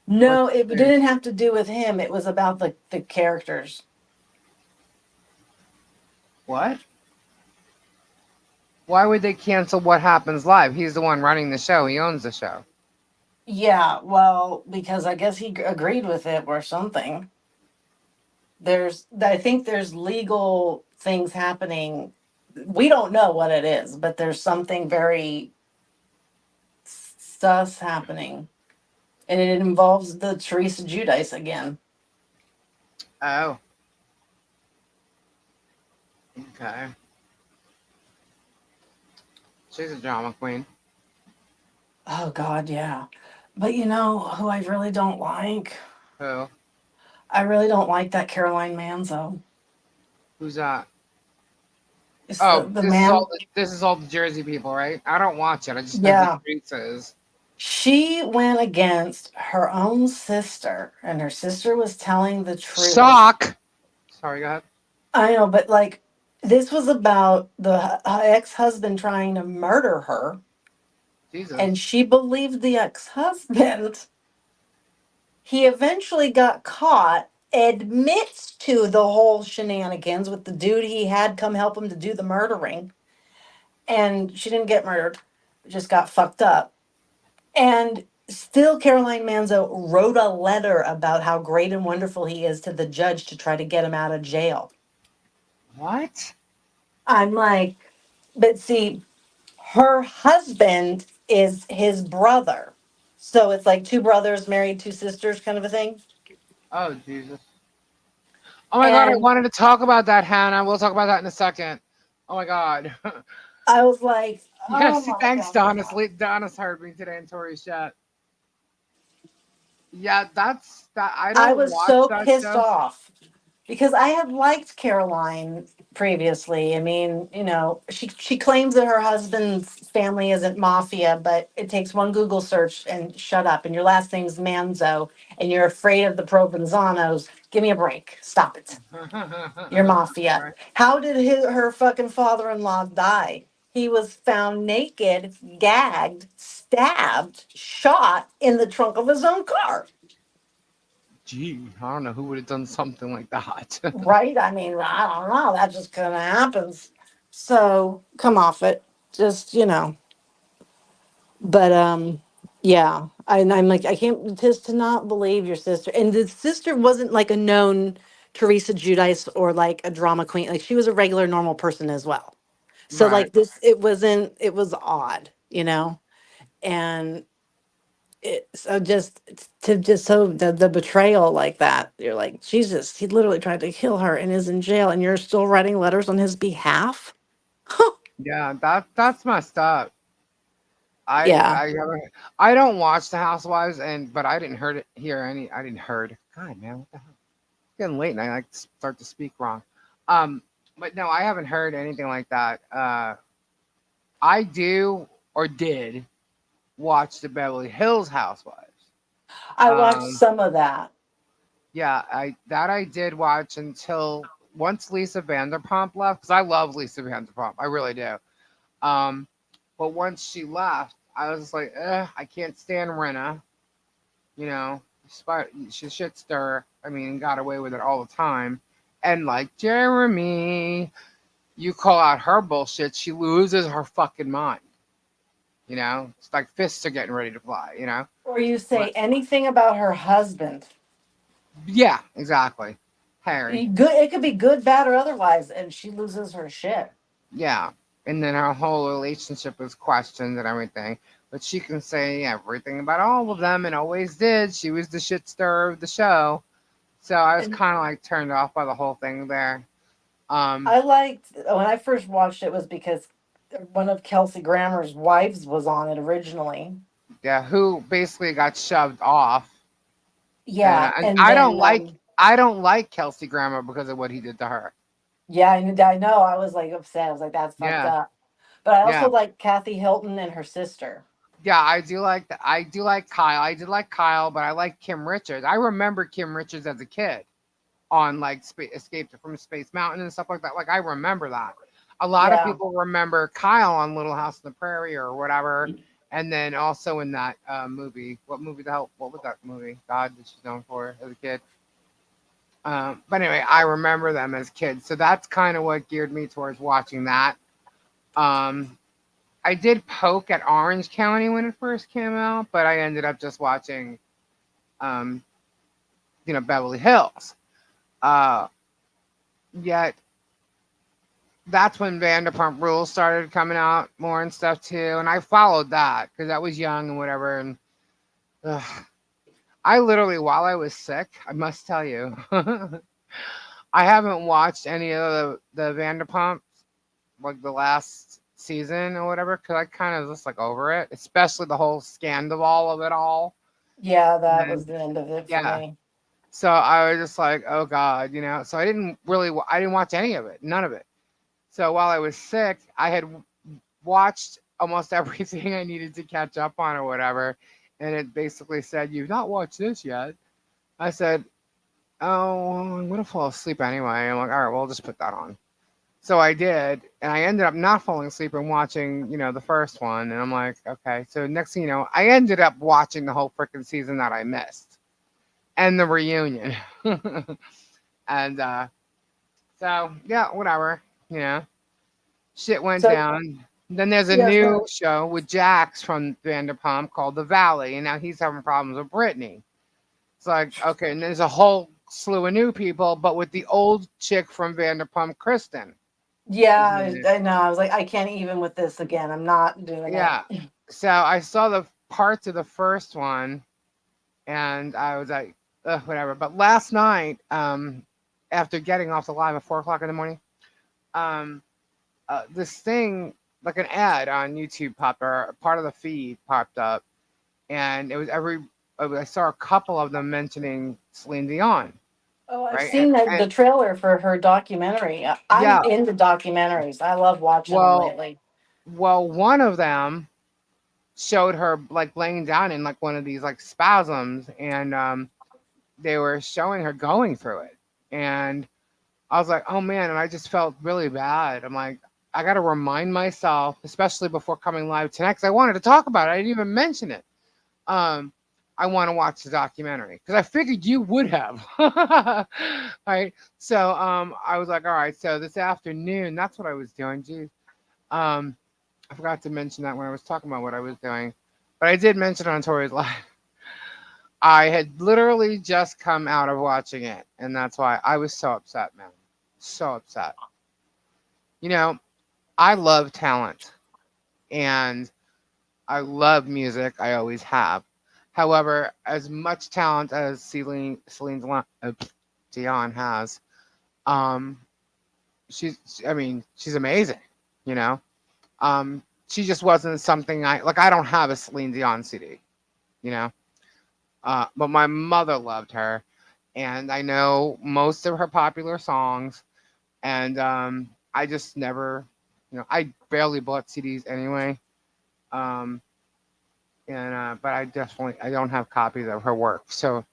no, his it name? didn't have to do with him. It was about the characters. What? Why would they cancel What Happens Live? He's the one running the show. He owns the show. Yeah, well, because I guess he agreed with it or something. I think there's legal things happening. We don't know what it is, but there's something very sus happening, and it involves the Teresa Judice again. Oh, okay. She's a drama queen. Oh God, yeah. But you know who I really don't like? Who? I really don't like that Caroline Manzo. Who's that? It's the Oh, the man. this is all the Jersey people, right? I don't watch it. I just know who Yeah, Teresa is. she went against her own sister, and her sister was telling the truth. Shock. Sorry, go ahead. I know, but like this was about the ex-husband trying to murder her, Jesus. and she believed the ex-husband. He eventually got caught, admits to the whole shenanigans with the dude he had come help him to do the murdering, and she didn't get murdered, just got fucked up. And still, Caroline Manzo wrote a letter about how great and wonderful he is to the judge to try to get him out of jail. What? I'm like, but see, her husband is his brother. So it's like two brothers married, two sisters kind of a thing. Oh, Jesus. Oh my God, I And wanted to talk about that, Hannah. We'll talk about that in a second. Oh my God. I was like, oh Yes, my thanks, God. Donna. Donna's heard me today in Tori's chat. Yeah, that's that. I I don't was watch so that pissed show. off because I had liked Caroline previously. I mean, she claims that her husband's family isn't mafia, but it takes one Google search and shut up. And your last name's Manzo, and you're afraid of the Provenzanos. Give me a break. Stop it. You're mafia. Right. How did her fucking father-in-law die? He was found naked, gagged, stabbed, shot in the trunk of his own car. Gee, I don't know who would have done something like that. Right? I mean, I don't know. That just kind of happens. So come off it. Just. But Yeah, and I'm like, I can't just to not believe your sister. And the sister wasn't like a known Teresa Judice or like a drama queen. Like she was a regular, normal person as well. So Right. like this, it wasn't. It was odd, and it so just to just so the betrayal like that. You're like, Jesus, he literally tried to kill her and is in jail, and you're still writing letters on his behalf. Yeah, that's messed up. Yeah, I haven't, I don't watch the Housewives, and but I didn't heard it hear any. I didn't heard. God, man, what the hell? It's getting late, and I like to start to speak wrong. Um, but no, I haven't heard anything like that. I do or did watch the Beverly Hills Housewives. I watched Um, some of that. yeah, I did watch until once Lisa Vanderpump left, because I love Lisa Vanderpump, I really do. Um, but once she left, I was just like, I can't stand Rena. You know, she shit stir. I mean, got away with it all the time. And like Jeremy, you call out her bullshit, she loses her fucking mind. It's like fists are getting ready to fly. Or you say But anything about her husband. yeah, exactly. Harry. Good, it could be good, bad, or otherwise, and she loses her shit. Yeah. And then her whole relationship is questioned and everything. But she can say everything about all of them and always did. She was the shit stirrer of the show. So I was And kind of like turned off by the whole thing there. Um, I liked when I first watched it was because one of Kelsey Grammer's wives was on it originally. yeah, who basically got shoved off. And, Yeah, and and I don't then like I don't like Kelsey Grammer because of what he did to her. yeah, I know I was like upset. I was like, that's fucked Yeah. up. But I Yeah. also like Kathy Hilton and her sister. Yeah, I do like that. I do like Kyle. I did like Kyle, but I like Kim Richards. I remember Kim Richards as a kid on like Escape from Space Mountain and stuff like that. Like I remember that. A lot of Yeah, people remember Kyle on Little House on the Prairie or whatever, and then also in that movie. What movie the hell? What was that movie? God, that she's known for as a kid. But anyway, I remember them as kids, so that's kind of what geared me towards watching that. Um, I did poke at Orange County when it first came out, but I ended up just watching, um, Beverly Hills. Uh, Yet that's when Vanderpump Rules started coming out more and stuff too, and I followed that because I was young and whatever. And ugh, I literally, while I was sick, I must tell you, I haven't watched any of the Vanderpumps like the last season or whatever because I kind of just like over it, especially the whole scandal of it all. yeah, that was And the end of it for yeah, me. so I was just like, oh god, So I didn't really, I didn't watch any of it, none of it. So while I was sick, I had watched almost everything I needed to catch up on or whatever, and it basically said, "You've not watched this yet." I said, "Oh, I'm gonna fall asleep anyway." I'm like, "All right, well, I'll just put that on." So I did, and I ended up not falling asleep and watching, the first one. And I'm like, okay. So next thing you know, I ended up watching the whole freaking season that I missed and the reunion. And so yeah, whatever. You know, shit went So down. Then there's a yes, new show with Jax from Vanderpump called The Valley, and now he's having problems with Brittany. It's like, okay, and there's a whole slew of new people, but with the old chick from Vanderpump, Kristen. yeah, Is in it. I know. I was like, I can't even with this again. I'm not doing it. Yeah. So I saw the parts of the first one, and I was like, ugh, whatever. But last night, after getting off the live at 4 o'clock in the morning, um, this thing, like an ad on YouTube popped, or part of the feed popped up, and it was I saw a couple of them mentioning Celine Dion, Oh, I've right? seen the And trailer for her documentary. I'm yeah, into documentaries. I love watching them well, lately. one of them showed her like laying down in like one of these like spasms, and they were showing her going through it, and I was like, oh man, and I just felt really bad. I'm like, I got to remind myself, especially before coming live tonight, because I wanted to talk about it. I didn't even mention it. Um, I want to watch the documentary because I figured you would have. Right. So I was like, all right. So this afternoon, that's what I was doing. Geez. I forgot to mention that when I was talking about what I was doing. But I did mention on Tori's live, I had literally just come out of watching it, and that's why I was so upset, man. So upset. You know, I love talent and I love music. I always have. However, as much talent as Dion has, um, I mean, she's amazing. You know, she just wasn't something I like. I don't have a Celine Dion CD. You know, but my mother loved her, and I know most of her popular songs. And I just never, I barely bought CDs anyway. Um, and but I don't have copies of her work. So,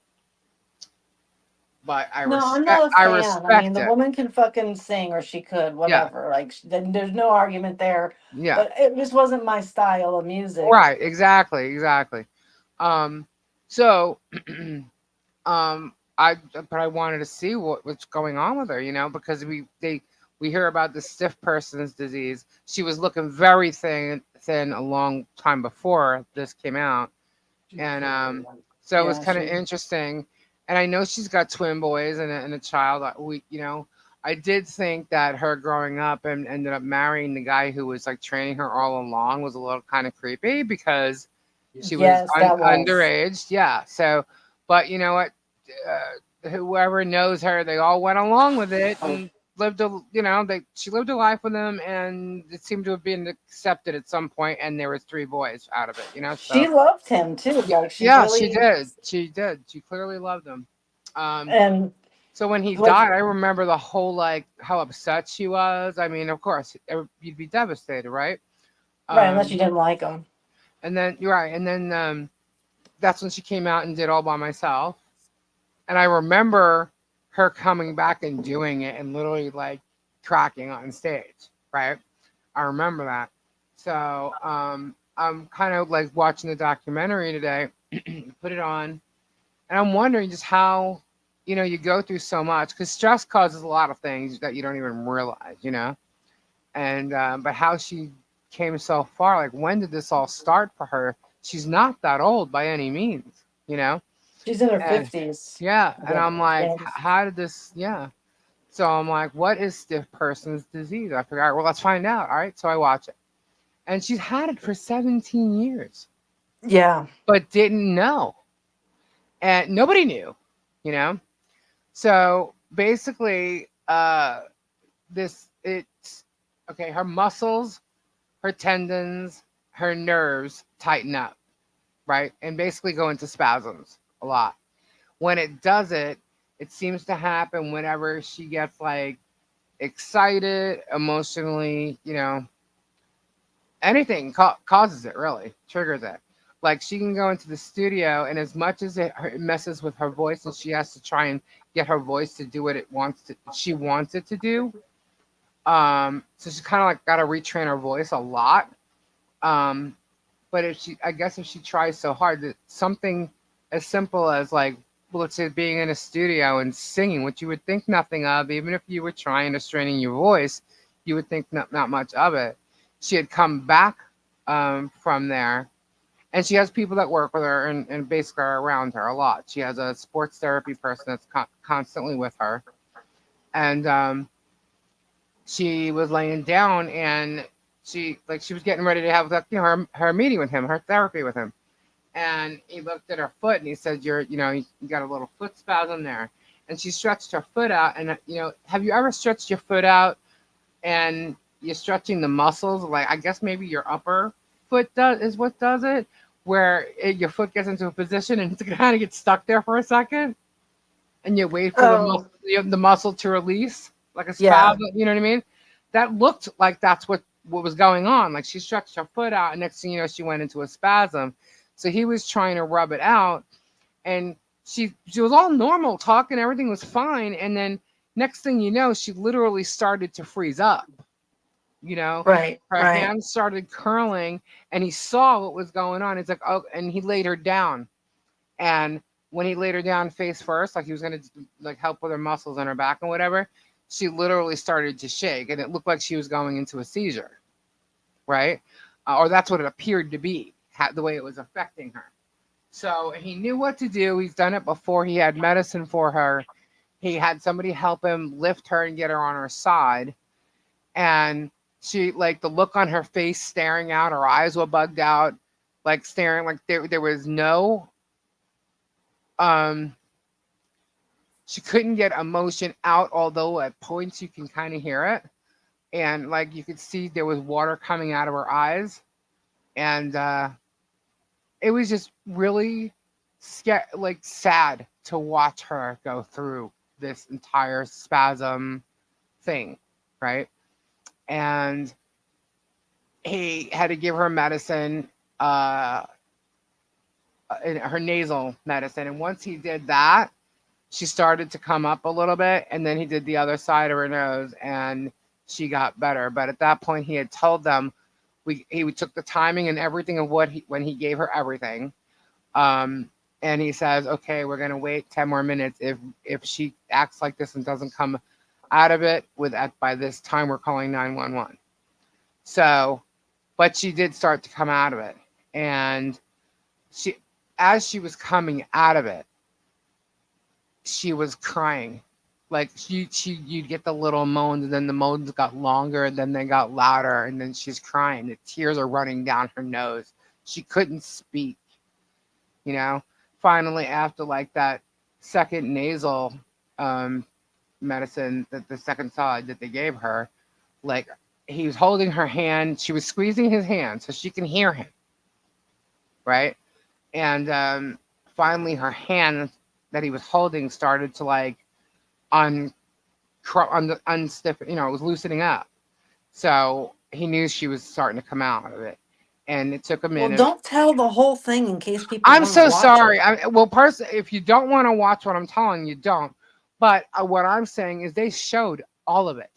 but No, I'm not a I fan. I mean, respect the it. woman can fucking sing, or she could, Yeah, whatever. Like, then there's no argument there. yeah, But it just wasn't my style of music. right, exactly, exactly. Um, so, but I wanted to see what's going on with her, because we hear about the stiff person's disease. She was looking very thin a long time before this came out, and so it was Yeah, kind of she. interesting. And I know she's got twin boys and a child. I did think that her growing up and ended up marrying the guy who was like training her all along was a little kind of creepy because she was Yes, that was. underage. Yeah. So, but you know what? Whoever knows her, they all went along with it and lived she lived a life with him, and it seemed to have been accepted at some point. And there was three boys out of it. She So loved him too. yeah, Like, she yeah, she really. did. She did. She clearly loved him. Um, And, so when he like, died, I remember the whole like how upset she was. I mean, of course, you'd be devastated, right? right, unless you Um, didn't like him. and then you're right, and then that's when she came out and did All by Myself. And I remember her coming back and doing it and literally like cracking on stage, right? I remember that. So I'm kind of like watching the documentary today, put it on, and I'm wondering just how, you go through so much because stress causes a lot of things that you don't even realize. And but how she came so far, like when did this all start for her? She's not that old by any means, you know? She's in her And 50s. yeah, and Yeah. I'm like, Yeah. how did this, yeah. So I'm like, what is stiff person's disease? I figure, all right, well, let's find out. All right. So I watch it. And she's had it for 17 years, Yeah. but didn't know. And nobody knew, you know? So basically, it's okay, her muscles, her tendons, her nerves tighten up, right? And basically go into spasms a lot. When it does it, it seems to happen whenever she gets like excited, emotionally, anything causes it, really triggers it. Like she can go into the studio, and as much as it messes with her voice, and she has to try and get her voice to do what she wants it to do. So she's kind of like got to retrain her voice a lot. Um, but I guess if she tries so hard, that something as simple as like, well, let's say being in a studio and singing, which you would think nothing of, even if you were trying to straining your voice, you would think not much of it. She had come back from there, and she has people that work with her and basically are around her a lot. She has a sports therapy person that's constantly with her, and she was laying down and she was getting ready to have like, her meeting with him, her therapy with him. And he looked at her foot and he said, you got a little foot spasm there. And she stretched her foot out. And, have you ever stretched your foot out and you're stretching the muscles? Like, I guess maybe your upper foot is what does it, where your foot gets into a position and it kind of gets stuck there for a second. And you wait for Oh, the muscle to release, like a yeah. spasm. You know what I mean? That looked like that's what was going on. Like she stretched her foot out, and next thing you know, she went into a spasm. So he was trying to rub it out, and she was all normal, talking, everything was fine, and then next thing you know, she literally started to freeze up. You know, Right. her Right. hands started curling, and he saw what was going on. He's like, oh, and he laid her down. And when he laid her down face first, like he was gonna like help with her muscles and her back and whatever, she literally started to shake, and it looked like she was going into a seizure, right? Or that's what it appeared to be the way it was affecting her. So he knew what to do. He's done it before. He had medicine for her. He had somebody help him lift her and get her on her side. And she, like, the look on her face, staring out, her eyes were bugged out, like staring, like there was no, um, she couldn't get emotion out, although at points you can kind of hear it. And like you could see there was water coming out of her eyes. And it was just really like sad to watch her go through this entire spasm thing, right? And he had to give her medicine, uh, her nasal medicine. And once he did that, she started to come up a little bit. And then he did the other side of her nose, and she got better. But at that point, he had told them, he took the timing and everything of when he gave her everything. Um, and he says, okay, we're gonna wait 10 more minutes. If she acts like this and doesn't come out of it by this time, we're calling 911. So, but she did start to come out of it, and she, as she was coming out of it, she was crying. Like you'd get the little moans, and then the moans got longer, and then they got louder, and then she's crying. The tears are running down her nose. She couldn't speak, you know. Finally, after like that second nasal um, medicine, that the second side that they gave her, like he was holding her hand, she was squeezing his hand so she can hear him, right? And finally, her hand that he was holding started to like un unstiff, you know, it was loosening up. So he knew she was starting to come out of it, and it took a Well, minute. don't tell the whole thing in case people I'm want to so watch it. sorry. Well, if you don't want to watch what I'm telling you, don't. But what I'm saying is they showed all of it,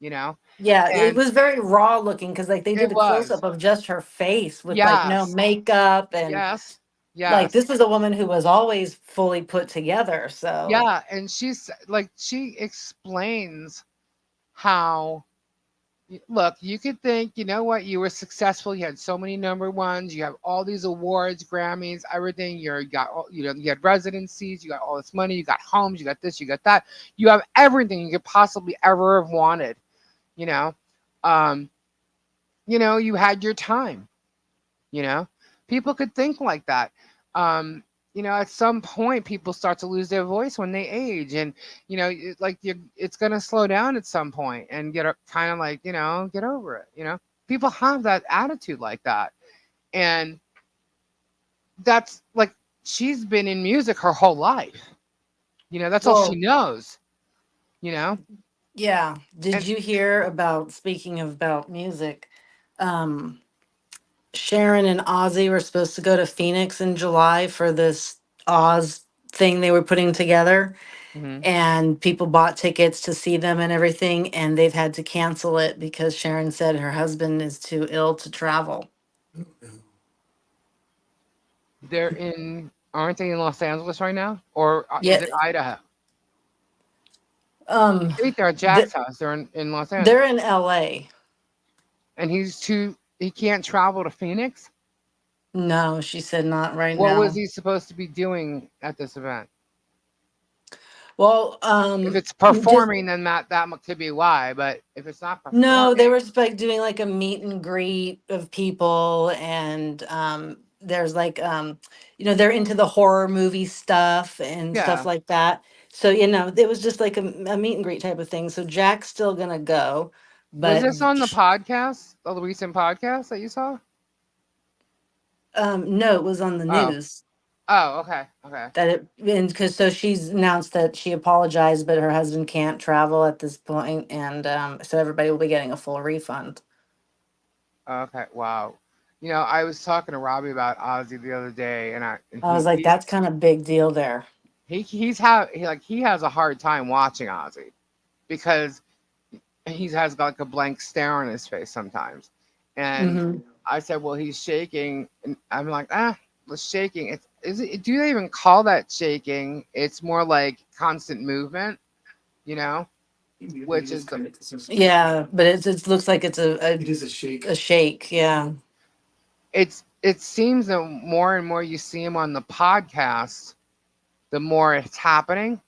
you know, Yeah, it and was very raw looking because like they it did a close was. up of just her face with like no Yes, makeup, and yes, like yes, this is a woman who was always fully put together. So yeah. And she's like, she explains how, look, you could think, you know what, you were successful. You had so many number ones. You have all these awards, Grammys, everything. You got, you know, you had residencies. You got all this money. You got homes. You got this. You got that. You have everything you could possibly ever have wanted. You know, um, you had your time. You know, people could think like that. Um, at some point, people start to lose their voice when they age, and it's gonna slow down at some point, and get kind of like, get over it. People have that attitude like that, and that's like, she's been in music her whole life. That's all she well, knows. You know, yeah. Did and you hear about speaking of about music? Um, Sharon and Ozzy were supposed to go to Phoenix in July for this Oz thing they were putting together, mhm. and people bought tickets to see them and everything, and they've had to cancel it because Sharon said her husband is too ill to travel. Aren't they in Los Angeles right now, or is Yeah, it Idaho? um, I think they're at th- Jack's house. They're in Los they're Angeles. in LA. And he can't travel to Phoenix? No, she said not right What was now. he supposed to be doing at this event? Well, If it's just performing, then could be why. But if it's not no, performing, they were just like doing like a meet and greet of people, and there's like they're into the horror movie stuff and stuff yeah. like that. So it was just like a meet and greet type of thing. So Jack's still gonna go, Was but this on the podcast, the recent podcast that you saw? no, it was on the Oh, news oh, okay, okay, that it, and because so she's announced that she apologized, but her husband can't travel at this point, and so everybody will be getting a full refund. okay. Wow. I was talking to Robbie about Ozzy the other day, and I was like, that's kind of big deal there. he has a hard time watching Ozzy because he has like a blank stare on his face sometimes. And Hmm. I said, well, he's shaking. And I'm like, the shaking. Do they even call that shaking? It's more like constant movement, you know, which is Yeah, but it looks like it's a shake. Yeah. it seems that more and more you see him on the podcast, the more it's happening,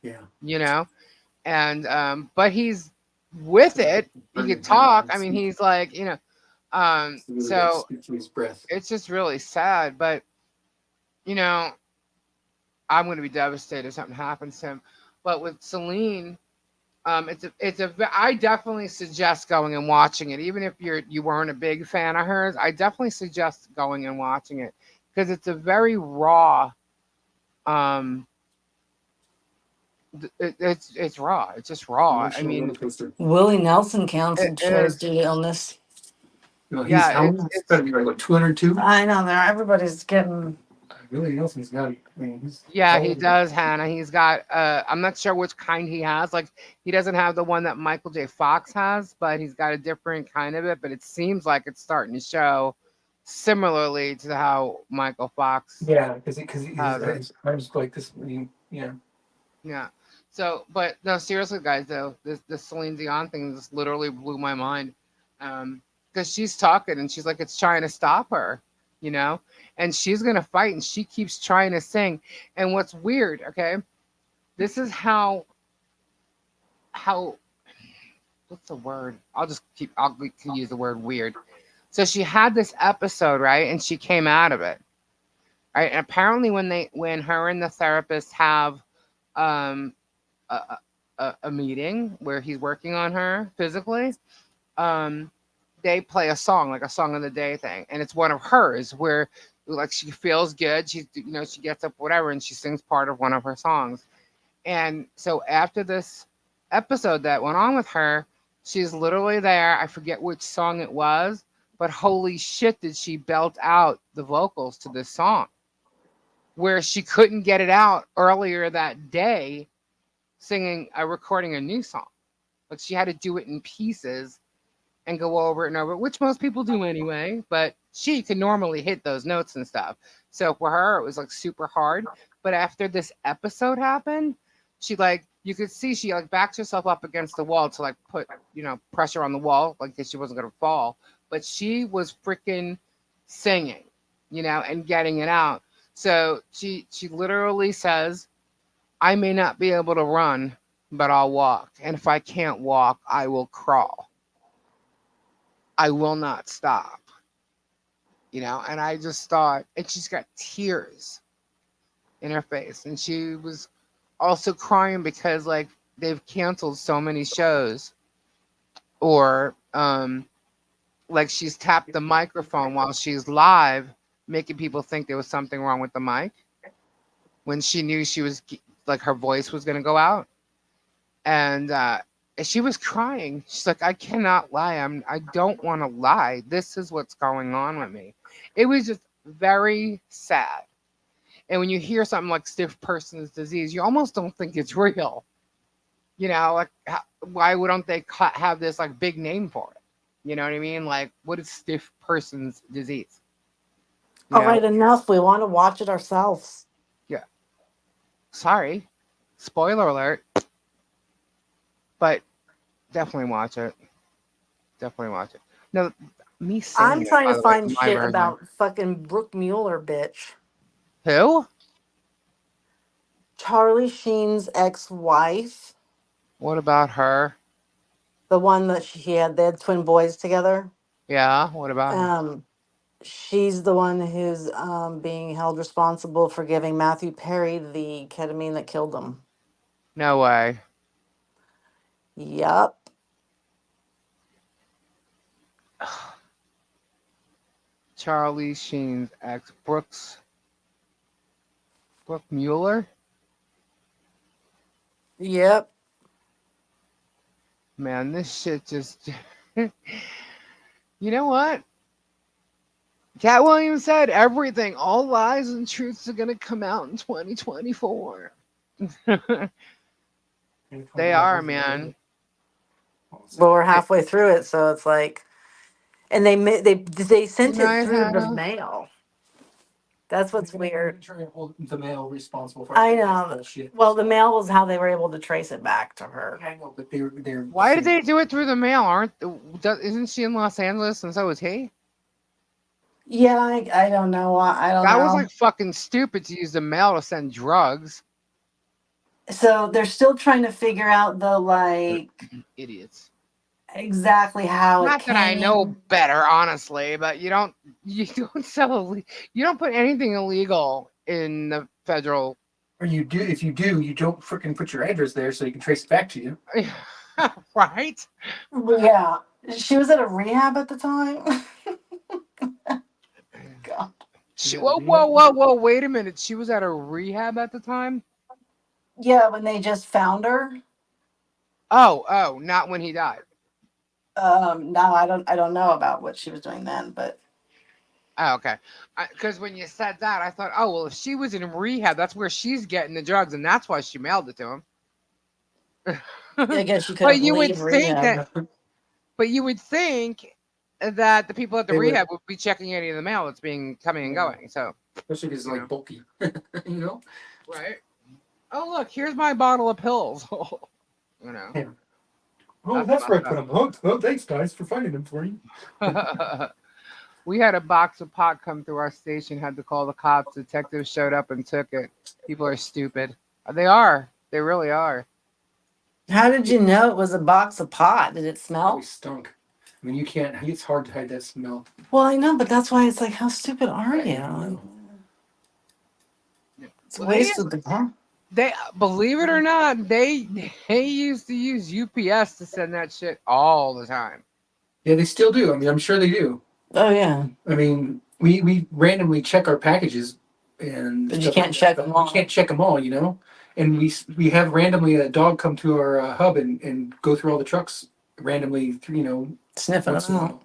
Yeah. you know. And but he's with it. He could talk. I mean, he's like, Really like so speak to his breath. it's just really sad. But you know, I'm going to be devastated if something happens to him. But with Celine, I definitely suggest going and watching it, even if you weren't a big fan of hers. I definitely suggest going and watching it because it's a very raw. Um, it's raw. It's just raw. I Emotional roller mean, coaster. Willie Nelson it canceled shows is. due to illness. No, he's Yeah, how old? He's got to be like what, 202? I know there. Everybody's getting. Really Nelson's got. I mean, he's yeah, how he old is he? does, Hannah. He's got. I'm not sure which kind he has. Like, he doesn't have the one that Michael J. Fox has, but he's got a different kind of it. But it seems like it's starting to show similarly to how Michael Fox Yeah, because has it. his arms like this. I mean, yeah. Yeah. So, but no, seriously, guys, though, this Celine Dion thing just literally blew my mind. Because she's talking and she's like, it's trying to stop her, you know, and she's gonna fight and she keeps trying to sing. And what's weird, okay, this is how what's the word? I'll use the word weird. So she had this episode, right, and she came out of it, right. And apparently, when her and the therapist have um a, a meeting where he's working on her physically, um, they play a song, like a song of the day thing, and it's one of hers where like she feels good, she gets up whatever, and she sings part of one of her songs. And so after this episode that went on with her, she's literally there. I forget which song it was, but holy shit, did she belt out the vocals to this song where she couldn't get it out earlier that day, recording a new song. Like she had to do it in pieces and go over it and over, which most people do anyway. But she could normally hit those notes and stuff. So for her, it was like super hard. But after this episode happened, she like you could see she like backs herself up against the wall to like put pressure on the wall like that she wasn't gonna fall. But she was freaking singing, and getting it out. So she literally says, I may not be able to run, but I'll walk. And if I can't walk, I will crawl. I will not stop. And I just thought, and she's got tears in her face. And she was also crying because, like, they've canceled so many shows. Or, like, she's tapped the microphone while she's live, making people think there was something wrong with the mic when she knew like, her voice was going to go out. And she was crying. She's like, I cannot lie. I don't want to lie. This is what's going on with me. It was just very sad. And when you hear something like stiff person's disease, you almost don't think it's real. Like, why wouldn't they have this like big name for it? You know what I mean? Like, what is stiff person's disease? All right, enough. We want to watch it ourselves. Yeah. Sorry. Spoiler alert. But definitely watch it. Definitely watch it. No, me I'm saying that, trying by to the way, find is my shit version. about fucking Brooke Mueller, bitch. Who? Charlie Sheen's ex-wife, What about her? the one that they had twin boys together. Yeah, what about her? Um, she's the one who's being held responsible for giving Matthew Perry the ketamine that killed him. No way. Yup. Charlie Sheen's ex, Brooke Mueller? Yep. Man, this shit just. You know what? Cat Williams said everything, all lies and truths are going to come out in 2024. They are, man. Well, we're halfway through it, so it's like, and they Good sent it night, through the Hannah. mail. That's what's weird. Trying to hold the mail responsible for I all this know. bullshit. Well, the mail was how they were able to trace it back to her. I know, but they're Why did they do it through the mail? Isn't she in Los Angeles and so is he? Yeah, I don't know. I don't That was know. like fucking stupid to use the mail to send drugs. So they're still trying to figure out the like Idiots. exactly how it Not that I know came. better, honestly, but you don't you don't put anything illegal in the federal. Or you do. If you do, you don't freaking put your address there so you can trace it back to you. Right? Yeah, she was at a rehab at the time. God. Is that Whoa, whoa, real? whoa, whoa! Wait a minute. She was at a rehab at the time. Yeah, when they just found her. Oh, not when he died. No, I don't know about what she was doing then, but Oh, okay. Because when you said that, I thought, oh well, if she was in rehab, that's where she's getting the drugs, and that's why she mailed it to I him. guess she but couldn't you would leave think rehab. that, but you would think that the people at the They would. rehab would be checking any of the mail that's being coming and Yeah. going. So, Especially if it's you like know, bulky. You know. right? Oh look, here's my bottle of pills. you know, Yeah. Oh, that's that's where I put messed them. Oh, thanks guys for finding them for you. up. We had a box of pot come through our station. Had to call the cops. Detectives showed up and took it. People are stupid. They are. They really are. How did you know it was a box of pot? Did it Probably smell? stunk. I mean, you can't. It's hard to hide that smell. Well, I know, but that's why it's like, how stupid are Right. you? It's a Well, they waste of the pot. They believe it or not, they used to use UPS to send that shit all the time. Yeah, they still do. I mean, I'm sure they do. Oh yeah, I mean, we randomly check our packages and but you stuff like can't that, check but them we all. can't check them all, you know. And we have randomly a dog come to our hub and go through all the trucks randomly, Sniffing once in them a out. while.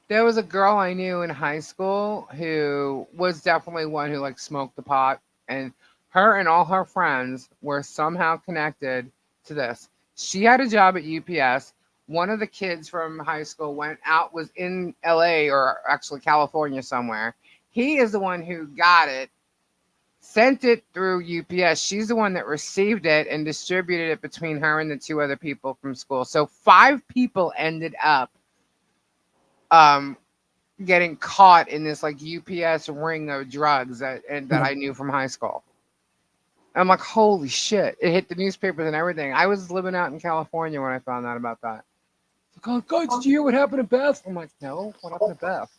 There was a girl I knew in high school who was definitely one who like smoked the pot, and her and all her friends were somehow connected to this. She had a job at UPS. One of the kids from high school went out, was in LA or actually California somewhere. He is the one who got it, sent it through UPS. She's the one that received it and distributed it between her and the two other people from school. So five people ended up um, getting caught in this like UPS ring of drugs that I knew from high school. I'm like, holy shit! It hit the newspapers and everything. I was living out in California when I found out about that. Like, oh God, did you hear what happened to Beth? I'm like, no, what happened to Beth?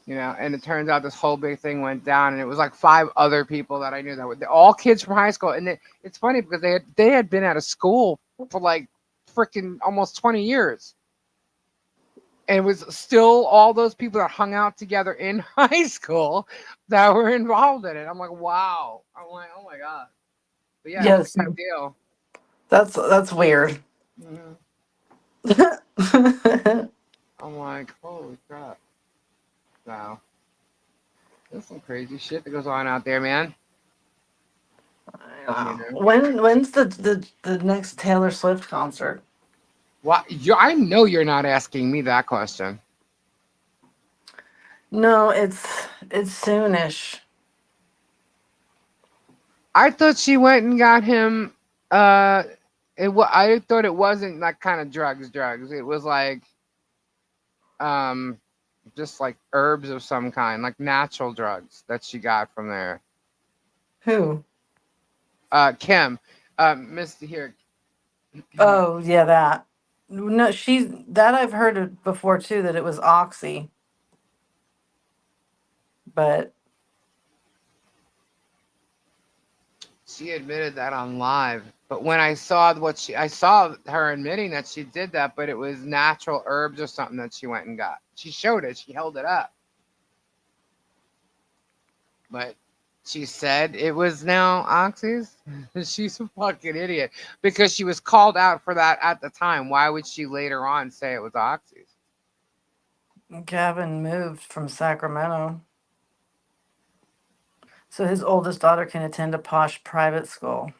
And it turns out this whole big thing went down, and it was like five other people that I knew that were all kids from high school. And it's funny because they had been out of school for like freaking almost 20 years, and it was still all those people that hung out together in high school that were involved in it. I'm like, wow. I'm like, oh my god. But yeah, it's a Yes, big deal. that's weird. Mhm. Yeah. I'm like, holy crap. Wow. There's some crazy shit that goes on out there, man. You know? When's the next Taylor Swift concert? Why? I know you're not asking me that question. No, it's soonish. I thought she went and got him. Uh, I thought it wasn't like kind of drugs. It was like um, just like herbs of some kind, like natural drugs that she got from there. Who? Kim, Misty here. Oh yeah, that. No, she's that I've heard it before too. That it was Oxy, but She admitted that on live. But when I saw her admitting that she did that, but it was natural herbs or something that she went and got. She showed it. She held it up. But she said it was now Oxy's. She's a fucking idiot because she was called out for that at the time. Why would she later on say it was Oxy's? Gavin moved from Sacramento, so his oldest daughter can attend a posh private school.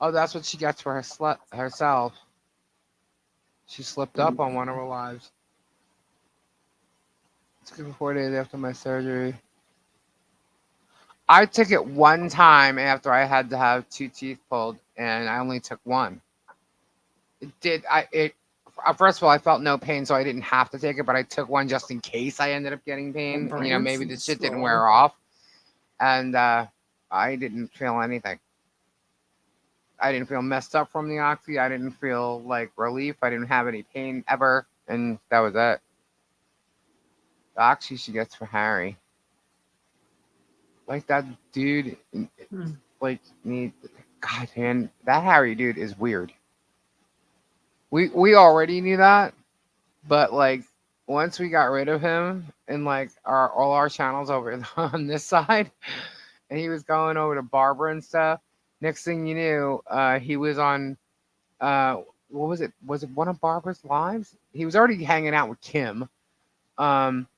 Oh, that's what she gets for herself. She slipped up on one of her lives. It's good 4 days after my surgery. I took it one time after I had to have two teeth pulled, and I only took one. It First of all, I felt no pain, so I didn't have to take it, but I took one just in case I ended up getting My pain. You know, brain maybe the seems shit didn't swollen. wear off, and I didn't feel anything. I didn't feel messed up from the oxy. I didn't feel like relief. I didn't have any pain ever, and that was it. The oxy she gets for Harry, like that dude, Hmm. like me. God, man, that Harry dude is weird. We already knew that, but like once we got rid of him and like our all our channels over on this side, and he was going over to Barbara and stuff. Next thing you knew, he was on uh, what was it? Was it one of Barbara's lives? He was already hanging out with Kim, um,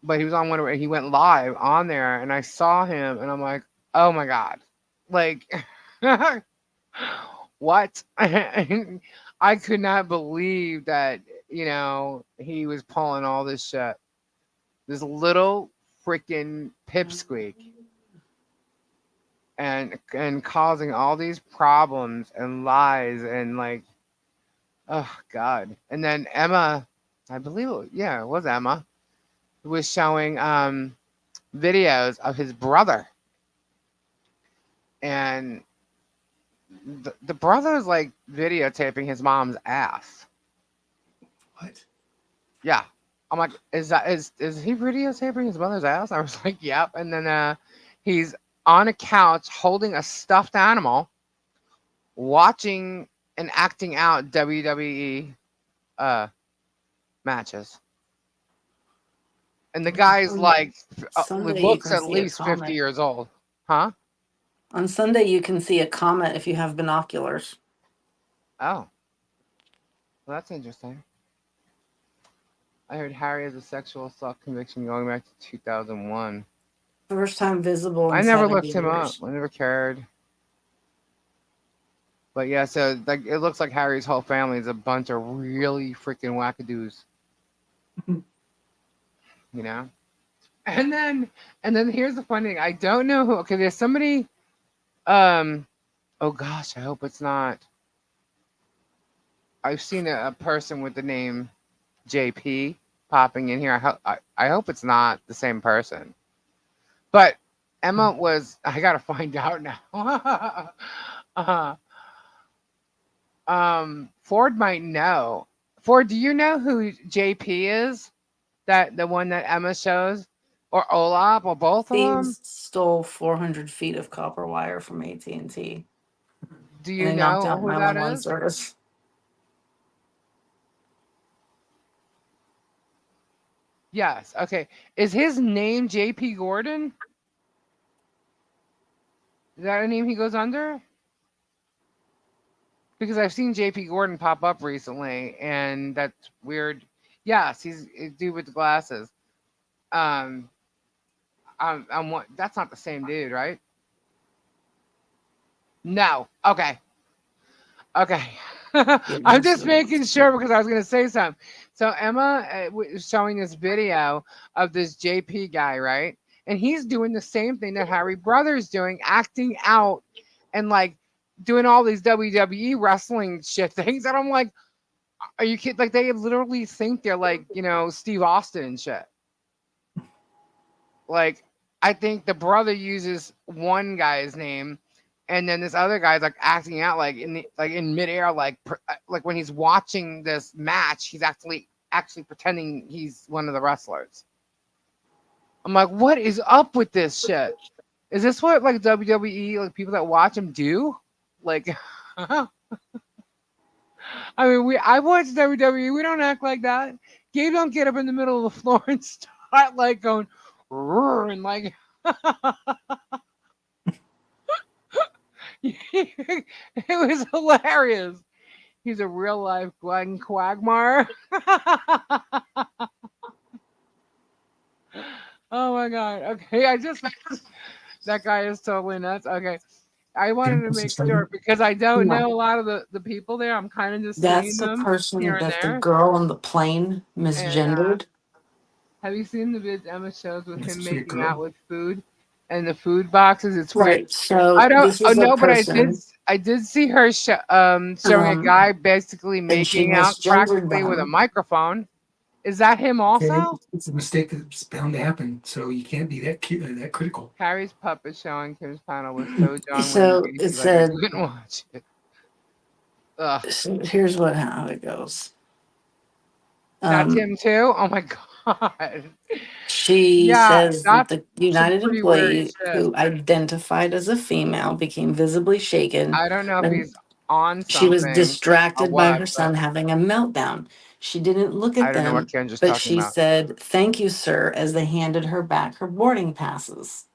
but he was on one of he went live on there, and I saw him, and I'm like, oh my god, like what? I could not believe that he was pulling all this shit. This little freaking pipsqueak and causing all these problems and lies and like oh god. And then Emma, I believe it was Emma, who was showing videos of his brother, and the brother is like videotaping his mom's ass. What? Yeah. I'm like, is he videotaping his mother's ass? I was like, yep. And then he's on a couch holding a stuffed animal, watching and acting out WWE uh, matches. And the guy's On like, Sunday, you looks can at see a least 50 comet. years old. Huh? On Sunday, you can see a comet if you have binoculars. Oh, well, that's interesting. I heard Harry has a sexual assault conviction going back to 2001. First time visible I in never 70 looked him up. years. I never cared. But yeah, so like it looks like Harry's whole family is a bunch of really freaking wackadoos, you know. And then here's the funny thing. I don't know who. Okay, there's somebody. Um. Oh gosh, I hope it's not. I've seen a person with the name JP popping in here. I hope it's not the same person. But Emma was. I gotta find out now. uh, Ford might know. Ford, do you know who JP is? That the one that Emma shows, or Olaf, or both of them? Thieves stole 400 feet of copper wire from AT&T, and T, Do and you they knocked know out who that 911 is? service. Yes. Okay. Is his name JP Gordon? Is that a name he goes under? Because I've seen JP Gordon pop up recently, and that's weird. Yes, he's a dude with the glasses. Um, that's not the same dude, right? No. Okay. Okay. Yeah, I'm most just of them. making sure because I was going to say something. So Emma was showing this video of this JP guy, right? And he's doing the same thing that Harry Brothers doing, acting out and like doing all these WWE wrestling shit things. And I'm like, are you kidding? Like they literally think they're like, Steve Austin and shit. Like I think the brother uses one guy's name, and then this other guy's like acting out like in midair, like when he's watching this match, he's actually pretending he's one of the wrestlers. I'm like, what is up with this shit? Is this what like WWE like people that watch him do? Like, I mean, I watch WWE. We don't act like that. Gabe don't get up in the middle of the floor and start like going, "Rrr," and like. It was hilarious. He's a real life Glenn Quagmire. Oh my god. Okay, that guy is totally nuts. Okay. I wanted to make sure because I don't No. know a lot of the people there. I'm kind of just seeing That's the them here person and that the there. girl on the plane And misgendered. have you seen the vids Emma shows with It's a him cute making out girl. with food? and the food boxes. It's weird. Right. So I don't. this Oh was a no, but I did. person, I did see her showing a um, guy basically and she making out misgendered practically with a them. microphone. Is that him Okay, also? it's a mistake that's bound to happen. So you can't be that critical. Carrie's puppet show on Kim's panel was so John Wayne So it Gacy, like I said, couldn't watch it. Ugh. so here's what how it goes. That's Um, him too? Oh my god. She Yeah, says that that's the some United pretty weary employee, shit. who identified as a female, became visibly shaken I don't know if when he's on she was something or distracted by what, her but son having a meltdown. She didn't look I at don't know what them, Ken's just but talking she about. said, "Thank you, sir," as they handed her back her boarding passes.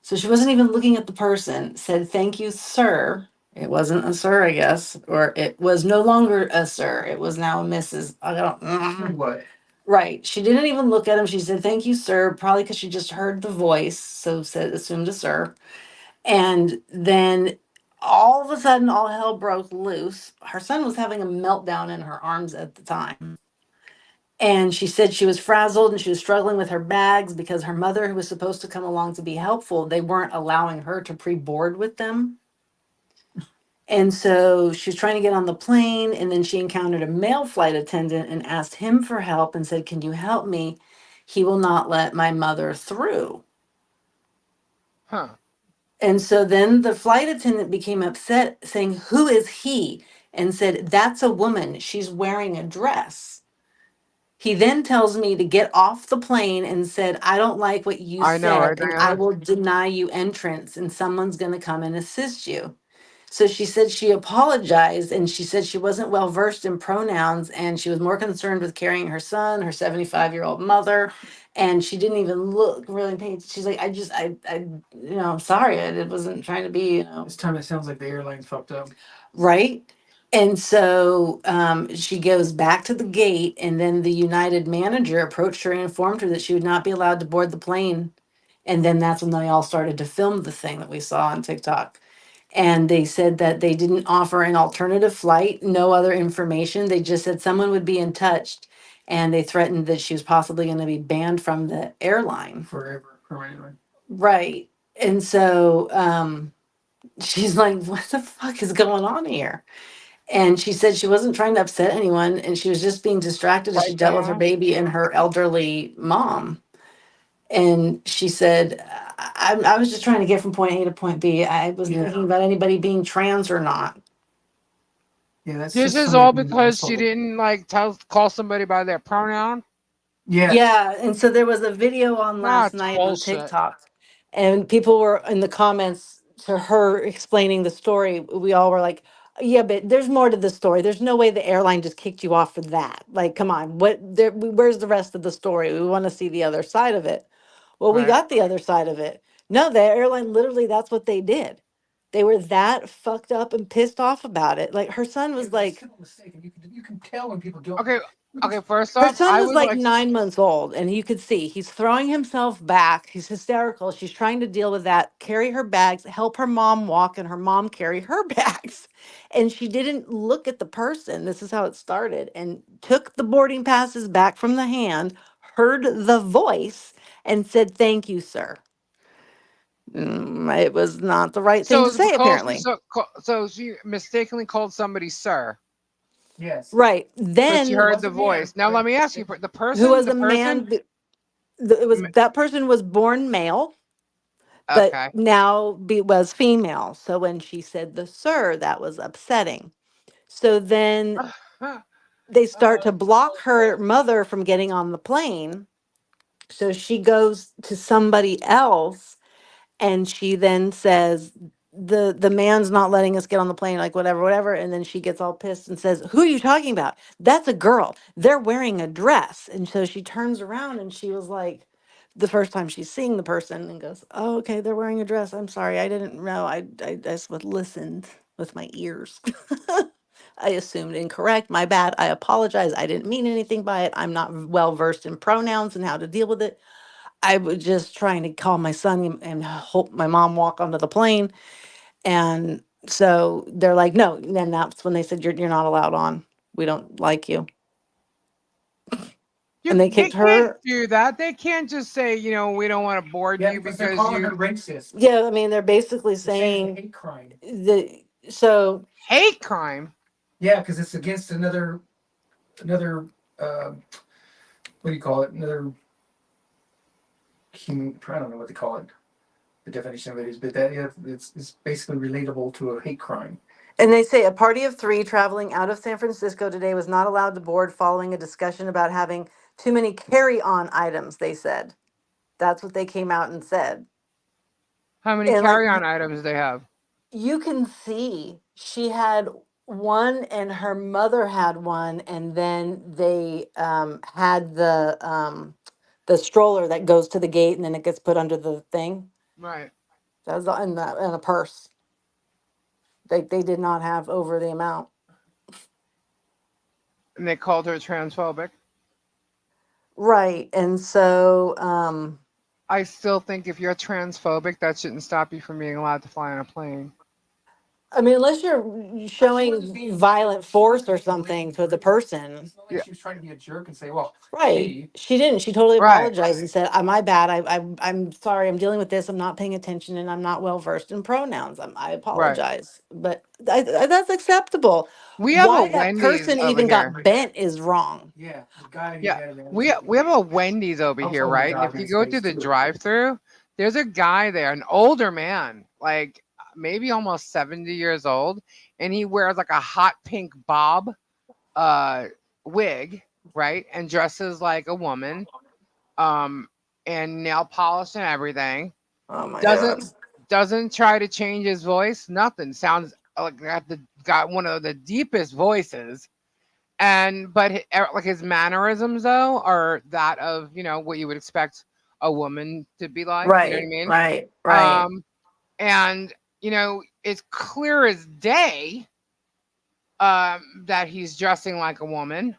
So she wasn't even looking at the person, said, "Thank you, sir." It wasn't a sir, I guess, or it was no longer a sir. It was now a Mrs. I don't. What? Right. She didn't even look at him. She said, "Thank you, sir," probably because she just heard the voice. So said, assumed a sir. And then all of a sudden, all hell broke loose. Her son was having a meltdown in her arms at the time. And she said she was frazzled and she was struggling with her bags because her mother, who was supposed to come along to be helpful, they weren't allowing her to pre board with them. And so she was trying to get on the plane, and then she encountered a male flight attendant and asked him for help and said, "Can you help me? He will not let my mother through." Huh. And so then the flight attendant became upset, saying, "Who is he?" And said, "That's a woman. She's wearing a dress." He then tells me to get off the plane and said, "I don't like what you I know, said, right, and I Diana? will deny you entrance, and someone's going to come and assist you." So she said she apologized and she said she wasn't well versed in pronouns and she was more concerned with carrying her son, her 75-year-old mother. And she didn't even look really paid. She's like, I'm sorry. I wasn't trying to be, This time it sounds like the airline fucked up. right. And so she goes back to the gate, and then the United manager approached her and informed her that she would not be allowed to board the plane. And then that's when they all started to film the thing that we saw on TikTok. And they said that they didn't offer an alternative flight, no other information. They just said someone would be in touch. And they threatened that she was possibly going to be banned from the airline. Forever, permanently. Right. And so she's like, "What the fuck is going on here?" And she said she wasn't trying to upset anyone and she was just being distracted as she Right, dealt with her Diana? baby and her elderly mom. And she said, I was just trying to get from point A to point B. I wasn't Yeah. thinking about anybody being trans or not." Yeah, that's This just is somebody all being an because she asshole. didn't like call somebody by their pronoun. Yes. Yeah, and so there was a video on last That's night on bullshit. TikTok, and people were in the comments to her explaining the story. We all were like, "Yeah, but there's more to the story. There's no way the airline just kicked you off for that. Like, come on, where's the rest of the story? We want to see the other side of it." Well, we Right. got the other side of it. No, the airline literally, that's what they did. They were that fucked up and pissed off about it. Like her son Yeah, was but it's like, still a mistake, and you can tell when people don't. Okay. Okay, first her off, son I was would like like 9 months old, and you could see he's throwing himself back. He's hysterical. She's trying to deal with that, carry her bags, help her mom walk, and her mom carry her bags. And she didn't look at the person. This is how it started, and took the boarding passes back from the hand, heard the voice, and said, "Thank you, sir." It was not the right thing so to say, apparently. so she mistakenly called somebody sir, Yes. Right. but she It Then, heard the wasn't him, voice. Now but let me ask you, it, who was the a person, man, it was m- that person was born male but okay. now was female. So when she said the sir, that was upsetting. So then they start to block her mother from getting on the plane. So she goes to somebody else and she then says, the man's not letting us get on the plane, like whatever, whatever. And then she gets all pissed and says, "Who are you talking about? That's a girl. They're wearing a dress." And so she turns around and she was like, the first time she's seeing the person, and goes, "Oh, okay, they're wearing a dress. I'm sorry. I didn't know. I just listened with my ears." I assumed incorrect. My bad. I apologize. I didn't mean anything by it. I'm not well versed in pronouns and how to deal with it. I was just trying to call my son and help my mom walk onto the plane. And so they're like, "No." And then that's when they said, "You're not allowed on. We don't like you." and they They kicked can't her. do that. They can't just say, we don't want to board Yeah, you because they're because calling you her racist. Yeah, I mean, they're basically They're saying it's a saying hate crime. the so hate crime. Yeah, because it's against another what do you call it? Another human. I don't know what they call it. The definition of it is, but that yeah, it's basically relatable to a hate crime. and they say a party of three traveling out of San Francisco today was not allowed to board following a discussion about having too many carry-on items, they said. That's what they came out and said. How many And like carry-on items they have? you can see she had one and her mother had one, and then they had the stroller that goes to the gate and then it gets put under the thing. Right. That was in a purse. They did not have over the amount. And they called her transphobic. Right. And so I still think if you're transphobic, that shouldn't stop you from being allowed to fly on a plane. I mean, unless you're She wasn't showing being violent she force wasn't or being something blatantly to the rude. person. It's not like Yeah. she was trying to be a jerk and say, "Well, Right. gee." She didn't. She totally Right. apologized and said, My bad. I'm sorry. I'm dealing with this. I'm not paying attention and I'm not well versed in pronouns. I Right. apologize." But that's acceptable. We have a Why that Wendy's person over even here. got bent is wrong. Yeah, the guy who Yeah, had an we have a Wendy's over here, household right? And if dog in you his go through face the too. drive-through, there's a guy there, an older man, like maybe almost 70 years old, and he wears like a hot pink bob uh wig, right? And dresses like a woman, um, and nail polish and everything. Oh my God. Doesn't doesn't try to change his voice, nothing. Sounds like got one of the deepest voices, and but like his mannerisms though are that of what you would expect a woman to be like, you know what I Right, mean? right, right. um and it's clear as day that he's dressing like a woman.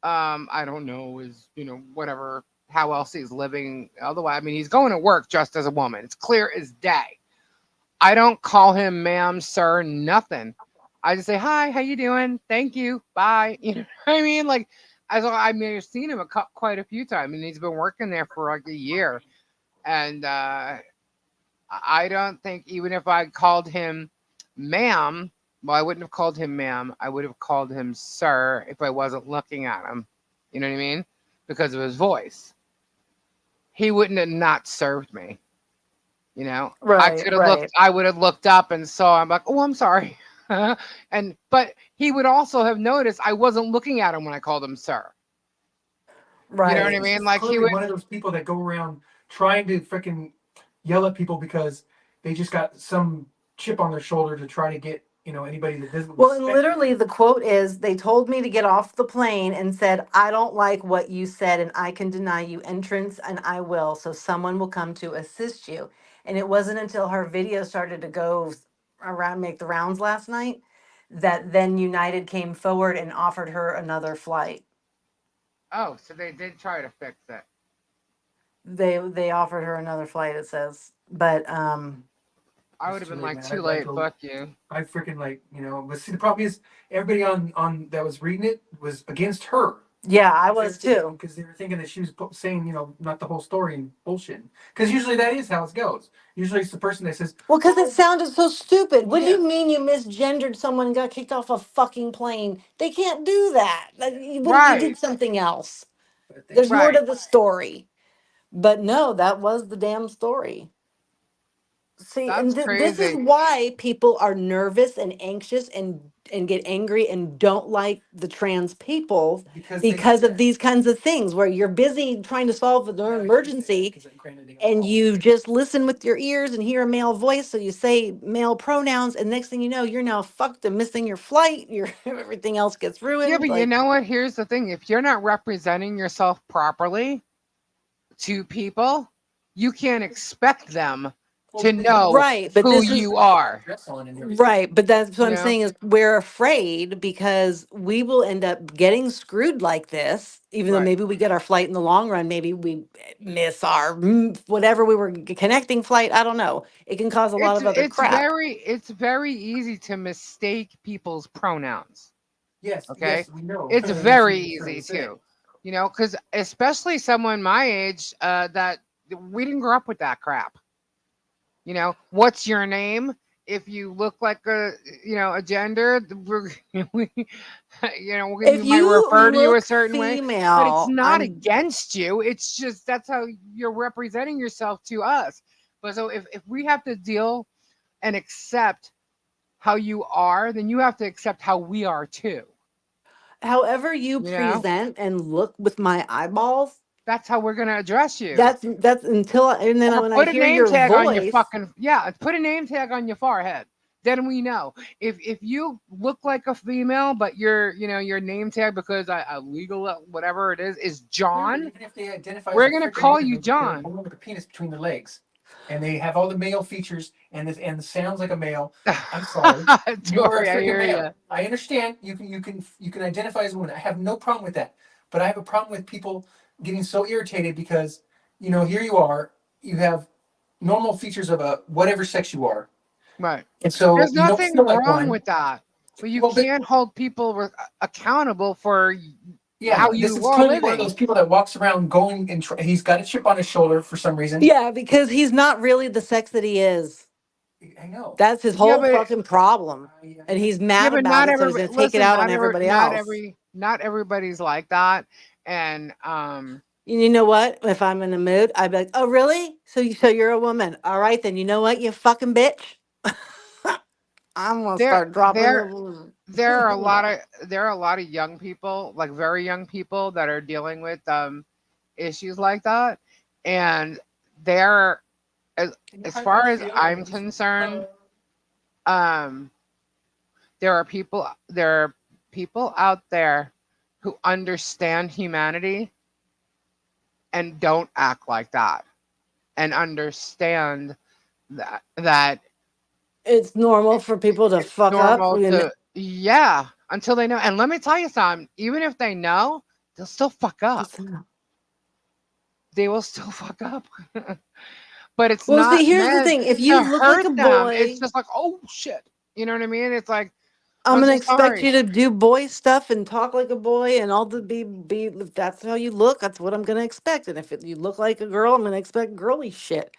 I don't know is whatever, how else he's living otherwise. I mean, he's going to work dressed as a woman, it's clear as day. I don't call him ma'am, sir, nothing. I just say hi, how you doing? Thank you, bye. You know what I mean? Like, I mean, I've seen him quite a few times, and he's been working there for like a year. And I don't think even if I called him ma'am, well, I wouldn't have called him ma'am. I would have called him sir if I wasn't looking at him. You know what I mean? Because of his voice, he wouldn't have not served me. I Right, could have looked. right, I would have looked up and saw. I'm like, oh, I'm sorry. And but he would also have noticed I wasn't looking at him when I called him sir. You know what He's I right. mean? just Like he clearly would. one of those people that go around trying to freaking yell at people because they just got some chip on their shoulder to try to get anybody that doesn't Well, and respect literally them. the quote is they told me to get off the plane and said, I don't like what you said and I can deny you entrance and I will. So someone will come to assist you. And it wasn't until her video started to go around, make the rounds last night, that then United came forward and offered her another flight. Oh, so they did try to fix it. They offered her another flight, it says. But I would It's have too been late, like, man. too late. Fuck you. I freaking but see the problem is everybody on that was reading it was against her. yeah, I was too. Because they were thinking that she was saying, not the whole story and bullshit. Because usually that is how it goes. Usually it's the person that says, Well, because it sounded so stupid. What do yeah, you mean you misgendered someone and got kicked off a fucking plane? They can't do that. What if you Right. did something else? but they There's more Right. to the story. But no, that was the damn story. See, and That's this is crazy. why people are nervous and anxious and get angry and don't like the trans people because they because of these kinds of things where you're busy trying to solve an emergency because granted they don't and follow. you just listen with your ears and hear a male voice, so you say male pronouns, and next thing you know, you're now fucked and missing your flight. Your everything else gets Yeah, ruined. but you Like, know what? Here's the thing: if you're not representing yourself properly to people, you can't expect them Well, to but they don't know right, but who this is you are. dress on and everything. right, but that's what You I'm know? saying is we're afraid because we will end up getting screwed like this, even though Right. maybe we get our flight in the long run, maybe we miss our whatever we were connecting flight. I don't know. It can cause a lot It's of other it's crap. very it's very easy to mistake people's pronouns. Yes, Okay, yes, we know. it's That's what very I'm trying to easy say. too. Because especially someone my age, that we didn't grow up with that crap. What's your name? If you look like a gender, we, we If might you refer to you a look certain way, but it's female, not I'm against you. It's just that's how you're representing yourself to us. But so if we have to deal and accept how you are, then you have to accept how we are too. however you You know, present and look with my eyeballs. that's how we're gonna address you. That's until and then Or when I put a hear name your tag on your voice. fucking yeah. Put a name tag on your forehead. Then we know if you look like a female, but your name tag because I legal whatever it is Clearly, John. even if they identify as We're a gonna freaking call woman, you they're a John. woman with a penis between their legs, and they have all the male features and sounds like a male. I'm sorry, you are a Tori, I freaking hear male. you. I understand you can identify as a woman. I have no problem with that, but I have a problem with people getting so irritated because here you are, you have normal features of a whatever sex you are, Right. and so There's you don't nothing feel like wrong one. with that, but you Well, but can't hold people accountable for how yeah, this you is are clearly one of those living. people that walks around going and he's got a chip on his shoulder for some reason. Yeah, because he's not really the sex that he is. I know. That's his Yeah, whole but fucking problem. I And know. he's yeah, mad but about not it, so he's everybody. gonna take it Listen, out on everybody else. not everybody's like that, and And you know what? If I'm in a mood, I'd be like, "Oh, really? So you're a woman? All right, then. You know what? You fucking bitch. I'm gonna there start dropping there the." there are a lot of young people, like very young people, that are dealing with issues like that, and they're as Can you as hide that far as feel and I'm just concerned, um, there are people out there who understand humanity and don't act like that, and understand that It's normal for people to it's fuck up. normal to yeah until they know. And let me tell you something, even if they know, they'll still fuck up. They will still fuck up. But it's Well, not see, here's the meant thing. If you to look like hurt a them. It's boy, just like, oh shit, you know what I mean? It's like, I'm I'm gonna so expect sorry. you to do boy stuff and talk like a boy and all the be. If that's how you look, that's what I'm gonna expect. And if you look like a girl, I'm gonna expect girly shit.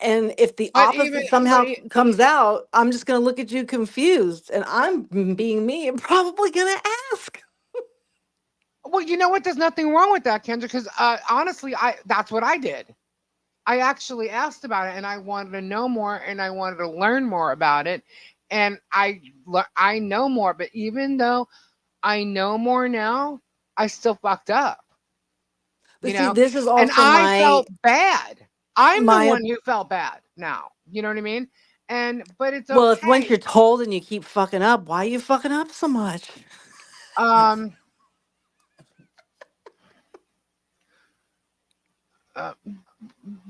And if the But even opposite but somehow e- comes out, I'm just gonna look at you confused, and I'm being me. I'm probably gonna ask. well, you know what? There's nothing wrong with that, Kendra. Because honestly, I that's what I did. I actually asked about it, and I wanted to know more, and I wanted to learn more about it, and I know more. But even though I know more now, I still fucked up, But see, this is and also I my felt bad. I'm the my one who felt bad now. You know what I mean? And but it's well, if once okay. you're told and you keep fucking up, why are you fucking up so much? Um. Uh,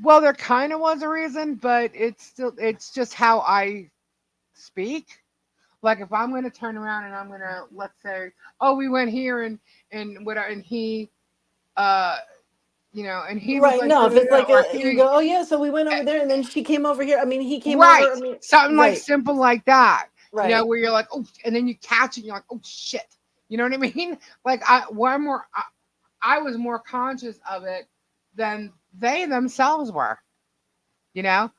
well, there kind of was a reason, but it's just how I speak. Like if I'm gonna turn around and I'm gonna, let's say, oh, we went here and what, and he, uh, and he was Right. like, No, if it's like or you go, oh yeah, so we went over there and then she came over here. I mean, he came right, over. I mean, something like right, simple like that, right. where you're like, oh, and then you catch it, and you're like, oh shit, you know what I mean? Like I was more conscious of it than they themselves were, you know.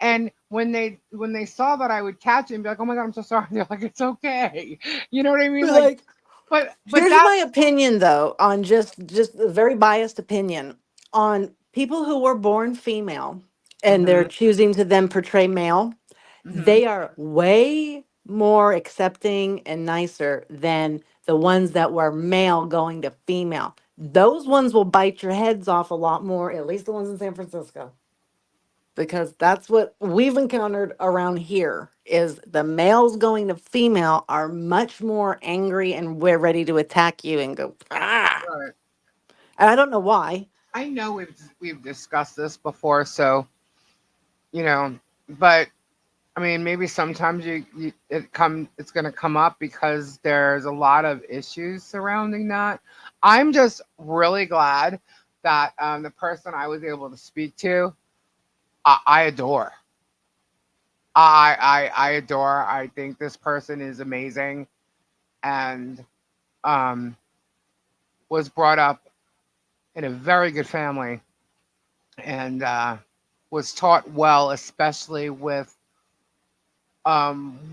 And when they saw that I would catch it and be like, oh my god, I'm so sorry, they're like, it's okay, you know what I mean? But Like, like, but here's that. my opinion though, on just a very biased opinion on people who were born female and they're Mhm. choosing to then portray male. Mhm. They are way more accepting and nicer than the ones that were male going to female. Those ones will bite your heads off a lot more, at least the ones in San Francisco, because that's what we've encountered around here is the males going to female are much more angry and we're ready to attack you and go ah. Right. And I don't know why. I know we've discussed this before, so you know, but I mean, maybe sometimes it's going to come up because there's a lot of issues surrounding that. I'm just really glad that the person I was able to speak to, I adore. I adore. I think this person is amazing, and um, was brought up in a very good family, and was taught well, especially with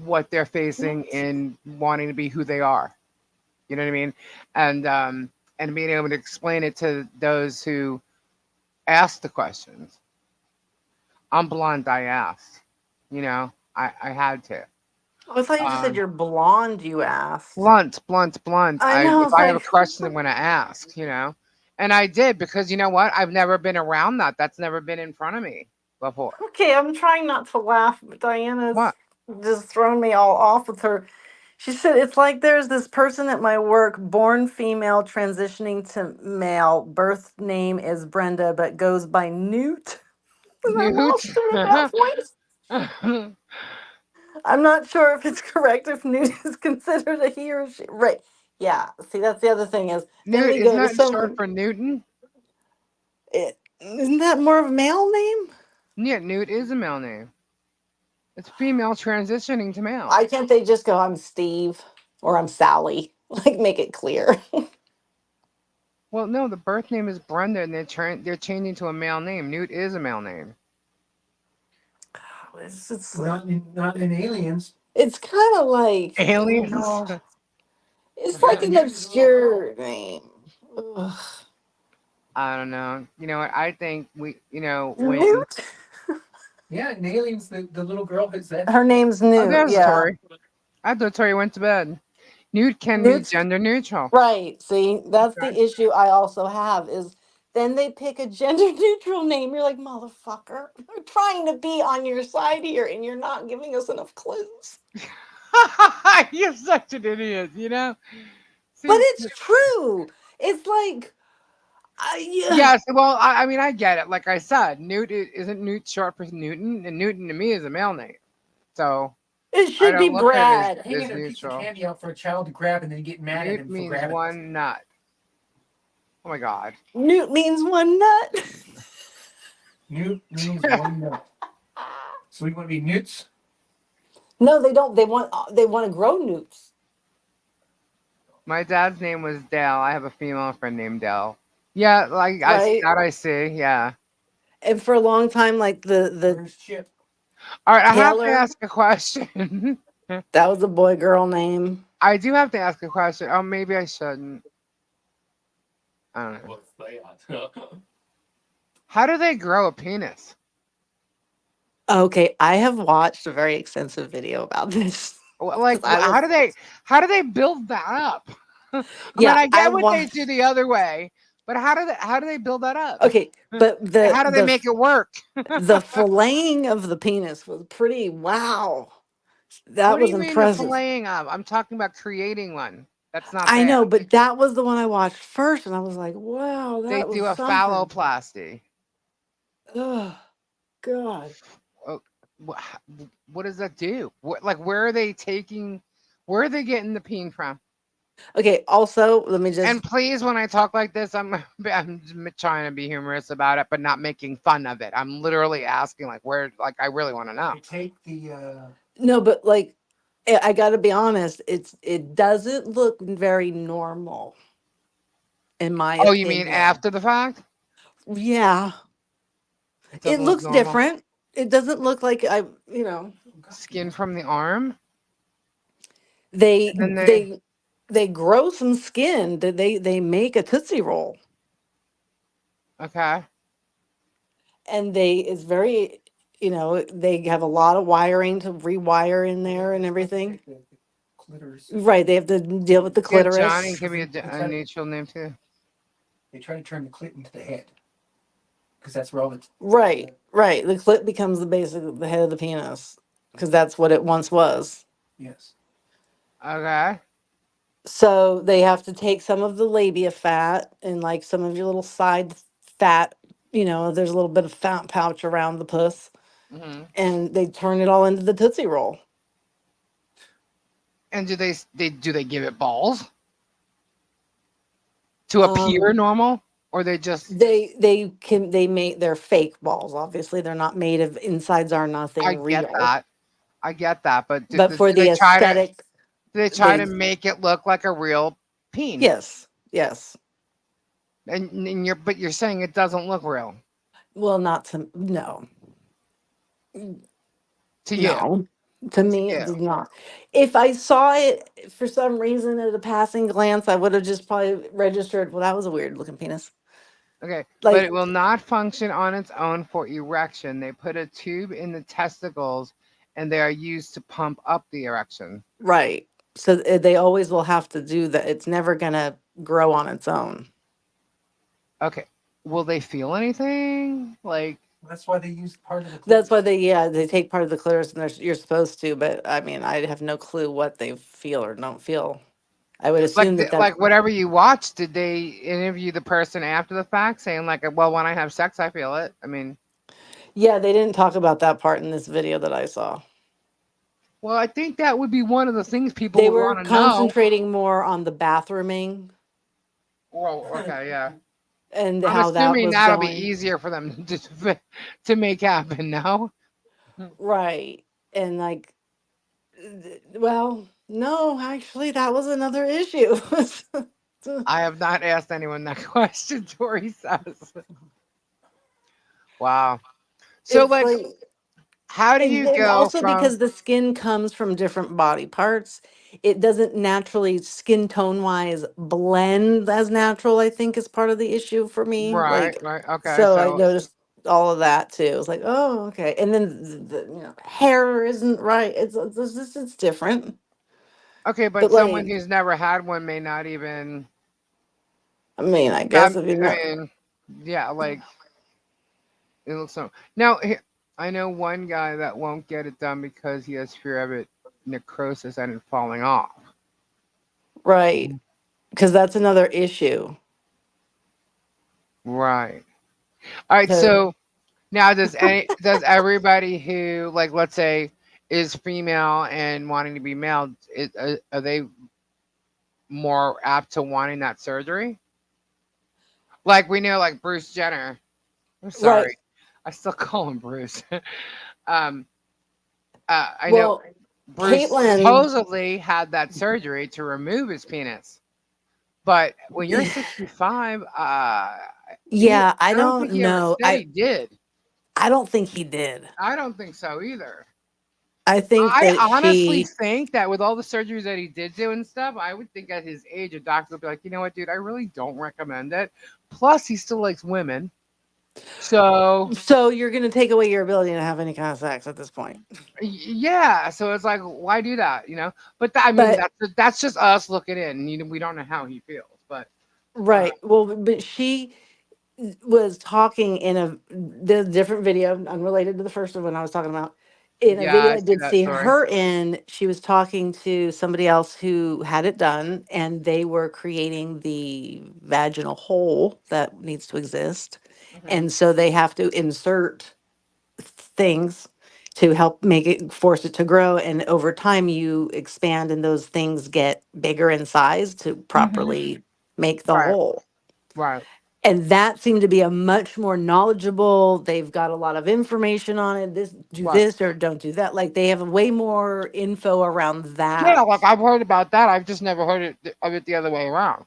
what they're facing in wanting to be who they are. You know what I mean? And and being able to explain it to those who ask the questions. I'm blunt. I asked. You know, I had to. I thought you just said Um, you're blonde, you asked. blunt, blunt, blunt. I I know, if it's I have a like, question, I'm gonna ask. You know, and I did because you know what? I've never been around that. That's never been in front of me before. okay, I'm trying not to laugh, but What? Diana's just thrown me all off with her. She said it's like there's this person at my work, born female, transitioning to male. Birth name is Brenda, but goes by Newt. And I Newt. lost her at that point. I'm not sure if it's correct if Newt is considered a he or she. Right. Yeah. See, that's the other thing is then Newt we isn't go to that short some. for Newton? Isn't that more of a male name? Yeah, Newt is a male name. It's female transitioning to male. Why can't they just go, I'm Steve or I'm Sally? Like, make it clear. Well, no, the birth name is Brenda, and they're changing to a male name. Newt is a male name. It's Not in Aliens. kind of like, Aliens. it's like Yeah, an Newt is a little girl. obscure name. Ugh. I don't know. You know what? I think when Newt? Yeah, in Aliens, the little girl is that. Her name's Newt, there's a yeah. Tori. I thought Tori went to bed. Newt can be Newt's gender neutral. right. See, that's Okay. the issue I also have is then they pick a gender neutral name. You're like, motherfucker, we're trying to be on your side here and you're not giving us enough clues. You're such an idiot. You know. But See, it's true. It's like, yeah, yes. Well, I mean, I get it. Like I said, isn't Newt short for Newton, and Newton to me is a male name. So it I should be don't look at it Brad. Hanging as a piece of neutral. candy out for a child to grab and then get mad at Newt him for means grabbing it. one nut. Oh my god. Newt means one nut. Newt means one nut. So we want to be newts. No, they don't. They want to grow newts. My dad's name was Dale. I have a female friend named Dale. Yeah, like Right? I see. Yeah. And for a long time, like the Where's Chip? All right, I have to Taylor, ask a question. that was a boy girl name. I do have to ask a question. Oh, maybe I shouldn't. I don't know. What's that? How do they grow a penis? Okay, I have watched a very extensive video about this Like, because I was how do they build that up? I mean, yeah, I I get what they do watched. the other way, but how do they build that up? Okay, but How do they make it work? the filleting of the penis was pretty wow. What That do was you mean the impressive. filleting of? I'm talking about creating one. That's not I there. know, but that was the one I watched first, and I was like, wow, They that do was a something. phalloplasty. Oh God. Oh, what does that do? Like, where are they taking? Where are they getting the peen from? Okay, also, let me And just please, when I talk like this, I'm trying to be humorous about it, but not making fun of it. I'm literally asking, like, where? Like, I really want to know. They take the. no, but like I got to be honest, it doesn't look very normal in my Oh, you mean opinion. after the fact? Yeah, It it doesn't look looks normal. different. It doesn't look like I. Skin from the arm, They and then they they grow some skin. They make a Tootsie Roll, okay. and they it's very they have a lot of wiring to rewire in there and everything. The clitoris. Right, they have to deal with the Yeah, Johnny clitoris. can be They a try to neutral name too. they try to turn the clit into the head because that's where all the. Right, right. The clit becomes the head of the penis because that's what it once was. Yes. Okay. So they have to take some of the labia fat and like some of your little side fat. There's a little bit of fat pouch around the puss, Hmm. and they turn it all into the Tootsie Roll. And do they give it balls to appear Um, normal, or they just? they make their fake balls. Obviously, they're not made of insides are I nothing get real. that. I get that, but But for the aesthetic, do they try to they make it look like a real peen? yes, yes. And you're saying it doesn't look real Well, not to no, to you. no. To To me, it you. does not. If I saw it for some reason at a passing glance, I would have just probably registered. Well, that was a weird looking penis. Okay, but Like, it will not function on its own for erection. They put a tube in the testicles, and they are used to pump up the erection. right. So they always will have to do that. It's never gonna grow on its own. Okay, will they feel anything? Like, That's why they use part of the That's why clitoris. they take part of the clitoris, and you're supposed to. But I mean, I have no clue what they feel or don't feel. I would assume that that's like whatever you watched, did they interview the person after the fact, saying like, well, when I have sex, I feel it. I mean, yeah. They didn't talk about that part in this video that I saw. well, I think that would be one of the things people They would were want to know. concentrating more on the bathrooming Well, okay, yeah. and I'm how that assuming was that'll be going. easier for them to make happen. No, Right. And like, well, no, actually, that was another issue. I have not asked anyone that question. Tori says, "Wow." So, It's like, like, how do and you then go also from? because the skin comes from different body parts, it doesn't naturally, skin tone wise, blend as natural, I think is part of the issue for me. Right, Like, right, okay. so I So, noticed all of that too. It was like, oh, okay. And then hair isn't right. It's different. okay, but But someone like, who's never had one may not even. I mean, I That guess if you I know, mean, yeah, like it looks so. Now, I know one guy that won't get it done because he has fear of it necrosis and it falling off. right. Because that's another issue. Right. All right. 'Cause- So now, does everybody who, like, let's say, is female and wanting to be male, are they more apt to wanting that surgery? Like we know, like Bruce Jenner. I'm right. sorry, I still call him Bruce. um, I know Well, Bruce Caitlyn, supposedly had that surgery to remove his penis, but when you're 65, yeah, I I don't don't think he ever know. said he did. I don't think he did. I don't think so either. I think I that honestly he, think that with all the surgeries that he did do and stuff, I would think at his age, a doctor would be like, you know what, dude, I really don't recommend it. Plus, he still likes women. So, so you're going to take away your ability to have any kind of sex at this point. yeah. So it's like, why do that? You know? But I mean, But that's just us looking in. We don't know how he feels. But, uh, right. Well, but she was talking in the different video, unrelated to the first one I was talking about. In a yeah, video I I see did that see story. her in, she was talking to somebody else who had it done, and they were creating the vaginal hole that needs to exist. Hmm. And so they have to insert things to help make it force it to grow, and over time you expand and those things get bigger in size to Hmm. properly make the Right. hole. Right. And that seemed to be a much more knowledgeable, they've got a lot of information on it, this do Right. this or don't do that, like they have way more info around Yeah, that. like I've heard about that. I've just never heard of it the other way around.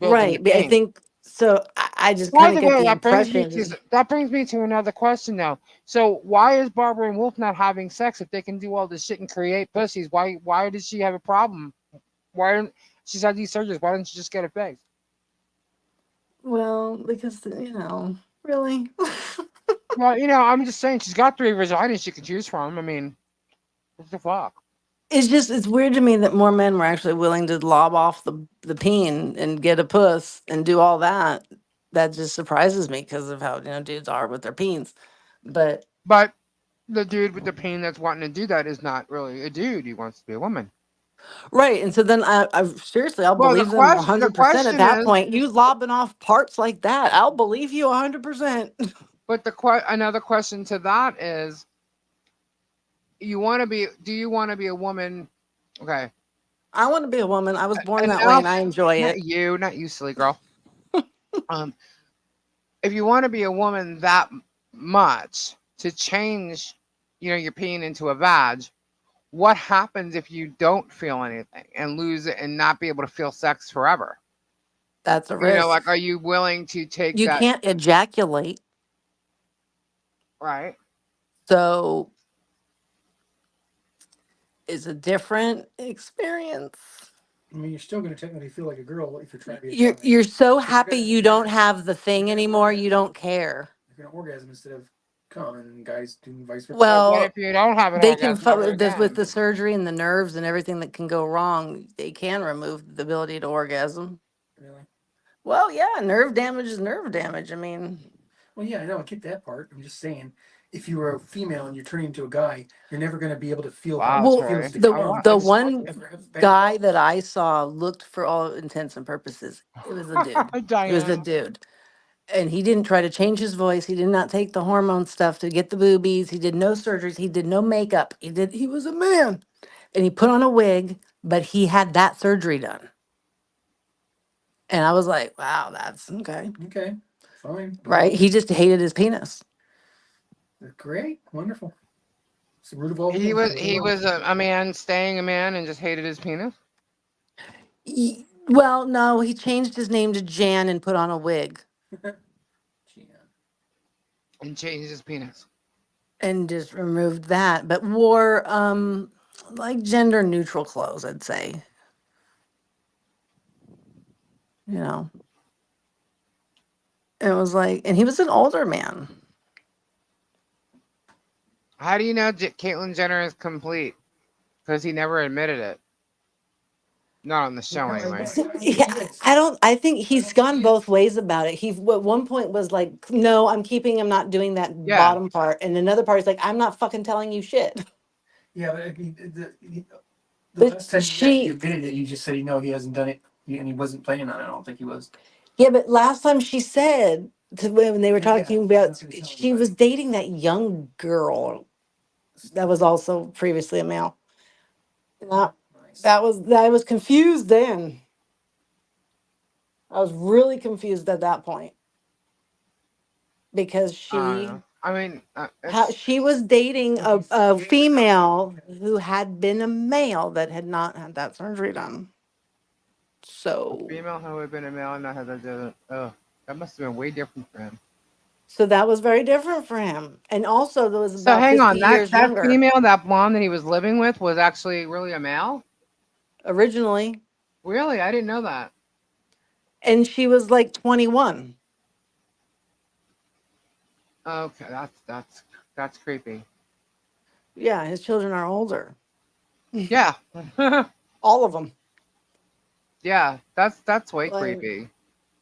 Building the Right, but I pain. think so. I just By kind of the get way, the to impression. another question though. So why is Barbara and Wolf not having sex if they can do all this shit and create pussies? Why does she have a problem? Why don't she's had these surgeries? Why don't she just get it fixed? Well, because really. Well, I'm just saying she's got three vaginas she can choose from. I mean, what the fuck? It's weird to me that more men were actually willing to lob off the peen and get a puss and do all that. That just surprises me because of how dudes are with their peens. But But the dude with the pain that's wanting to do that is not really a dude. He wants to be a woman. right, and so then I seriously I'll Well, believe them the 100% at question that is, point. You lobbing off parts like that, I'll believe you 100%. but another question to that is, do you want to be a woman? Okay, I want to be a woman. I was born that way, and enough. I enjoy it. Not you, silly girl. Um, if you want to be a woman that much to change, your peen into a vag, what happens if you don't feel anything and lose it and not be able to feel sex forever? That's a You know, like, risk. are you willing to take You that? can't ejaculate, Right. so it's a different experience. I mean, you're still going to technically feel like a girl if you're trying to be a You're guy. you're so But you're happy gonna you don't have the thing anymore. You don't care. you're gonna orgasm instead of come, and guys do vice versa. But what if Well, you don't have an they can orgasm ever this with again? the surgery and the nerves and everything that can go wrong. They can remove the ability to orgasm. Really? Well, yeah, nerve damage is nerve damage. I mean, Well, yeah, I know. I get that part. I'm just saying, if you were a female and you're turning into a guy, you're never going to be able to feel how Wow, it well, feels Trey. to the come. the Just one ever have been. guy that I saw looked for all intents and purposes. It was a dude. It was a Diane. dude. And he didn't try to change his voice. He did not take the hormone stuff to get the boobies. He did no surgeries. He did no makeup. He was a man. And he put on a wig, but he had that surgery done. And I was like, wow, that's okay. Okay, fine. Right? He just hated his penis. Great, wonderful. It's the root of all He evil. was Whatever he it was a man staying a man and just hated his penis Well, no, he changed his name to Jan and put on a wig was. Gee, and changed his penis. and just removed that, but wore like gender neutral clothes, I'd say. You know. It was like, and he was an older man. How do you know Caitlyn Jenner is complete? Because he never admitted it. Not on the show, anyway. Yeah, I don't. I think he's gone both ways about it. He at one point was like, "No, I'm keeping. I'm not doing that Yeah. bottom part," and another part is like, "I'm not fucking telling you shit." Yeah, but the But last time he she, admitted it, he just said he hasn't done it, and he wasn't planning on it. I don't think he was. yeah, but last time she said when they were Yeah, talking that's about, what he's telling she was dating that young girl that was also previously a male. That Nice. I was confused then. I was really confused at that point because I don't know. I mean, it's she was dating a female who had been a male that had not had that surgery done. a So female who had been a male and not had that. Oh, that must have been way different for him. so that was very different for him. And also that was So about hang 50 on, that years younger female, that blonde that he was living with, was actually really a male. originally. Really, I didn't know that. And she was like 21. Okay, that's creepy. Yeah, his children are older. Yeah, All of them. yeah, that's way Like, creepy.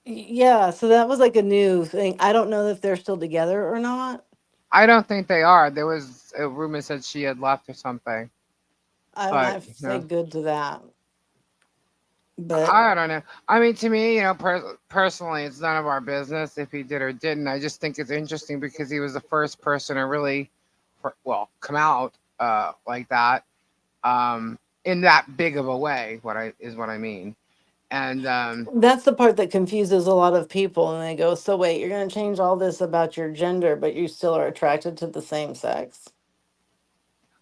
yeah, so that was like a new thing. I don't know if they're still together or not. I don't think they are. There was a rumor said she had left or something, I don't but have to say good to that. But I don't know. I mean, to me, personally, it's none of our business if he did or didn't. I just think it's interesting because he was the first person to really, come out like that, in that big of a way. What I mean, and that's the part that confuses a lot of people. And they go, so wait, you're going to change all this about your gender, but you still are attracted to the same sex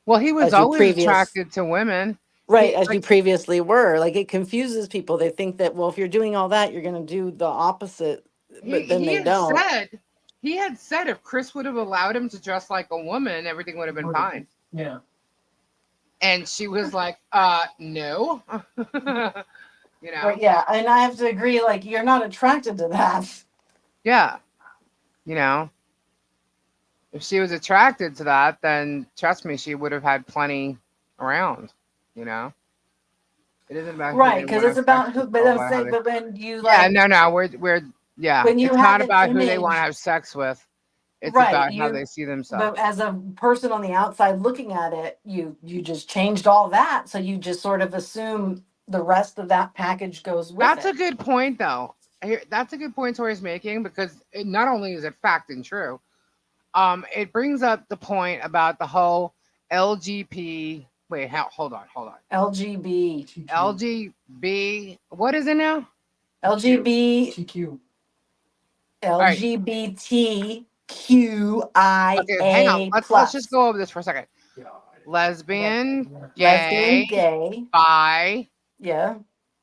well, he was as you always previous, attracted to women. right, He as you like previously were. Like it confuses people. They think that, well, if you're doing all that, you're going to do the opposite, he but then he they had don't. said he had said if Chris would have allowed him to dress like a woman, everything would have been fine. Yeah. And she was like, no. Right, yeah. And I have to agree, like, you're not attracted to that. Yeah. You know, if she was attracted to that, then trust me, she would have had plenty around. You know, it isn't about who Right, they because want to it's have sex about who, with, but all I'm about how saying, they. but when you Yeah, like, no, we're yeah. when you It's have not an about who they want to image, have sex with. It's right, about how they you, see themselves. but as a person on the outside looking at it, you just changed all that, so you just sort of assume the rest of that package goes with That's it. a good point, though. That's a good point Tori's making because not only is it fact and true, it brings up the point about the whole LGP. Wait, hold on. LGB, LGB. What is it now? LGB, TQ. All right. Okay, hang on. LGBTQIA Let's just plus, go over this for a second. Yeah. Lesbian, lesbian, gay, gay, bi. yeah,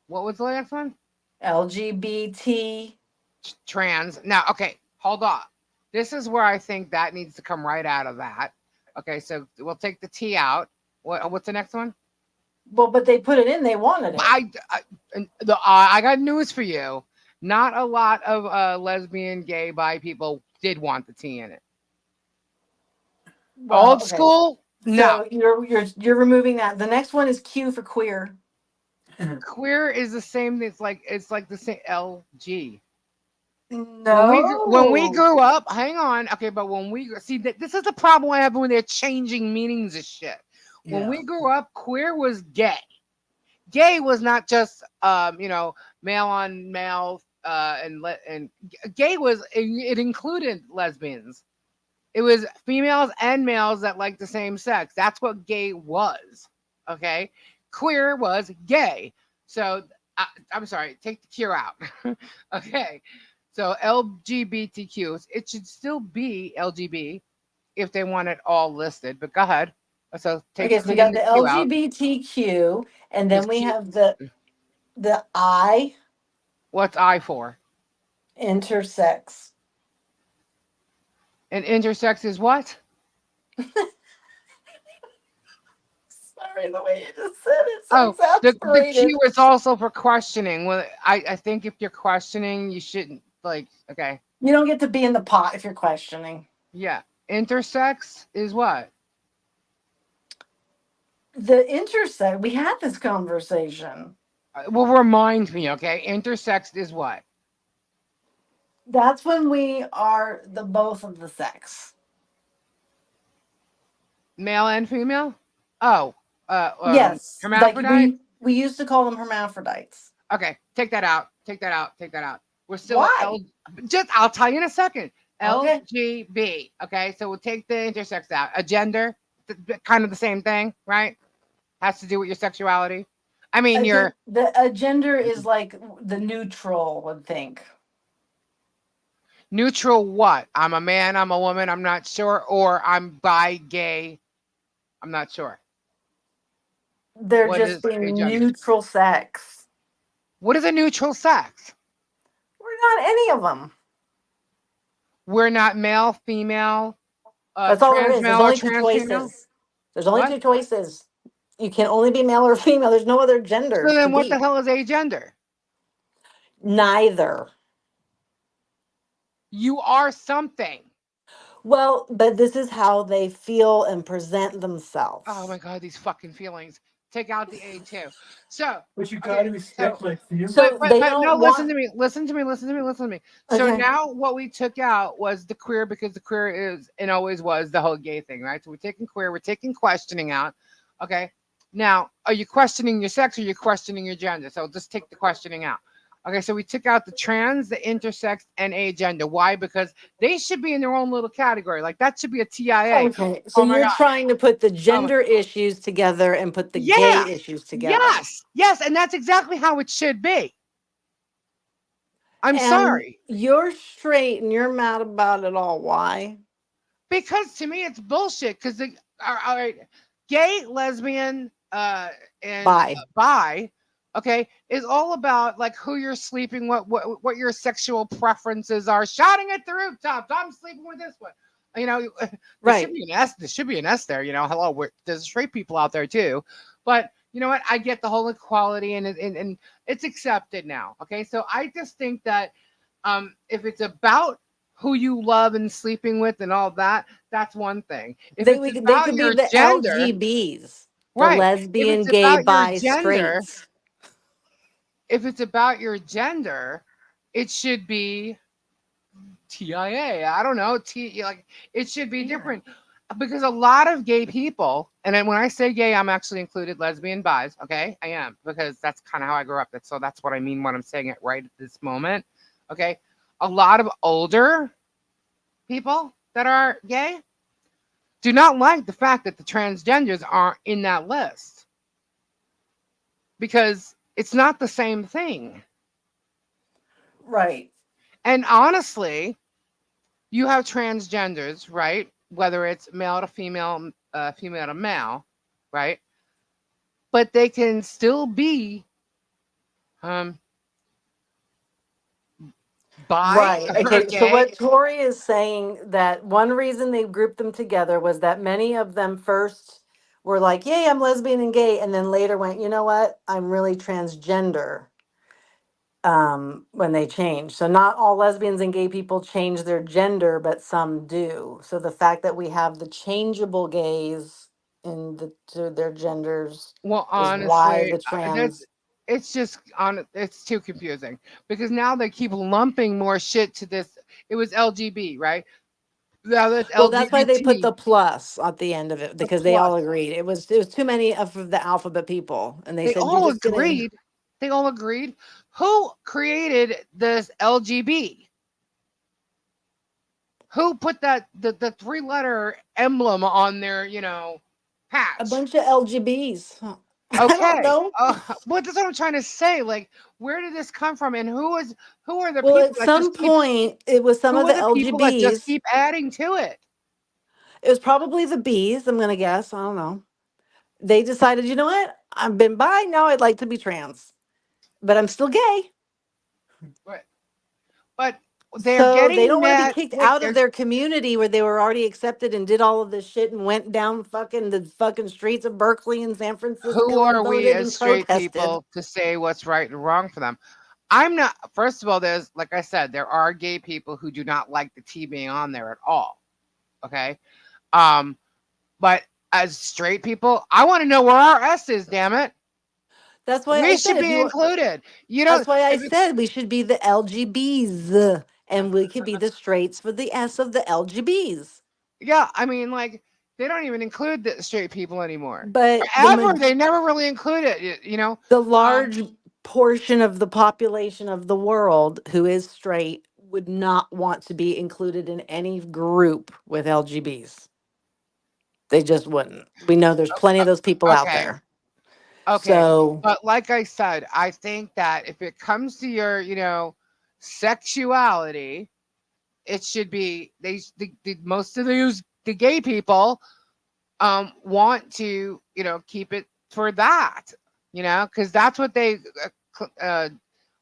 What was the last one? LGBT. trans. Now, okay, hold on. This is where I think that needs to come right out of that. Okay, so we'll take the T out. What's the next one? Well, but they put it in. They wanted it. I got news for you. Not a lot of lesbian, gay, bi people did want the T in it. Well, Old okay. school, no. So you're removing that. The next one is Q for queer. Queer is the same. It's like the same LG. When we No. grew up, hang on, okay, but when we see that this is the problem I have when they're changing meanings of shit. When Yeah. we grew up, queer was gay. Gay was not just male on male and gay was it included lesbians. It was females and males that like the same sex. That's what gay was. Okay, queer was gay. So I'm sorry, take the Q out. Okay, so LGBTQ. It should still be LGB if they want it all listed. But go ahead. So take Okay, the so we T and got the the Q out. LGBTQ, and Because then we Q, have the I, what's I for? intersex. And intersex is what? Sorry, the way you just said it, so Oh, the exasperated. Q is also for questioning. Well, I think if you're questioning, you shouldn't like. Okay, You don't get to be in the pot if you're questioning. yeah. Intersex is what? The intersex. We had this conversation. Well, remind me. Okay, intersex is what? That's when we are the both of the sex. Male and female? Oh, Yes, like hermaphrodite. we used to call them hermaphrodites. Okay, take that out. Take that out. Take that out. We're still at Why? L. Just I'll tell you in a second. Okay. LGB. Okay, so we'll take the intersex out. A gender, kind of the same thing, right? Has to do with your sexuality. I mean, I your think the a gender is like the neutral would think. neutral what? I'm a man, I'm a woman, I'm not sure, or I'm bi, gay, I'm not sure. They're What just is a being gender? neutral sex. What is a neutral sex? We're not any of them. We're not male, female, That's all there trans is. There's male, or only two trans female. choices. There's only What? two choices. You can only be male or female. There's no other So genders to then, what the be. hell is a gender? Neither. You are something. Well, but this is how they feel and present Oh my themselves. god, these fucking feelings. Take out the A too. So, But you okay, gotta so respect my feelings. but So but they but no, don't listen want. to me. Listen to me. Listen to me. Listen to me. So Okay. now what we took out was the queer because the queer is and always was the whole gay thing, right? So we're taking queer, we're taking questioning out. Okay. Now, are you questioning your sex or are you questioning your gender? So just take the questioning out. Okay, so we took out the trans, the intersex, and agender. Why? Because they should be in their own little category. Like that should be a TIA. Okay. So Oh my you're god. trying to put the Oh my, gender issues together and put the gay yeah. issues together. Yes. Yes. And that's exactly how it should be. I'm And sorry. you're straight and you're mad about it all. Why? Because to me it's bullshit. Because the all right, gay, lesbian, and Bye. bi, okay, is all about like who you're sleeping, what your sexual preferences are. Shouting at the rooftops, I'm sleeping with this one. You know, there should Right. be an S. There should be an S there. You know, hello, there's straight people out there too, but you know what? I get the whole equality and it's accepted now. Okay, so I just think that if it's about who you love and sleeping with and all that, that's one thing. If it's They about could be your the gender, LGBs, the right? If lesbian, it's gay, about your bi, gender, straights. if it's about your gender, it should be TIA. I don't know. Like it should be different because a lot of gay people, and then when I say gay, I'm actually included lesbian, bis. Okay, I am because that's kind of how I grew up. That's what I mean when I'm saying it right at this moment. Okay, a lot of older people that are gay do not like the fact that the transgenders aren't in that list because it's not the same thing. Right. And honestly, you have transgenders, right? Whether it's male to female, female to male, right? But they can still be um, bi Right. or Okay. So gay. what Tori is saying, that one reason they grouped them together was that many of them first were like, "Yay, I'm lesbian and gay," and then later went, "You know what? I'm really transgender." When they change. So not all lesbians and gay people change their gender, but some do. So the fact that we have the changeable gays in to their genders Well, is why honestly, the that's trans. it's just on. It's too confusing because now they keep lumping more shit to this. It was LGB, right? Now that's Well, that's why they put LGBT. the plus at the end of it, The because they plus. all agreed it was too many of the alphabet people, and they They said, "You're all just gonna." agreed. They all agreed. Who created this LGB? Who put that the 3 letter emblem on their A patch? bunch of LGBs. Huh. I don't Okay. know. Well, that's what I'm trying to say. Like, where did this come from, and who are the Well, people at that some just keep point, it was some who of are the the people that just LGBs. keep adding to it? It was probably the bees. I'm gonna guess. I don't know. They decided, you know what? I've been bi. Now I'd like to be trans, but I'm still gay. But but they're So they getting don't want to be mad. kicked Wait, out of their community where they were already accepted and did all of this shit and went down the fucking streets of Berkeley and San who Francisco and are we voted as and straight protested. people to say what's right and wrong for them? I'm not. First of all, there's like I said, there are gay people who do not like the T being on there at all. Okay. Um, but as straight people, I want to know where our S is. Damn it, That's why I we said should if be you included. You know, that's why I if it, said we should be the LGBs and we could be the straights for the S of the LGBs. yeah, I mean, like they don't even include the straight people anymore. But Forever, they never really include it. the Um, large portion of the population of the world who is straight would not want to be included in any group with LGBs. They just wouldn't. We know there's plenty of those people out okay, there. okay, So, but like I said, I think that if it comes to your, sexuality, it should be most of the gay people want to keep it for that, because that's what they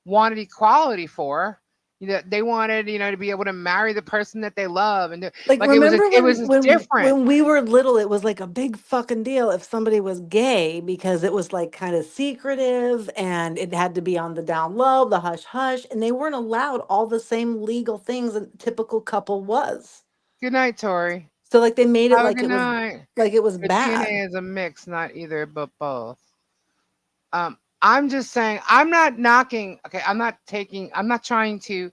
wanted equality for. They wanted to be able to marry the person that they love, and like, like it was remember it when was when different. when we were little, it was like a big fucking deal if somebody was gay because it was like kind of secretive and it had to be on the down low, the hush hush, and they weren't allowed all the same legal things a typical couple was. Good night, Tori. So like they made it Have a good night. like it was The bad. DNA is a mix, not either but both. I'm just saying, I'm not knocking. Okay, I'm not trying to.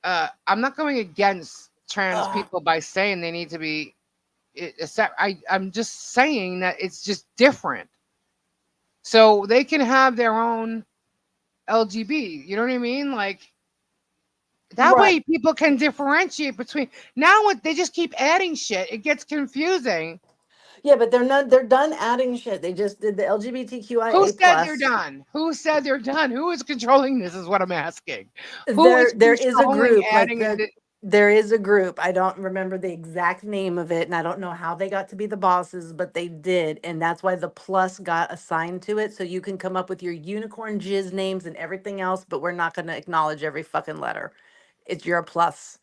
I'm not going against trans Ugh. people by saying they need to be. I'm just saying that it's just different. So they can have their own LGB. You know what I mean? Like that Right. way, people can differentiate between. Now, what they just keep adding shit, it gets confusing. Yeah, but they're done adding shit. They just did the Who LGBTQIA said they're plus. done? Who said they're done? Who is controlling this? Is what I'm asking. Who is There is a controlling group like adding the it? there is a group. I don't remember the exact name of it, and I don't know how they got to be the bosses, but they did, and that's why the plus got assigned to it. So you can come up with your unicorn jizz names and everything else, but we're not going to acknowledge every fucking letter. It's your plus.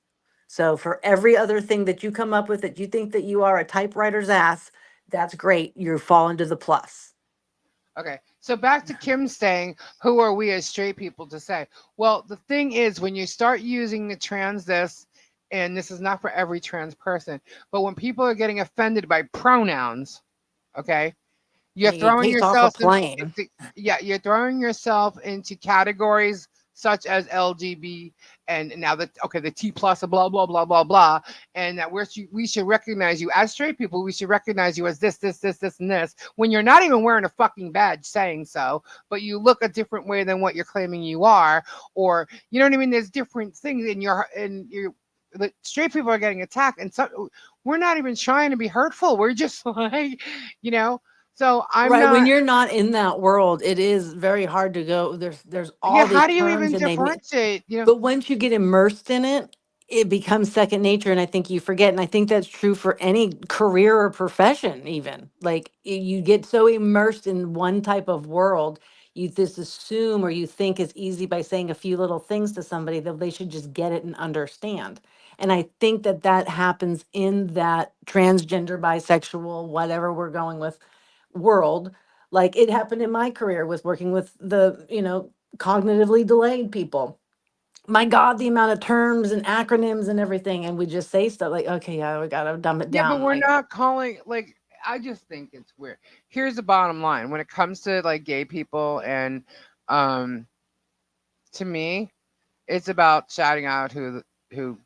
So for every other thing that you come up with that you think that you are a typewriter's ass, that's great. You fall into the plus. Okay, so back to Kim saying, who are we as straight people to say? Well, the thing is, when you start using the trans this, and this is not for every trans person, but when people are getting offended by pronouns, okay, you're You get throwing kicked off a yourself plane. yeah, you're throwing yourself into categories such as LGB, and now the T plus blah blah blah blah blah, and that we should recognize you as straight people. We should recognize you as this and this when you're not even wearing a fucking badge saying so, but you look a different way than what you're claiming you are, or you know what I mean. There's different things in your the straight people are getting attacked, and so we're not even trying to be hurtful. We're just like, you know. So I'm Right, when not. you're not in that world, it is very hard to go. There's Yeah, all these how do you terms even and they mean, differentiate? but once you get immersed in it, it becomes second nature, and I think you forget. And I think that's true for any career or profession, even. Like you get so immersed in one type of world, you just assume or you think is easy by saying a few little things to somebody that they should just get it and understand. And I think that that happens in that transgender, bisexual, whatever we're going with world. Like it happened in my career with working with the, cognitively delayed people. My God, the amount of terms and acronyms and everything. And we just say stuff like, okay, yeah, we got to dumb it Yeah, but down. we're Like, not calling like I just think it's weird. Here's the bottom line. When it comes to like gay people and um to me, it's about shouting out who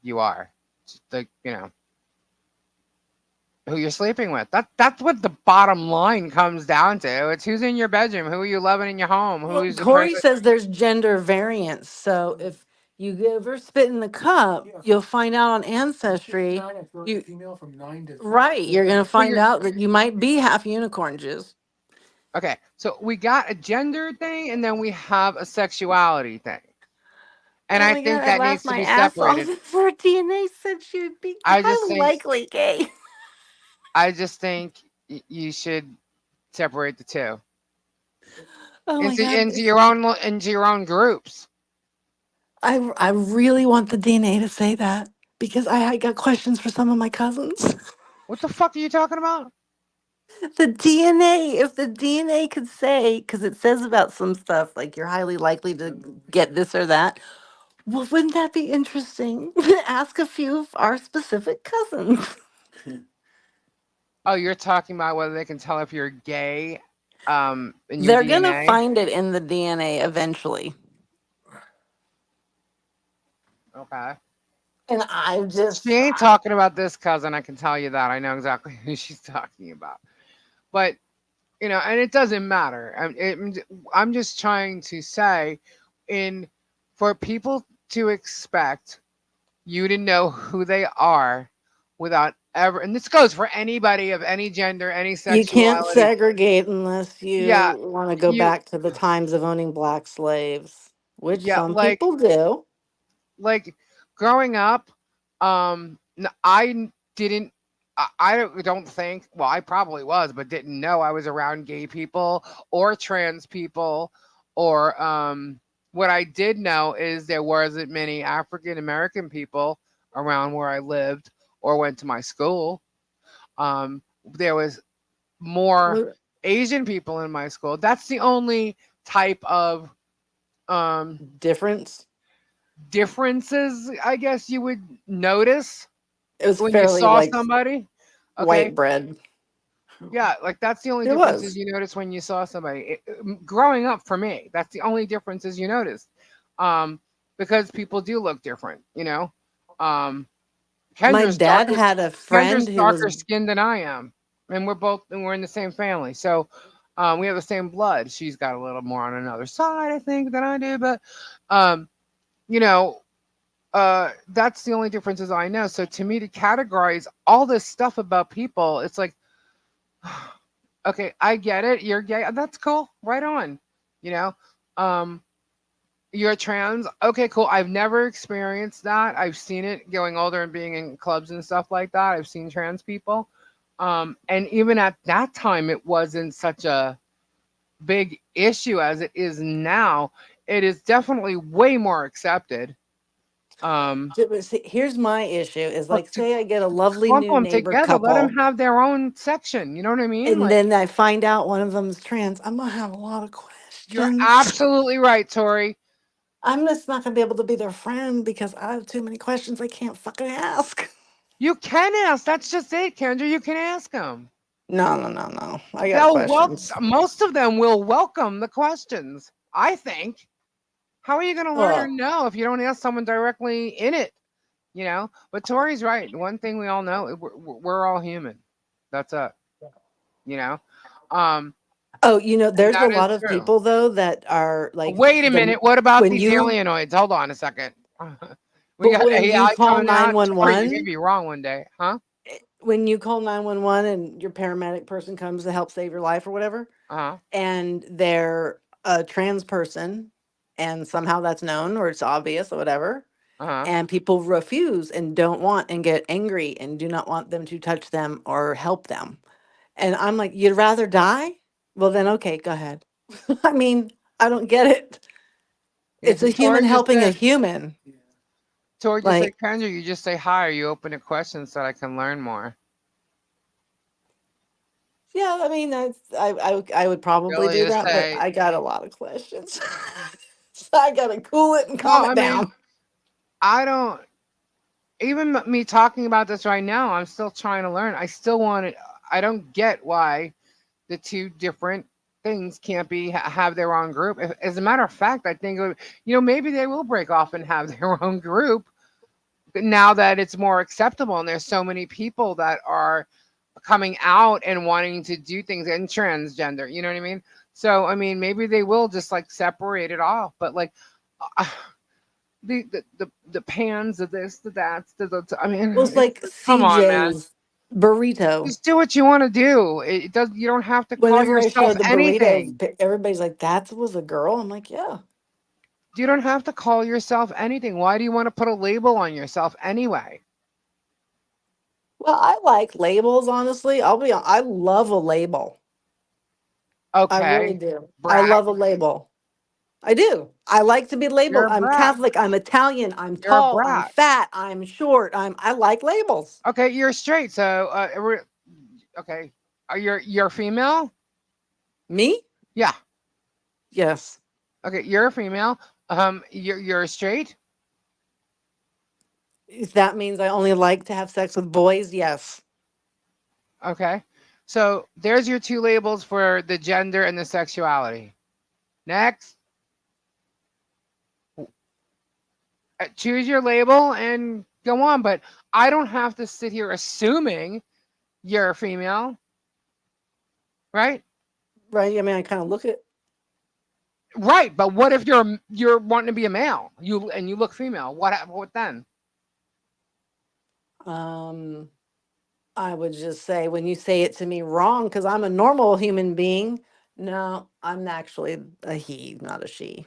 you are. Like, who you're sleeping with. That's what the bottom line comes down to. It's who's in your bedroom, who are you loving in your home, well, who's the Corey person. says there's gender variance. So if you ever spit in the cup, Yeah, you'll find out on from Ancestry. 59, I feel like You female from 9 to right, you're gonna But find out that you might be half unicorn juice. okay, so we got a gender thing and then we have a sexuality thing. And Oh I my God, think I that laughed needs to my be ass off separated. before DNA said she would be I just highly think likely gay. I just think you should separate the two Oh my into God. into your own groups. I really want the DNA to say that because I got questions for some of my cousins. What the fuck are you talking about? The DNA, if the DNA could say, because it says about some stuff like you're highly likely to get this or that, well, wouldn't that be interesting? Ask a few of our specific cousins. Oh, you're talking about whether they can tell if you're gay in your They're gonna DNA. find it in the DNA eventually. Okay. And I She just, ain't talking about this cousin. I can tell you that. I know exactly who she's talking about. But and it doesn't matter. I'm just trying to say, in for people to expect you to know who they are without ever, and this goes for anybody of any gender, any you can't sexuality. segregate unless Yeah, you want to go you, back to the times of owning black slaves, which yeah, some people do. like growing up, I didn't. I don't think. Well, I probably was, but didn't know I was around gay people or trans people, or what I did know is there wasn't many African American people around where I lived or went to my school. There was more What Asian people in my school. That's the only type of um, difference? differences I guess you would notice It was when you fairly saw like somebody. Okay. white bread. Yeah, like that's the only It differences was. you notice when you saw somebody. Growing up for me, that's the only differences you noticed. Um, because people do look different, Um, My Kendra's dad darker had a Kendra's friend who was darker skinned than I am. And we're in the same family. So we have the same blood. She's got a little more on another side, I think, than I do, but um, you know, that's the only differences I know. So to me, to categorize all this stuff about people, it's like, okay, I get it. You're gay. That's cool. Right on. You know, um, you're trans. Okay, cool. I've never experienced that. I've seen it going older and being in clubs and stuff like that. I've seen trans people. And even at that time, it wasn't such a big issue as it is now. It is definitely way more accepted. Um, See, here's my issue is Look, like, say I get a lovely clump new them neighbor together. Let them couple, have their own section. You know what I mean? and Like, then I find out one of them's trans. I'm gonna have a lot of you're questions. absolutely right, Tori. I'm just not gonna be able to be their friend because I have too many questions I can't fucking ask. You can ask. That's just it, Kendra. You can ask them. No, no, no, no. I got They'll questions. most of them will welcome the questions. I think. How are you going to learn or Well, know if you don't ask someone directly in it? But Tori's right. One thing we all know, we're all human. That's it. You know. Um, oh, and there's a that is lot of true. people though that are like Wait a the minute. What about when these you alienoids? Hold on a second. We but got when you AI call coming out. Tori, you may 911, be wrong one day, huh? when you call 911 and your paramedic person comes to help save your life or whatever, Uh huh. and they're a trans person and somehow that's known or it's obvious or whatever, Uh huh. and people refuse and don't want and get angry and do not want them to touch them or help them, and I'm like, you'd rather die? Well then, okay, go ahead. I mean, I don't get it. Yeah, It's a human helping a human. Tori just say Like, Kendra, you just say hi or you open a question so that I can learn more. yeah, I mean, I would probably Really, do just that, but say I got a lot of questions. So I gotta cool it and calm no. it I mean, down. I don't. Even me talking about this right now, I'm still trying to learn. I still want it. I don't get why the two different things can't be have their own group. As a matter of fact, I think maybe they will break off and have their own group now that it's more acceptable and there's so many people that are coming out and wanting to do things and transgender. You know what I mean? So I mean, maybe they will just like separate it off. But like. Uh, the pans of this, the that's, I mean, Well, it's like come on, man. CJ's burrito. Just do what you want to do. It does. You don't have to call Whenever I yourself showed the anything. burrito, everybody's like, "That was a girl." I'm like, "Yeah." You don't have to call yourself anything. Why do you want to put a label on yourself anyway? Well, I like labels, honestly. I love a label. I really Okay, do. I brat. love a label. I do. I like to be labeled. You're a I'm brat. Catholic. I'm Italian. I'm You're a tall. I'm brat. fat. I'm short. I like labels. Okay, you're straight. So, okay, are you're female? Me? Yeah. Yes. Okay, you're a female. You're straight. If that means I only like to have sex with boys, yes. Okay. So there's your two labels for the gender and the sexuality. Next, choose your label and go on. But I don't have to sit here assuming you're a female, right? Right? I mean, I kind of look at Right. But what if you're wanting to be a male? You look female. What then? um I would just say when you say it to me wrong cuz I'm a normal human being, no, I'm actually a he, not a she.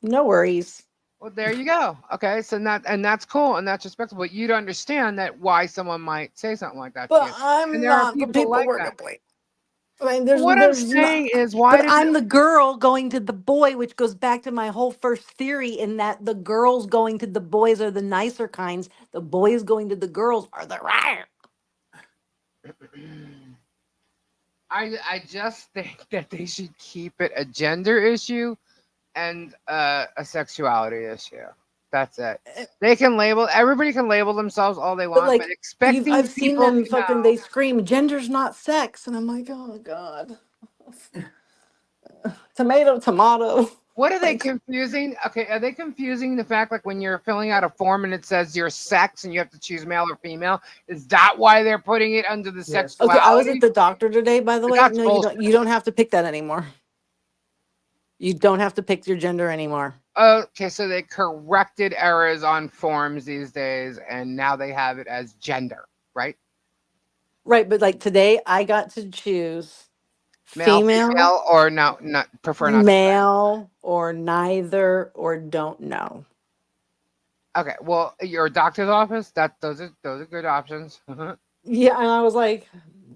No worries. Well, there you go. Okay, so that's cool and that's respectable. But you'd understand that why someone might say something like that to But you, and I'm there are not the people people like we're that. complete. I mean, What I'm there's not. saying is, why But did I'm the girl going to the boy, which goes back to my whole first theory in that the girls going to the boys are the nicer kinds. The boys going to the girls are the rare. I just think that they should keep it a gender issue and a sexuality issue. That's it. Everybody can label themselves all they But want, but like expecting I've seen people them to fucking. know. They scream, "Gender's not sex," and I'm like, oh god, tomato, tomato. What are they Like, confusing? Okay, are they confusing the fact like when you're filling out a form and it says your sex and you have to choose male or female? Is that why they're putting it under the Yes. okay, I was at sexuality? the doctor today. By the way, That's no, you don't. bullshit. You don't have to pick that anymore. You don't have to pick your gender anymore. Okay, so they corrected errors on forms these days, and now they have it as gender, right? Right, but like today, I got to choose Male, female, female, or no, not prefer not to say. male, or neither, or don't know. Okay, well, your doctor's office. Those are good options. Yeah, and I was like,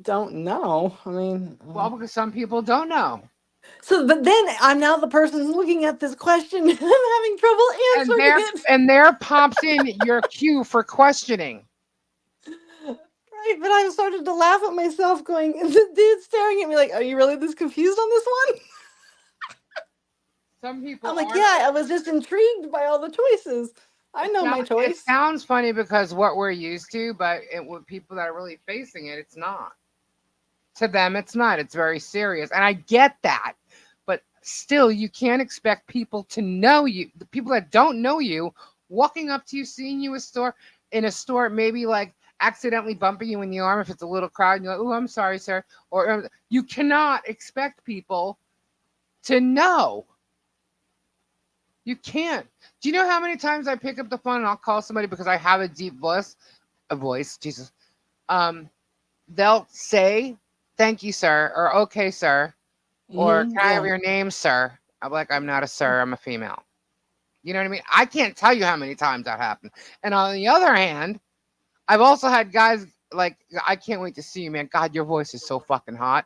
don't know. I mean, Well, because some people don't know, so but then I'm now the person who's looking at this question and I'm having trouble and answering it. there pops in your cue for questioning. Right, but I started to laugh at myself, going, the dude staring at me like, "Are you really this confused on this one?" Some people I'm like, aren't. "Yeah, I was just intrigued by all the choices. I know my It choice." sounds funny because what we're used to, but with people that are really facing it, it's not. To them, it's not. It's very serious, and I get that. But still, you can't expect people to know you. The people that don't know you, walking up to you, seeing you in a store, maybe like accidentally bumping you in the arm if it's a little crowd, and you're like, "Oh, I'm sorry, sir," or you cannot expect people to know. You can't. Do you know how many times I pick up the phone and I'll call somebody because I have a deep voice? A voice, Jesus. Um, they'll say, "Thank you, sir," or "Okay, sir," or "Can I have Yeah. your name, sir?" I'm like, "I'm not a sir. I'm a female." You know what I mean? I can't tell you how many times that happened. And on the other hand, I've also had guys like, "I can't wait to see you, man. God, your voice is so fucking hot."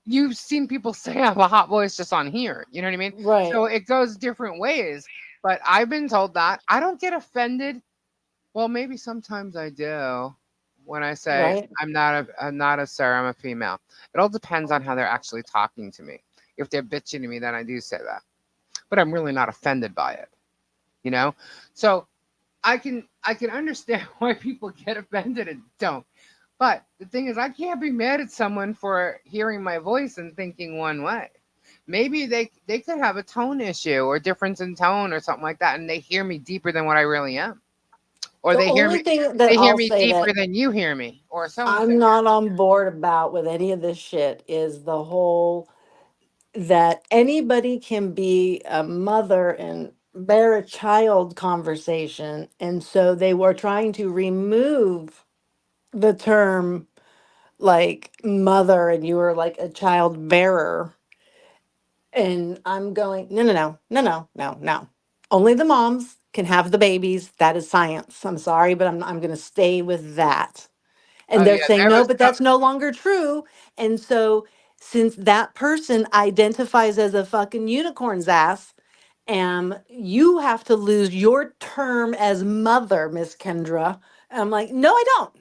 you've seen people say I have a hot voice just on here. You know what I mean? Right. So it goes different ways. But I've been told that. I don't get offended. Well, maybe sometimes I do when I say Right. I'm not a sir, I'm a female. It all depends on how they're actually talking to me. If they're bitching to me, then I do say that. But I'm really not offended by it, you know? So I can understand why people get offended and don't. But the thing is, I can't be mad at someone for hearing my voice and thinking one way. Maybe they could have a tone issue or difference in tone or something like that, and they hear me deeper than what I really am, or The only thing that they hear I'll me say deeper that than you hear me, or so and so. I'm not on board about with any of this shit is the whole that anybody can be a mother and bear a child conversation. And so they were trying to remove the term like mother and you were like a child bearer. And I'm going, no, no, no, no, no, no, no. Only the moms can have the babies. That is science. I'm sorry, but I'm going to stay with that. Oh And they're yeah, saying, there no, was but that's no longer true. And so, since that person identifies as a fucking unicorn's ass, you have to lose your term as mother, Miss Kendra. And I'm like, no, I don't.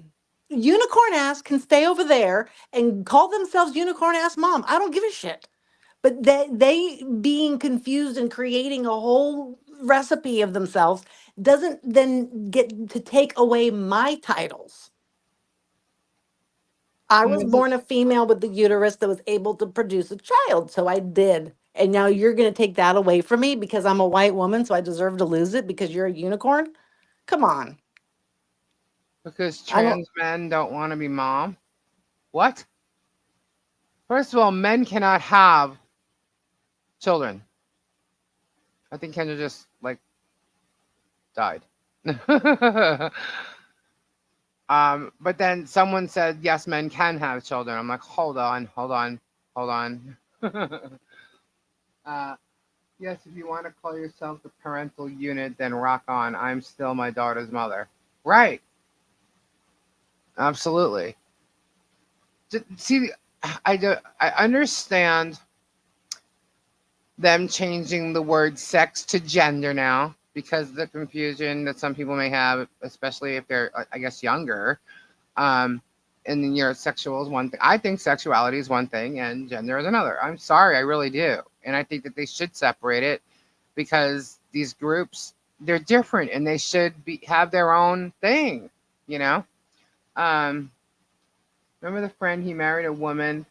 Unicorn ass can stay over there and call themselves unicorn ass mom. I don't give a shit. But they being confused and creating a whole recipe of themselves doesn't then get to take away my titles. I was some. born a female with the uterus that was able to produce a child, so I did. And now you're going to take that away from me because I'm a white woman, so I deserve to lose it because you're a unicorn? Come on. Because I don't trans men don't want to be mom. What? First of all, men cannot have children. I think Kendra just like died. But then someone said yes, men can have children. I'm like, hold on, hold on, hold on. uh, yes, if you want to call yourself the parental unit, then rock on. I'm still my daughter's mother. Right? Absolutely. See, I do. I understand them changing the word sex to gender now because of the confusion that some people may have, especially if they're, I guess, younger. Um, and then your sexual is one thing. I think sexuality is one thing and gender is another. I'm sorry, I really do. And I think that they should separate it because these groups, they're different and they should have their own thing, you know? Um, Remember the friend, he married a woman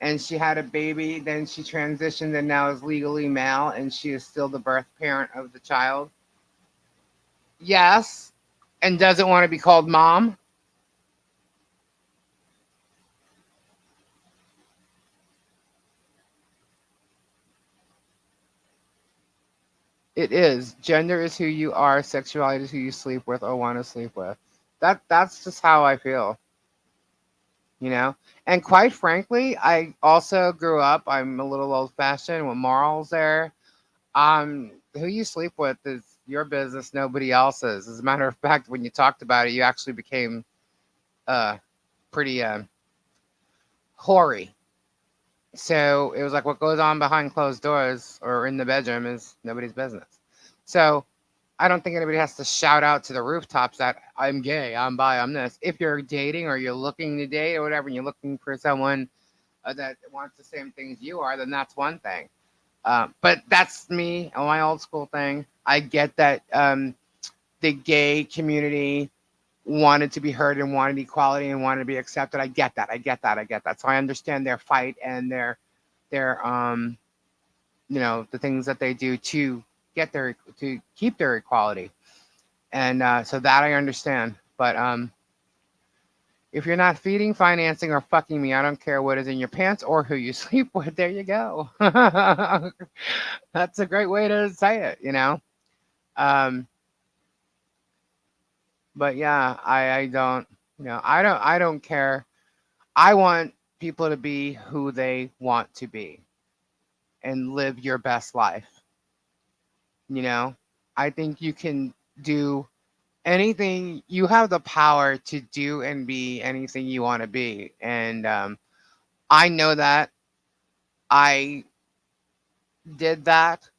and she had a baby, then she transitioned and now is legally male and she is still the birth parent of the child? Yes. And doesn't want to be called mom? It is. Gender is who you are, sexuality is who you sleep with or want to sleep with. That's just how I feel, you know? And quite frankly, I also grew up, I'm a little old fashioned with morals there. Who you sleep with is your business, nobody else's. As a matter of fact, when you talked about it, you actually became uh pretty hoary. So it was like what goes on behind closed doors or in the bedroom is nobody's business. So I don't think anybody has to shout out to the rooftops that I'm gay, I'm bi, I'm this. If you're dating or you're looking to date or whatever, and you're looking for someone that wants the same things you are, then that's one thing. But that's me on my old school thing. I get that the gay community wanted to be heard and wanted equality and wanted to be accepted. I get that. I get that. I get that. So I understand their fight and their the things that they do to to keep their equality. And so that I understand. But if you're not feeding, financing, or fucking me, I don't care what is in your pants or who you sleep with. There you go. That's a great way to say it, you know. Um, but yeah, I don't, I don't care. I want people to be who they want to be and live your best life. You know, I think you can do anything. You have the power to do and be anything you want to be, and I know that. I did that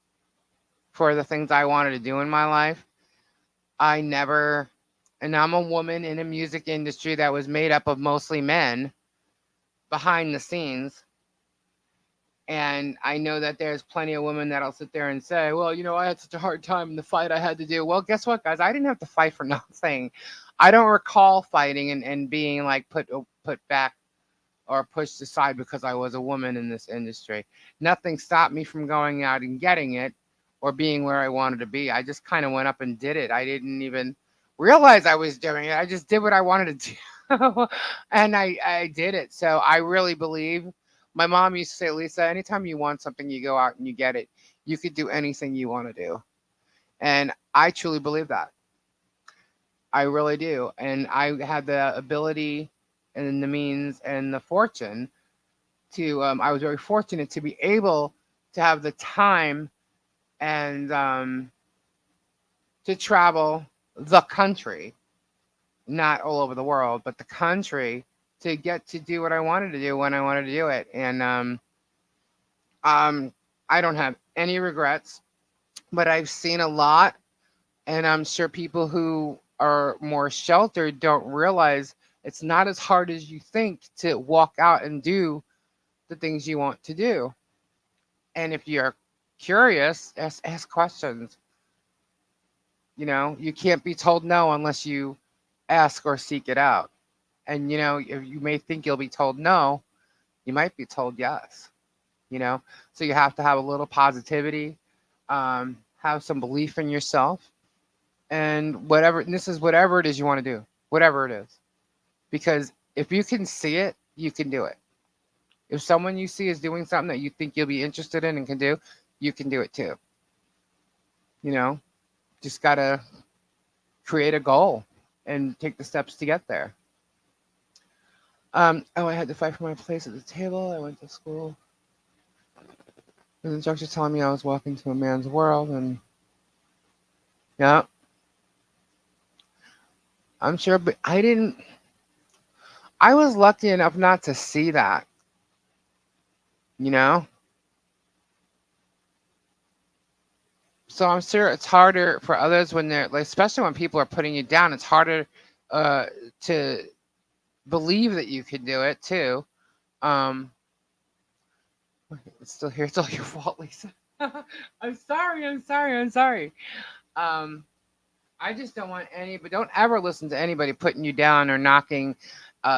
for the things I wanted to do in my life. I never, and I'm a woman in a music industry that was made up of mostly men behind the scenes. And I know that there's plenty of women that'll sit there and say, well, I had such a hard time in the fight I had to do. Well, guess what, guys? I didn't have to fight for nothing. I don't recall fighting and being like put back or pushed aside because I was a woman in this industry. Nothing stopped me from going out and getting it or being where I wanted to be. I just kind of went up and did it. I didn't even realize I was doing it. I just did what I wanted to do. And I did it. So I really believe my mom used to say, Lisa, anytime you want something, you go out and you get it. You could do anything you want to do. And I truly believe that. I really do. And I had the ability and the means and the fortune to, I was very fortunate to be able to have the time and to travel the country, not all over the world, but the country to get to do what I wanted to do when I wanted to do it. And um, I don't have any regrets, but I've seen a lot. And I'm sure people who are more sheltered don't realize it's not as hard as you think to walk out and do the things you want to do. And if you're curious, ask questions. You can't be told no unless you ask or seek it out. And if you may think you'll be told no, you might be told yes. So you have to have a little positivity, have some belief in yourself, and whatever. And this is whatever it is you want to do, whatever it is, because if you can see it, you can do it. If someone you see is doing something that you think you'll be interested in and can do, you can do it too. You know, just gotta create a goal and take the steps to get there. Oh, I had to fight for my place at the table. I went to school. The instructor telling me I was walking to a man's world, and yeah, I'm sure, but I didn't. I was lucky enough not to see that. You know, so I'm sure it's harder for others when they're like, especially when people are putting you down. It's harder uh, to believe that you can do it too. Um, it's still here. It's all your fault, Lisa. I'm sorry. I'm sorry. I'm sorry. Um, I just don't want any, but don't ever listen to anybody putting you down or knocking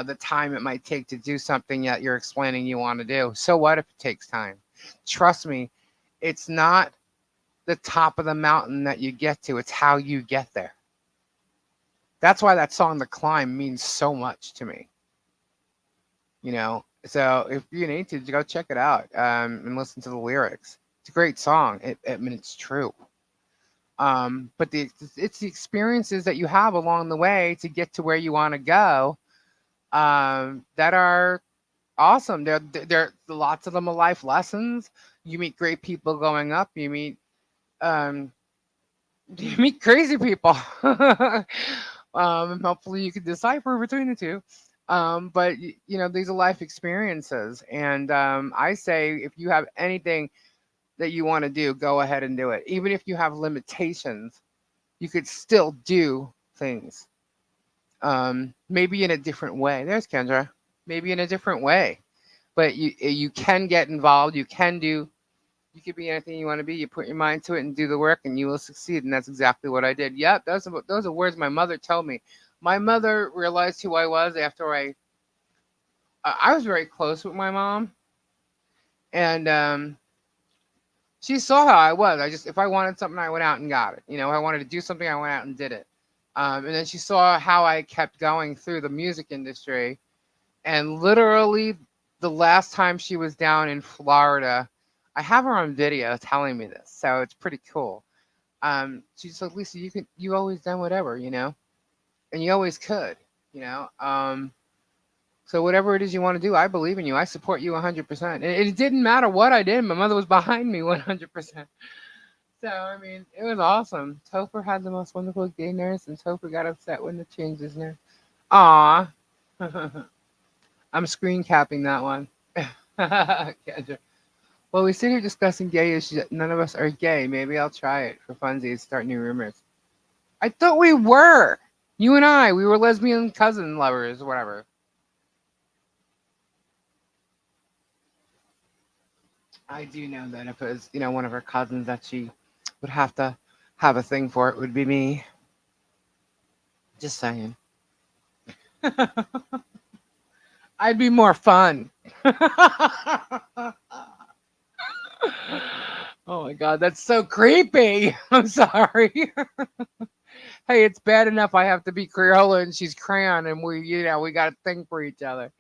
the time it might take to do something that you're explaining you want to do. So what if it takes time? Trust me, it's not the top of the mountain that you get to, it's how you get there. That's why that song, The Climb, means so much to me. So if you need to, go check it out and listen to the lyrics. It's a great song. I mean, it's true. But it's the experiences that you have along the way to get to where you want to go that are awesome. There lots of them are life lessons. You meet great people going up. Um, you meet crazy people. And hopefully you can decipher between the two. But these are life experiences, and I say if you have anything that you want to do, go ahead and do it. Even if you have limitations, you could still do things. Maybe in a different way. There's Kendra. Maybe in a different way, but you can get involved. You can do. You could be anything you want to be. You put your mind to it and do the work, and you will succeed. And that's exactly what I did. Yep, those are words my mother told me. My mother realized who I was after I was very close with my mom, and she saw how I was. If I wanted something, I went out and got it. If I wanted to do something, I went out and did it. And then she saw how I kept going through the music industry. And literally, the last time she was down in Florida, I have her on video telling me this, so it's pretty cool. She's like, Lisa, you always done whatever, and you always could, you know. So whatever it is you want to do, I believe in you. I support you 100%. And it didn't matter what I did. My mother was behind me 100%. So, I mean, it was awesome. Topher had the most wonderful gay nurse, and Topher got upset when they changed his nurse. Aw. I'm screen capping that one. Kendra. Well, we sit here discussing gay issues. None of us are gay. Maybe I'll try it for funsies. Start new rumors. I thought we were. You and I, we were lesbian cousin lovers, whatever. I do know that if it was, one of her cousins that she would have to have a thing for, it would be me. Just saying. I'd be more fun. Oh my god, that's so creepy. I'm sorry. Hey, it's bad enough I have to be Crayola and she's Crayon and we got a thing for each other.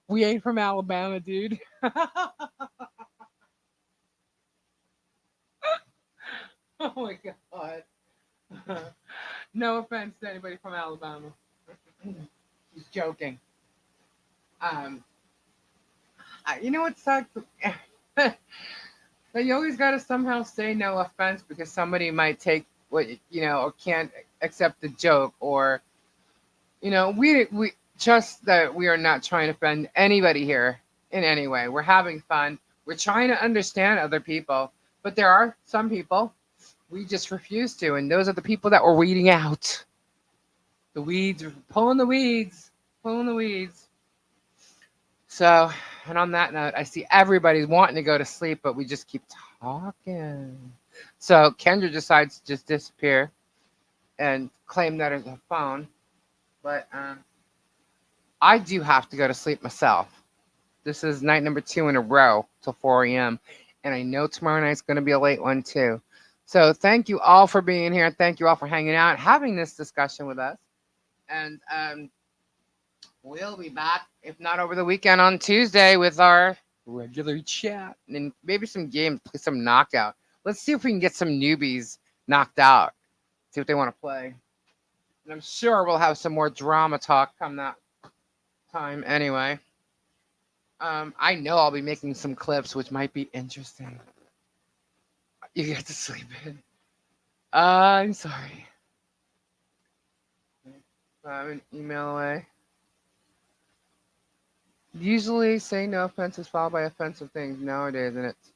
We ain't from Alabama, dude. Oh my god. No offense to anybody from Alabama. He's joking. Um, you know what sucks? But you always got to somehow say no offense because somebody might take what or can't accept the joke, or we just that we are not trying to offend anybody here in any way. We're having fun. We're trying to understand other people, but there are some people we just refuse to, and those are the people that we're weeding out. The weeds, pulling the weeds, pulling the weeds. So, and on that note, I see everybody's wanting to go to sleep, but we just keep talking. So Kendra decides to just disappear and claim that it's a phone. But I do have to go to sleep myself. This is night number 2 in a row till 4 a.m. And I know tomorrow night's going to be a late one too. So thank you all for being here. Thank you all for hanging out, having this discussion with us. And we'll be back, if not over the weekend, on Tuesday with our regular chat and maybe some games, play some knockout. Let's see if we can get some newbies knocked out. See what they want to play. And I'm sure we'll have some more drama talk come that time anyway. I know I'll be making some clips which might be interesting. You get to sleep in. I'm sorry. I'm an email away. Usually say no offense is followed by offensive things nowadays, and it's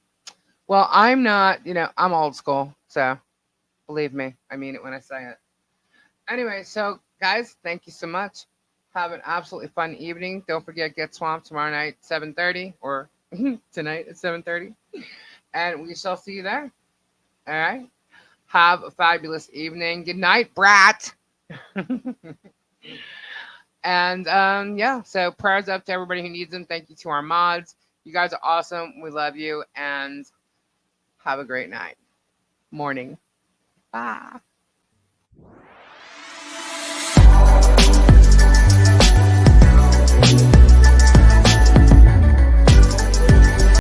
well, I'm not, I'm old school, so believe me, I mean it when I say it. Anyway, so guys, thank you so much. Have an absolutely fun evening. Don't forget, get swamped tomorrow night, 7:30, or tonight at 7:30, and we shall see you there. All right. Have a fabulous evening. Good night, brat. And yeah, so prayers up to everybody who needs them. Thank you to our mods. You guys are awesome. We love you, and have a great night. Morning. Bye.